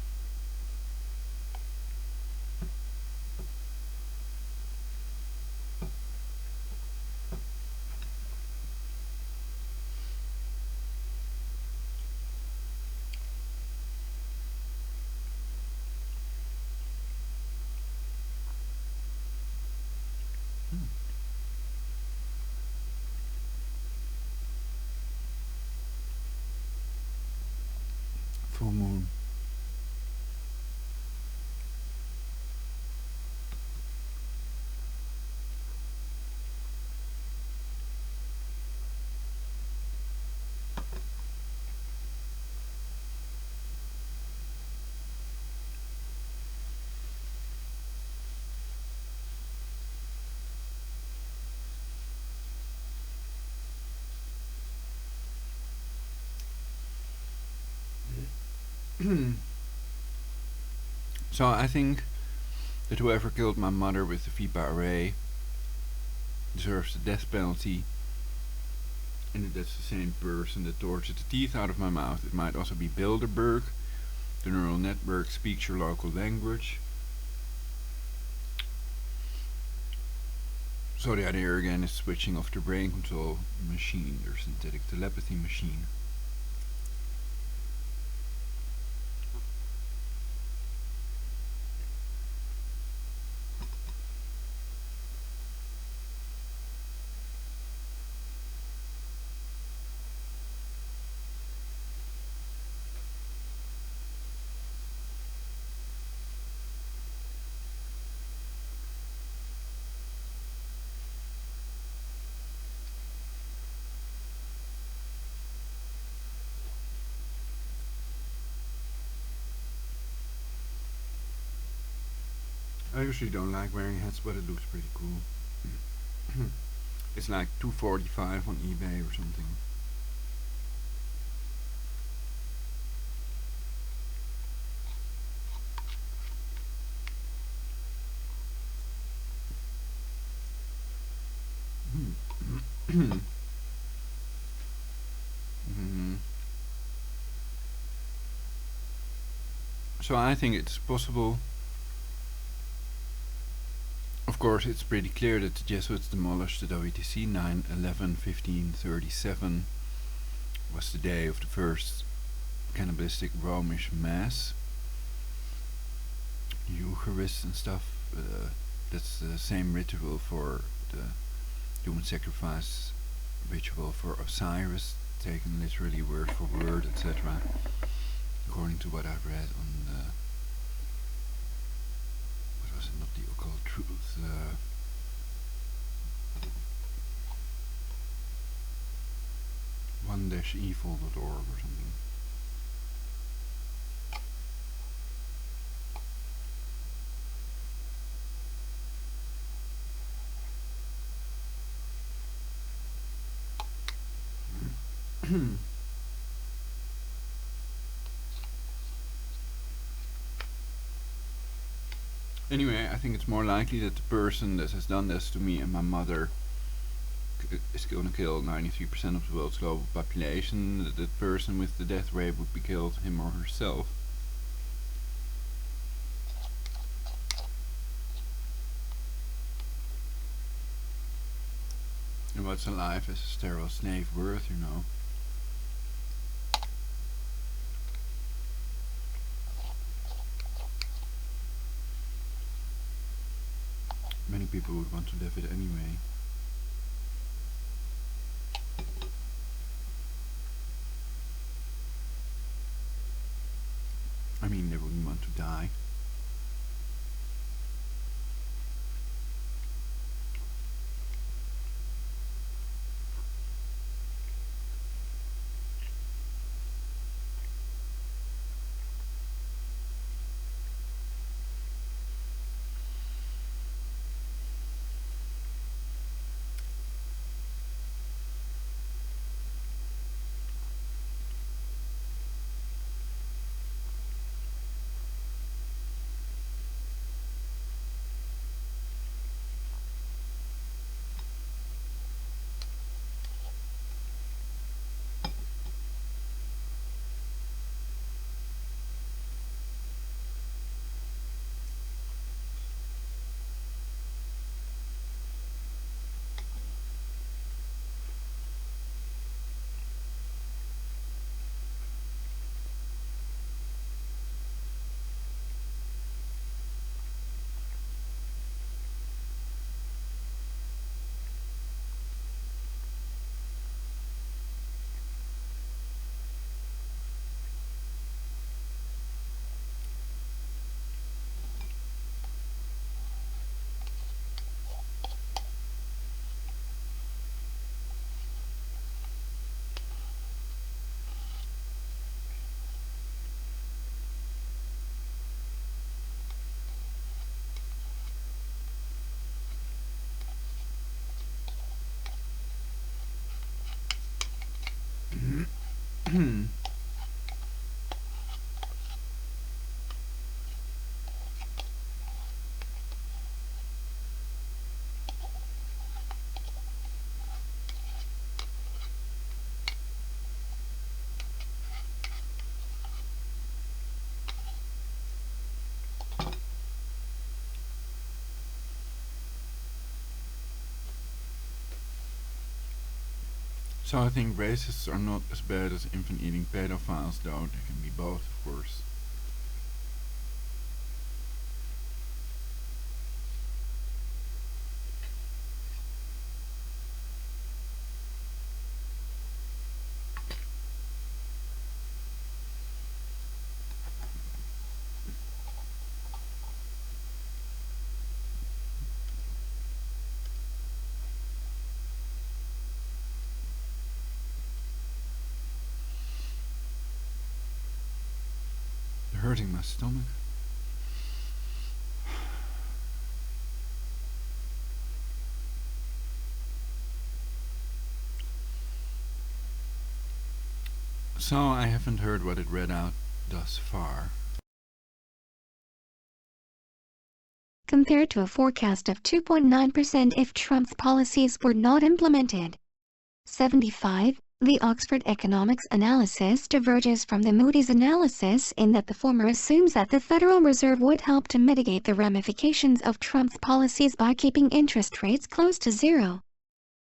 Full moon. So I think that whoever killed my mother with the Fipa array deserves the death penalty, and that that's the same person that tortured the teeth out of my mouth. It might also be Bilderberg. The neural network speaks your local language. So the idea again is switching off the brain control machine, their synthetic telepathy machine. I usually don't like wearing hats, but it looks pretty cool. It's like $2.45 on eBay or something. So I think it's possible. Of course, it's pretty clear that the Jesuits demolished the WTC. 9/11/1537 was the day of the first cannibalistic Romish mass. Eucharist and stuff. That's the same ritual for the human sacrifice ritual for Osiris taken literally word for word, etc. According to what I've read on the, what was it, not the occult truth, one-evil.org or something. Anyway, I think it's more likely that the person that has done this to me and my mother is going to kill 93% of the world's global population. That the person with the death ray would be killed, him or herself. And what's alive is a sterile slave worth, you know. Many people would want to live it anyway. I mean, they wouldn't want to die. So I think racists are not as bad as infant-eating pedophiles, though. They can be both, of course. Hurting my stomach. So I haven't heard what it read out thus far. Compared to a forecast of 2.9% if Trump's policies were not implemented. 75. The Oxford Economics analysis diverges from the Moody's analysis in that the former assumes that the Federal Reserve would help to mitigate the ramifications of Trump's policies by keeping interest rates close to zero.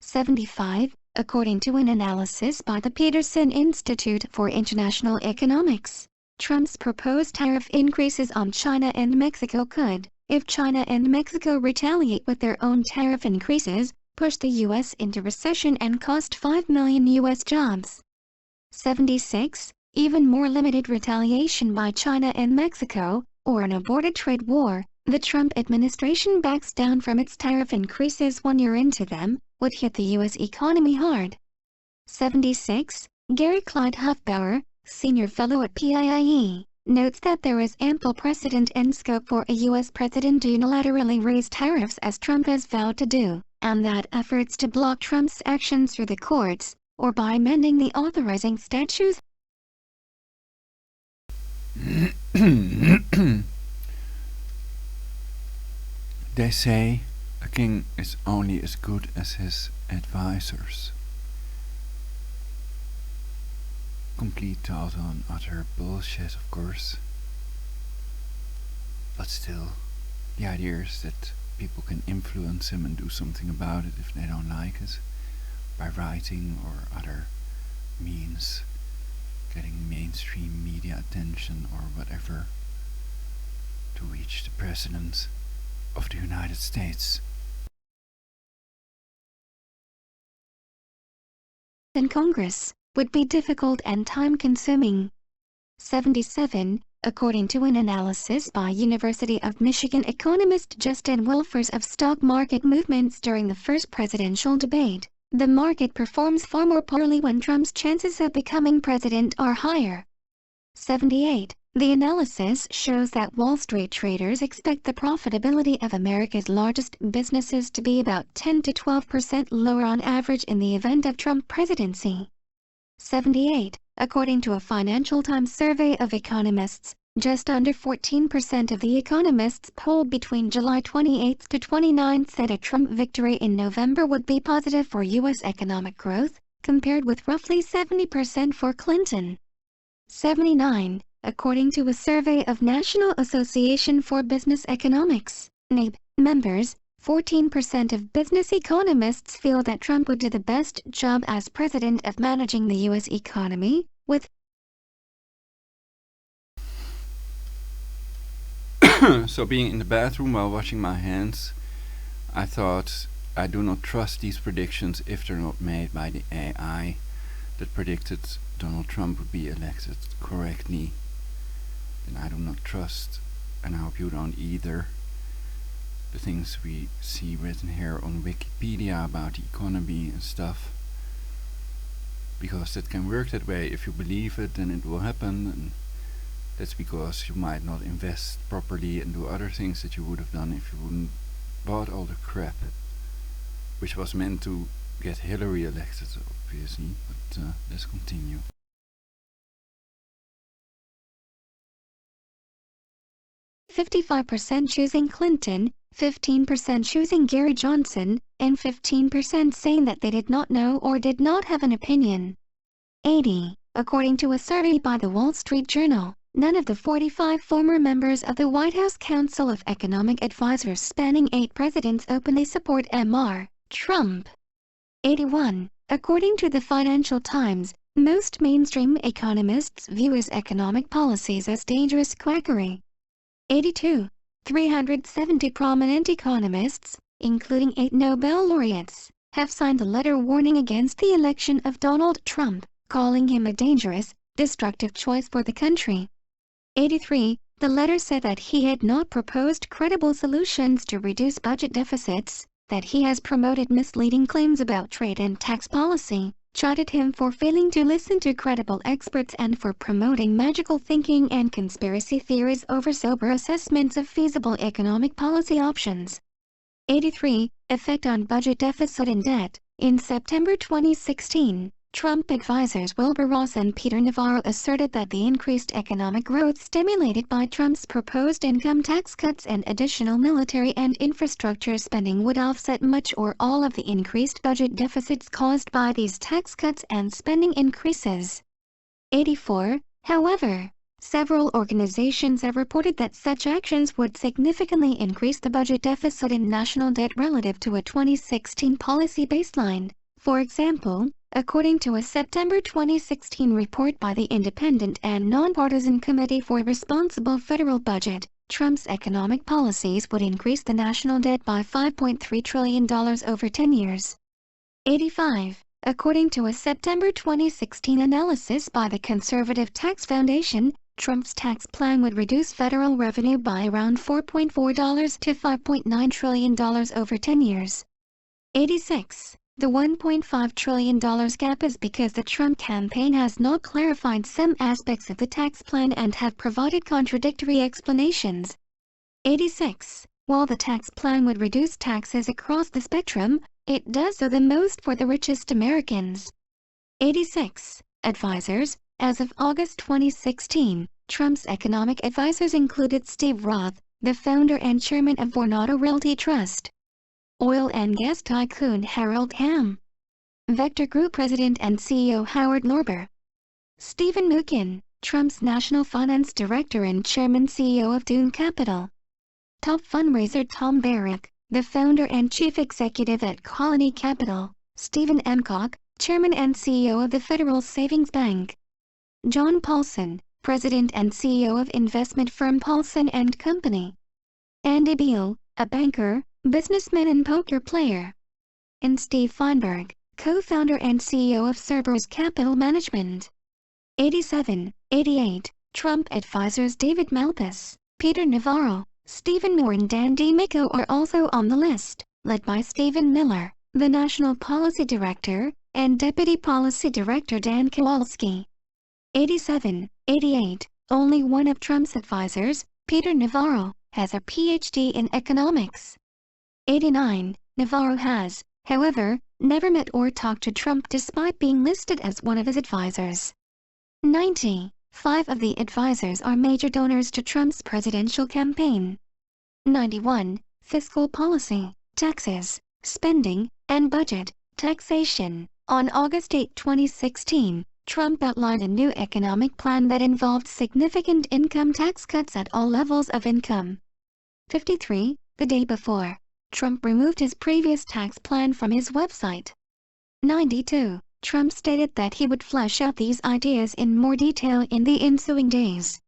75. According to an analysis by the Peterson Institute for International Economics, Trump's proposed tariff increases on China and Mexico could, if China and Mexico retaliate with their own tariff increases, push the U.S. into recession and cost 5 million U.S. jobs. 76. Even more limited retaliation by China and Mexico, or an aborted trade war, the Trump administration backs down from its tariff increases 1 year into them, would hit the U.S. economy hard. 76. Gary Clyde Huffbauer, senior fellow at PIIE, notes that there is ample precedent and scope for a U.S. president to unilaterally raise tariffs as Trump has vowed to do, and that efforts to block Trump's actions through the courts, or by amending the authorizing statutes, They say a king is only as good as his advisors. Complete total and utter bullshit, of course. But still, the idea is that people can influence him and do something about it if they don't like it, by writing or other means, getting mainstream media attention or whatever, to reach the president of the United States. in Congress, would be difficult and time-consuming. 77. According to an analysis by University of Michigan economist Justin Wilfers of stock market movements during the first presidential debate, the market performs far more poorly when Trump's chances of becoming president are higher. 78. The analysis shows that Wall Street traders expect the profitability of America's largest businesses to be about 10 to 12% lower on average in the event of Trump presidency. 78. According to a Financial Times survey of economists, just under 14% of the economists polled between July 28 to 29 said a Trump victory in November would be positive for U.S. economic growth, compared with roughly 70% for Clinton. 79. According to a survey of National Association for Business Economics, NABE, members, 14% of business economists feel that Trump would do the best job as president of managing the U.S. economy, with So being in the bathroom while washing my hands, I thought, I do not trust these predictions if they're not made by the AI that predicted Donald Trump would be elected correctly. Then I do not trust, and I hope you don't either, the things we see written here on Wikipedia about the economy and stuff. Because it can work that way. If you believe it, then it will happen, and that's because you might not invest properly and do other things that you would have done if you wouldn't bought all the crap, which was meant to get Hillary elected, obviously, but let's continue. 55% choosing Clinton, 15% choosing Gary Johnson, and 15% saying that they did not know or did not have an opinion. 80. According to a survey by the Wall Street Journal, none of the 45 former members of the White House Council of Economic Advisors spanning 8 presidents openly support Mr. Trump. 81. According to the Financial Times, most mainstream economists view his economic policies as dangerous quackery. 82. 370 prominent economists, including 8 Nobel laureates, have signed a letter warning against the election of Donald Trump, calling him a dangerous, destructive choice for the country. 83. The letter said that he had not proposed credible solutions to reduce budget deficits, that he has promoted misleading claims about trade and tax policy, chided him for failing to listen to credible experts and for promoting magical thinking and conspiracy theories over sober assessments of feasible economic policy options. 83. Effect on budget deficit and debt. In September 2016, Trump advisors Wilbur Ross and Peter Navarro asserted that the increased economic growth stimulated by Trump's proposed income tax cuts and additional military and infrastructure spending would offset much or all of the increased budget deficits caused by these tax cuts and spending increases. 84. However, several organizations have reported that such actions would significantly increase the budget deficit and national debt relative to a 2016 policy baseline. For example, according to a September 2016 report by the Independent and Nonpartisan Committee for Responsible Federal Budget, Trump's economic policies would increase the national debt by $5.3 trillion over 10 years. 85. According to a September 2016 analysis by the Conservative Tax Foundation, Trump's tax plan would reduce federal revenue by around $4.4 to $5.9 trillion over 10 years. 86. The $1.5 trillion gap is because the Trump campaign has not clarified some aspects of the tax plan and have provided contradictory explanations. 86. While the tax plan would reduce taxes across the spectrum, it does so the most for the richest Americans. 86. Advisors. As of August 2016, Trump's economic advisors included Steve Roth, the founder and chairman of Vornado Realty Trust, oil and gas tycoon Harold Hamm, Vector Group president and CEO Howard Lorber, Stephen Mnuchin, Trump's national finance director and chairman CEO of Dune Capital, top fundraiser Tom Barrack, the founder and chief executive at Colony Capital, Stephen Emcock, chairman and CEO of the Federal Savings Bank, John Paulson, president and CEO of investment firm Paulson and Company, Andy Beal, a banker, businessman and poker player, and Steve Feinberg, co-founder and CEO of Cerberus Capital Management. 87. 88. Trump advisors David Malpass, Peter Navarro, Stephen Moore and Dan DiMicco are also on the list, led by Stephen Miller, the National Policy Director, and Deputy Policy Director Dan Kowalski. 87. 88. Only one of Trump's advisors, Peter Navarro, has a PhD in economics. 89. Navarro has, however, never met or talked to Trump despite being listed as one of his advisors. 90. 5 of the advisors are major donors to Trump's presidential campaign. 91. Fiscal policy, taxes, spending, and budget, taxation. On August 8, 2016, Trump outlined a new economic plan that involved significant income tax cuts at all levels of income. 53. The day before, Trump removed his previous tax plan from his website. 92. Trump stated that he would flesh out these ideas in more detail in the ensuing days.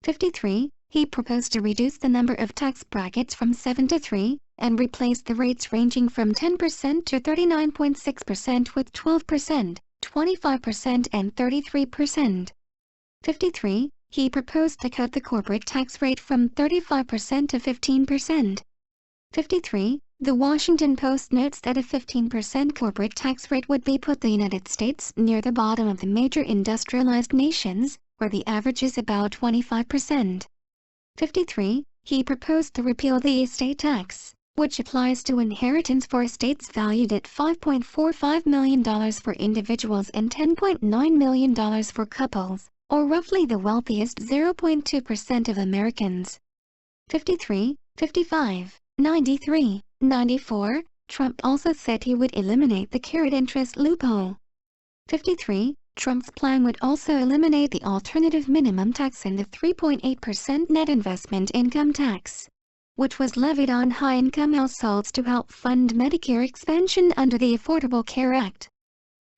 53. He proposed to reduce the number of tax brackets from 7 to 3, and replace the rates ranging from 10% to 39.6% with 12%, 25% and 33%. 53. He proposed to cut the corporate tax rate from 35% to 15%. 53. The Washington Post notes that a 15% corporate tax rate would be put the United States near the bottom of the major industrialized nations, where the average is about 25%. 53. He proposed to repeal the estate tax, which applies to inheritance for estates valued at $5.45 million for individuals and $10.9 million for couples, or roughly the wealthiest 0.2% of Americans. 53. 55. 93. 94. Trump also said he would eliminate the carried interest loophole. 53. Trump's plan would also eliminate the alternative minimum tax and the 3.8% net investment income tax, which was levied on high-income households to help fund Medicare expansion under the Affordable Care Act.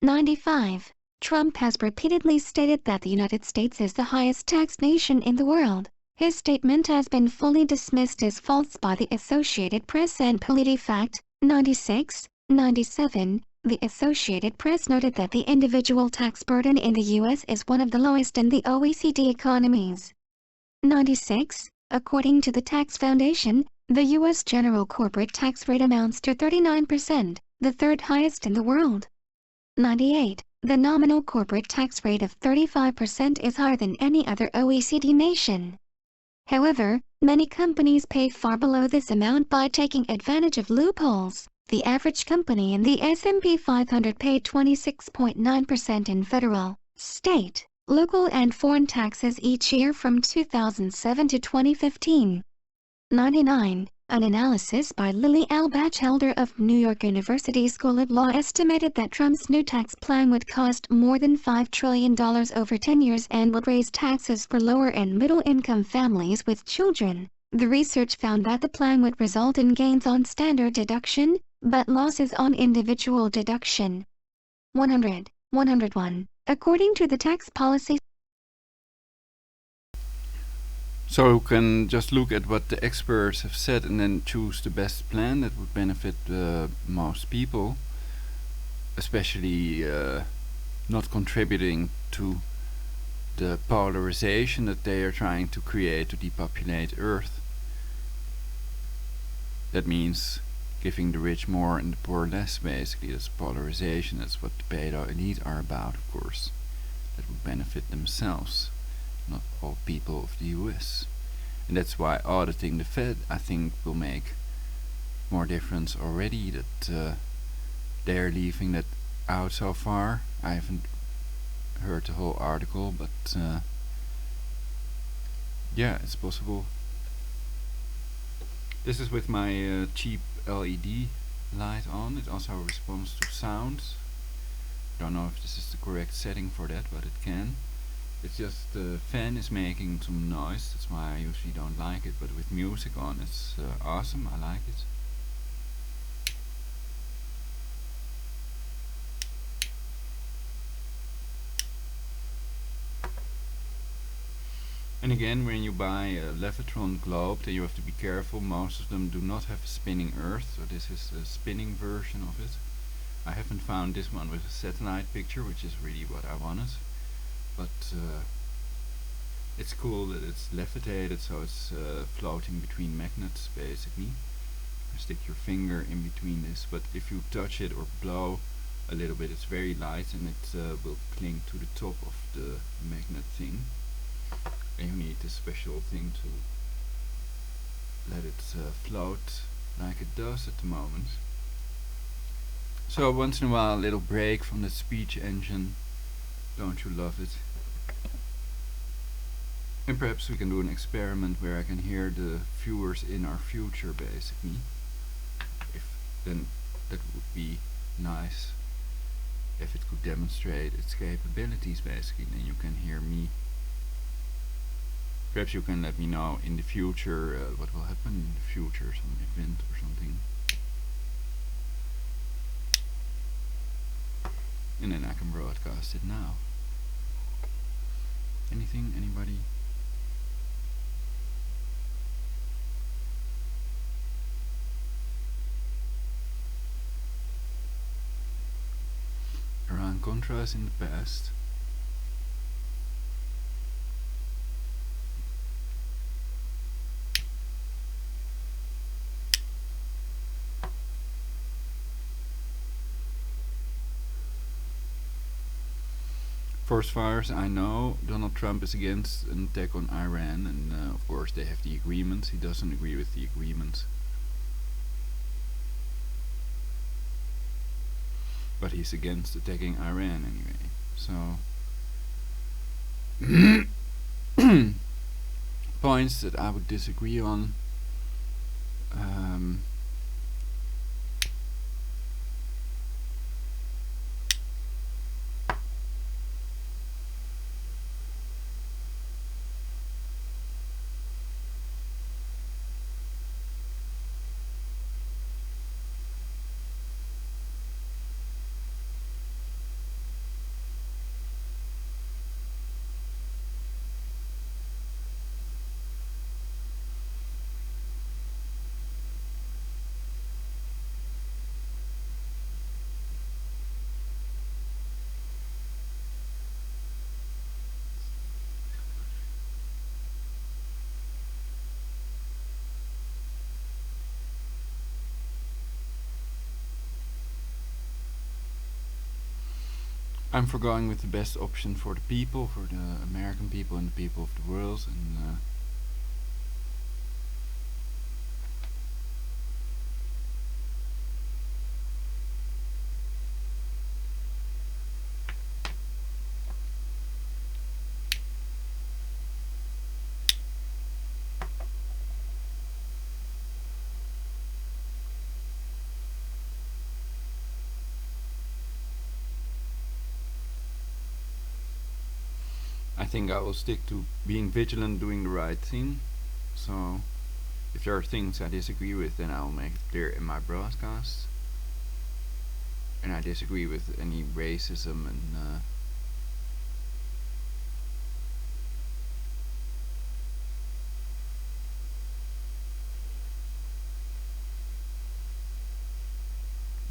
95. Trump has repeatedly stated that the United States is the highest taxed nation in the world. His statement has been fully dismissed as false by the Associated Press and PolitiFact. 96. 97. The Associated Press noted that the individual tax burden in the U.S. is one of the lowest in the OECD economies. 96. According to the Tax Foundation, the U.S. general corporate tax rate amounts to 39%, the third highest in the world. 98. The nominal corporate tax rate of 35% is higher than any other OECD nation. However, many companies pay far below this amount by taking advantage of loopholes. The average company in the S&P 500 paid 26.9% in federal, state, local and foreign taxes each year from 2007 to 2015. 99. An analysis by Lily L. Batchelder of New York University School of Law estimated that Trump's new tax plan would cost more than $5 trillion over 10 years and would raise taxes for lower and middle-income families with children. The research found that the plan would result in gains on standard deduction, but losses on individual deduction. 100. 101. According to the tax policy. So you can just look at what the experts have said and then choose the best plan that would benefit most people. especially not contributing to the polarization that they are trying to create to depopulate Earth. That means giving the rich more and the poor less, basically. That's polarization. That's what the beta elite are about, of course. That would benefit themselves, not all people of the US. And that's why auditing the Fed, I think, will make more difference already, that they're leaving that out so far. I haven't heard the whole article, but yeah, it's possible. This is with my cheap LED light on. It also responds to sounds. Don't know if this is the correct setting for that, but it can. It's just the fan is making some noise. That's why I usually don't like it, but with music on it's awesome. I like it. And again, when you buy a Levitron globe, then you have to be careful. Most of them do not have a spinning earth, so this is a spinning version of it. I haven't found this one with a satellite picture, which is really what I wanted. But it's cool that it's levitated, so it's floating between magnets, basically. You stick your finger in between this, but if you touch it or blow a little bit, it's very light and it will cling to the top of the magnet thing. And you need this special thing to let it float like it does at the moment. So once in a while a little break from the speech engine. Don't you love it? And perhaps we can do an experiment where I can hear the viewers in our future, basically. Then that would be nice if it could demonstrate its capabilities, basically. Then you can hear me. Perhaps you can let me know in the future what will happen in the future, some event or something. And then I can broadcast it now. Anything? Anybody? Iran-Contras in the past. For as far as I know, Donald Trump is against an attack on Iran, and of course they have the agreements. He doesn't agree with the agreement. But he's against attacking Iran anyway. So points that I would disagree on. I'm for going with the best option for the people, for the American people and the people of the world, and I think I will stick to being vigilant, doing the right thing. So if there are things I disagree with, then I will make it clear in my broadcast. And I disagree with any racism and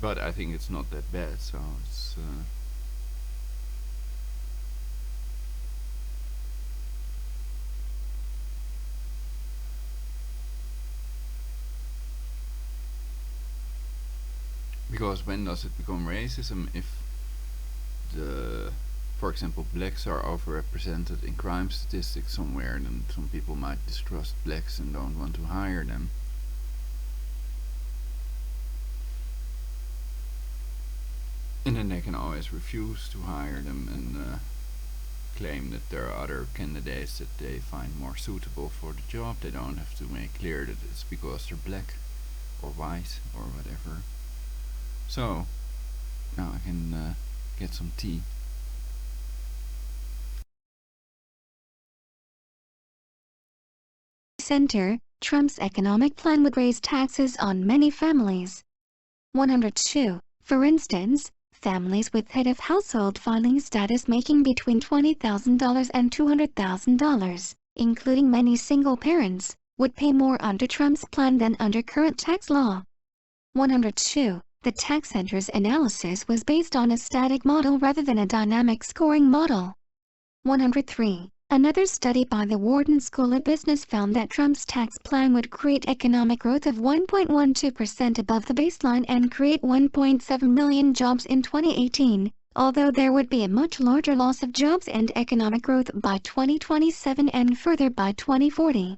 but I think it's not that bad, so it's because when does it become racism? If for example, blacks are overrepresented in crime statistics somewhere, then some people might distrust blacks and don't want to hire them. And then they can always refuse to hire them and claim that there are other candidates that they find more suitable for the job. They don't have to make clear that it's because they're black or white or whatever. So, now I can get some tea. Center, Trump's economic plan would raise taxes on many families. 102. For instance, families with head of household filing status making between $20,000 and $200,000, including many single parents, would pay more under Trump's plan than under current tax law. 102. The tax center's analysis was based on a static model rather than a dynamic scoring model. 103. Another study by the Wharton School of Business found that Trump's tax plan would create economic growth of 1.12% above the baseline and create 1.7 million jobs in 2018, although there would be a much larger loss of jobs and economic growth by 2027 and further by 2040.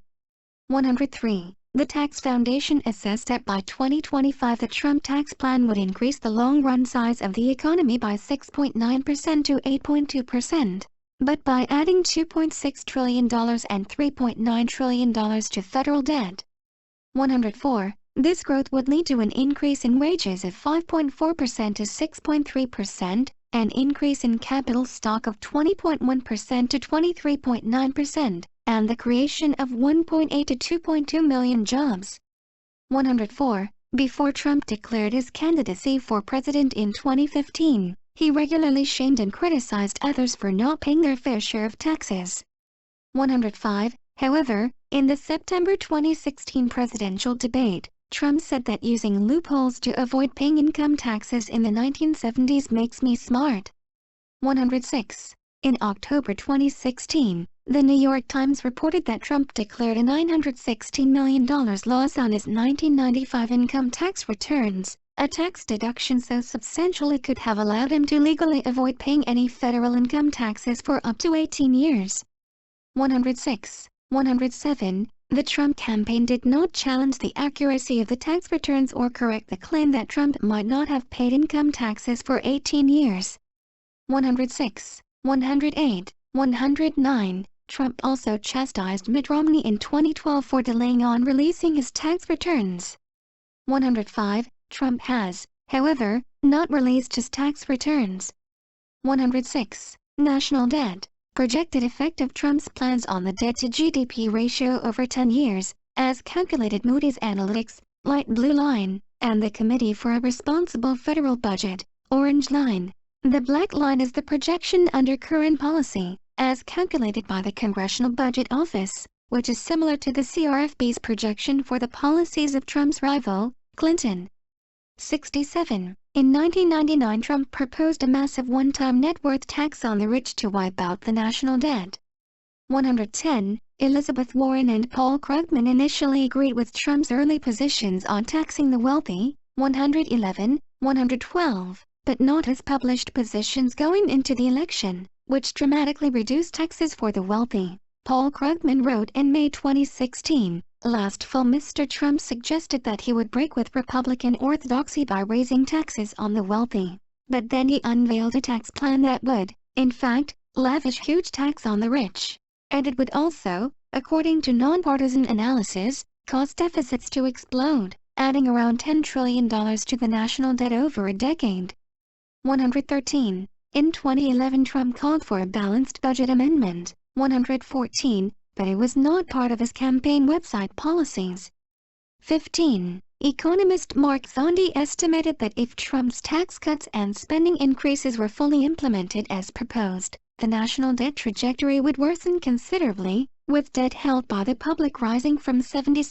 103. The Tax Foundation assessed that by 2025 the Trump tax plan would increase the long-run size of the economy by 6.9% to 8.2%. But by adding $2.6 trillion and $3.9 trillion to federal debt. 104. This growth would lead to an increase in wages of 5.4% to 6.3%, an increase in capital stock of 20.1% to 23.9%, and the creation of 1.8 to 2.2 million jobs. 104. Before Trump declared his candidacy for president in 2015, he regularly shamed and criticized others for not paying their fair share of taxes. 105. However, in the September 2016 presidential debate, Trump said that using loopholes to avoid paying income taxes in the 1970s makes me smart. 106. In October 2016, the New York Times reported that Trump declared a $916 million loss on his 1995 income tax returns, a tax deduction so substantial it could have allowed him to legally avoid paying any federal income taxes for up to 18 years. 106. 107. The Trump campaign did not challenge the accuracy of the tax returns or correct the claim that Trump might not have paid income taxes for 18 years. 106. 108. 109. Trump also chastised Mitt Romney in 2012 for delaying on releasing his tax returns. 105. Trump has, however, not released his tax returns. 106. National debt. Projected effect of Trump's plans on the debt-to-GDP ratio over 10 years, as calculated Moody's Analytics, light blue line, and the Committee for a Responsible Federal Budget, orange line. The black line is the projection under current policy, as calculated by the Congressional Budget Office, which is similar to the CRFB's projection for the policies of Trump's rival, Clinton. 67. In 1999 Trump proposed a massive one-time net worth tax on the rich to wipe out the national debt. 110. Elizabeth Warren and Paul Krugman initially agreed with Trump's early positions on taxing the wealthy, 111, 112, but not his published positions going into the election, which dramatically reduced taxes for the wealthy. Paul Krugman wrote in May 2016, "Last fall Mr. Trump suggested that he would break with Republican orthodoxy by raising taxes on the wealthy. But then he unveiled a tax plan that would, in fact, lavish huge tax on the rich. And it would also, according to nonpartisan analysis, cause deficits to explode, adding around $10 trillion to the national debt over a decade." 113. In 2011 Trump called for a balanced budget amendment, 114, but it was not part of his campaign website policies. 15. Economist Mark Zandi estimated that if Trump's tax cuts and spending increases were fully implemented as proposed, the national debt trajectory would worsen considerably, with debt held by the public rising from 76%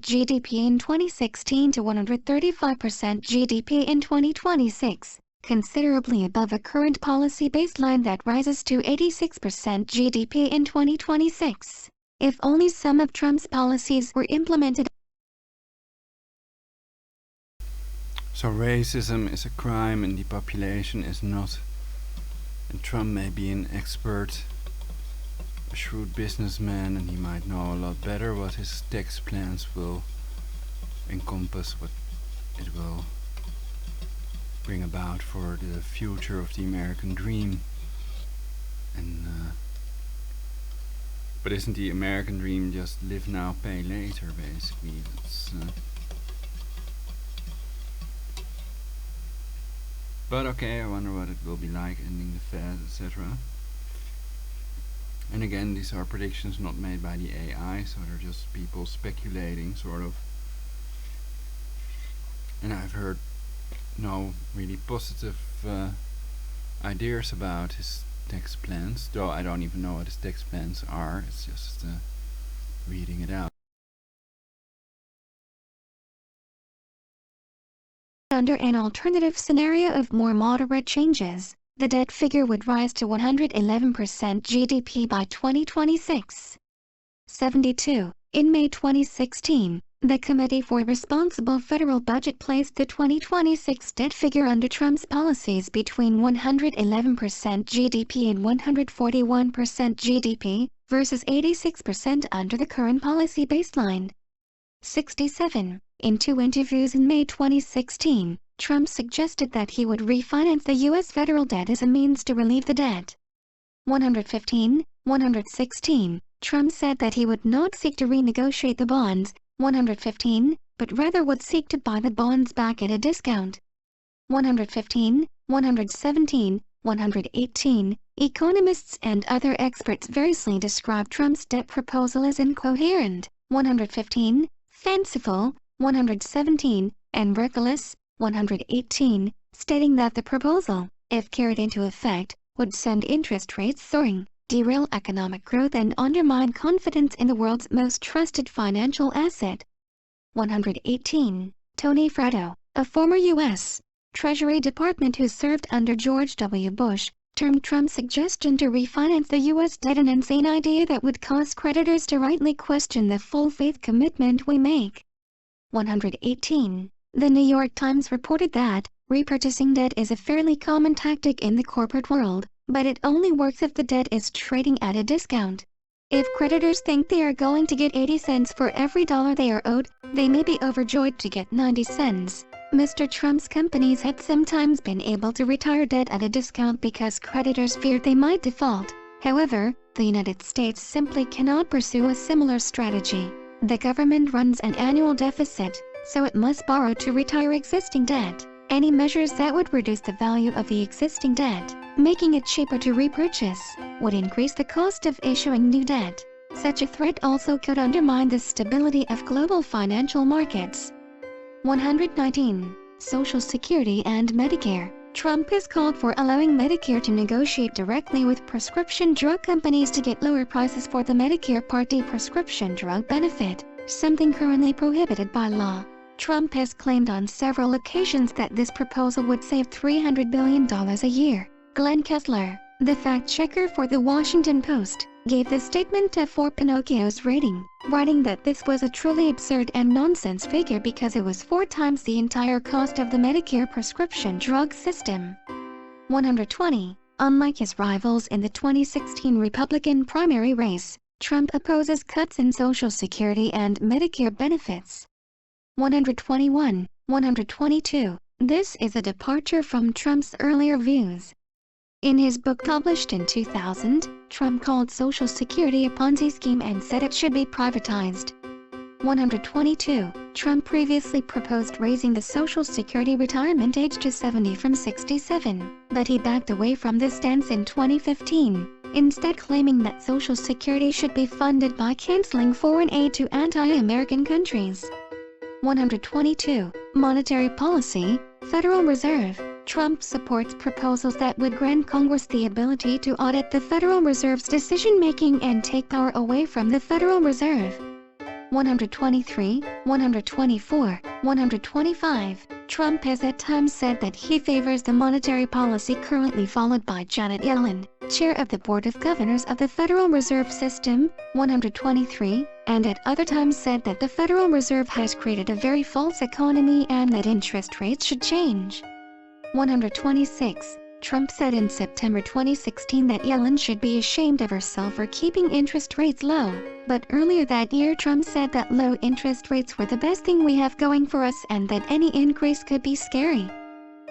GDP in 2016 to 135% GDP in 2026, considerably above a current policy baseline that rises to 86% GDP in 2026. If only some of Trump's policies were implemented. So racism is a crime and depopulation is not. And Trump may be an expert, a shrewd businessman, and he might know a lot better what his tax plans will encompass, what it will bring about for the future of the American dream. And but isn't the American dream just live now, pay later, basically? That's but okay, I wonder what it will be like ending the Fed, etc. And again, these are predictions not made by the AI, so they're just people speculating, sort of. And I've heard no really positive ideas about his tax plans, though I don't even know what his tax plans are. It's just reading it out. Under an alternative scenario of more moderate changes, the debt figure would rise to 111% GDP by 2026. 72. In May 2016, the Committee for Responsible Federal Budget placed the 2026 debt figure under Trump's policies between 111% GDP and 141% GDP, versus 86% under the current policy baseline. 67. In two interviews in May 2016, Trump suggested that he would refinance the U.S. federal debt as a means to relieve the debt. 115. 116. Trump said that he would not seek to renegotiate the bonds, 115, but rather would seek to buy the bonds back at a discount. 115. 117. 118. Economists and other experts variously describe Trump's debt proposal as incoherent, 115, fanciful, 117, and reckless, 118, stating that the proposal, if carried into effect, would send interest rates soaring, derail economic growth and undermine confidence in the world's most trusted financial asset. 118. Tony Fratto, a former U.S. Treasury Department who served under George W. Bush, termed Trump's suggestion to refinance the U.S. debt an insane idea that would cause creditors to rightly question the full faith commitment we make. 118. The New York Times reported that repurchasing debt is a fairly common tactic in the corporate world, but it only works if the debt is trading at a discount. If creditors think they are going to get 80 cents for every dollar they are owed, they may be overjoyed to get 90 cents. Mr. Trump's companies had sometimes been able to retire debt at a discount because creditors feared they might default. However, the United States simply cannot pursue a similar strategy. The government runs an annual deficit, so it must borrow to retire existing debt. Any measures that would reduce the value of the existing debt, making it cheaper to repurchase, would increase the cost of issuing new debt. Such a threat also could undermine the stability of global financial markets. 119. Social Security and Medicare. Trump has called for allowing Medicare to negotiate directly with prescription drug companies to get lower prices for the Medicare Part D prescription drug benefit, something currently prohibited by law. Trump has claimed on several occasions that this proposal would save $300 billion a year. Glenn Kessler, the fact-checker for The Washington Post, gave the statement a 4 Pinocchios rating, writing that this was a truly absurd and nonsense figure because it was 4 times the entire cost of the Medicare prescription drug system. 120. Unlike his rivals in the 2016 Republican primary race, Trump opposes cuts in Social Security and Medicare benefits. 121. 122. This is a departure from Trump's earlier views. In his book published in 2000, Trump called Social Security a Ponzi scheme and said it should be privatized. 122. Trump previously proposed raising the Social Security retirement age to 70 from 67, but he backed away from this stance in 2015, instead claiming that Social Security should be funded by canceling foreign aid to anti-American countries. 122. Monetary policy, Federal Reserve. Trump supports proposals that would grant Congress the ability to audit the Federal Reserve's decision-making and take power away from the Federal Reserve. 123, 124, 125. Trump has at times said that he favors the monetary policy currently followed by Janet Yellen, chair of the Board of Governors of the Federal Reserve System, 123, and at other times said that the Federal Reserve has created a very false economy and that interest rates should change. 126. Trump said in September 2016 that Yellen should be ashamed of herself for keeping interest rates low, but earlier that year Trump said that low interest rates were the best thing we have going for us and that any increase could be scary.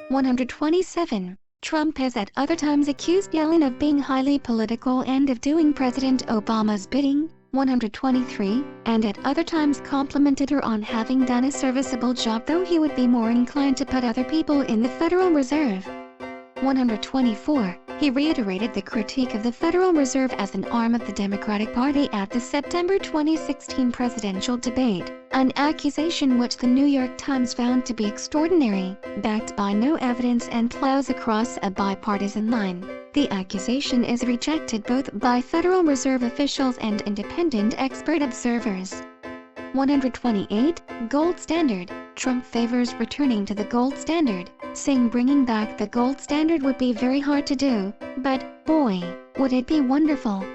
127. Trump has at other times accused Yellen of being highly political and of doing President Obama's bidding, 123, and at other times complimented her on having done a serviceable job, though he would be more inclined to put other people in the Federal Reserve. 124. He reiterated the critique of the Federal Reserve as an arm of the Democratic Party at the September 2016 presidential debate, an accusation which the New York Times found to be extraordinary, backed by no evidence and plows across a bipartisan line. The accusation is rejected both by Federal Reserve officials and independent expert observers. 128. Gold standard. Trump favors returning to the gold standard, saying bringing back the gold standard would be very hard to do, but, boy, would it be wonderful.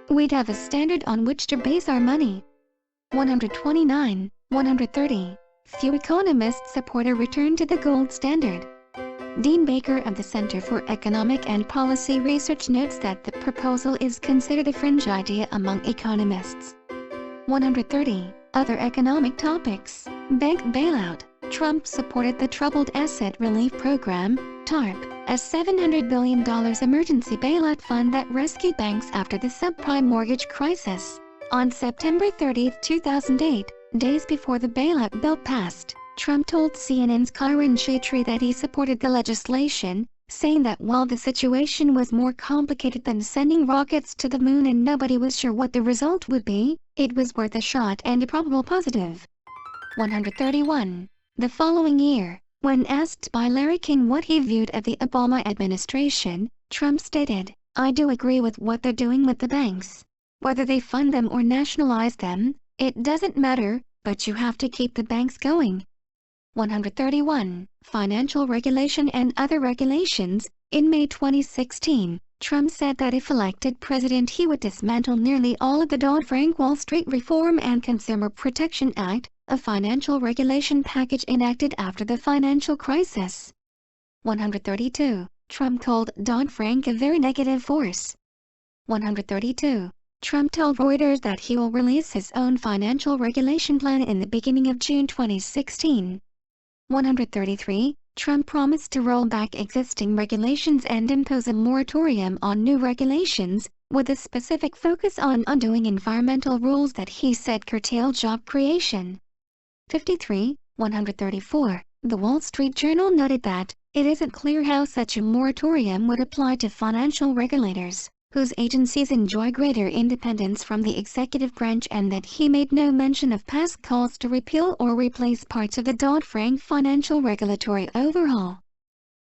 We'd have a standard on which to base our money. 129. 130. Few economists support a return to the gold standard. Dean Baker of the Center for Economic and Policy Research notes that the proposal is considered a fringe idea among economists. 130. Other economic topics. Bank bailout. Trump supported the Troubled Asset Relief Program, TARP, a $700 billion emergency bailout fund that rescued banks after the subprime mortgage crisis. On September 30, 2008, days before the bailout bill passed, Trump told CNN's Kyron Chatri that he supported the legislation, saying that while the situation was more complicated than sending rockets to the moon and nobody was sure what the result would be, it was worth a shot and a probable positive. 131. The following year, when asked by Larry King what he viewed of the Obama administration, Trump stated, "I do agree with what they're doing with the banks. Whether they fund them or nationalize them, it doesn't matter, but you have to keep the banks going." 131. Financial regulation and other regulations. In May 2016, Trump said that if elected president he would dismantle nearly all of the Dodd-Frank Wall Street Reform and Consumer Protection Act, a financial regulation package enacted after the financial crisis. 132. Trump called Dodd-Frank a very negative force. 132. Trump told Reuters that he will release his own financial regulation plan in the beginning of June 2016. 133. Trump promised to roll back existing regulations and impose a moratorium on new regulations, with a specific focus on undoing environmental rules that he said curtail job creation. 53. 134. The Wall Street Journal noted that it isn't clear how such a moratorium would apply to financial regulators, whose agencies enjoy greater independence from the executive branch, and that he made no mention of past calls to repeal or replace parts of the Dodd-Frank financial regulatory overhaul.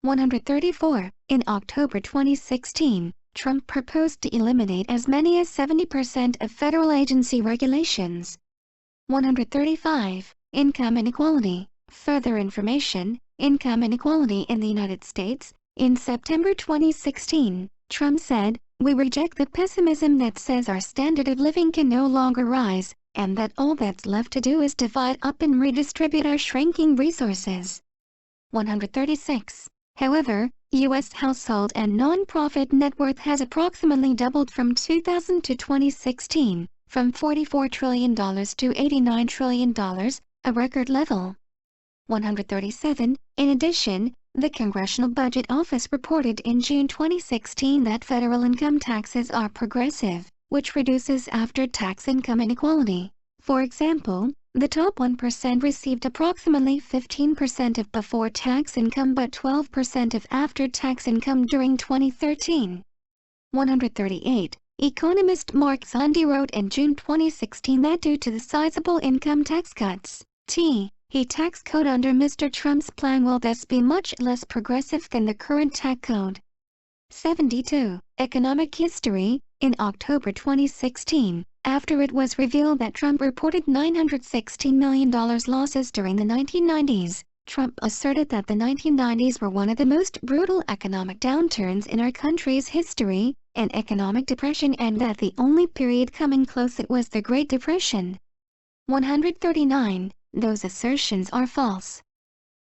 134. In October 2016, Trump proposed to eliminate as many as 70% of federal agency regulations. 135. Income inequality. Further information. Income inequality in the United States. In September 2016, Trump said, "We reject the pessimism that says our standard of living can no longer rise, and that all that's left to do is divide up and redistribute our shrinking resources." 136. However, U.S. household and non-profit net worth has approximately doubled from 2000 to 2016, from $44 trillion to $89 trillion, a record level. 137. In addition, the Congressional Budget Office reported in June 2016 that federal income taxes are progressive, which reduces after-tax income inequality. For example, the top 1% received approximately 15% of before-tax income but 12% of after-tax income during 2013. 138. Economist Mark Zandi wrote in June 2016 that due to the sizable income tax cuts, T. He tax code under Mr. Trump's plan will thus be much less progressive than the current tax code. 72. Economic history. In October 2016, after it was revealed that Trump reported $916 million losses during the 1990s, Trump asserted that the 1990s were one of the most brutal economic downturns in our country's history, an economic depression, and that the only period coming close it was the Great Depression. 139. Those assertions are false.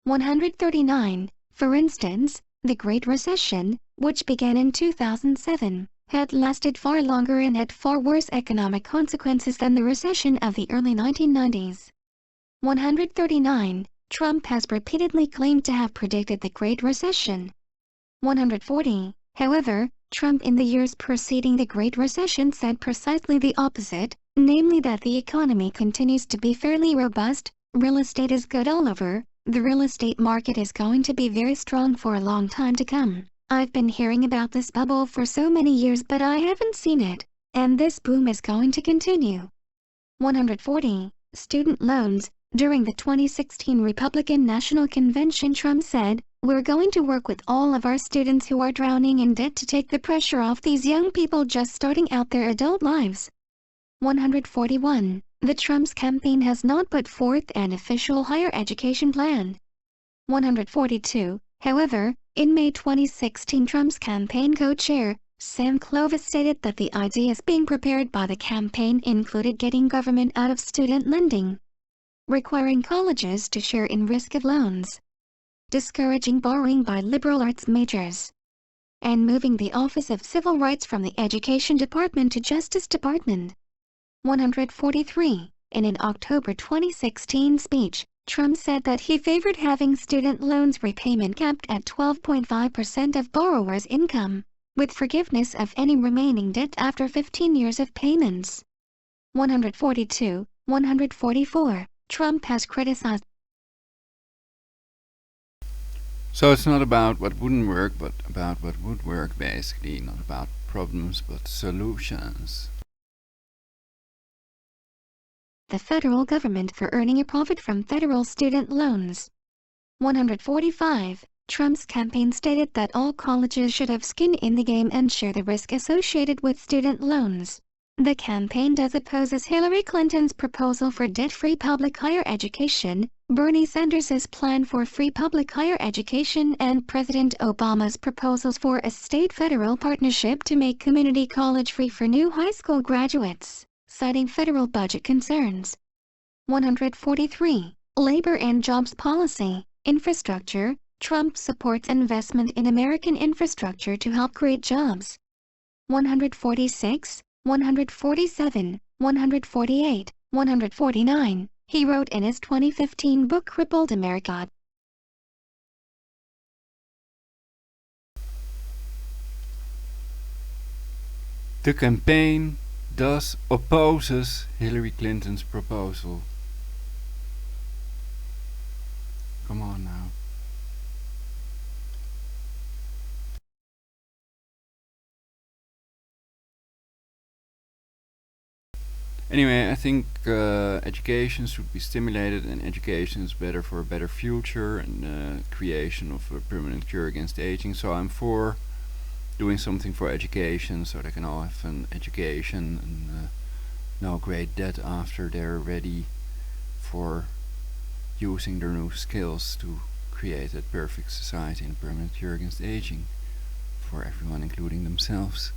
139. For instance, the Great Recession, which began in 2007, had lasted far longer and had far worse economic consequences than the recession of the early 1990s. 139. Trump has repeatedly claimed to have predicted the Great Recession. 140. However, Trump in the years preceding the Great Recession said precisely the opposite, namely that the economy continues to be fairly robust, real estate is good all over, the real estate market is going to be very strong for a long time to come. I've been hearing about this bubble for so many years but I haven't seen it, and this boom is going to continue. 140. Student loans. During the 2016 Republican National Convention, Trump said, "We're going to work with all of our students who are drowning in debt to take the pressure off these young people just starting out their adult lives." 141. The Trump's campaign has not put forth an official higher education plan. 142. However, in May 2016, Trump's campaign co-chair, Sam Clovis, stated that the ideas being prepared by the campaign included getting government out of student lending, requiring colleges to share in risk of loans, discouraging borrowing by liberal arts majors, and moving the Office of Civil Rights from the Education Department to Justice Department. 143. In an October 2016 speech, Trump said that he favored having student loans repayment capped at 12.5% of borrowers' income, with forgiveness of any remaining debt after 15 years of payments. 142. 144. Trump has criticized. So it's not about what wouldn't work, but about what would work, basically. Not about problems, but solutions. The federal government for earning a profit from federal student loans. 145. Trump's campaign stated that all colleges should have skin in the game and share the risk associated with student loans. The campaign thus opposes Hillary Clinton's proposal for debt-free public higher education, Bernie Sanders' plan for free public higher education, and President Obama's proposals for a state-federal partnership to make community college free for new high school graduates, citing federal budget concerns. 143. Labor and jobs policy. Infrastructure. Trump supports investment in American infrastructure to help create jobs. 146. 147, 148, 149, he wrote in his 2015 book Crippled America. The campaign thus opposes Hillary Clinton's proposal. Come on now. Anyway, I think education should be stimulated, and education is better for a better future and creation of a permanent cure against aging. So I'm for doing something for education, so they can all have an education and no great debt after they're ready for using their new skills to create a perfect society and a permanent cure against aging for everyone, including themselves.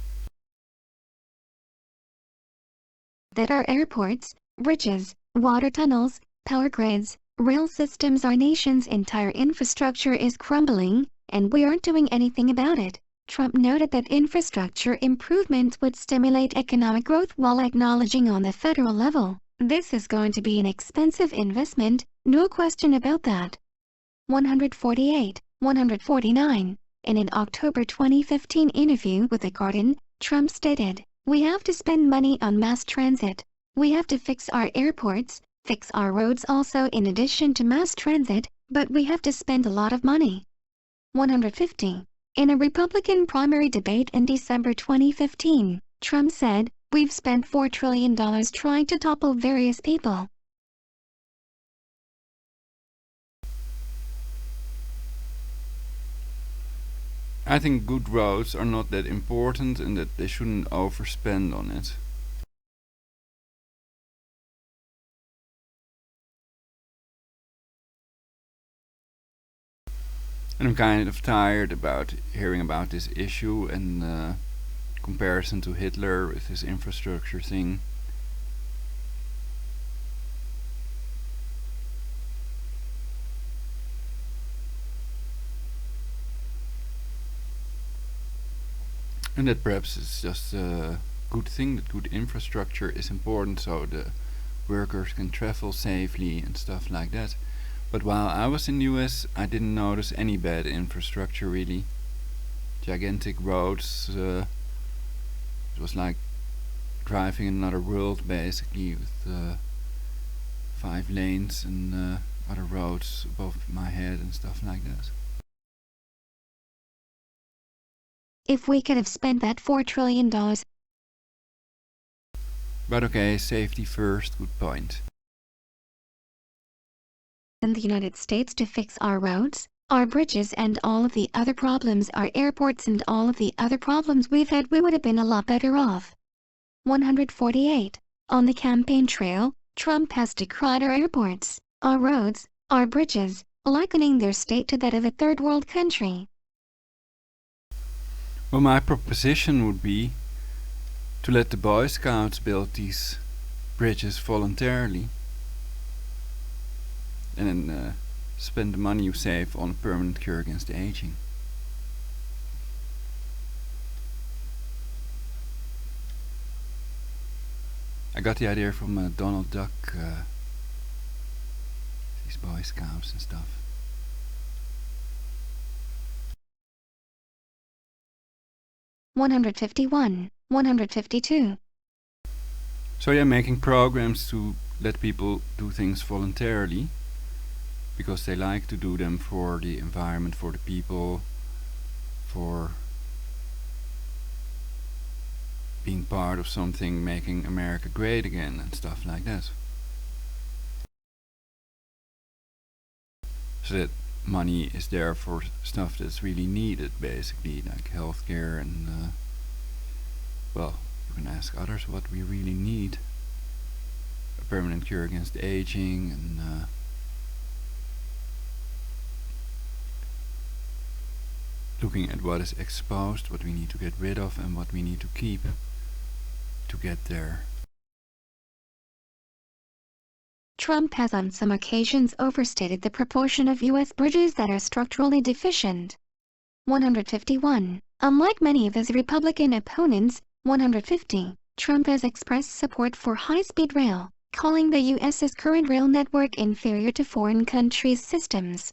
That our airports, bridges, water tunnels, power grids, rail systems, our nation's entire infrastructure is crumbling, and we aren't doing anything about it. Trump noted that infrastructure improvements would stimulate economic growth while acknowledging on the federal level, this is going to be an expensive investment, no question about that. 148, 149. In an October 2015 interview with The Guardian, Trump stated, "We have to spend money on mass transit. We have to fix our airports, fix our roads also in addition to mass transit, but we have to spend a lot of money." 150. In a Republican primary debate in December 2015, Trump said, "We've spent $4 trillion trying to topple various people. I think good roads are not that important and that they shouldn't overspend on it. And I'm kind of tired about hearing about this issue and comparison to Hitler with his infrastructure thing. And that perhaps it's just a good thing that good infrastructure is important so the workers can travel safely and stuff like that. But while I was in the US, I didn't notice any bad infrastructure really. Gigantic roads, it was like driving in another world basically with 5 lanes and other roads above my head and stuff like that. If we could have spent that $4 trillion But okay, safety first, good point. in the United States to fix our roads, our bridges and all of the other problems, our airports and all of the other problems we've had, we would have been a lot better off. 148. On the campaign trail, Trump has decried our airports, our roads, our bridges, likening their state to that of a third world country. Well, my proposition would be to let the Boy Scouts build these bridges voluntarily and then spend the money you save on a permanent cure against aging. I got the idea from Donald Duck, these Boy Scouts and stuff. $151, $152. So yeah, making programs to let people do things voluntarily because they like to do them for the environment, for the people, for being part of something making America great again and stuff like that. So that money is there for stuff that's really needed, basically, like healthcare and well, you can ask others what we really need. A permanent cure against aging and looking at what is exposed, what we need to get rid of and what we need to keep to get there. Trump has on some occasions overstated the proportion of U.S. bridges that are structurally deficient. 151. Unlike many of his Republican opponents, 150, Trump has expressed support for high-speed rail, calling the U.S.'s current rail network inferior to foreign countries' systems.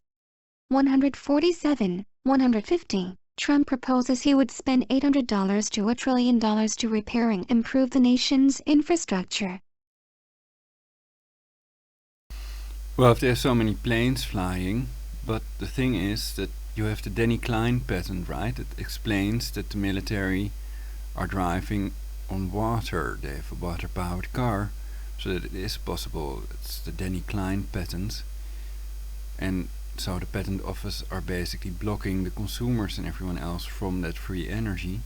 147. 150. Trump proposes he would spend $800 to $1 trillion to repair and improve the nation's infrastructure. Well, if there's so many planes flying, but the thing is that you have the Denny Klein patent, right? It explains that the military are driving on water. They have a water-powered car, so that it is possible. It's the Denny Klein patent. And so the patent office are basically blocking the consumers and everyone else from that free energy,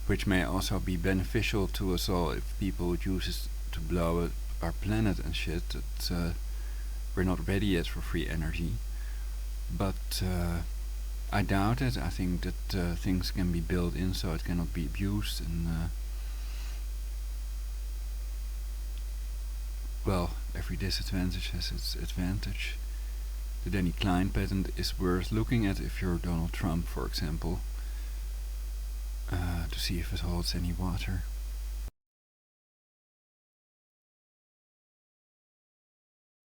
which may also be beneficial to us all if people would use it to blow up our planet and shit. That, we're not ready yet for free energy, but I doubt it. I think that things can be built in so it cannot be abused and well, every disadvantage has its advantage. The Denny Klein patent is worth looking at if you're Donald Trump, for example, to see if it holds any water.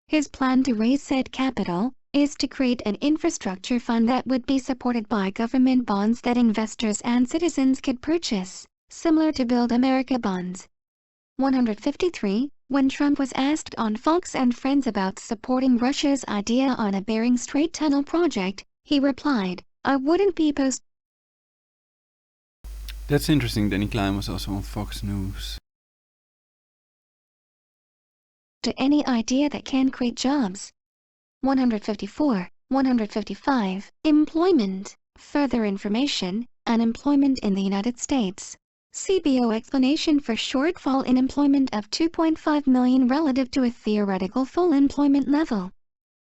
His plan to raise said capital is to create an infrastructure fund that would be supported by government bonds that investors and citizens could purchase, similar to Build America bonds. 153. When Trump was asked on Fox and Friends about supporting Russia's idea on a Bering Strait tunnel project, he replied, "I wouldn't be opposed." That's interesting. Denny Klein was also on Fox News. To any idea that can create jobs. 154. 155. Employment. Further information, unemployment in the United States. CBO explanation for shortfall in employment of 2.5 million relative to a theoretical full employment level.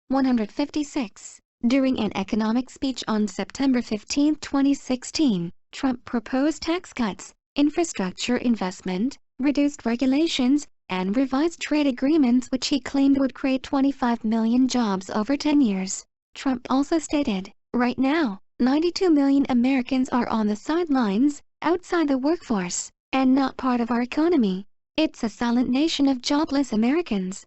156. During an economic speech on September 15, 2016, Trump proposed tax cuts, infrastructure investment, reduced regulations, and revised trade agreements which he claimed would create 25 million jobs over 10 years. Trump also stated, "Right now, 92 million Americans are on the sidelines, outside the workforce, and not part of our economy. It's a silent nation of jobless Americans."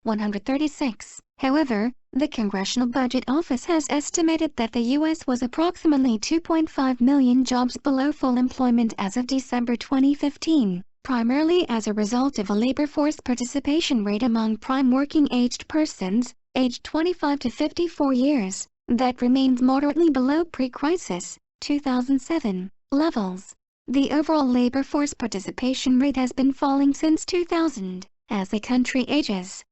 136. However, the Congressional Budget Office has estimated that the U.S. was approximately 2.5 million jobs below full employment as of December 2015, primarily as a result of a labor force participation rate among prime working-aged persons, aged 25 to 54 years, that remains moderately below pre-crisis, 2007, levels. The overall labor force participation rate has been falling since 2000, as the country ages.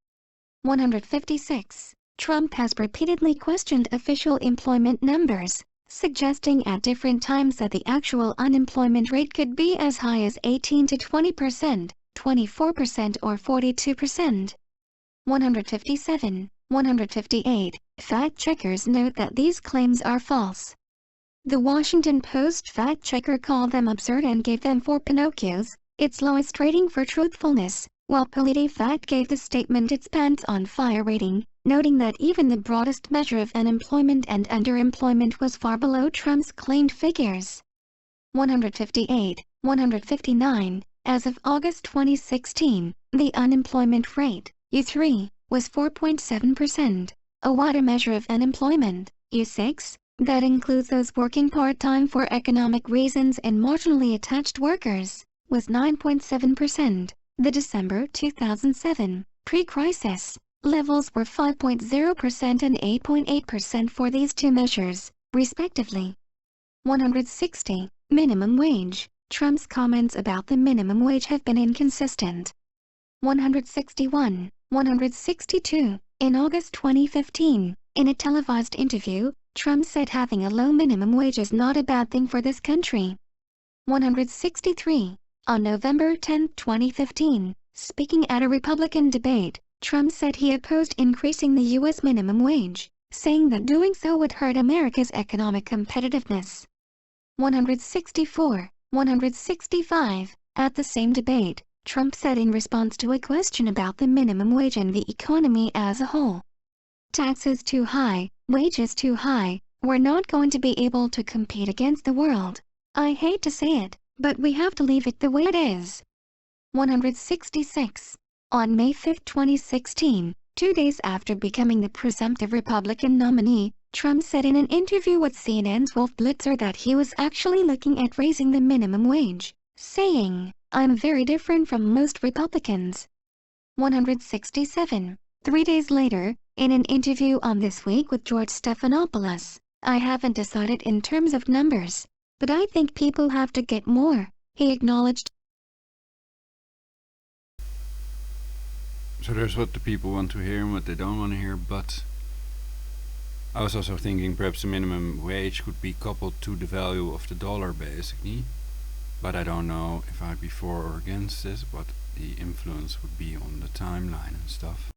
156. Trump has repeatedly questioned official employment numbers, suggesting at different times that the actual unemployment rate could be as high as 18 to 20%, 24% or 42%. 157. 158. Fact-checkers note that these claims are false. The Washington Post fact-checker called them absurd and gave them 4 Pinocchios, its lowest rating for truthfulness, while PolitiFact gave the statement its pants-on-fire rating, noting that even the broadest measure of unemployment and underemployment was far below Trump's claimed figures. 158. 159. As of August 2016, the unemployment rate, U3, was 4.7%. A wider measure of unemployment, U6, that includes those working part-time for economic reasons and marginally attached workers, was 9.7%. The December 2007, pre-crisis, levels were 5.0% and 8.8% for these two measures, respectively. 160. Minimum wage. Trump's comments about the minimum wage have been inconsistent. 161. 162. In August 2015, in a televised interview, Trump said having a low minimum wage is not a bad thing for this country. 163. On November 10, 2015, speaking at a Republican debate, Trump said he opposed increasing the U.S. minimum wage, saying that doing so would hurt America's economic competitiveness. 164. 165. At the same debate, Trump said in response to a question about the minimum wage and the economy as a whole, "Taxes too high, wages too high, we're not going to be able to compete against the world. I hate to say it, but we have to leave it the way it is." 166. On May 5, 2016, 2 days after becoming the presumptive Republican nominee, Trump said in an interview with CNN's Wolf Blitzer that he was actually looking at raising the minimum wage, saying, "I'm very different from most Republicans." 167. 3 days later, in an interview on This Week with George Stephanopoulos, "I haven't decided in terms of numbers, but I think people have to get more," he acknowledged. So there's what the people want to hear and what they don't want to hear, but I was also thinking perhaps the minimum wage could be coupled to the value of the dollar basically, but I don't know if I'd be for or against this, what the influence would be on the timeline and stuff.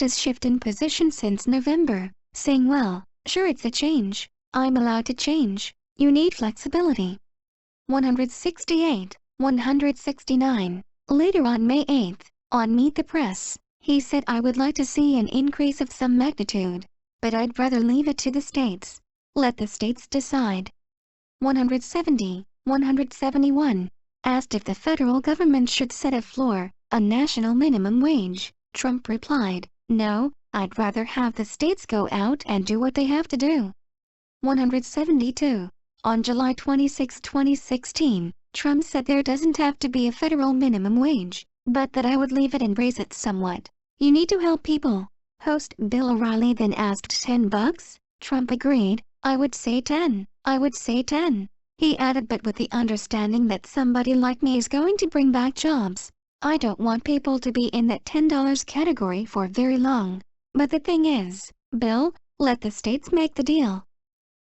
Has shifted in position since November, saying, "Well, sure, it's a change. I'm allowed to change. You need flexibility." 168. 169. Later on May 8, on Meet the Press, he said, "I would like to see an increase of some magnitude, but I'd rather leave it to the states. Let the states decide." 170. 171. Asked if the federal government should set a floor, a national minimum wage, Trump replied, "No, I'd rather have the states go out and do what they have to do." 172. On July 26, 2016, Trump said there doesn't have to be a federal minimum wage, but that I would leave it and raise it somewhat. "You need to help people." Host Bill O'Reilly then asked $10? Trump agreed, "I would say 10. I would say 10. He added, "But with the understanding that somebody like me is going to bring back jobs. I don't want people to be in that $10 category for very long." But the thing is, Bill, Let the states make the deal.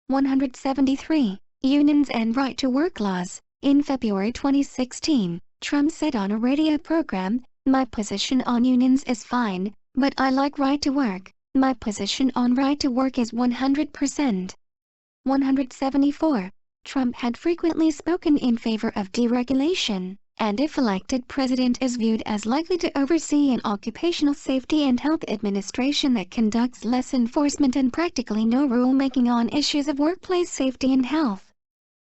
173. Unions and right-to-work laws. In February 2016, Trump said on a radio program, "My position on unions is fine, but I like right-to-work. My position on right-to-work is 100%. 174. Trump had frequently spoken in favor of deregulation, and if elected president is viewed as likely to oversee an occupational safety and health administration that conducts less enforcement and practically no rulemaking on issues of workplace safety and health.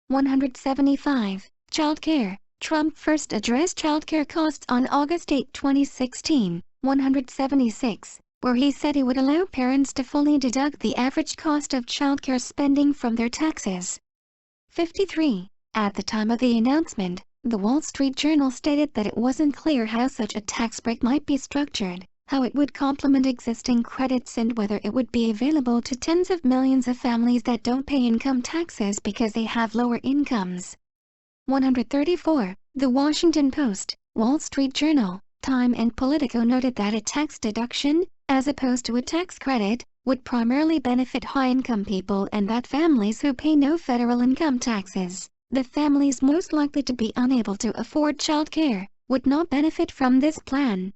175. Childcare. Trump first addressed childcare costs on August 8, 2016, 176, where he said he would allow parents to fully deduct the average cost of childcare spending from their taxes. 53. At the time of the announcement, the Wall Street Journal stated that it wasn't clear how such a tax break might be structured, how it would complement existing credits, and whether it would be available to tens of millions of families that don't pay income taxes because they have lower incomes. 134. The Washington Post, Wall Street Journal, Time and Politico noted that a tax deduction, as opposed to a tax credit, would primarily benefit high-income people and that families who pay no federal income taxes, the families most likely to be unable to afford child care, would not benefit from this plan.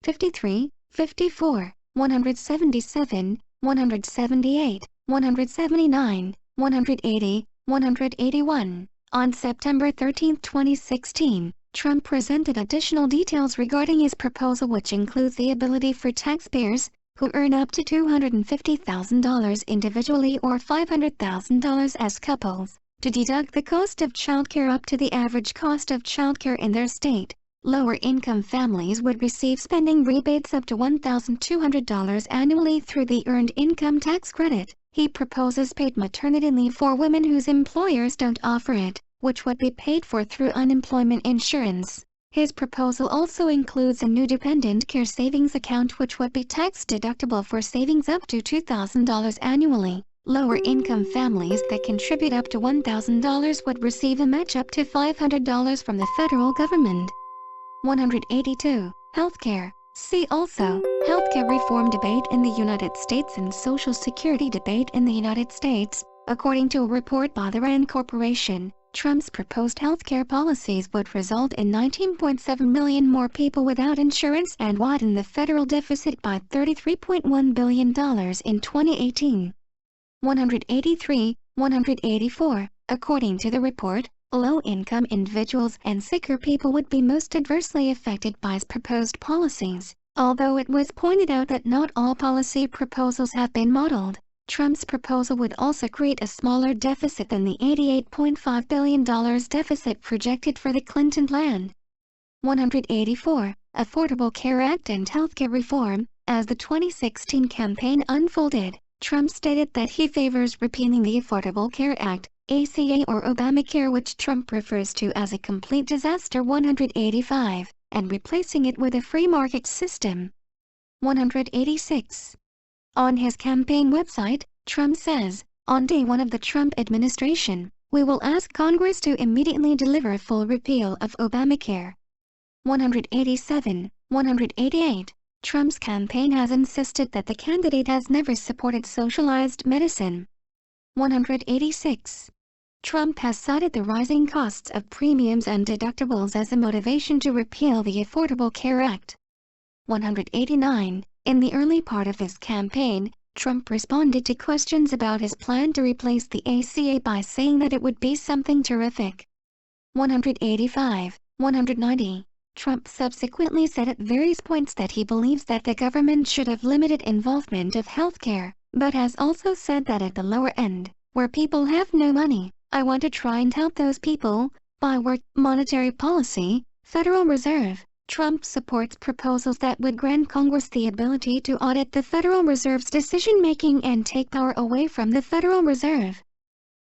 53, 54, 177, 178, 179, 180, 181. On September 13, 2016, Trump presented additional details regarding his proposal, which includes the ability for taxpayers who earn up to $250,000 individually or $500,000 as couples to deduct the cost of childcare up to the average cost of childcare in their state. Lower-income families would receive spending rebates up to $1,200 annually through the Earned Income Tax Credit. He proposes paid maternity leave for women whose employers don't offer it, which would be paid for through unemployment insurance. His proposal also includes a new dependent care savings account which would be tax-deductible for savings up to $2,000 annually. Lower-income families that contribute up to $1,000 would receive a match up to $500 from the federal government. 182. Healthcare. See also, Healthcare Reform Debate in the United States and Social Security Debate in the United States. According to a report by the RAND Corporation, Trump's proposed healthcare policies would result in 19.7 million more people without insurance and widen the federal deficit by $33.1 billion in 2018. 183, 184. According to the report, low-income individuals and sicker people would be most adversely affected by his proposed policies. Although it was pointed out that not all policy proposals have been modeled, Trump's proposal would also create a smaller deficit than the $88.5 billion deficit projected for the Clinton plan. 184. Affordable Care Act and Healthcare Reform. As the 2016 campaign unfolded, Trump stated that he favors repealing the Affordable Care Act, ACA or Obamacare, which Trump refers to as a complete disaster. 185, and replacing it with a free market system. 186. On his campaign website, Trump says, "On day one of the Trump administration, we will ask Congress to immediately deliver a full repeal of Obamacare." 187, 188. Trump's campaign has insisted that the candidate has never supported socialized medicine. 186. Trump has cited the rising costs of premiums and deductibles as a motivation to repeal the Affordable Care Act. 189. In the early part of his campaign, Trump responded to questions about his plan to replace the ACA by saying that it would be something terrific. 185, 190. Trump subsequently said at various points that he believes that the government should have limited involvement of healthcare, but has also said that at the lower end, where people have no money, "I want to try and help those people by monetary policy, Federal Reserve." Trump supports proposals that would grant Congress the ability to audit the Federal Reserve's decision-making and take power away from the Federal Reserve.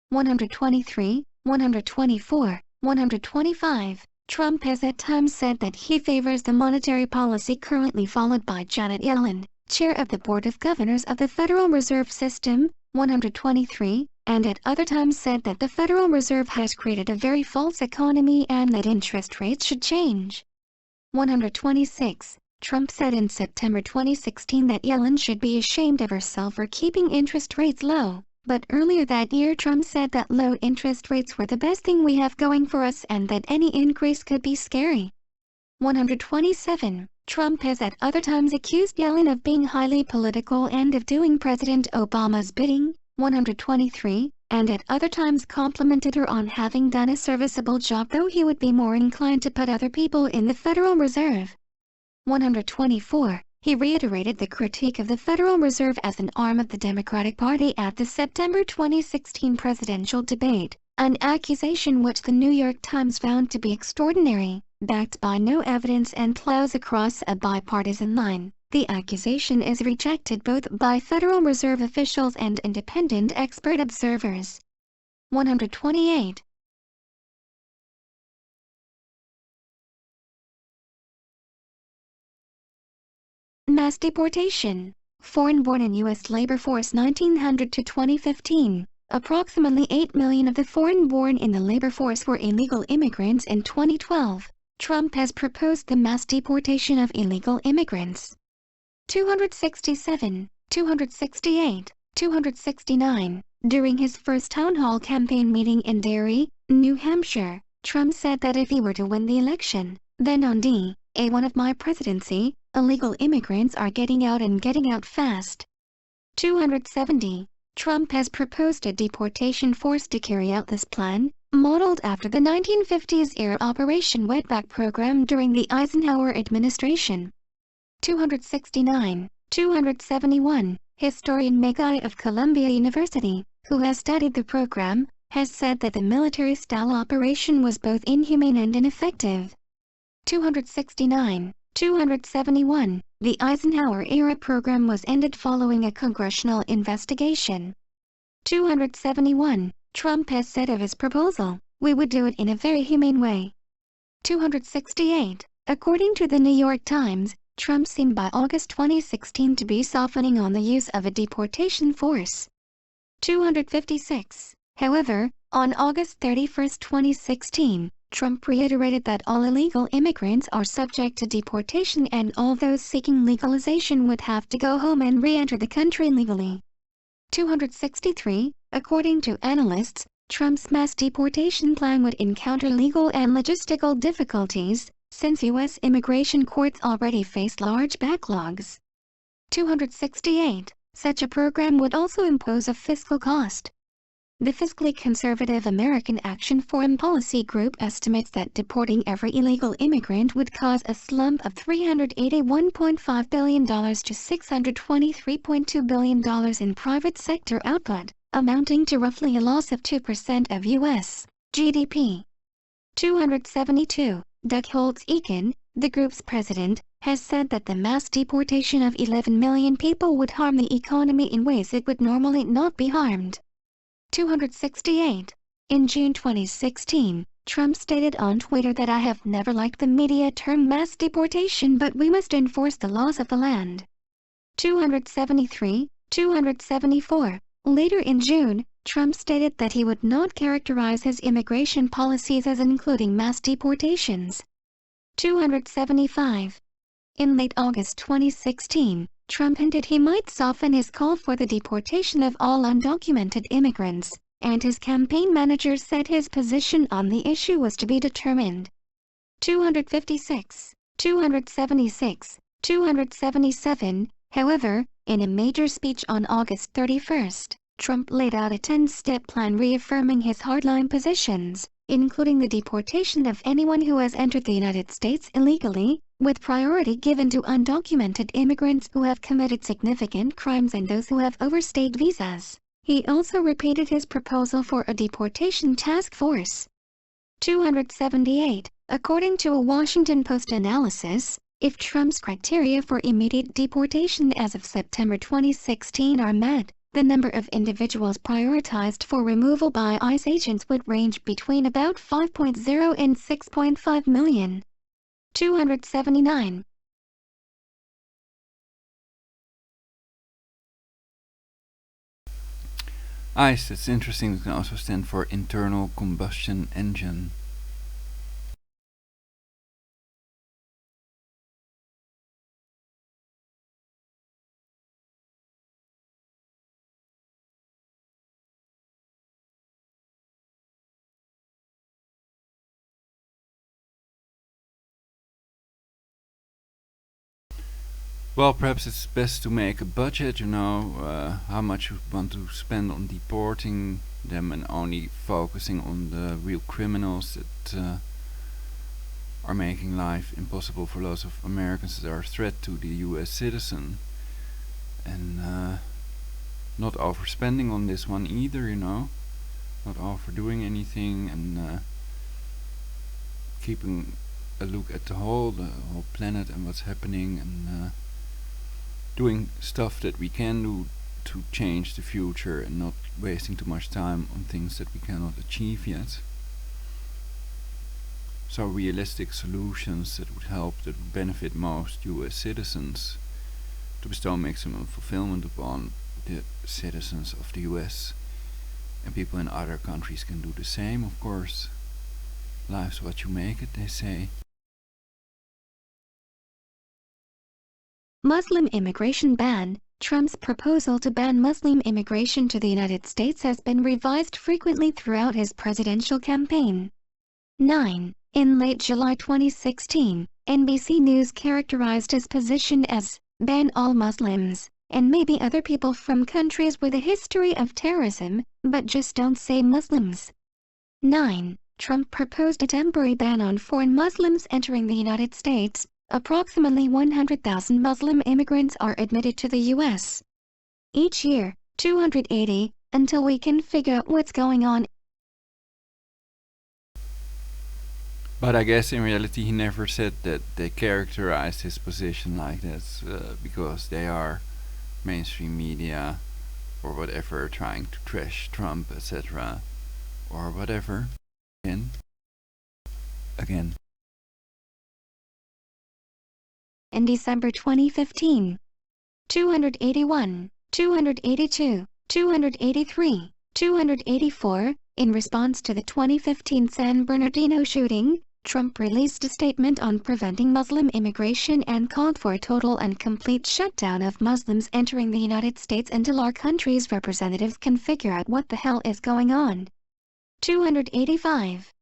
123, 124, 125. Trump has at times said that he favors the monetary policy currently followed by Janet Yellen, chair of the Board of Governors of the Federal Reserve System. 123, and at other times said that the Federal Reserve has created a very false economy and that interest rates should change. 126. Trump said in September 2016 that Yellen should be ashamed of herself for keeping interest rates low. But earlier that year Trump said that low interest rates were the best thing we have going for us and that any increase could be scary. 127. Trump has at other times accused Yellen of being highly political and of doing President Obama's bidding. 123. And at other times complimented her on having done a serviceable job, though he would be more inclined to put other people in the Federal Reserve. 124. He reiterated the critique of the Federal Reserve as an arm of the Democratic Party at the September 2016 presidential debate, an accusation which the New York Times found to be extraordinary, backed by no evidence and plows across a bipartisan line. The accusation is rejected both by Federal Reserve officials and independent expert observers. 128. Mass deportation. Foreign-born in U.S. labor force 1900 to 2015. Approximately 8 million of the foreign-born in the labor force were illegal immigrants in 2012. Trump has proposed the mass deportation of illegal immigrants. 267, 268, 269. During his first town hall campaign meeting in Derry, New Hampshire, Trump said that if he were to win the election, then on day one of my presidency, illegal immigrants are getting out and getting out fast. 270. Trump has proposed a deportation force to carry out this plan, modeled after the 1950s-era Operation Wetback program during the Eisenhower administration. 269, 271. Historian Megai of Columbia University, who has studied the program, has said that the military-style operation was both inhumane and ineffective. 269, 271. The Eisenhower-era program was ended following a congressional investigation. 271. Trump has said of his proposal, "We would do it in a very humane way." 268. According to the New York Times, Trump seemed by August 2016 to be softening on the use of a deportation force. 256. However, on August 31, 2016, Trump reiterated that all illegal immigrants are subject to deportation and all those seeking legalization would have to go home and re-enter the country legally. 263. According to analysts, Trump's mass deportation plan would encounter legal and logistical difficulties, since U.S. immigration courts already face large backlogs. 268. Such a program would also impose a fiscal cost. The fiscally conservative American Action Foreign Policy Group estimates that deporting every illegal immigrant would cause a slump of $381.5 billion to $623.2 billion in private sector output, amounting to roughly a loss of 2% of U.S. GDP. 272. Doug Holtz-Eakin, the group's president, has said that the mass deportation of 11 million people would harm the economy in ways it would normally not be harmed. 268. In June 2016, Trump stated on Twitter that "I have never liked the media term mass deportation, but we must enforce the laws of the land." 273, 274. Later in June, Trump stated that he would not characterize his immigration policies as including mass deportations. 275. In late August 2016, Trump hinted he might soften his call for the deportation of all undocumented immigrants, and his campaign manager said his position on the issue was to be determined. 256, 276, 277. However, in a major speech on August 31, Trump laid out a 10-step plan reaffirming his hardline positions, including the deportation of anyone who has entered the United States illegally, with priority given to undocumented immigrants who have committed significant crimes and those who have overstayed visas. He also repeated his proposal for a deportation task force. 278. According to a Washington Post analysis, if Trump's criteria for immediate deportation as of September 2016 are met, the number of individuals prioritized for removal by ICE agents would range between about 5.0 and 6.5 million. 279. ICE, it's interesting, it can also stand for internal combustion engine. Well, perhaps it's best to make a budget, you know, how much you want to spend on deporting them and only focusing on the real criminals that are making life impossible for lots of Americans that are a threat to the US citizen. And not overspending on this one either, you know, not overdoing anything, and keeping a look at the whole planet and what's happening, and doing stuff that we can do to change the future, and not wasting too much time on things that we cannot achieve yet. So realistic solutions that would help, that would benefit most US citizens, to bestow maximum fulfillment upon the citizens of the US. And people in other countries can do the same, of course. Life's what you make it, they say. Muslim immigration ban. Trump's proposal to ban Muslim immigration to the United States has been revised frequently throughout his presidential campaign. 9. In late July 2016, NBC News characterized his position as, "Ban all Muslims, and maybe other people from countries with a history of terrorism, but just don't say Muslims." 9. Trump proposed a temporary ban on foreign Muslims entering the United States. Approximately 100,000 Muslim immigrants are admitted to the U.S. each year, 280, until we can figure out what's going on. But I guess in reality he never said that they characterized his position like that, because they are mainstream media or whatever trying to trash Trump, etc. or whatever. Again. In December 2015, 281, 282, 283, 284, in response to the 2015 San Bernardino shooting, Trump released a statement on preventing Muslim immigration and called for a total and complete shutdown of Muslims entering the United States until our country's representatives can figure out what the hell is going on. 285.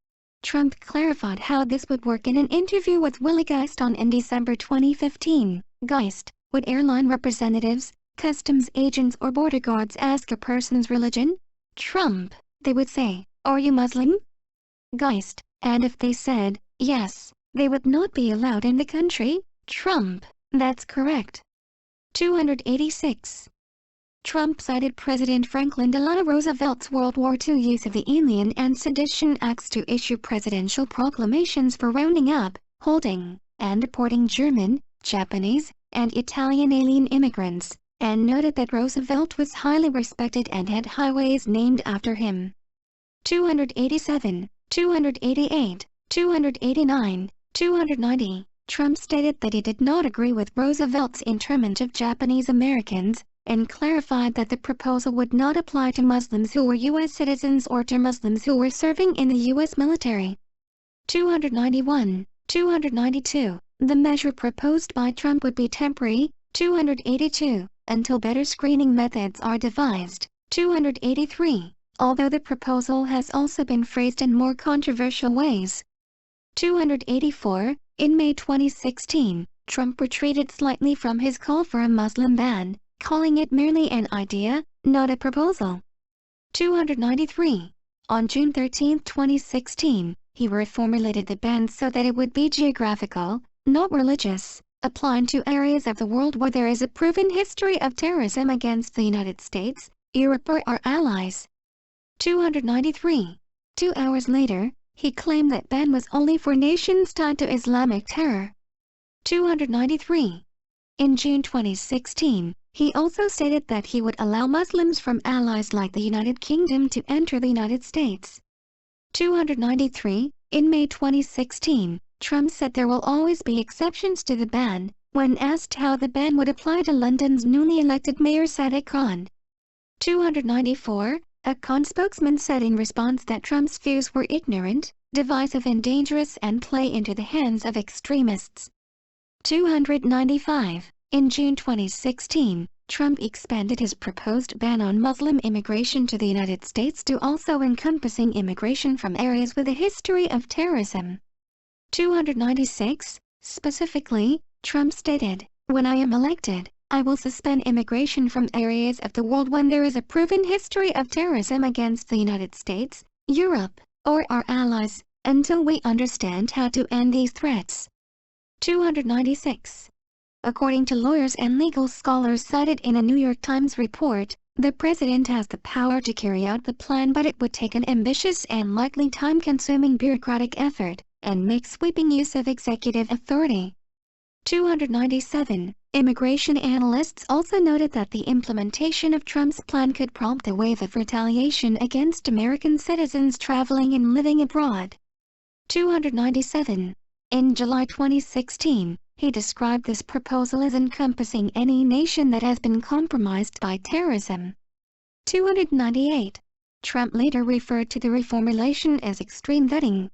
Trump clarified how this would work in an interview with Willie Geist in December 2015. Geist, would airline representatives, customs agents or border guards ask a person's religion? Trump, they would say, "Are you Muslim?" Geist, and if they said, yes, they would not be allowed in the country? Trump, that's correct. 286. Trump cited President Franklin Delano Roosevelt's World War II use of the Alien and Sedition Acts to issue presidential proclamations for rounding up, holding, and deporting German, Japanese, and Italian alien immigrants, and noted that Roosevelt was highly respected and had highways named after him. 287, 288, 289, 290. Trump stated that he did not agree with Roosevelt's internment of Japanese Americans, and clarified that the proposal would not apply to Muslims who were U.S. citizens or to Muslims who were serving in the U.S. military. 291, 292. The measure proposed by Trump would be temporary. 282, until better screening methods are devised. 283, although the proposal has also been phrased in more controversial ways. 284, in May 2016, Trump retreated slightly from his call for a Muslim ban, calling it merely an idea, not a proposal. 293. On June 13, 2016, he reformulated the ban so that it would be geographical, not religious, applying to areas of the world where there is a proven history of terrorism against the United States, Europe or our allies. 293. 2 hours later, he claimed that ban was only for nations tied to Islamic terror. 293. In June 2016, he also stated that he would allow Muslims from allies like the United Kingdom to enter the United States. 293. In May 2016, Trump said there will always be exceptions to the ban, when asked how the ban would apply to London's newly elected Mayor Sadiq Khan. 294. A Khan spokesman said in response that Trump's views were ignorant, divisive and dangerous and play into the hands of extremists. 295. In June 2016, Trump expanded his proposed ban on Muslim immigration to the United States to also encompassing immigration from areas with a history of terrorism. 296. Specifically, Trump stated, When I am elected, I will suspend immigration from areas of the world when there is a proven history of terrorism against the United States, Europe, or our allies, until we understand how to end these threats. 296. According to lawyers and legal scholars cited in a New York Times report, the president has the power to carry out the plan, but it would take an ambitious and likely time-consuming bureaucratic effort, and make sweeping use of executive authority. 297. Immigration analysts also noted that the implementation of Trump's plan could prompt a wave of retaliation against American citizens traveling and living abroad. 297. In July 2016, he described this proposal as encompassing any nation that has been compromised by terrorism. 298. Trump later referred to the reformulation as extreme vetting.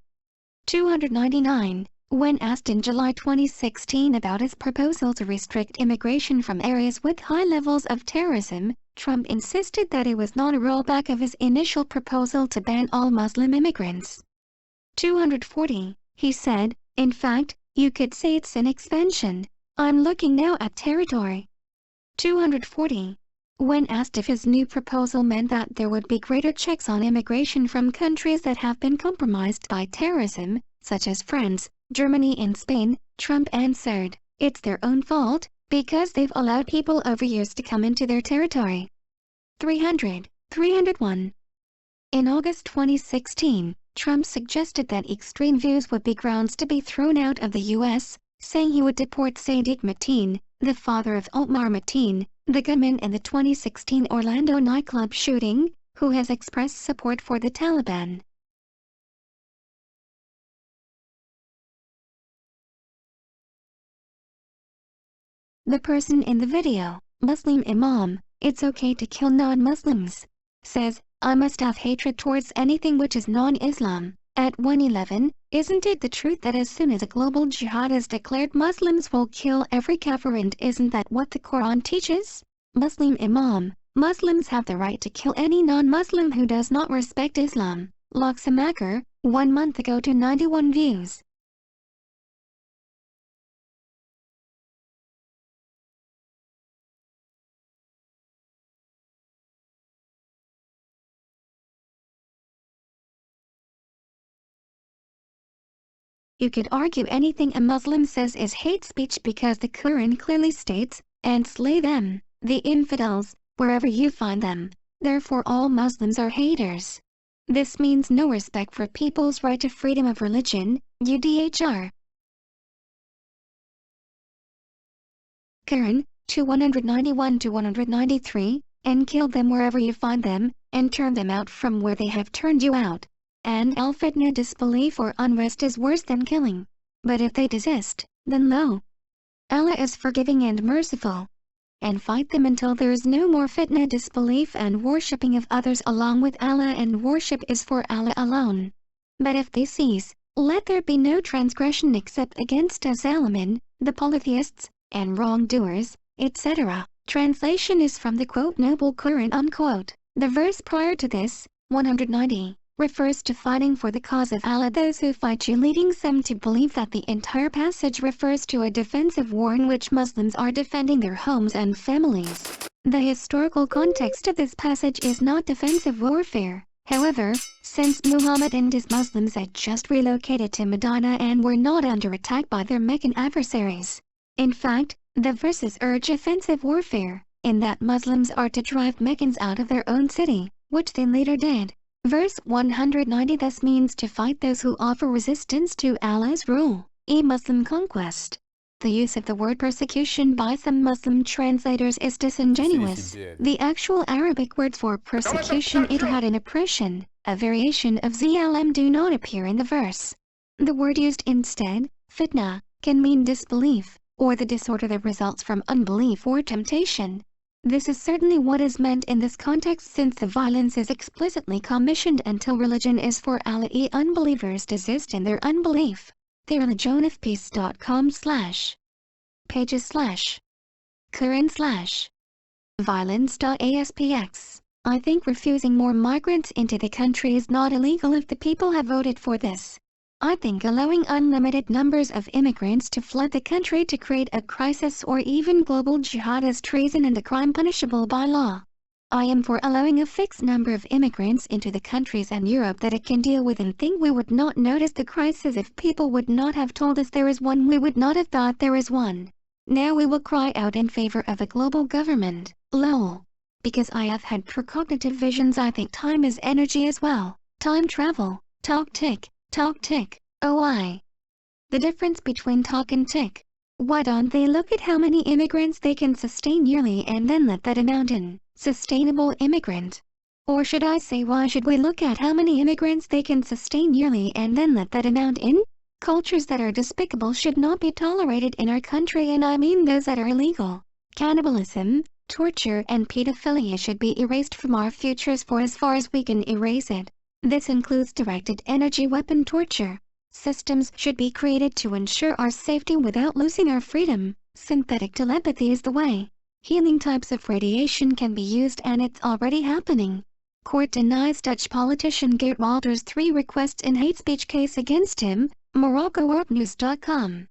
299. When asked in July 2016 about his proposal to restrict immigration from areas with high levels of terrorism, Trump insisted that it was not a rollback of his initial proposal to ban all Muslim immigrants. 240. He said, "In fact, you could say it's an expansion. I'm looking now at territory." 240. When asked if his new proposal meant that there would be greater checks on immigration from countries that have been compromised by terrorism, such as France, Germany and Spain, Trump answered, "It's their own fault, because they've allowed people over years to come into their territory." 301. In August 2016, Trump suggested that extreme views would be grounds to be thrown out of the U.S., saying he would deport Sadiq Mateen, the father of Omar Mateen, the gunman in the 2016 Orlando nightclub shooting, who has expressed support for the Taliban. The person in the video, Muslim Imam, "It's okay to kill non-Muslims," says, "I must have hatred towards anything which is non-Islam." At 111, isn't it the truth that as soon as a global jihad is declared, Muslims will kill every kafir, and isn't that what the Quran teaches? Muslim Imam, "Muslims have the right to kill any non-Muslim who does not respect Islam." Loxamaker, 1 month ago to 91 views. You could argue anything a Muslim says is hate speech because the Quran clearly states, "And slay them, the infidels, wherever you find them." Therefore all Muslims are haters. This means no respect for people's right to freedom of religion, UDHR. Quran, 191 to 193, "And kill them wherever you find them, and turn them out from where they have turned you out." And al-fitna, disbelief or unrest, is worse than killing. But if they desist, then lo, Allah is forgiving and merciful. And fight them until there is no more fitna, disbelief and worshipping of others along with Allah, and worship is for Allah alone. But if they cease, let there be no transgression except against Azalimin, the polytheists, and wrongdoers, etc. Translation is from the quote Noble Quran unquote. The verse prior to this, 190, refers to fighting for the cause of Allah, those who fight you, leading some to believe that the entire passage refers to a defensive war in which Muslims are defending their homes and families. The historical context of this passage is not defensive warfare. However, since Muhammad and his Muslims had just relocated to Medina and were not under attack by their Meccan adversaries. In fact, the verses urge offensive warfare, in that Muslims are to drive Meccans out of their own city, which they later did. Verse 190 thus means to fight those who offer resistance to Allah's rule, Muslim conquest. The use of the word persecution by some Muslim translators is disingenuous. The actual Arabic words for persecution, ijhad, and oppression, a variation of zalm, do not appear in the verse. The word used instead, fitna, can mean disbelief, or the disorder that results from unbelief or temptation. This is certainly what is meant in this context, since the violence is explicitly commissioned until religion is for Allah. Unbelievers desist in their unbelief. thereligionofpeace.com/pages/Quran/violence.aspx. I think refusing more migrants into the country is not illegal if the people have voted for this. I think allowing unlimited numbers of immigrants to flood the country to create a crisis or even global jihad is treason and a crime punishable by law. I am for allowing a fixed number of immigrants into the countries and Europe that it can deal with, and think we would not notice the crisis if people would not have told us there is one. We would not have thought there is one. Now we will cry out in favor of a global government. Lol. Because I have had precognitive visions. I think time is energy as well. Time travel. Talk tick. Talk tick. Oh, the difference between talk and tick. Why don't they look at how many immigrants they can sustain yearly and then let that amount in sustainable immigrant? Or should I say, why should we look at how many immigrants they can sustain yearly and then let that amount in? Cultures that are despicable should not be tolerated in our country, and I mean those that are illegal. Cannibalism, torture and pedophilia should be erased from our futures for as far as we can erase it. This includes directed energy weapon torture. Systems should be created to ensure our safety without losing our freedom. Synthetic telepathy is the way. Healing types of radiation can be used, and it's already happening. Court denies Dutch politician Geert Wilders 3 requests in hate speech case against him, MoroccoWorldNews.com.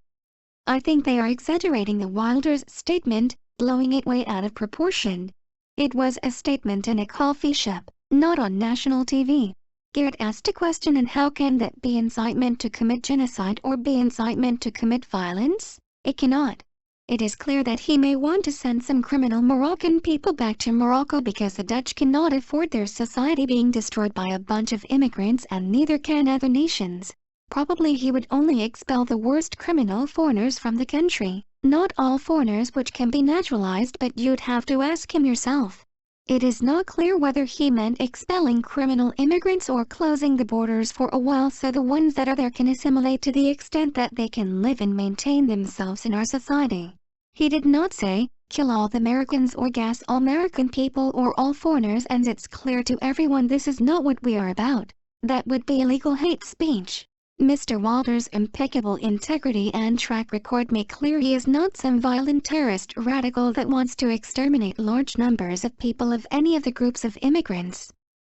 I think they are exaggerating the Wilders statement, blowing it way out of proportion. It was a statement in a coffee shop, not on national TV. Geert asked a question, and how can that be incitement to commit genocide or be incitement to commit violence? It cannot. It is clear that he may want to send some criminal Moroccan people back to Morocco because the Dutch cannot afford their society being destroyed by a bunch of immigrants, and neither can other nations. Probably he would only expel the worst criminal foreigners from the country. Not all foreigners which can be naturalized, but you'd have to ask him yourself. It is not clear whether he meant expelling criminal immigrants or closing the borders for a while so the ones that are there can assimilate to the extent that they can live and maintain themselves in our society. He did not say, kill all the Americans or gas all American people or all foreigners, and it's clear to everyone this is not what we are about. That would be illegal hate speech. Mr. Wilders' impeccable integrity and track record make clear he is not some violent terrorist radical that wants to exterminate large numbers of people of any of the groups of immigrants.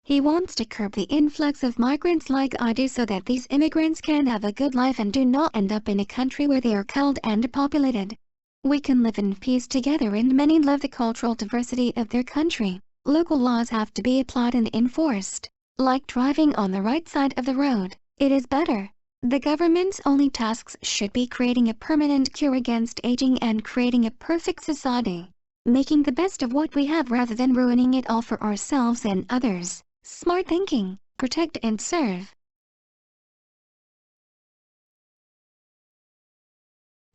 He wants to curb the influx of migrants like I do so that these immigrants can have a good life and do not end up in a country where they are killed and depopulated. We can live in peace together, and many love the cultural diversity of their country. Local laws have to be applied and enforced. Like driving on the right side of the road. It is better. The government's only tasks should be creating a permanent cure against aging and creating a perfect society. Making the best of what we have rather than ruining it all for ourselves and others. Smart thinking. Protect and serve.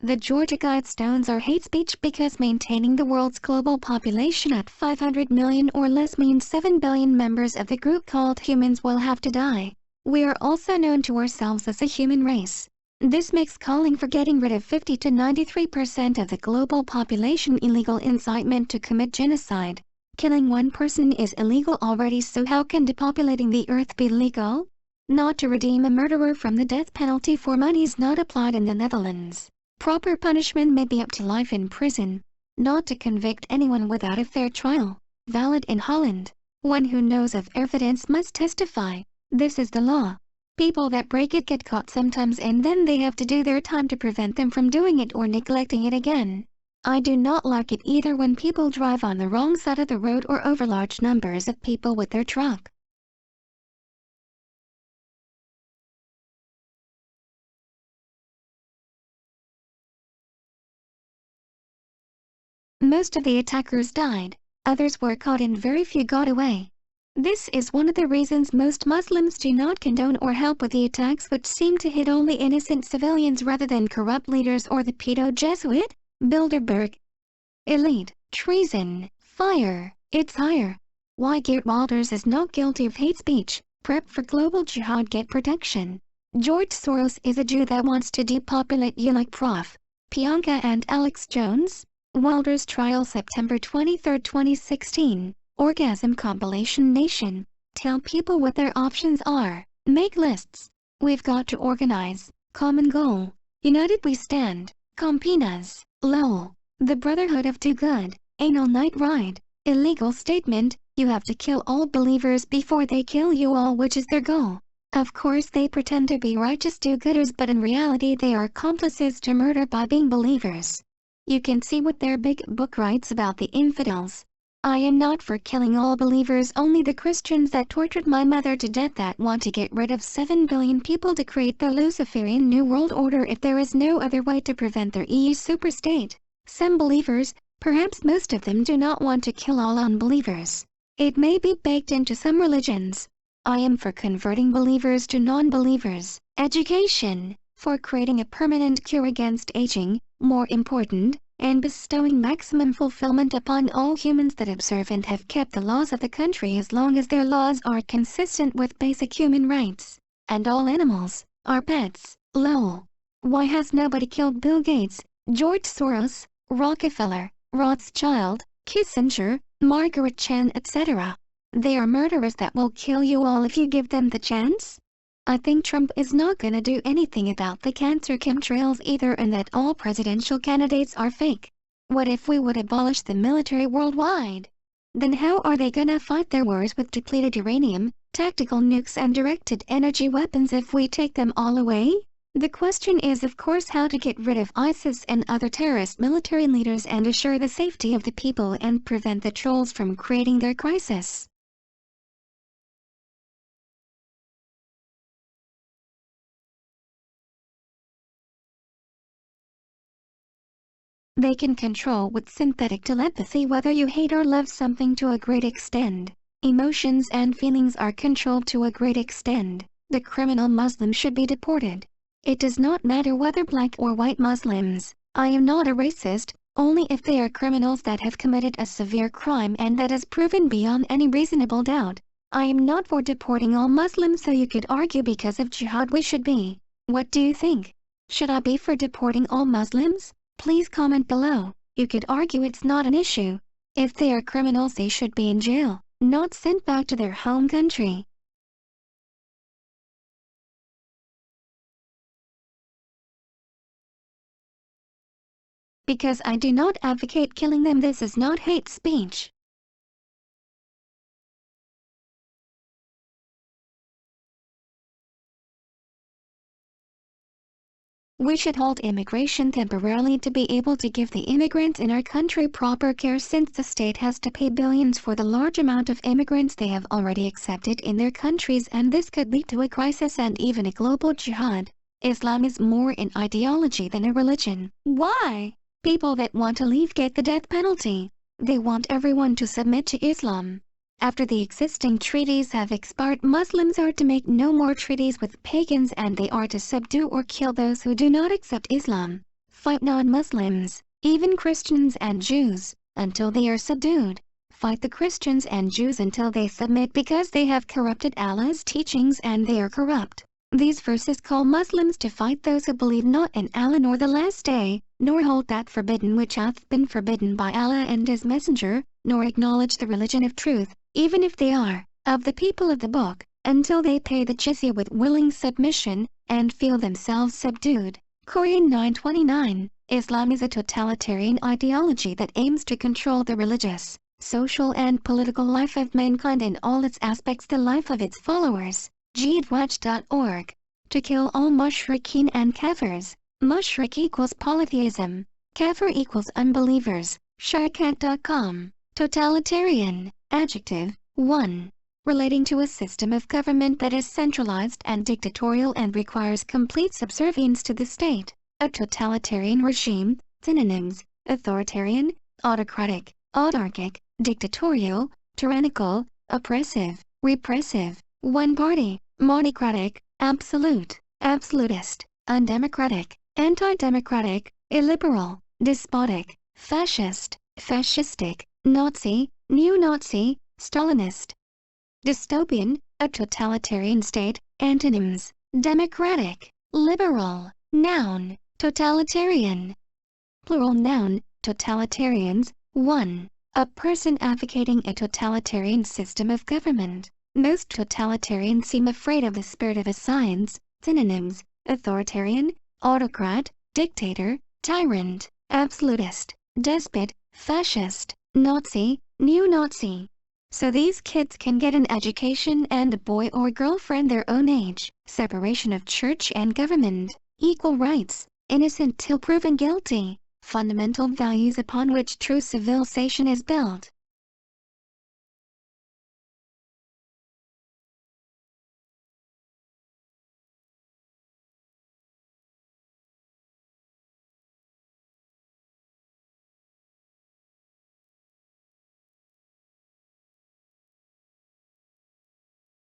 The Georgia Guidestones are hate speech because maintaining the world's global population at 500 million or less means 7 billion members of the group called humans will have to die. We are also known to ourselves as a human race. This makes calling for getting rid of 50 to 93% of the global population illegal incitement to commit genocide. Killing one person is illegal already, so how can depopulating the earth be legal? Not to redeem a murderer from the death penalty for money is not applied in the Netherlands. Proper punishment may be up to life in prison. Not to convict anyone without a fair trial. Valid in Holland. One who knows of evidence must testify. This is the law. People that break it get caught sometimes, and then they have to do their time to prevent them from doing it or neglecting it again. I do not like it either when people drive on the wrong side of the road or over large numbers of people with their truck. Most of the attackers died. Others were caught and very few got away. This is one of the reasons most Muslims do not condone or help with the attacks, which seem to hit only innocent civilians rather than corrupt leaders or the pedo-Jesuit, Bilderberg. Elite, treason, fire, it's higher. Why Geert Wilders is not guilty of hate speech, prep for global jihad, get protection. George Soros is a Jew that wants to depopulate you like Prof. Bianca and Alex Jones. Wilders trial September 23, 2016. Orgasm compilation nation. Tell people what their options are. Make lists. We've got to organize. Common goal. United we stand. Campinas. LOL. The Brotherhood of Do Good. Anal night ride. Illegal statement. You have to kill all believers before they kill you all, which is their goal. Of course they pretend to be righteous do-gooders, but in reality they are accomplices to murder by being believers. You can see what their big book writes about the infidels. I am not for killing all believers, only the Christians that tortured my mother to death, that want to get rid of 7 billion people to create the Luciferian New World Order if there is no other way to prevent their EU superstate. Some believers, perhaps most of them, do not want to kill all unbelievers. It may be baked into some religions. I am for converting believers to non-believers. Education, for creating a permanent cure against aging, more important, and bestowing maximum fulfillment upon all humans that observe and have kept the laws of the country as long as their laws are consistent with basic human rights. And all animals are pets. Lol. Why has nobody killed Bill Gates, George Soros, Rockefeller, Rothschild, Kissinger, Margaret Chan, etc.? They are murderers that will kill you all if you give them the chance. I think Trump is not gonna do anything about the cancer chemtrails either, and that all presidential candidates are fake. What if we would abolish the military worldwide? Then how are they gonna fight their wars with depleted uranium, tactical nukes and directed energy weapons if we take them all away? The question is of course how to get rid of ISIS and other terrorist military leaders and assure the safety of the people and prevent the trolls from creating their crisis. They can control with synthetic telepathy whether you hate or love something to a great extent. Emotions and feelings are controlled to a great extent. The criminal Muslim should be deported. It does not matter whether black or white Muslims. I am not a racist, only if they are criminals that have committed a severe crime and that is proven beyond any reasonable doubt. I am not for deporting all Muslims, so you could argue because of jihad we should be. What do you think? Should I be for deporting all Muslims? Please comment below. You could argue it's not an issue. If they are criminals, they should be in jail, not sent back to their home country. Because I do not advocate killing them, this is not hate speech. We should halt immigration temporarily to be able to give the immigrants in our country proper care, since the state has to pay billions for the large amount of immigrants they have already accepted in their countries, and this could lead to a crisis and even a global jihad. Islam is more an ideology than a religion. Why? People that want to leave get the death penalty. They want everyone to submit to Islam. After the existing treaties have expired, Muslims are to make no more treaties with pagans, and they are to subdue or kill those who do not accept Islam. Fight non-Muslims, even Christians and Jews, until they are subdued. Fight the Christians and Jews until they submit, because they have corrupted Allah's teachings and they are corrupt. These verses call Muslims to fight those who believe not in Allah nor the last day, nor hold that forbidden which hath been forbidden by Allah and His Messenger, nor acknowledge the religion of truth, even if they are of the people of the book, until they pay the jizya with willing submission, and feel themselves subdued. Quran 9:29. Islam is a totalitarian ideology that aims to control the religious, social and political life of mankind in all its aspects, the life of its followers. Jihadwatch.org. To kill all mushrikeen and kafirs. Mushrik equals polytheism. Kafir equals unbelievers. Sharikat.com. Totalitarian. Adjective. 1. Relating to a system of government that is centralized and dictatorial and requires complete subservience to the state. A totalitarian regime. Synonyms: authoritarian, autocratic, autarchic, dictatorial, tyrannical, oppressive, repressive, one-party, monocratic, absolute, absolutist, undemocratic, anti-democratic, illiberal, despotic, fascist, fascistic, Nazi, neo-Nazi, Stalinist. Dystopian, a totalitarian state. Antonyms: democratic, liberal. Noun, totalitarian. Plural noun, totalitarians. 1. A person advocating a totalitarian system of government. Most totalitarians seem afraid of the spirit of a science. Synonyms: authoritarian, autocrat, dictator, tyrant, absolutist, despot, fascist, Nazi, neo-Nazi. so these kids can get an education and a boy or girlfriend their own age, separation of church and government, equal rights, innocent till proven guilty, fundamental values upon which true civilization is built.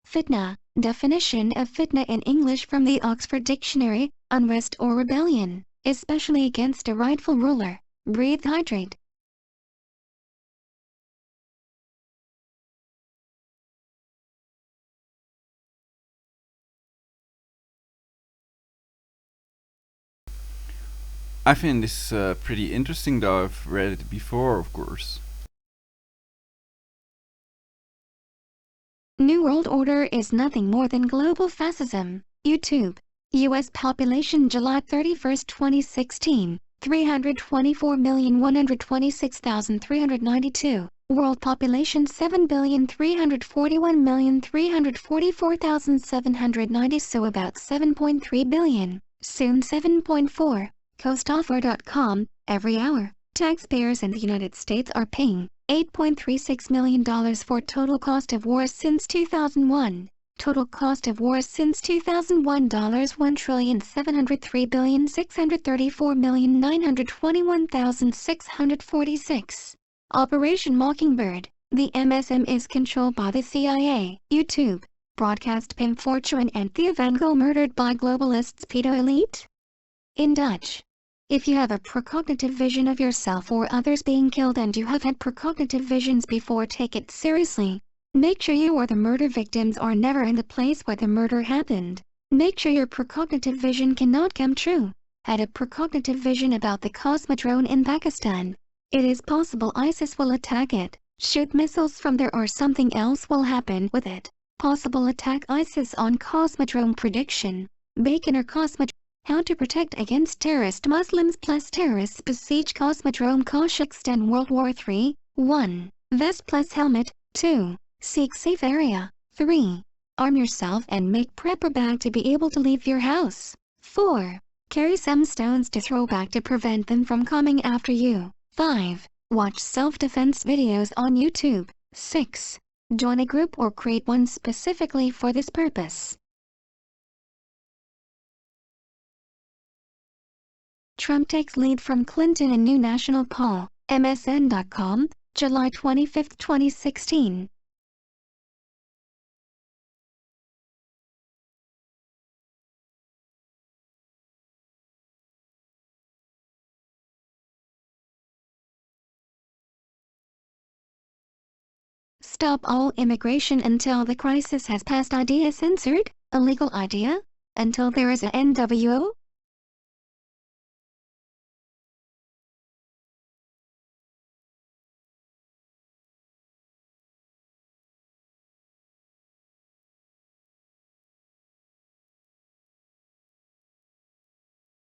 Fitna. Definition of fitna in English from the Oxford Dictionary: unrest or rebellion, especially against a rightful ruler. Breathe, hydrate. I find this pretty interesting, though I've read it before, of course. New World Order is nothing more than global fascism. YouTube. U.S. population July 31, 2016, 324,126,392. World population 7,341,344,790, so about 7.3 billion, soon 7.4. Coastoffer.com. Every hour, taxpayers in the United States are paying $8.36 million for total cost of war since 2001. Total cost of war since 2001 $1,703,634,921,646. Operation Mockingbird. The MSM is controlled by the CIA. YouTube. Broadcast Pim Fortuyn and Theo van Gogh murdered by globalists pedo elite? In Dutch. If you have a precognitive vision of yourself or others being killed and you have had precognitive visions before, take it seriously. Make sure you or the murder victims are never in the place where the murder happened. Make sure your precognitive vision cannot come true. Had a precognitive vision about the Cosmodrome in Pakistan. It is possible ISIS will attack it, shoot missiles from there, or something else will happen with it. Possible attack ISIS on Cosmodrome prediction. Bacon or Cosmodrome. How to protect against terrorist Muslims plus terrorists besiege Cosmodrome Kazakhstan World War III. 1. Vest plus helmet. 2. Seek safe area. 3. Arm yourself and make prepper bag to be able to leave your house. 4. Carry some stones to throw back to prevent them from coming after you. 5. Watch self-defense videos on YouTube. 6. Join a group or create one specifically for this purpose. Trump takes lead from Clinton in new national poll. MSN.com, July 25, 2016. Stop all immigration until the crisis has passed. Idea censored? Illegal idea? Until there is a NWO?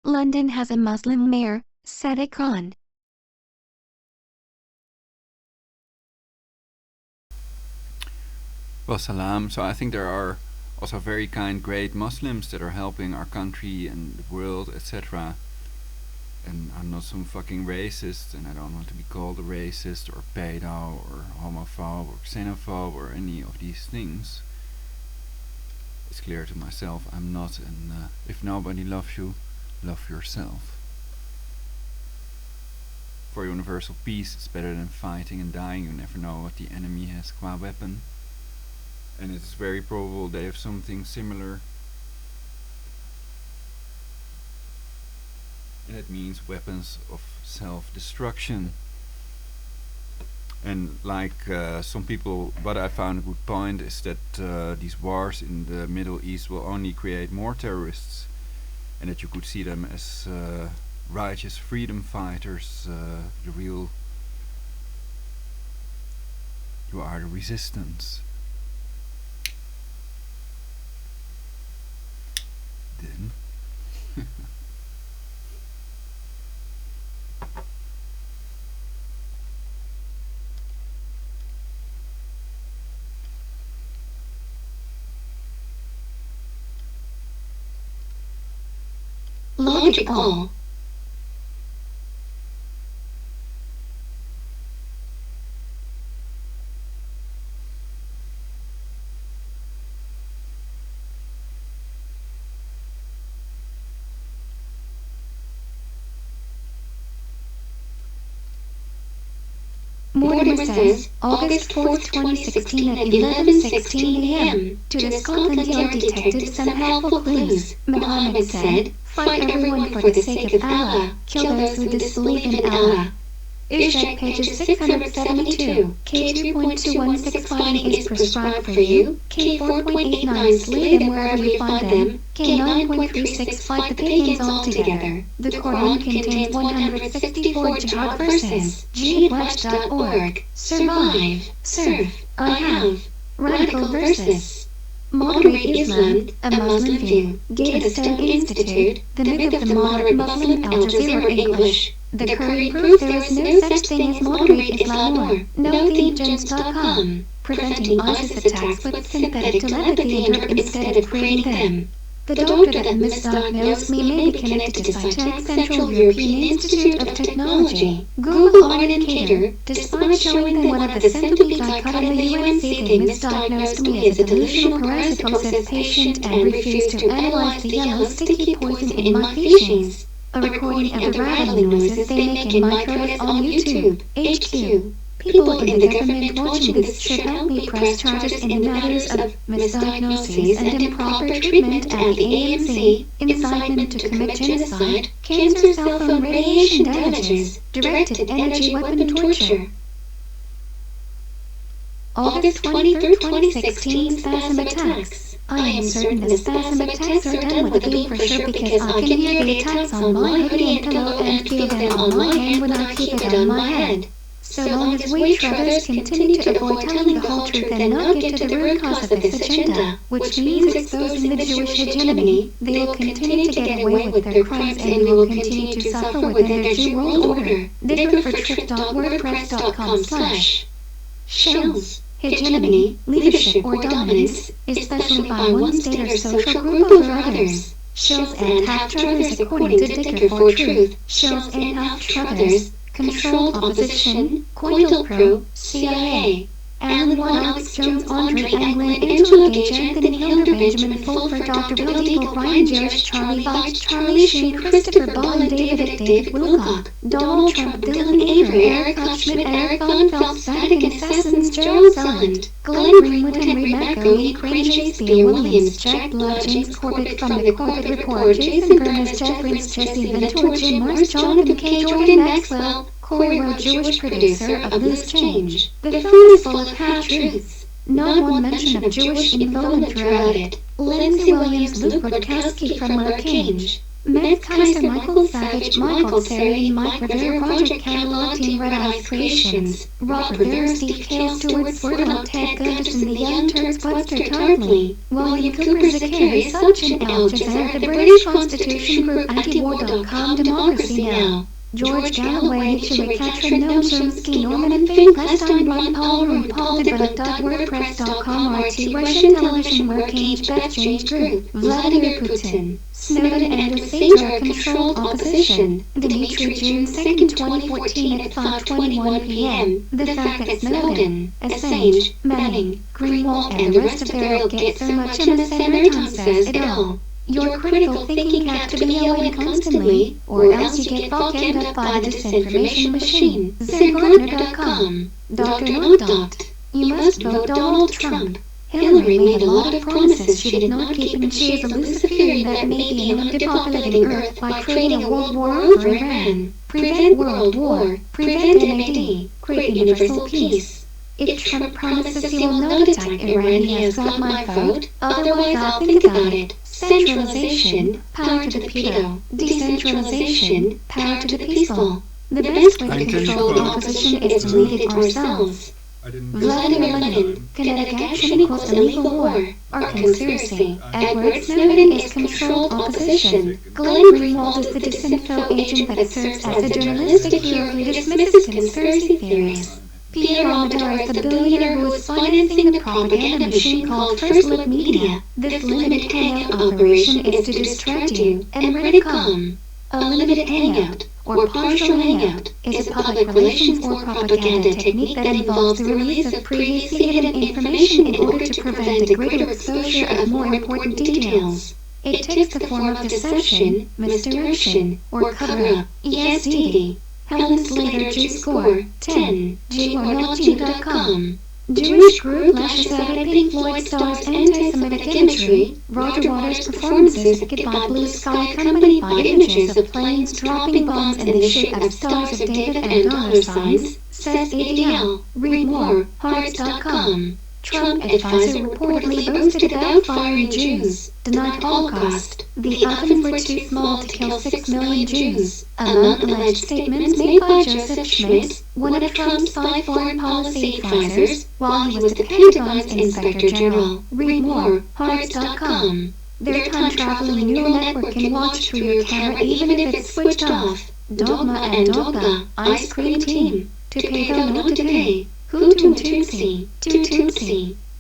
London has a Muslim mayor, Sadiq Khan. Well, salam. So I think there are also very kind, great Muslims that are helping our country and the world, etc. And I'm not some fucking racist, and I don't want to be called a racist or pedo or homophobe or xenophobe or any of these things. It's clear to myself I'm not, and if nobody loves you, love yourself. For universal peace, it's better than fighting and dying. You never know what the enemy has qua weapon. And it's very probable they have something similar. And it means weapons of self-destruction. And like some people, what I found a good point is that these wars in the Middle East will only create more terrorists, and that you could see them as righteous freedom fighters, the real, you are the resistance. Then ideological. Mortimer says, August 4th, 2016 at 11:16 a.m. To the Scotland Yard detectives some helpful clues. Muhammad said, fight everyone for the sake of Allah, kill those who disbelieve in Allah. Ishaq pages 672. K2.216 fighting is prescribed for you. K4.89 slay them wherever you find them. K9.36 fight the pagans altogether. The Quran contains 164 Jihad verses. Jihad.org. Survive. Serve. I have. Radical verses. Moderate Islam, a Muslim view. Bestowed Institute, the myth of the moderate Muslim, Al Jazeera English. The current proof there is no such thing as moderate Islam or NoThinkGems.com. Preventing ISIS attacks with synthetic telepathy and herb instead of creating them. The doctor that misdiagnosed me may be connected to SciTech Central European Institute of Technology. Google Arnon Cater, despite showing them one of the centipedes I cut in the UNC, they misdiagnosed me as a delusional parasitosis patient and refused to analyze the yellow sticky poison in my feces. A recording of the rattling noises they make in my throat is on YouTube. HQ. People in the government watching this should help me press charges in the matters of misdiagnoses and improper treatment at the AMC, incitement to commit genocide, cancer, cell phone radiation damages, directed energy weapon torture. August 23, 2016 spasm attacks. I am certain the spasm attacks are done with a beam for sure because I can hear the attacks on my hoodie and pillow and feel them on my hand when I keep it on my head. So long as we travelers continue to avoid telling the whole truth and not get to the root cause of this agenda, which means exposing the Jewish hegemony, they will continue to get away with their crimes and we will continue to suffer within their Jew world order. Differentfortrip.wordpress.com/ Shells. Hegemony, leadership or dominance, especially by one state or social group over others. Shells and half-truthers according to Dicker for Truth. Shells and half-truthers. Controlled Opposition, COINTELPRO, CIA, Alan Watt, Alex Jones, Andre Anglin, Angela Gage, Anthony Hilder, Benjamin Fulford, Dr. Bill Deagle, Brian Jerish, Charlie Veitch, Charlie Sheen, Christopher Ball, and David Wilcock, Donald Trump, Dylan Avery, Eric Schmidt, Eric Von Phelps, Vatican Assassins, Gerald Sulland, Glenn Greenwood, Henry McGoey, Crane, Shakespeare, Williams, Jack Blood, James Corbett from the Corbett Report, Jason Burns, Jeff Prince, Jesse Ventura, Jim Mars, Jonathan K. Jordan Maxwell, Corey Rowe, Jewish producer of Loose Change. The phone is full of half-truths. Not one mention of Jewish involvement throughout it. Lindsay Williams, Luke Rudkowski from Lurkinge. Matt Kaiser, Michael Savage, Michael Sari, Mike Rivera, Project Catalog Team, Red Eyes Creations, Rob Rivera, Steve Kale, Stuart Swerdlow, Ted Gunderson, The Young Turks, Buster Tarpley, William Cooper, Zachary, Sachin, Al Jazeera, The British Constitution Group, Antiwar.com, Democracy Now! George Galloway, Nietzsche, Katrin, Noam Chomsky, Norman and Fane, Clandestine, Ron Paul, Room, Paul DeBrug.wordpress.com, RT, Russian Television, Workage, Beth Change Group, Vladimir Putin, Snowden and Assange are controlled opposition, Dimitri, June 2nd, 2014 at 5:21 p.m. The fact that Snowden, Assange, Manning, Greenwald and the rest of their ilk get so much MSN airtime says it all. Your critical thinking has to be yelling constantly, or else you get fucked up by the disinformation machine. ZenGardner.com. Dr. Not. You must vote Donald Trump. Hillary made a lot of promises she did not keep, and she is a Luciferian that may be aiming to depopulating Earth by creating a world war over Iran. Prevent world war. Prevent MAD. Create universal peace. If Trump promises he will not attack Iran, he has got my vote. Otherwise, I'll think about it. Centralization, power to the pedo. Decentralization, power to the peaceful. The best way to control the opposition is to lead it ourselves. Vladimir Lenin, kinetic action equals illegal war, or conspiracy. Edward Snowden is controlled opposition. Glenn Greenwald is the disinfo agent that serves as a journalistic hero who dismisses conspiracy theories. Pierre Amador is the billionaire who is financing the propaganda machine called First Look Media. This limited hangout operation is to distract you and Redicom. A limited hangout, or partial hangout, is a public relations or propaganda technique that involves the release of previously hidden information in order to prevent a greater exposure of more important details. It takes the form of deception, misdirection, or cover-up. ESDD. Helen Slater G score 10. G1LG.com. Jewish group lashes out at Pink Floyd stars' anti-Semitic imagery. Roger Waters' performances at Goodbye Blue Sky accompanied by images of planes dropping bombs in the shape of stars of David and dollar signs, says ADL. Read more, Hearts.com. Trump advisor reportedly boasted about firing Jews, denied Holocaust. The ovens were too small to kill 6 million Jews. Among alleged statements made by Joseph Schmidt, one of Trump's 5 foreign policy advisors, while he was the Pentagon's Inspector General. Read more, Hearts.com. Their time-traveling neural network can watch through your camera even if it's switched off. Dogma and Dogma, Ice Cream Team. To pay though not to pay. Tootsie.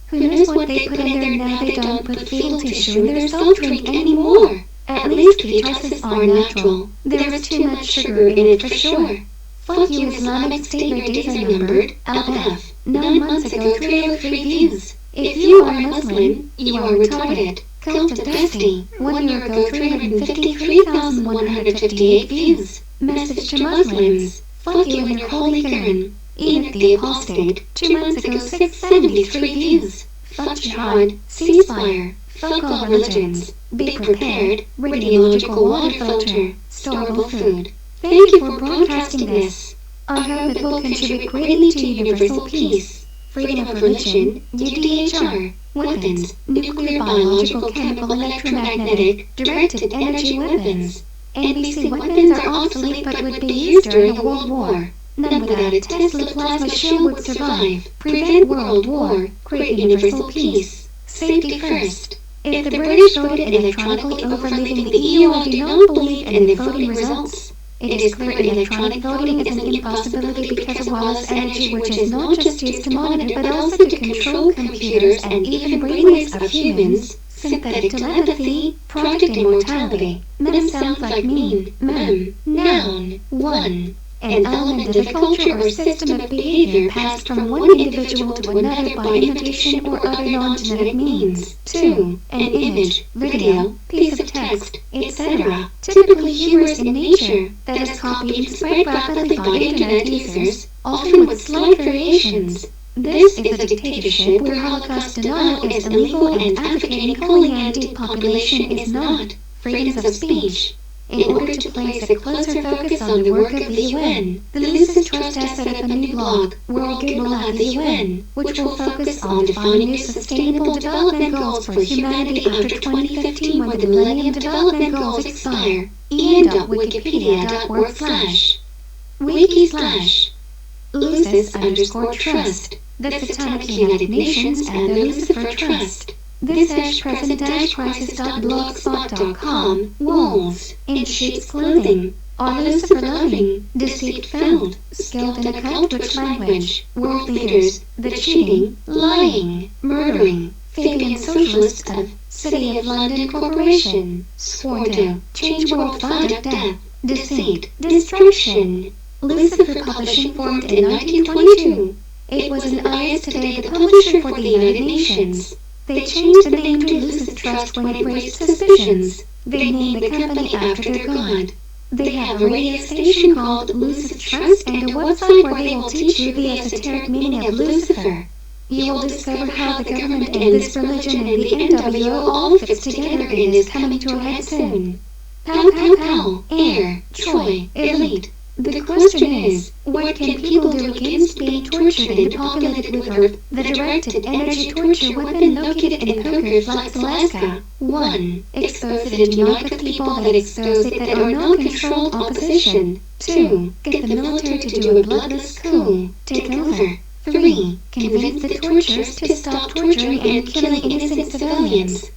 Who knows what they put in there now they don't put fetal tissue in their soft drink anymore. At least ketosis are natural. There is too much sugar in it for sure. Fuck you Islamic State, your days are numbered. LF. 9 months ago 303 views. If you are Muslim, you are retarded. Cult of Bestie. 1 year ago 353,158 views. Message to Muslims. Fuck you and your holy Quran. Enoch the Apostate, 2 months ago 673 views. Fuck Jihad, ceasefire. Fuck all religions. Be prepared, radiological water filter, storable food. Thank you for broadcasting this. I hope it will contribute greatly to universal peace. Freedom of religion, UDHR, weapons, nuclear, biological, chemical, electromagnetic, directed energy weapons. NBC weapons are obsolete but would be used during a world war. None without a Tesla plasma shield would survive. Prevent world war. Create universal peace. Safety first. If the British voted electronically over leaving the EU, I do not believe in the voting results. It is clear electronic voting is an impossibility because of wireless energy, which is not just used to monitor but also to control computers and even brainwaves of humans. Synthetic telepathy. Project Immortality. Mem sounds like mean. Mem. Noun. 1. An element of a culture or system of behavior passed from one individual to another by imitation or other non-genetic means. 2. An image, video, piece of text, etc., typically humorous in nature, that is copied and spread rapidly by internet users, often with slight variations. This is a dictatorship where Holocaust denial is illegal and advocating culling and depopulation is not. Freedoms of speech. In order to place a closer focus on the work of the UN, the Lucis Trust has set up a new blog, World Good Will at the UN, which will focus on defining new sustainable development goals for humanity after 2015 when the Millennium Development Goals expire. en.wikipedia.org/wiki/Lucis_Trust, the Satanic United Nations and the Lucifer Trust. This present-crisis.blogspot.com. Wolves in sheep's clothing are Lucifer-loving, deceit-filled, skilled in occult witch language, world leaders, the cheating, lying, murdering, Fabian socialists of City of London Corporation, sworn to change world fight death, deceit, destruction. Lucifer Publishing formed in 1922. It was an IS Today, the publisher for the United Nations. They changed the name to Lucis Trust when it raised suspicions. They named the company after their god. They have a radio station called Lucis Trust and a website where they will teach you the esoteric meaning of Lucifer. You will discover how the government and this religion and the NWO all fits together and is coming to a head soon. Pow pow pow, air, Troy, elite. The question is, what can people do against being tortured and depopulated with Earth, the directed energy torture weapon located in Poker Flats, Alaska? 1. Expose it and unite with people that expose it that are not controlled opposition. 2. Get the military to do a bloodless coup, take over. 3. Convince the torturers to stop torturing and killing innocent civilians.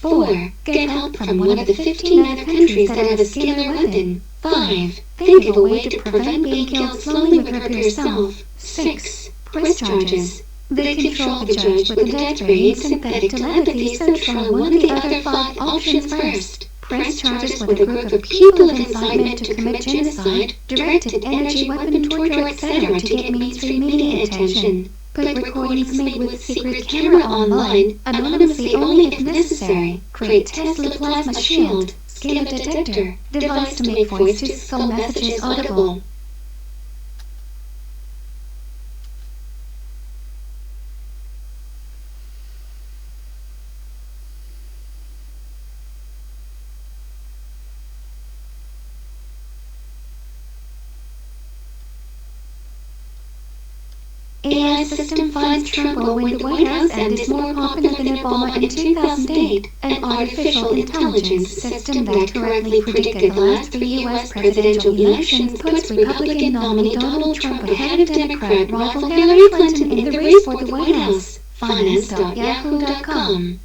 4. Get help from one of the 15 other countries that have a scalar weapon. 5. Think of a way to prevent being killed slowly with her yourself. 6. Press charges. They control the judge with the death ray and synthetic telepathy, so try one of the other 5 options first. press charges with a group of people of incitement to commit genocide, directed energy, weapon, torture, etc. to get mainstream media attention, put recordings made with secret camera online, anonymously only if necessary, create Tesla plasma shield, scale detector, device to make voice-to-skull messages audible. AI system finds Trump will win the White House and is more popular than Obama in 2008. An artificial intelligence system that correctly predicted the last 3 U.S. presidential elections puts Republican nominee Donald Trump ahead of Democrat rival Hillary Clinton in the race for the White House. Finance.yahoo.com.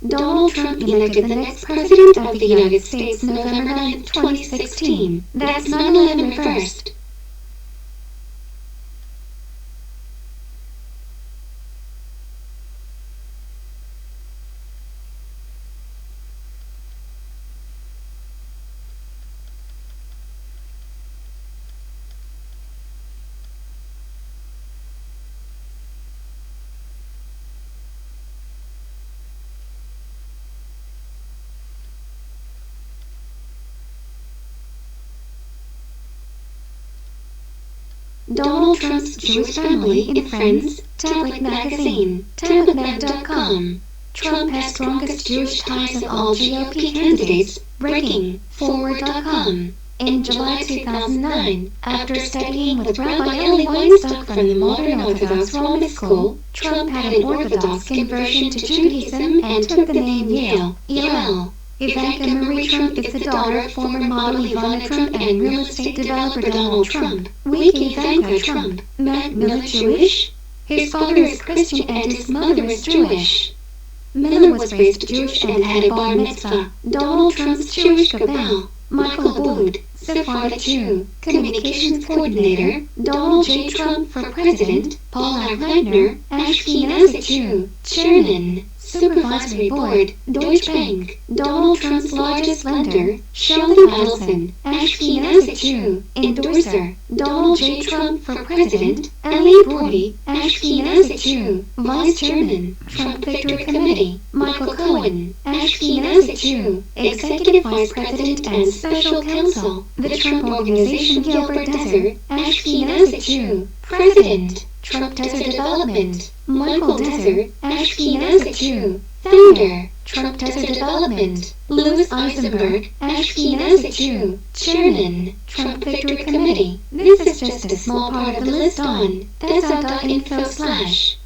Donald Trump elected the next president of the United States November 9, 2016. That's 9/11 reversed. Donald Trump's Jewish family in Friends, Tablet Magazine, tabletmag.com. Trump has strongest Jewish ties of all GOP candidates, Breaking, Forward.com. In July 2009, after studying with Rabbi Eli Weinstock from the Modern Orthodox Roman School, Trump had an Orthodox conversion to Judaism and took the name Yale, Yael. Ivanka Marie Trump is the daughter of former model Ivana Trump and real estate developer Donald Trump. Weak Ivanka Trump, Matt Miller Jewish? His father is Christian and his mother is Jewish. Miller was raised Jewish and had a bar mitzvah. Donald Trump's Jewish cabal, Michael Aboud, Sephardic Jew, Communications Coordinator, Donald J. Trump for President, Paul Aircleaner, Ashkenazi Jew, Chairman, Supervisory Board, Deutsche Bank, Donald Trump's largest lender, Sheldon Adelson, Ashkenazi Jew, Endorser, Donald J. Trump for President, Ali Brody, Ashkenazi Jew, Vice Chairman, Trump Victory Committee, Michael Cohen, Ashkenazi Jew, Executive Vice President and Special Counsel, the Trump Organization Gilbert Desert, Ashkenazi Jew, President, Trump Desert Development, Michael Desert, Ashkenazi Jew, Founder, Trump Desert Development, Louis Eisenberg, Ashkenazi Jew, Chairman, Trump Victory Committee. This is just a small part of the list on that's.info/.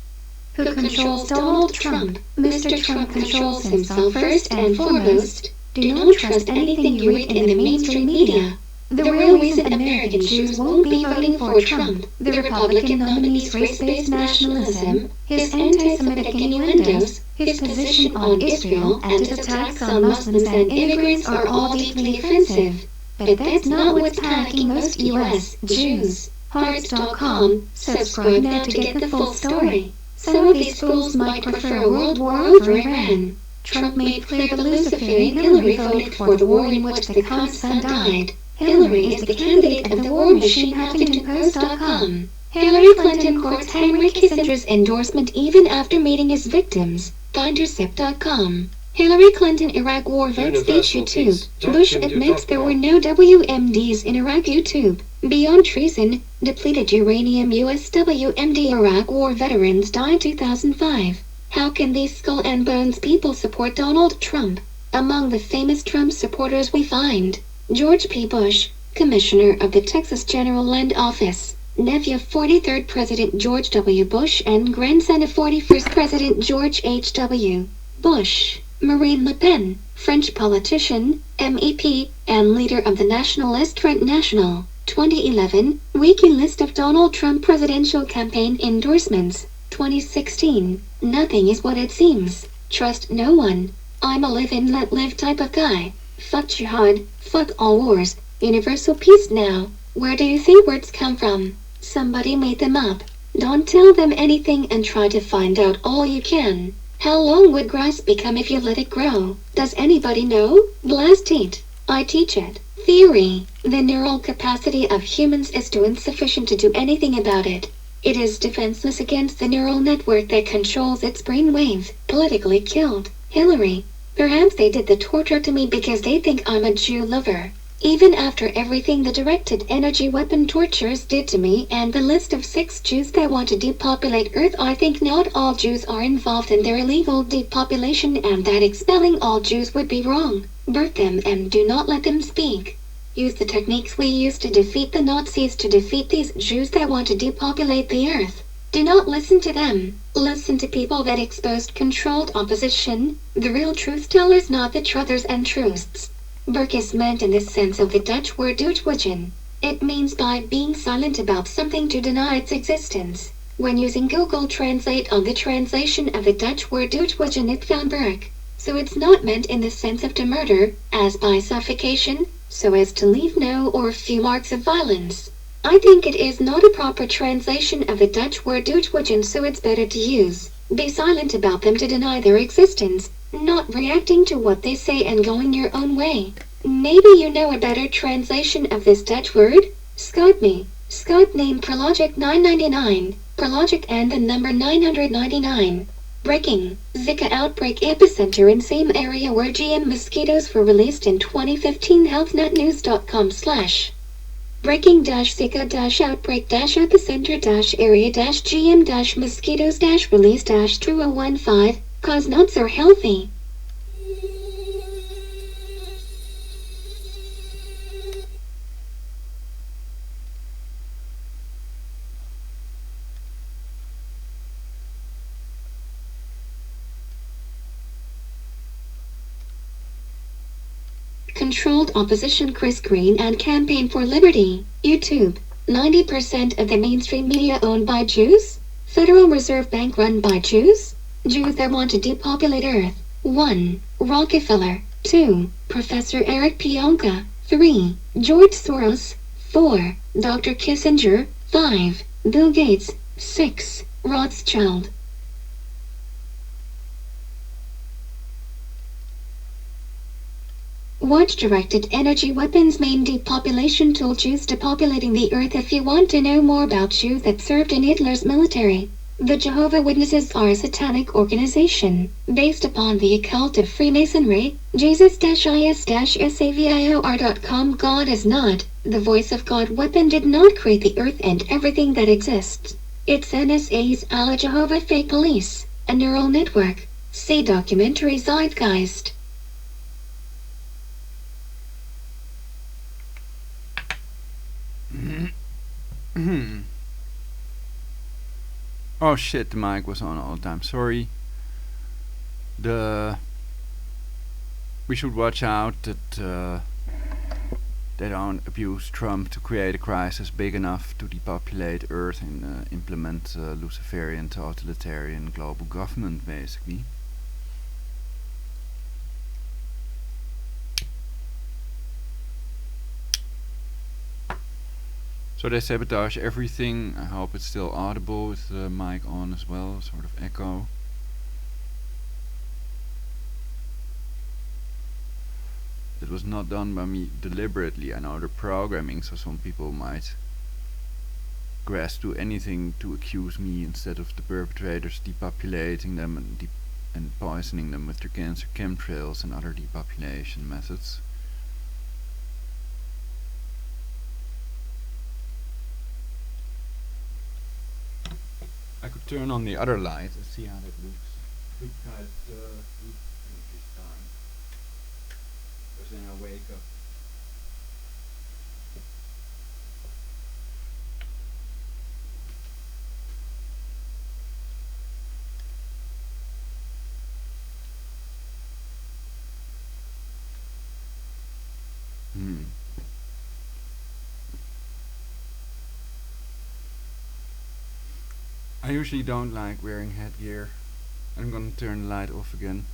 Who controls Donald Trump? Mr. Trump controls himself first and foremost. Do not trust anything you read in the mainstream media. The real reason American Jews won't be voting for Trump, the Republican nominee's race-based nationalism, his anti-Semitic innuendos, his position on Israel and his attacks on Muslims and immigrants are all deeply offensive. But that's not what's packing most U.S. Jews. Hearts.com, subscribe now to get the full story. Some of these fools might prefer a world war over Iran. Trump made clear the Luciferian Hillary voted for the war in which the Khan's son died. Hillary is the candidate of the war machine. HuffingtonPost.com. Hillary Clinton courts Henry Kissinger's endorsement even after meeting his victims. Findership.com. Hillary Clinton Iraq war vote speech YouTube. Bush admits there were no WMDs in Iraq YouTube. Beyond treason, depleted uranium US WMD Iraq war veterans died 2005. How can these skull and bones people support Donald Trump? Among the famous Trump supporters we find George P. Bush, Commissioner of the Texas General Land Office, nephew of 43rd President George W. Bush and grandson of 41st President George H.W. Bush. Marine Le Pen, French politician, MEP, and leader of the Nationalist Front National. 2011, Wiki list of Donald Trump presidential campaign endorsements. 2016, nothing is what it seems. Trust no one. I'm a live and let live type of guy. Fuck Jihad, fuck all wars. universal peace now. Where do you think words come from? Somebody made them up. Don't tell them anything and try to find out all you can. How long would grass become if you let it grow? Does anybody know? Blast it. I teach it. Theory. The neural capacity of humans is too insufficient to do anything about it. It is defenseless against the neural network that controls its brainwaves. Politically killed. Hillary. Perhaps they did the torture to me because they think I'm a Jew lover. Even after everything the directed energy weapon tortures did to me and the list of 6 Jews that want to depopulate Earth, I think not all Jews are involved in their illegal depopulation and that expelling all Jews would be wrong. Burn them and do not let them speak. Use the techniques we used to defeat the Nazis to defeat these Jews that want to depopulate the Earth. Do not listen to them. Listen to people that exposed controlled opposition, the real truth tellers, not the truthers and truths. Burke is meant in the sense of the Dutch word uitwedgen. It means by being silent about something to deny its existence. When using Google Translate on the translation of the Dutch word uitwedgen, it found Burke. So it's not meant in the sense of to murder, as by suffocation, so as to leave no or few marks of violence. I think it is not a proper translation of the Dutch word uitwedgen, so it's better to use be silent about them to deny their existence, not reacting to what they say and going your own way. Maybe you know a better translation of this Dutch word? Skype me. Skype name Prologic 999, Prologic and the number 999. Breaking. Zika outbreak epicenter in same area where GM mosquitoes were released in 2015. healthnetnews.com/ breaking-zika-outbreak-epicenter-area-gm-mosquitoes-release-2015 cause nuts are healthy. Controlled opposition. Chris Green and Campaign for Liberty. YouTube. 90% of the mainstream media owned by Jews? Federal Reserve Bank run by Jews? Jews that want to depopulate Earth. 1. Rockefeller. 2. Professor Eric Pionka. 3. George Soros. 4. Dr. Kissinger. 5. Bill Gates. 6. Rothschild. Watch Directed Energy Weapons Main Depopulation Tool. Jews depopulating the Earth. If you want to know more about Jews that served in Hitler's military. The Jehovah Witnesses are a satanic organization, based upon the occult of Freemasonry. Jesus-is-saviour.com. God is not. The voice of God weapon did not create the Earth and everything that exists. It's NSA's Allah Jehovah fake police, a neural network. See documentary Zeitgeist. Oh shit, the mic was on all the time. Sorry. We should watch out that they don't abuse Trump to create a crisis big enough to depopulate Earth and implement Luciferian totalitarian global government, basically. So they sabotage everything. I hope it's still audible with the mic on as well, sort of echo. It was not done by me deliberately. I know they're programming, so some people might grasp to anything to accuse me instead of the perpetrators depopulating them and poisoning them with their cancer chemtrails and other depopulation methods. I could turn on the other light and see how that looks. Look how it looks this time. Because then I wake up. I usually don't like wearing headgear. I'm gonna turn the light off again.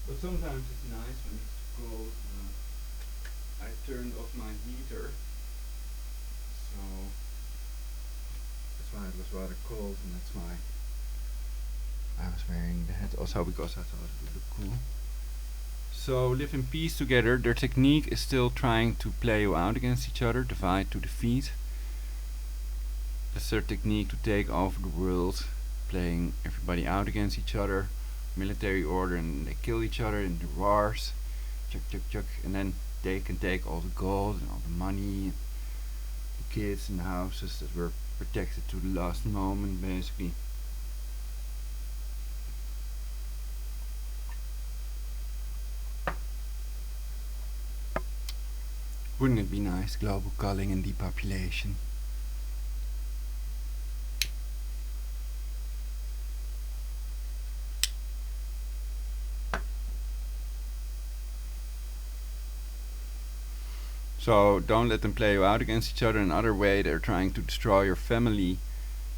But sometimes it's nice when it's cold. I turned off my heater, so that's why it was rather cold, and that's why I was wearing the hat. Also because I thought it would look cool. So live in peace together. Their technique is still trying to play you out against each other, divide to defeat. That's their technique to take over the world, playing everybody out against each other, military order, and they kill each other in the wars, chuck chuck chuck, and then they can take all the gold and all the money, and the kids and the houses that were protected to the last moment, basically. Wouldn't it be nice, global culling and depopulation? So don't let them play you out against each other. Another way they're trying to destroy your family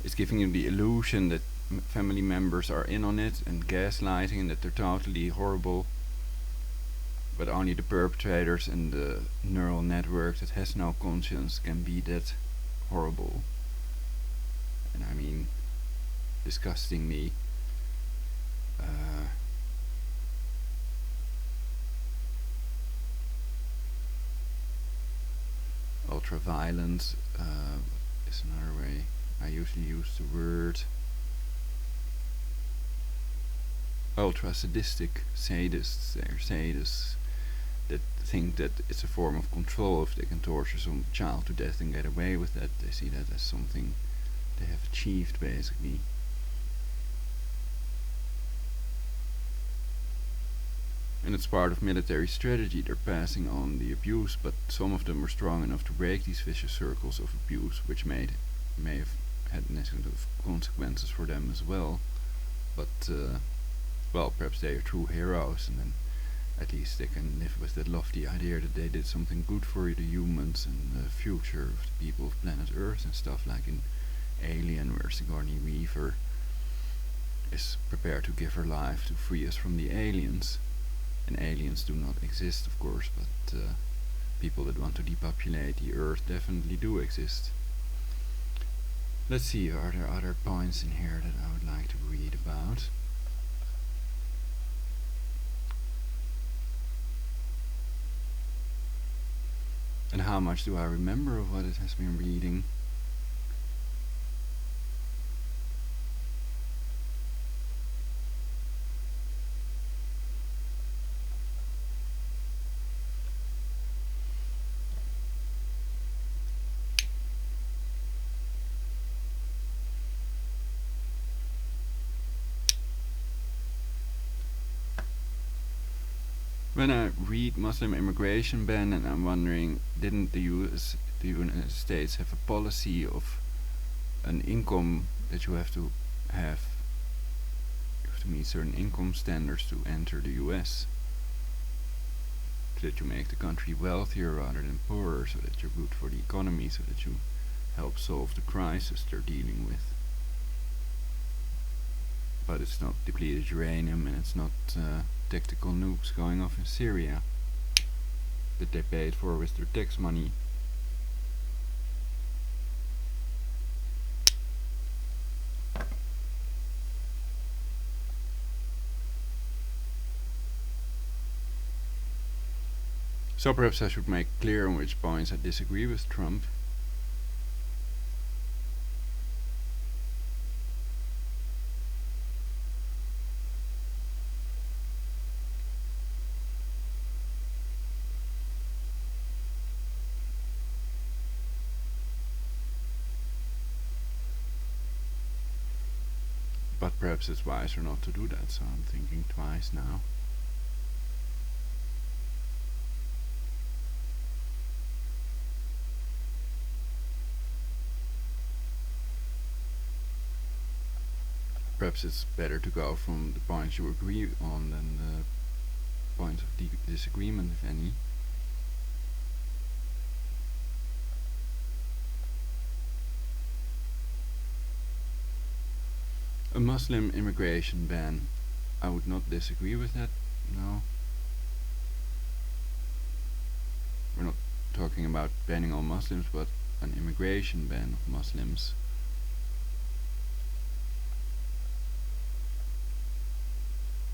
is giving you the illusion that family members are in on it and gaslighting and that they're totally horrible. But only the perpetrators and the neural network that has no conscience can be that horrible. And I mean, disgustingly ultra-violent is another way. I usually use the word ultra-sadistic sadists. They're sadists that think that it's a form of control if they can torture some child to death and get away with that. They see that as something they have achieved, basically. And it's part of military strategy. They're passing on the abuse, but some of them were strong enough to break these vicious circles of abuse, which may have had negative consequences for them as well. But well, perhaps they are true heroes, and then at least they can live with that lofty idea that they did something good for the humans and the future of the people of planet Earth and stuff, like in Alien, where Sigourney Weaver is prepared to give her life to free us from the aliens. And aliens do not exist, of course, but people that want to depopulate the Earth definitely do exist. Let's see, are there other points in here that I would like to read about? And how much do I remember of what it has been reading? When I read Muslim immigration ban, and I'm wondering, didn't the United States have a policy of an income that you have to meet certain income standards to enter the US, so that you make the country wealthier rather than poorer, so that you're good for the economy, so that you help solve the crisis they're dealing with. But it's not depleted uranium, and it's not tactical nukes going off in Syria that they paid for with their tax money. So perhaps I should make clear on which points I disagree with Trump. But perhaps it's wiser not to do that, so I'm thinking twice now. Perhaps it's better to go from the points you agree on than the points of disagreement, if any. A Muslim immigration ban, I would not disagree with that No. We're not talking about banning all Muslims, but an immigration ban of Muslims.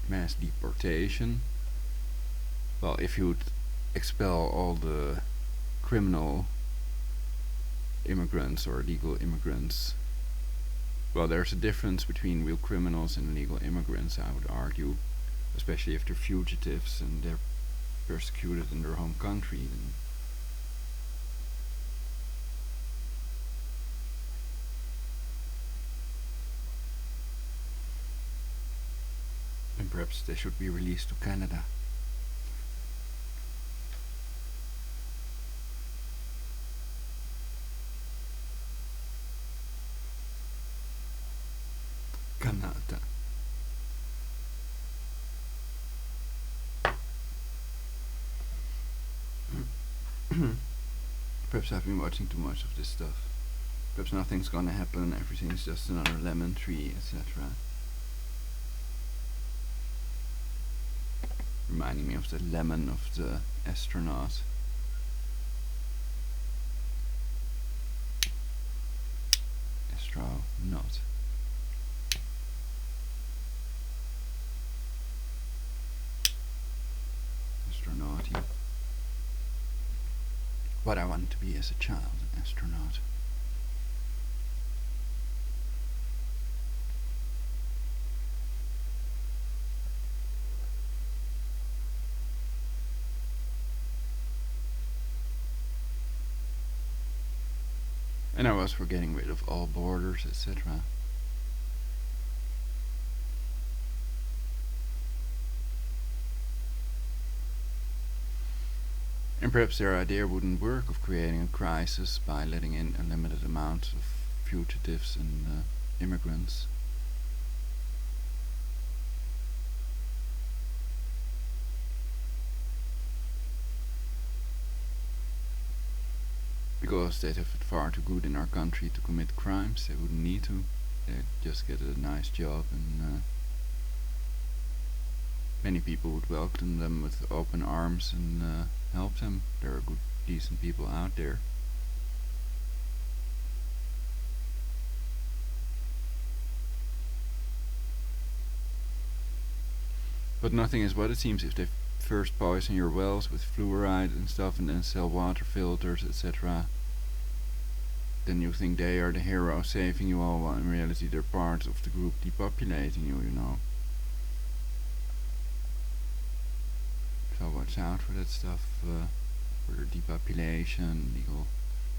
Mass deportation. Well, if you would expel all the criminal immigrants or illegal immigrants, well, there's a difference between real criminals and illegal immigrants, I would argue, especially if they're fugitives and they're persecuted in their home country. And perhaps they should be released to Canada. Canada. Perhaps I've been watching too much of this stuff. Perhaps nothing's gonna happen, everything's just another lemon tree, etc. Reminding me of the lemon of the astronaut. Astronaut. Astronauty. What I wanted to be as a child, an astronaut. And I was for getting rid of all borders, etc. And perhaps their idea wouldn't work of creating a crisis by letting in a limited amount of fugitives and immigrants. Because they'd have it far too good in our country to commit crimes, they wouldn't need to. They'd just get a nice job, and many people would welcome them with open arms and help them. There are good, decent people out there. But nothing is what it seems. If they first poison your wells with fluoride and stuff and then sell water filters, etc., then you think they are the hero saving you all, while in reality they're part of the group depopulating you, you know. So watch out for that stuff, for the depopulation, legal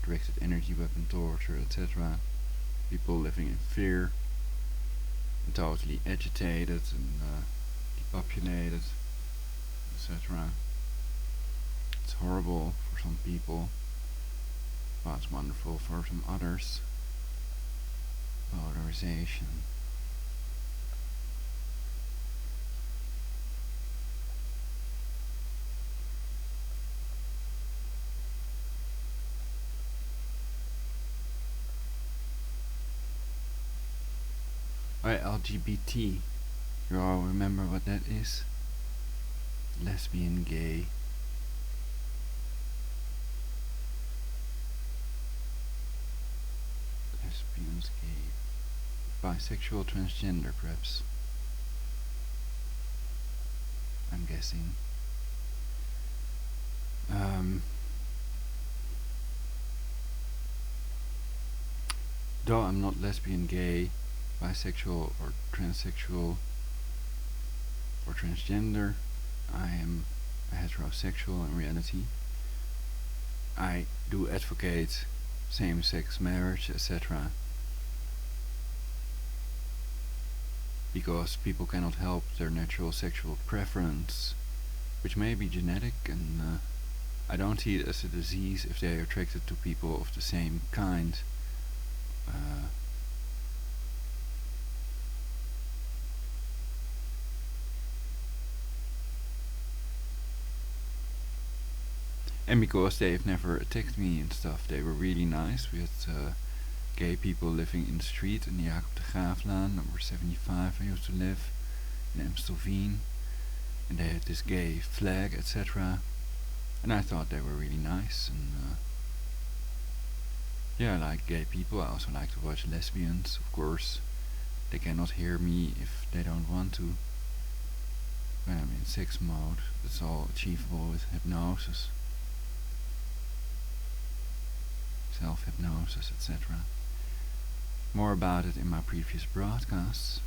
directed energy weapon torture, etc. People living in fear, and totally agitated and depopulated, etc. It's horrible for some people, but it's wonderful for some others. Polarization. Alright, LGBT. You all remember what that is? Lesbian, gay. Lesbians, gay. Bisexual, transgender, perhaps. I'm guessing. Though I'm not lesbian, gay, bisexual or transsexual or transgender, I am a heterosexual in reality. I do advocate same-sex marriage, etc. because people cannot help their natural sexual preference, which may be genetic, and I don't see it as a disease if they are attracted to people of the same kind. And because they've never attacked me and stuff, they were really nice. We had gay people living in the street in the Jacob de Graaflaan, number 75 I used to live, in Amstelveen. and they had this gay flag, etc. And I thought they were really nice, and yeah, I like gay people. I also like to watch lesbians, of course. They cannot hear me if they don't want to. When I'm in sex mode, it's all achievable with hypnosis, self-hypnosis, etc. More about it in my previous broadcasts.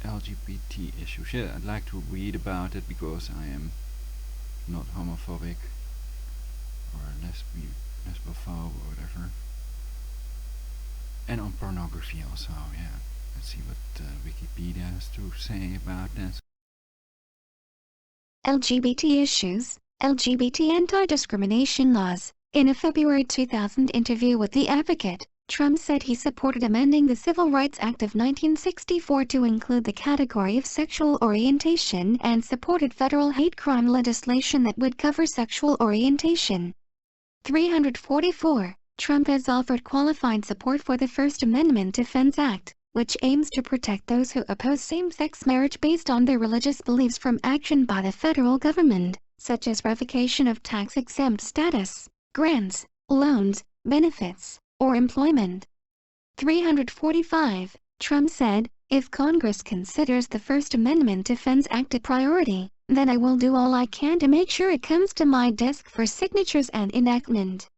LGBT issues. Yeah, I'd like to read about it because I am not homophobic or lesbophobe or whatever. And on pornography also, yeah. Let's see what Wikipedia has to say about that. LGBT issues, LGBT anti-discrimination laws. In a February 2000 interview with The Advocate, Trump said he supported amending the Civil Rights Act of 1964 to include the category of sexual orientation and supported federal hate crime legislation that would cover sexual orientation. 344. Trump has offered qualified support for the First Amendment Defense Act, which aims to protect those who oppose same-sex marriage based on their religious beliefs from action by the federal government, such as revocation of tax-exempt status, grants, loans, benefits, or employment. 345. Trump said, "If Congress considers the First Amendment Defense Act a priority, then I will do all I can to make sure it comes to my desk for signatures and enactment."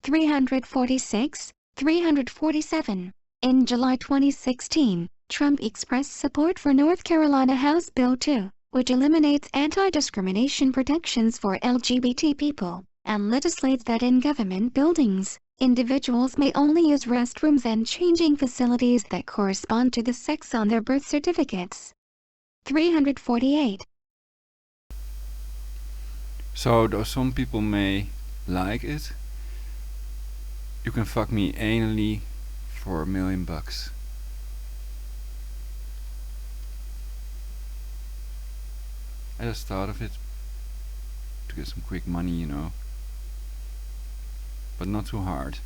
346. 347. In July 2016, Trump expressed support for North Carolina House Bill 2, which eliminates anti-discrimination protections for LGBT people, and legislates that in government buildings, individuals may only use restrooms and changing facilities that correspond to the sex on their birth certificates. 348. So, though some people may like it, you can fuck me anally for $1 million. I just thought of it to get some quick money, you know. But not too hard.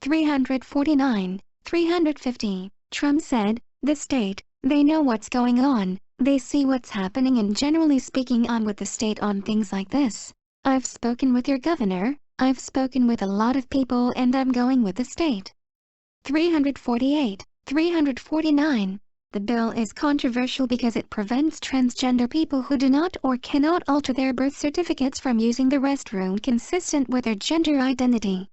349. 350. Trump said, "The state, they know what's going on, they see what's happening, and generally speaking I'm with the state on things like this. I've spoken with your governor, I've spoken with a lot of people, and I'm going with the state." 348. 349. The bill is controversial because it prevents transgender people who do not or cannot alter their birth certificates from using the restroom consistent with their gender identity.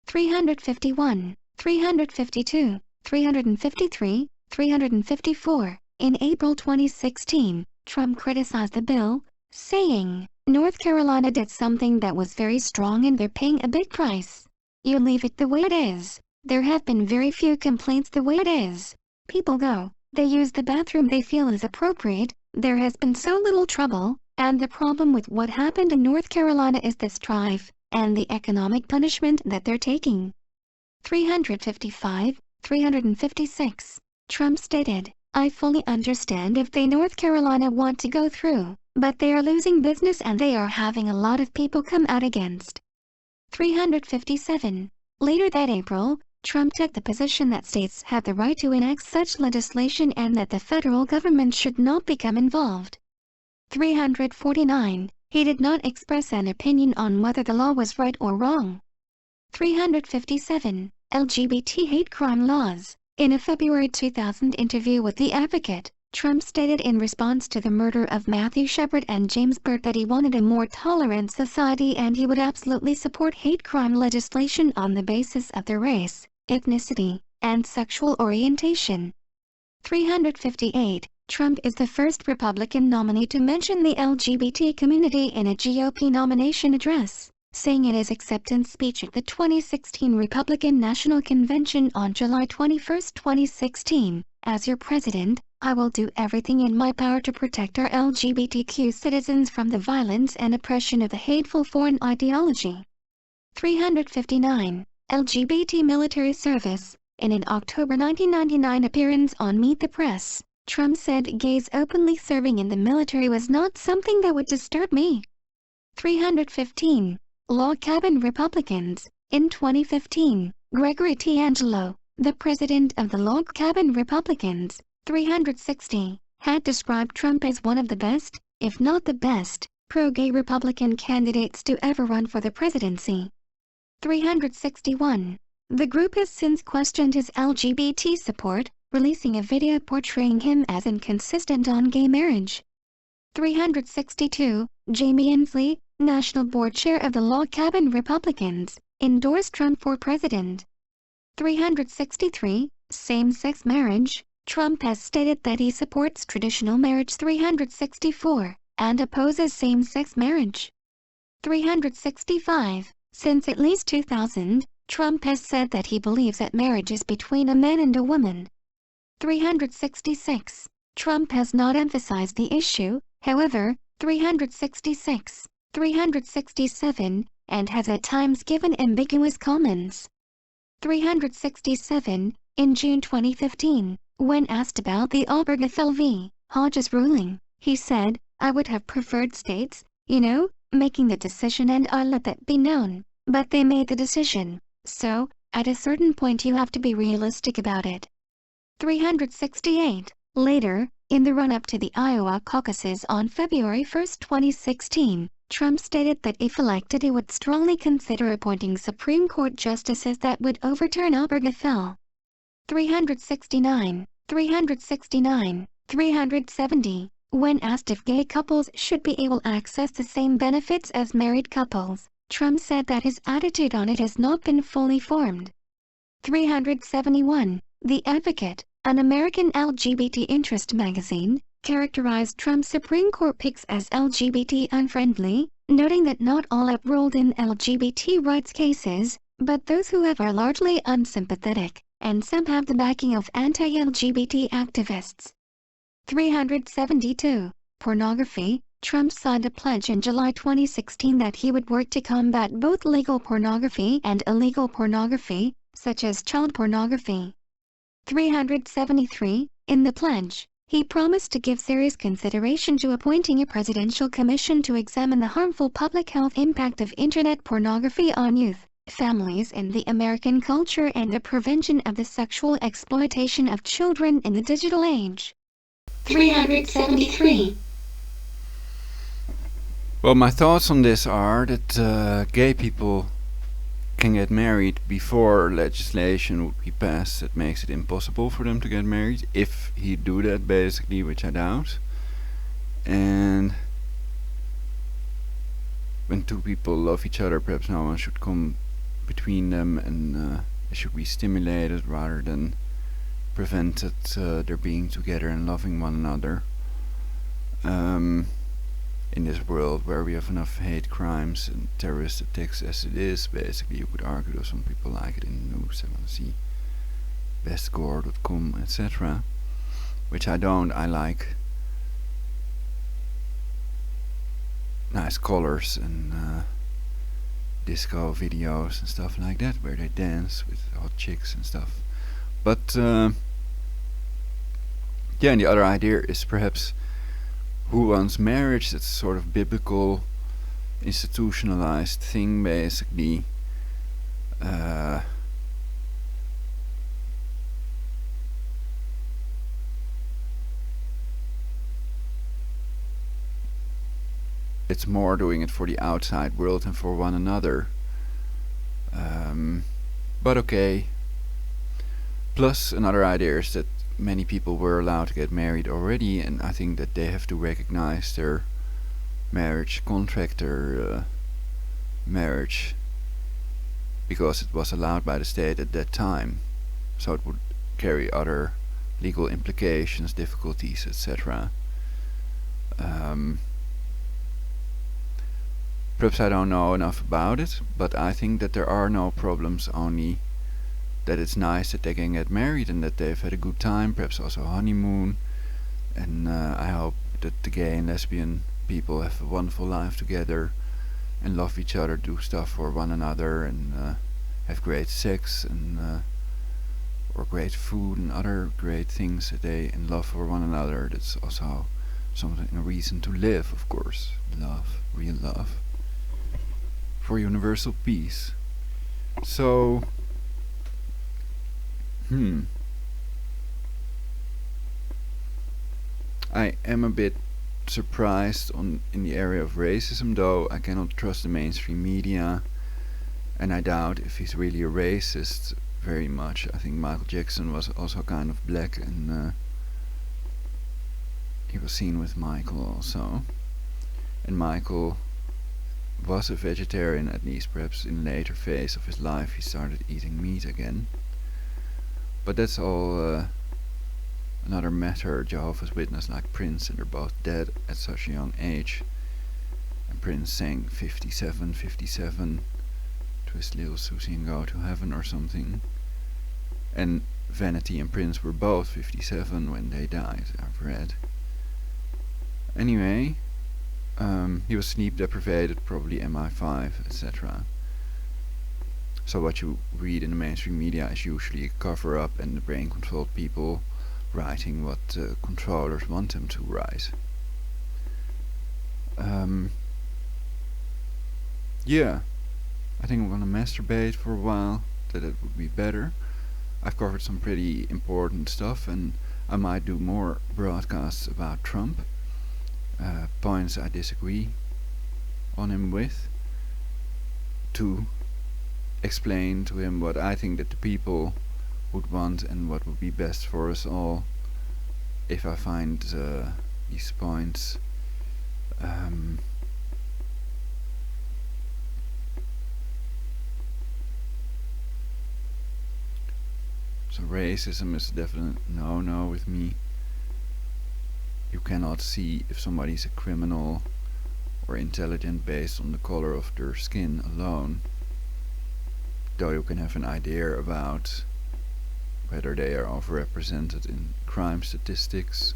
351. 352. 353. 354. In April 2016, Trump criticized the bill, saying, "North Carolina did something that was very strong and they're paying a big price. You leave it the way it is. There have been very few complaints the way it is. People go, they use the bathroom they feel is appropriate, there has been so little trouble, and the problem with what happened in North Carolina is the strife, and the economic punishment that they're taking." 355. 356. Trump stated, "I fully understand if they North Carolina want to go through, but they are losing business and they are having a lot of people come out against." 357. Later that April, Trump took the position that states have the right to enact such legislation and that the federal government should not become involved. 349. He did not express an opinion on whether the law was right or wrong. 357. LGBT hate crime laws. In a February 2000 interview with The Advocate, Trump stated in response to the murder of Matthew Shepard and James Byrd that he wanted a more tolerant society and he would absolutely support hate crime legislation on the basis of their race, ethnicity, and sexual orientation. 358. Trump is the first Republican nominee to mention the LGBT community in a GOP nomination address, saying in his acceptance speech at the 2016 Republican National Convention on July 21, 2016, "As your president, I will do everything in my power to protect our LGBTQ citizens from the violence and oppression of the hateful foreign ideology." 359. LGBT military service. In an October 1999 appearance on Meet the Press, Trump said gays openly serving in the military was not something that would disturb me. 315. Log cabin Republicans. In 2015, Gregory T. Angelo, The president of the log cabin Republicans, 360, had described Trump as one of the best, if not the best, pro-gay Republican candidates to ever run for the presidency. 361. The group has since questioned his LGBT support, releasing a video portraying him as inconsistent on gay marriage. 362. Jamie Inslee, National Board Chair of the Log Cabin Republicans, endorsed Trump for president. 363. Same-sex marriage. Trump has stated that he supports traditional marriage. 364. And opposes same-sex marriage. 365. Since at least 2000, Trump has said that he believes that marriage is between a man and a woman. 366. Trump has not emphasized the issue, however. 366. 367, and has at times given ambiguous comments. 367. In June 2015, when asked about the Obergefell v. Hodges ruling, he said, "I would have preferred states, making the decision and I let that be known, but they made the decision, so, at a certain point you have to be realistic about it." 368. Later, in the run-up to the Iowa caucuses on February 1, 2016, Trump stated that if elected he would strongly consider appointing Supreme Court justices that would overturn Obergefell. 369. 369. 370. When asked if gay couples should be able to access the same benefits as married couples, Trump said that his attitude on it has not been fully formed. 371. The Advocate, an American LGBT interest magazine, characterized Trump's Supreme Court picks as LGBT unfriendly, noting that not all have ruled in LGBT rights cases, but those who have are largely unsympathetic, and some have the backing of anti-LGBT activists. 372. Pornography. Trump signed a pledge in July 2016 that he would work to combat both legal pornography and illegal pornography, such as child pornography. 373. In the pledge, he promised to give serious consideration to appointing a presidential commission to examine the harmful public health impact of internet pornography on youth, families and the American culture, and the prevention of the sexual exploitation of children in the digital age. 373. Well, my thoughts on this are that gay people can get married before legislation would be passed that makes it impossible for them to get married, if he'd do that basically, which I doubt. And when two people love each other, perhaps no one should come between them, and they should be stimulated rather than prevented their being together and loving one another. In this world where we have enough hate crimes and terrorist attacks as it is, basically, you could argue, though some people like it in the news, they want to see bestgore.com, etc. Which I don't. I like nice colors and disco videos and stuff like that, where they dance with hot chicks and stuff. But yeah, and the other idea is perhaps who wants marriage. That's a sort of biblical, institutionalized thing, basically. It's more doing it for the outside world and for one another. But okay. Plus, another idea is that many people were allowed to get married already, and I think that they have to recognize their marriage contract, their marriage, because it was allowed by the state at that time. So it would carry other legal implications, difficulties, etc. Perhaps I don't know enough about it, but I think that there are no problems, only that it's nice that they can get married and that they've had a good time, perhaps also a honeymoon. And I hope that the gay and lesbian people have a wonderful life together and love each other, do stuff for one another, and have great sex and or great food and other great things that they in love for one another. That's also something, a reason to live, of course. Love, real love, for universal peace. So I am a bit surprised in the area of racism, though I cannot trust the mainstream media, and I doubt if he's really a racist very much. I think Michael Jackson was also kind of black, and he was seen with Michael also. And Michael was a vegetarian, at least. Perhaps in a later phase of his life he started eating meat again. But that's all another matter. Jehovah's Witness like Prince, and they're both dead at such a young age. And Prince sang 57, 57, twist little Susie and go to heaven or something. And Vanity and Prince were both 57 when they died, I've read. Anyway, he was sleep deprived, probably MI5, etc. So what you read in the mainstream media is usually a cover-up and the brain-controlled people writing what controllers want them to write. Yeah, I think I'm gonna masturbate for a while, that it would be better. I've covered some pretty important stuff, and I might do more broadcasts about Trump. Points I disagree on him with, to explain to him what I think that the people would want and what would be best for us all. If I find these points so racism is a definite no with me. You cannot see if somebody's a criminal or intelligent based on the color of their skin alone, though you can have an idea about whether they are overrepresented in crime statistics.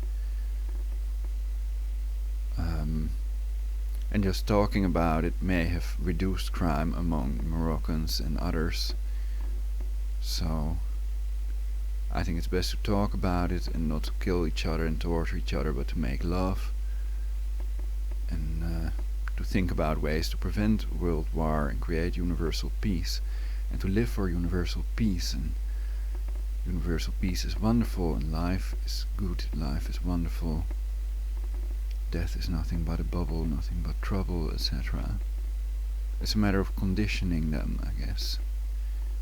And just talking about it may have reduced crime among Moroccans and others. So I think it's best to talk about it and not to kill each other and torture each other, but to make love and to think about ways to prevent world war and create universal peace, and to live for universal peace. And universal peace is wonderful, and life is good, life is wonderful. Death is nothing but a bubble, nothing but trouble, etc. It's a matter of conditioning them, I guess.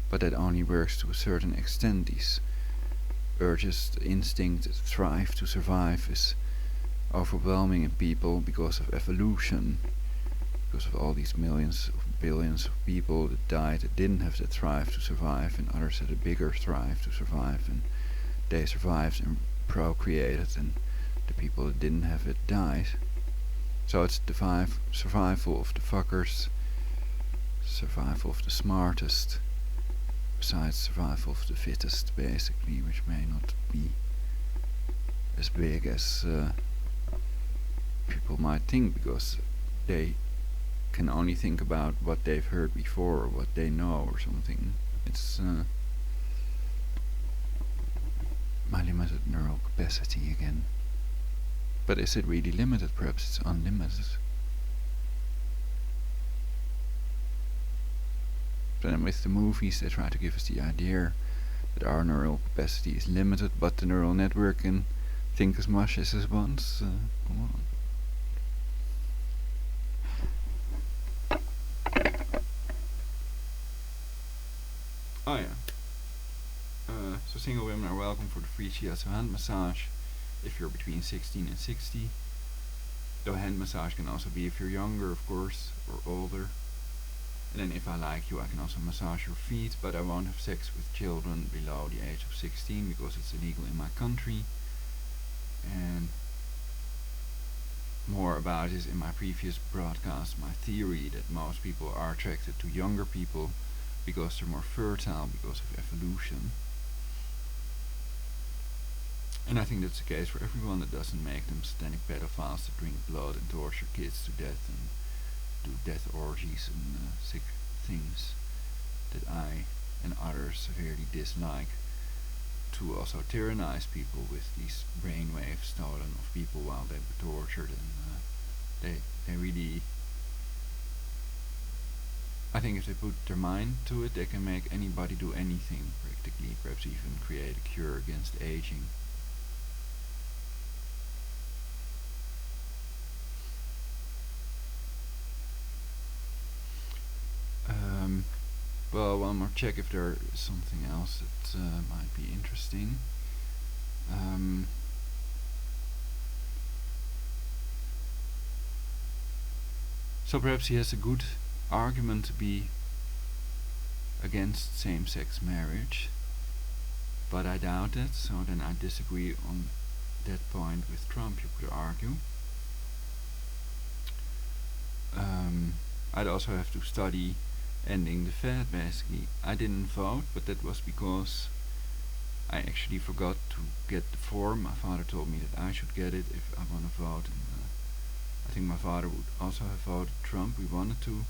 But that only works to a certain extent. These urges, the instinct, the thrive to survive is overwhelming in people because of evolution, because of all these millions of billions of people that died that didn't have that thrive to survive, and others had a bigger thrive to survive, and they survived and procreated, and the people that didn't have it died. So it's the survival of the fuckers, survival of the smartest, besides survival of the fittest, basically, which may not be as big as people might think, because they can only think about what they've heard before or what they know or something. It's my limited neural capacity again. But is it really limited? Perhaps it's unlimited. Then with the movies they try to give us the idea that our neural capacity is limited, but the neural network can think as much as it wants. Come on. Oh yeah. So single women are welcome for the free shiatsu hand massage if you're between 16 and 60. Though hand massage can also be if you're younger, of course, or older. And then if I like you, I can also massage your feet, but I won't have sex with children below the age of 16 because it's illegal in my country. And more about this in my previous broadcast, my theory that most people are attracted to younger people because they're more fertile because of evolution. And I think that's the case for everyone. That doesn't make them satanic pedophiles that drink blood and torture kids to death and do death orgies and sick things that I and others severely dislike, to also tyrannize people with these brainwaves stolen of people while they were tortured, and they really, I think if they put their mind to it, they can make anybody do anything, practically, perhaps even create a cure against aging. Well, one more check if there is something else that might be interesting. So perhaps he has a good argument to be against same-sex marriage, but I doubt it, so then I disagree on that point with Trump, you could argue. I'd also have to study ending the Fed, basically. I didn't vote, but that was because I actually forgot to get the form. My father told me that I should get it if I want to vote, and I think my father would also have voted Trump. We wanted to,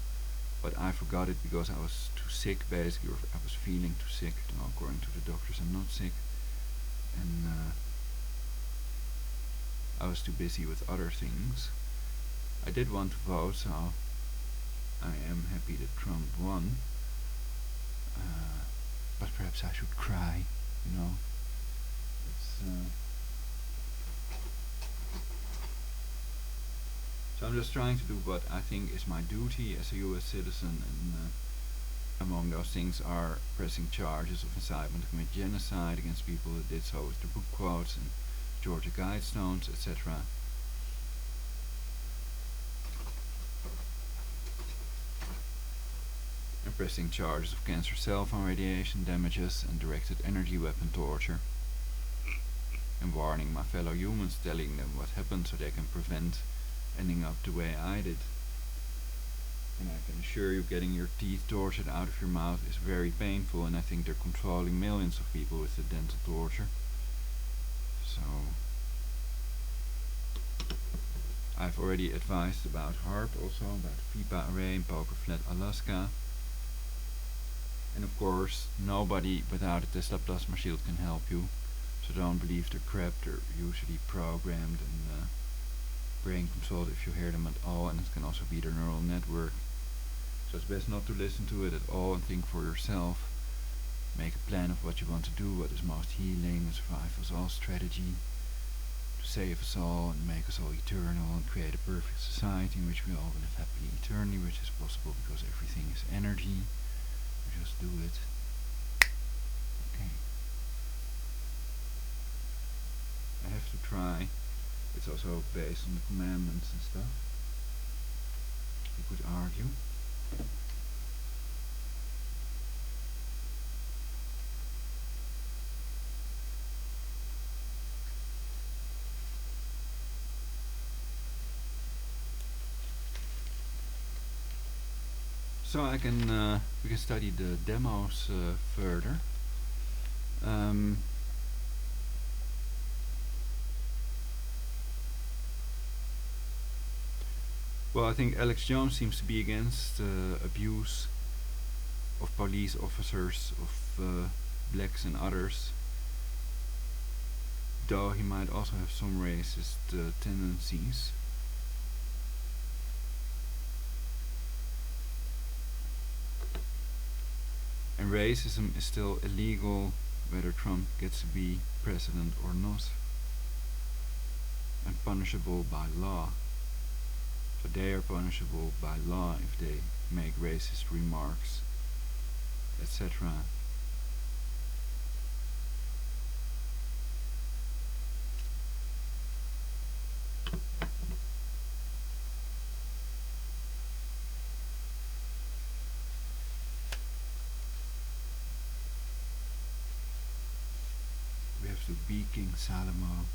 but I forgot it because I was too sick, basically, or I was feeling too sick. Now, according to the doctors, I'm not sick, and I was too busy with other things. I did want to vote, so I am happy that Trump won, but perhaps I should cry, you know. So I'm just trying to do what I think is my duty as a US citizen, and among those things are pressing charges of incitement to commit genocide against people that did so with their book quotes and Georgia Guidestones, etc. And pressing charges of cancer cell phone radiation damages and directed energy weapon torture. And warning my fellow humans, telling them what happened so they can prevent ending up the way I did. And I can assure you, getting your teeth tortured out of your mouth is very painful, and I think they're controlling millions of people with the dental torture. So I've already advised about HARP, also about Fipa array in Poker Flat, Alaska. And of course, nobody without a Tesla plasma shield can help you. So don't believe they're crap. They're usually programmed and brain controlled if you hear them at all, and it can also be their neural network. So it's best not to listen to it at all and think for yourself. Make a plan of what you want to do, what is most healing, a survive us all strategy to save us all and make us all eternal and create a perfect society in which we all live happily eternally, which is possible because everything is energy. We just do it. Okay. I have to try. It's also based on the commandments and stuff. You could argue. So I can we can study the demos further. Well, I think Alex Jones seems to be against abuse of police officers, of blacks and others, though he might also have some racist tendencies. And racism is still illegal whether Trump gets to be president or not, and punishable by law. So they are punishable by law if they make racist remarks, etc. We have to be King Salomo.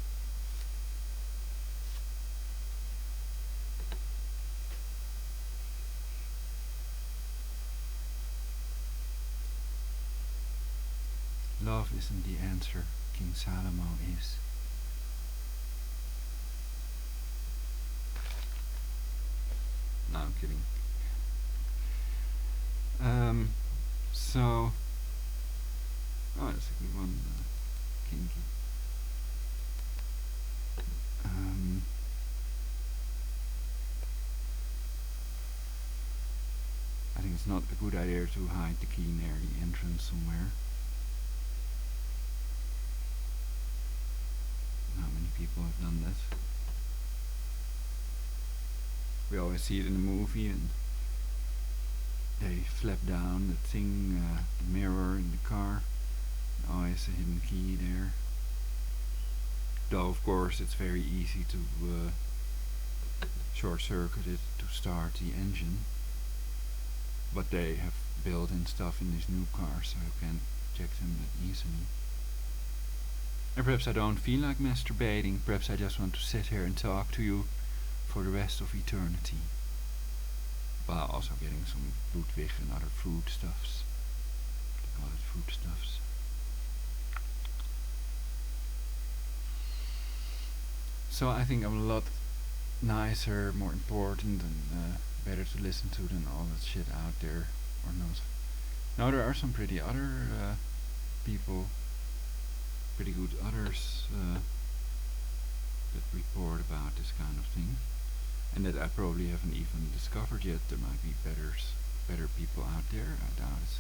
Love isn't the answer, King Salomo is. No, I'm kidding. So, oh, that's a good one, kinky. I think it's it's not a good idea to hide the key near the entrance somewhere. Not many people have done that. We always see it in a movie, and they flap down the thing, the mirror in the car. Always a hidden key there. Though of course it's very easy to short circuit it to start the engine. But they have built-in stuff in these new cars, so you can't check them that easily. And perhaps I don't feel like masturbating, perhaps I just want to sit here and talk to you for the rest of eternity. While also getting some Ludwig and other foodstuffs. They call it foodstuffs. So I think I'm a lot nicer, more important, and better to listen to than all that shit out there, or not. Now there are some pretty other people, pretty good others that report about this kind of thing, and that I probably haven't even discovered yet. There might be better people out there, I doubt it.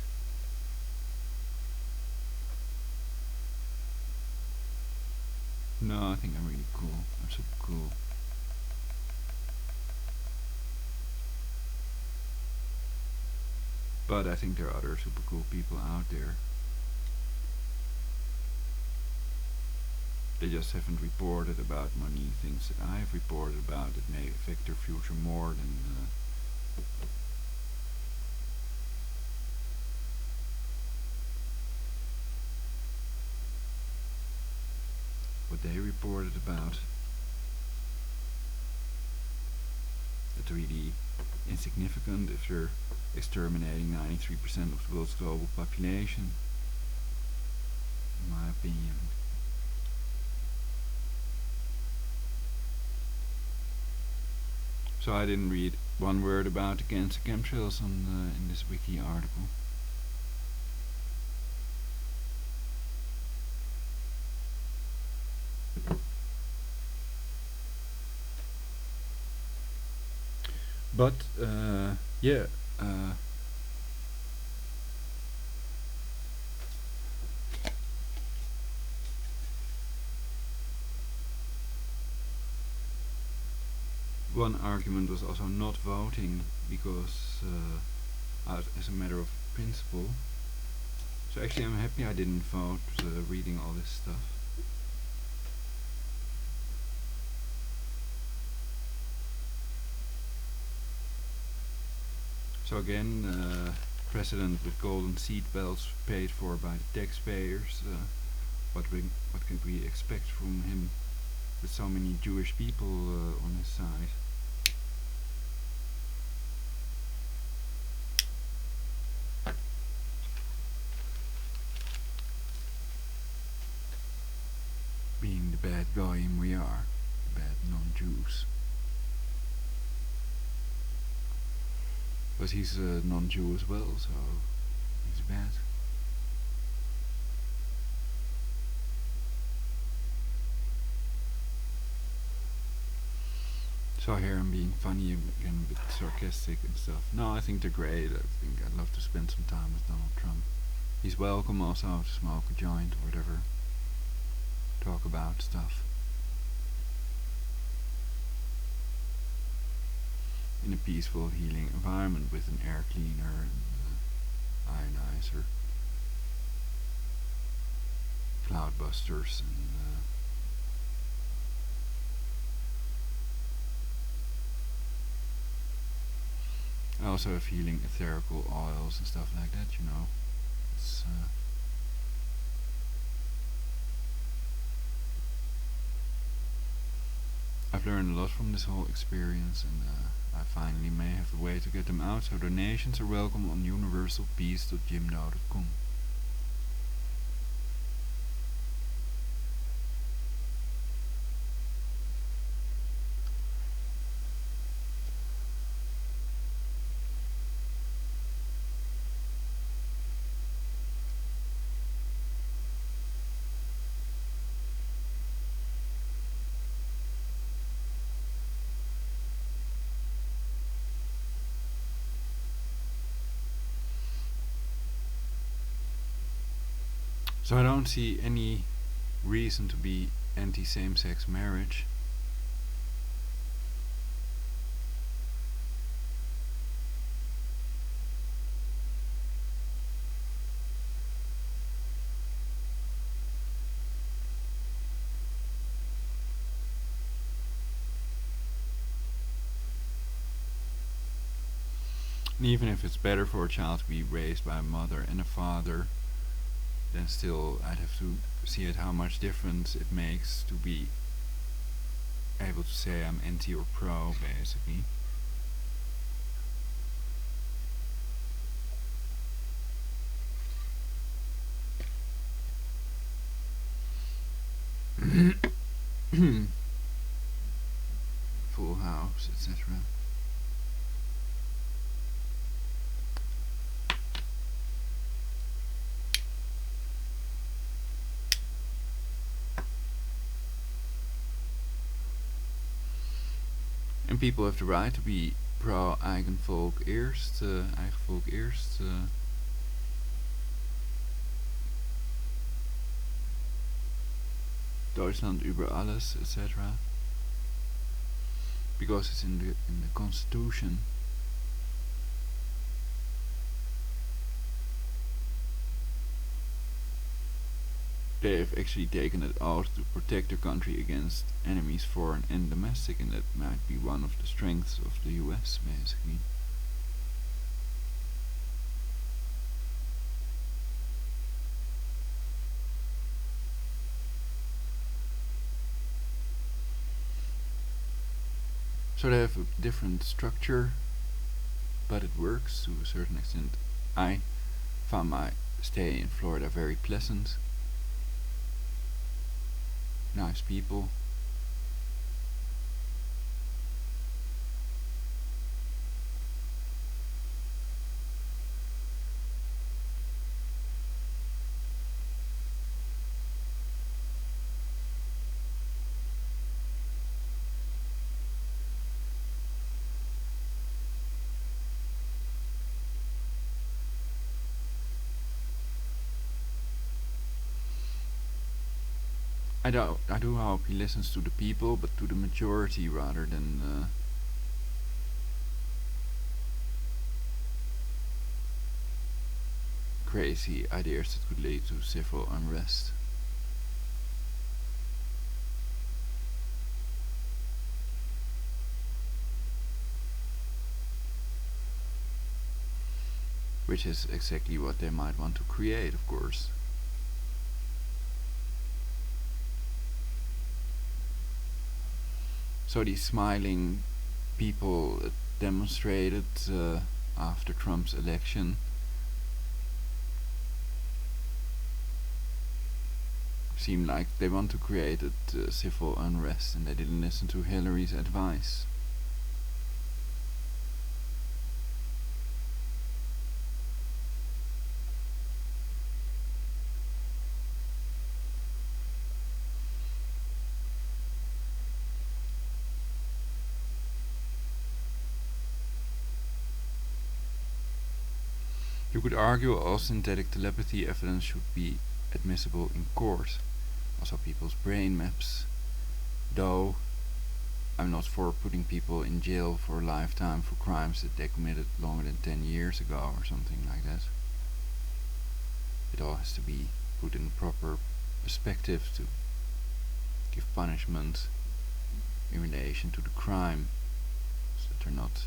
No, I think I'm really cool. I'm super cool. But I think there are other super cool people out there. They just haven't reported about money things that I have reported about that may affect their future more than what they reported about. It's really insignificant if you're exterminating 93% of the world's global population, in my opinion. So I didn't read one word about the cancer chemtrails in this wiki article. But yeah, one argument was also not voting because as a matter of principle. So actually I'm happy I didn't vote reading all this stuff. So again, president with golden seat belts paid for by the taxpayers. What can we expect from him with so many Jewish people on his side? Being the bad guy we are, bad non-Jews. But he's a non-Jew as well, so he's bad. So here I'm being funny again, a bit sarcastic and stuff. No, I think they're great. I think I'd love to spend some time with Donald Trump. He's welcome also to smoke a joint or whatever. Talk about stuff. In a peaceful, healing environment with an air cleaner and ionizer, cloudbusters, and I also have healing etherical oils and stuff like that, you know. It's I've learned a lot from this whole experience, and I finally may have a way to get them out, so donations are welcome on universalpeace.jimdo.com. So I don't see any reason to be anti-same-sex marriage. And even if it's better for a child to be raised by a mother and a father, then still I'd have to see it how much difference it makes to be able to say I'm anti or pro, basically. Full house, etc. And people have the right to be pro-Eigenvolk eerst, Eigenvolk eerst. Deutschland über alles, etc. Because it's in the constitution. They have actually taken an oath to protect their country against enemies, foreign and domestic, and that might be one of the strengths of the US, basically. So they have a different structure, but it works to a certain extent. I found my stay in Florida very pleasant. Nice people. I do hope he listens to the people, but to the majority rather than crazy ideas that could lead to civil unrest. Which is exactly what they might want to create, of course. So these smiling people demonstrated after Trump's election seem like they want to create civil unrest, and they didn't listen to Hillary's advice. You could argue all synthetic telepathy evidence should be admissible in court, also people's brain maps, though I'm not for putting people in jail for a lifetime for crimes that they committed longer than 10 years ago or something like that. It all has to be put in proper perspective to give punishment in relation to the crime, so that they're not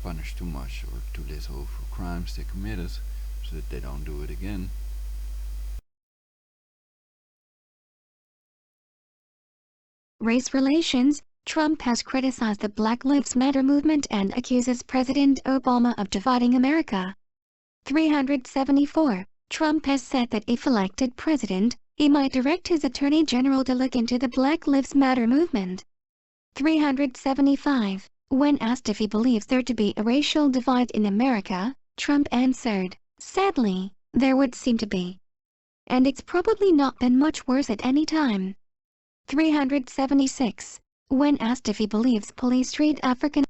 punished too much or too little for crimes they committed, so that they don't do it again. Race relations. Trump has criticized the Black Lives Matter movement and accuses President Obama of dividing America. 374. Trump has said that if elected president, he might direct his attorney general to look into the Black Lives Matter movement. 375. When asked if he believes there to be a racial divide in America, Trump answered, "Sadly, there would seem to be. And it's probably not been much worse at any time." 376. When asked if he believes police treat African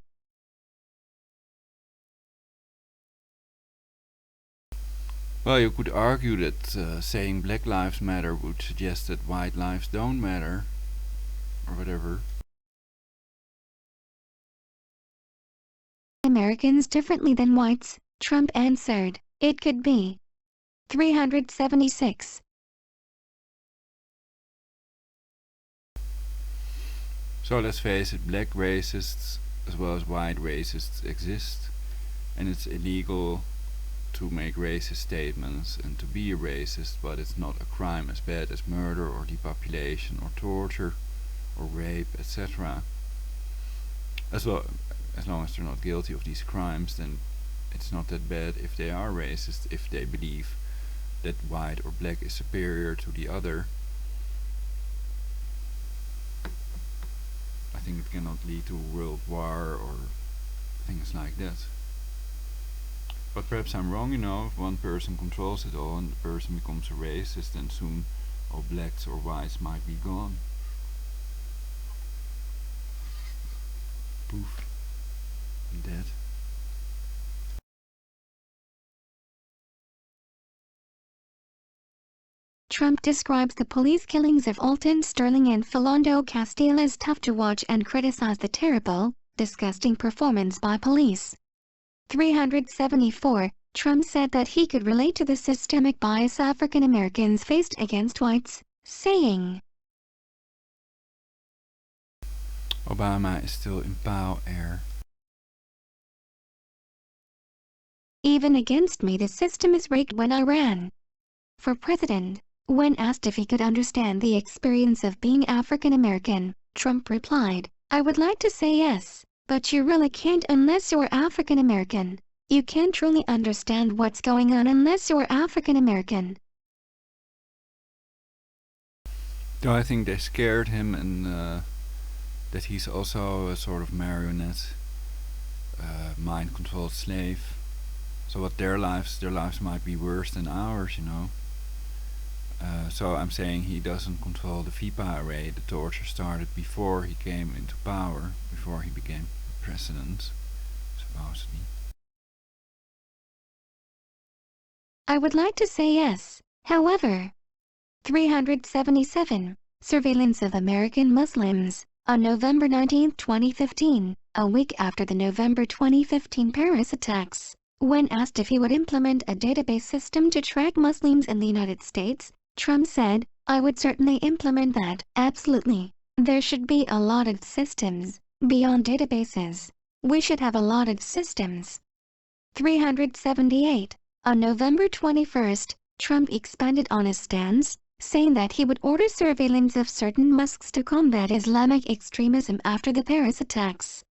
Well, you could argue that saying Black Lives Matter would suggest that white lives don't matter, or whatever. Americans differently than whites, Trump answered. It could be. 376. So let's face it, black racists as well as white racists exist, and it's illegal to make racist statements and to be a racist, but it's not a crime as bad as murder or depopulation or torture or rape, etc. As long as they're not guilty of these crimes, then it's not that bad if they are racist, if they believe that white or black is superior to the other. I think it cannot lead to a world war or things like that. But perhaps I'm wrong, if one person controls it all and the person becomes a racist, then soon all blacks or whites might be gone. Poof. Dead. Trump describes the police killings of Alton Sterling and Philando Castile as tough to watch and criticized the terrible, disgusting performance by police. 374. Trump said that he could relate to the systemic bias African Americans faced against whites, saying, Obama is still in power. Even against me the system is rigged. When I ran for president, when asked if he could understand the experience of being African American, Trump replied, I would like to say yes, but you really can't unless you're African American. You can't truly understand what's going on unless you're African American. So I think they scared him, and that he's also a sort of marionette, mind-controlled slave. So what their lives might be worse than ours, So I'm saying he doesn't control the Fipa array. The torture started before he came into power, before he became president, supposedly. I would like to say yes, however. 377. Surveillance of American Muslims. On November 19, 2015, a week after the November 2015 Paris attacks, when asked if he would implement a database system to track Muslims in the United States, Trump said, I would certainly implement that. Absolutely. There should be allotted systems, beyond databases. We should have allotted systems. 378. On November 21, Trump expanded on his stance, saying that he would order surveillance of certain mosques to combat Islamic extremism after the Paris attacks.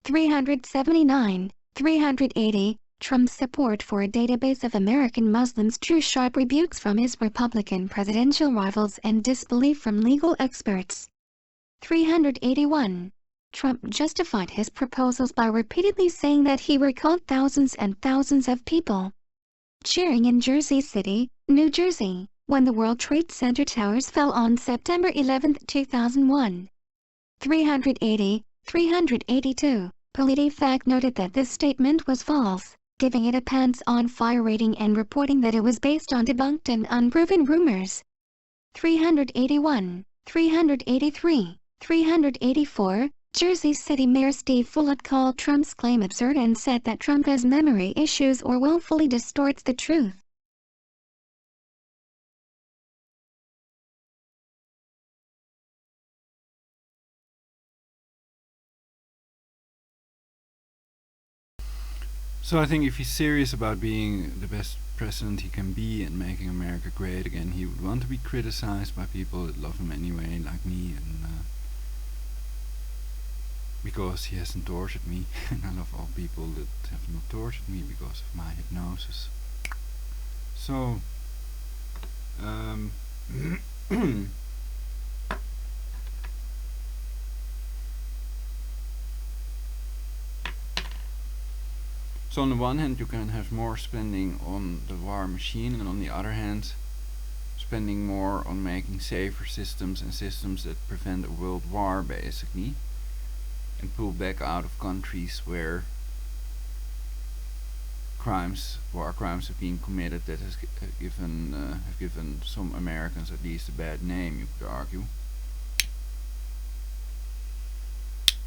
379. 380. Trump's support for a database of American Muslims drew sharp rebukes from his Republican presidential rivals and disbelief from legal experts. 381. Trump justified his proposals by repeatedly saying that he recalled thousands and thousands of people cheering in Jersey City, New Jersey, when the World Trade Center towers fell on September 11, 2001. 380. 382. PolitiFact noted that this statement was false, giving it a pants-on-fire rating and reporting that it was based on debunked and unproven rumors. 381. 383. 384. Jersey City Mayor Steve Follett called Trump's claim absurd and said that Trump has memory issues or willfully distorts the truth. So I think if he's serious about being the best president he can be and making America great again, he would want to be criticized by people that love him anyway, like me, and because he hasn't tortured me, and I love all people that have not tortured me because of my hypnosis. So, so on the one hand you can have more spending on the war machine, and on the other hand spending more on making safer systems and systems that prevent a world war, basically, and pull back out of countries where war crimes have been committed that has have given some Americans at least a bad name, you could argue,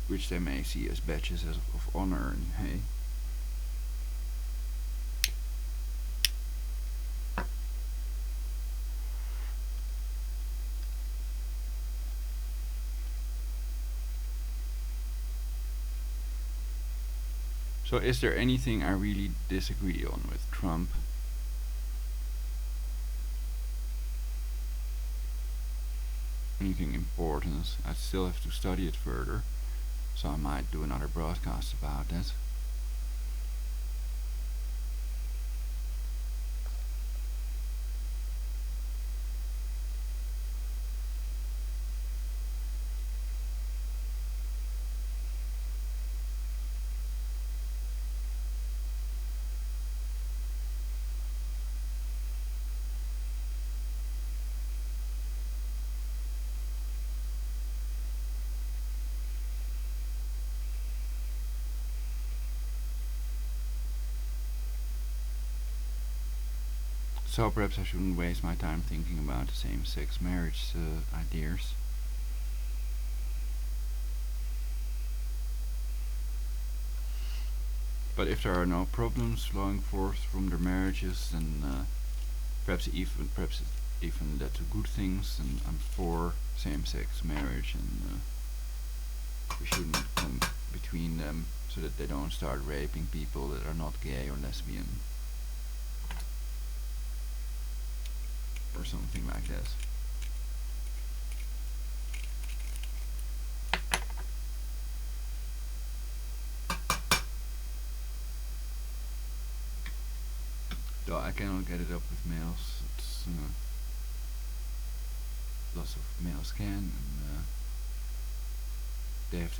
which they may see as badges of honor. And hey, so is there anything I really disagree on with Trump? Anything important? I still have to study it further, so I might do another broadcast about that. So perhaps I shouldn't waste my time thinking about the same-sex marriage ideas. But if there are no problems flowing forth from their marriages, then perhaps even led to good things, and I'm for same-sex marriage, and we shouldn't come between them so that they don't start raping people that are not gay or lesbian. Or something like that. Though I cannot get it up with males. It's lots of males can, and they have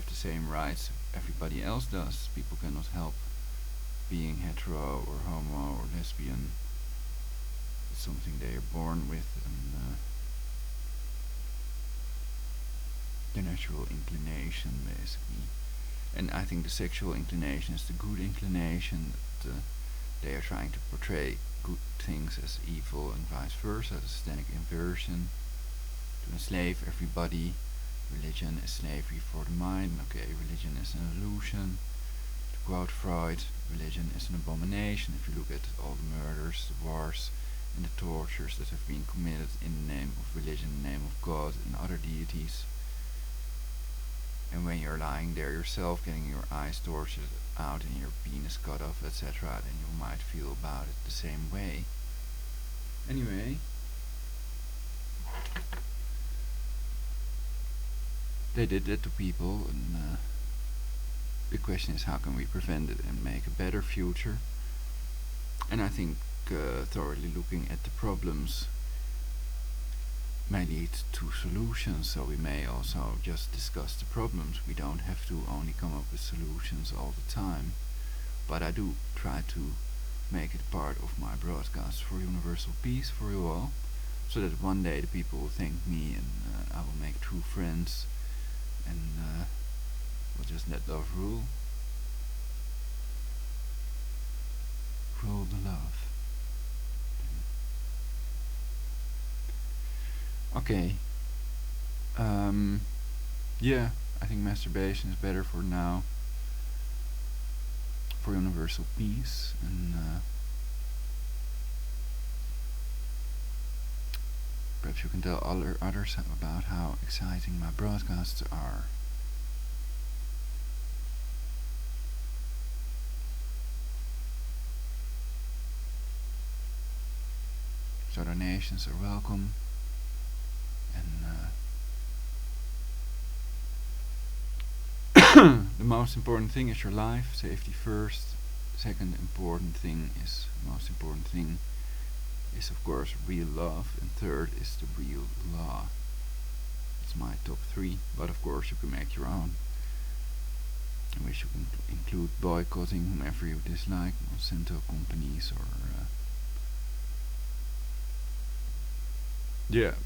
the same rights everybody else does. People cannot help being hetero or homo or lesbian. It's something they are born with, and the natural inclination, basically. And I think the sexual inclination is the good inclination, that they are trying to portray good things as evil and vice versa, the satanic inversion, to enslave everybody. Religion is slavery for the mind. Okay, religion is an illusion. To quote Freud, religion is an abomination. If you look at all the murders, the wars, and the tortures that have been committed in the name of religion, in the name of God and other deities. And when you're lying there yourself, getting your eyes tortured out and your penis cut off, etc., then you might feel about it the same way. Anyway, they did that to people, and the question is, how can we prevent it and make a better future? And I think thoroughly looking at the problems may lead to solutions, so we may also just discuss the problems. We don't have to only come up with solutions all the time, but I do try to make it part of my broadcast for universal peace for you all, so that one day the people will thank me, and I will make true friends, and we'll just let love rule. Rule the love. Okay. Yeah, I think masturbation is better for now, for universal peace, and perhaps you can tell others about how exciting my broadcasts are. So donations are welcome. And the most important thing is your life, safety first. Second important thing is, most important thing is of course real love, and third is the real law. It's my top 3, but of course you can make your own, in which you can include boycotting whomever you dislike, Monsanto companies, or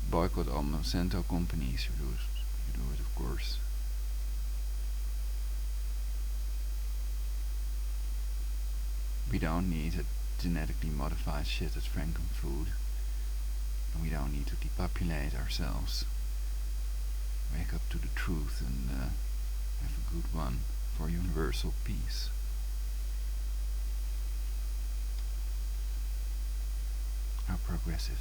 boycott all Monsanto companies. You do it, of course. We don't need a genetically modified shit as frankenfood. And we don't need to depopulate ourselves. Wake up to the truth and have a good one for universal peace. How progressive.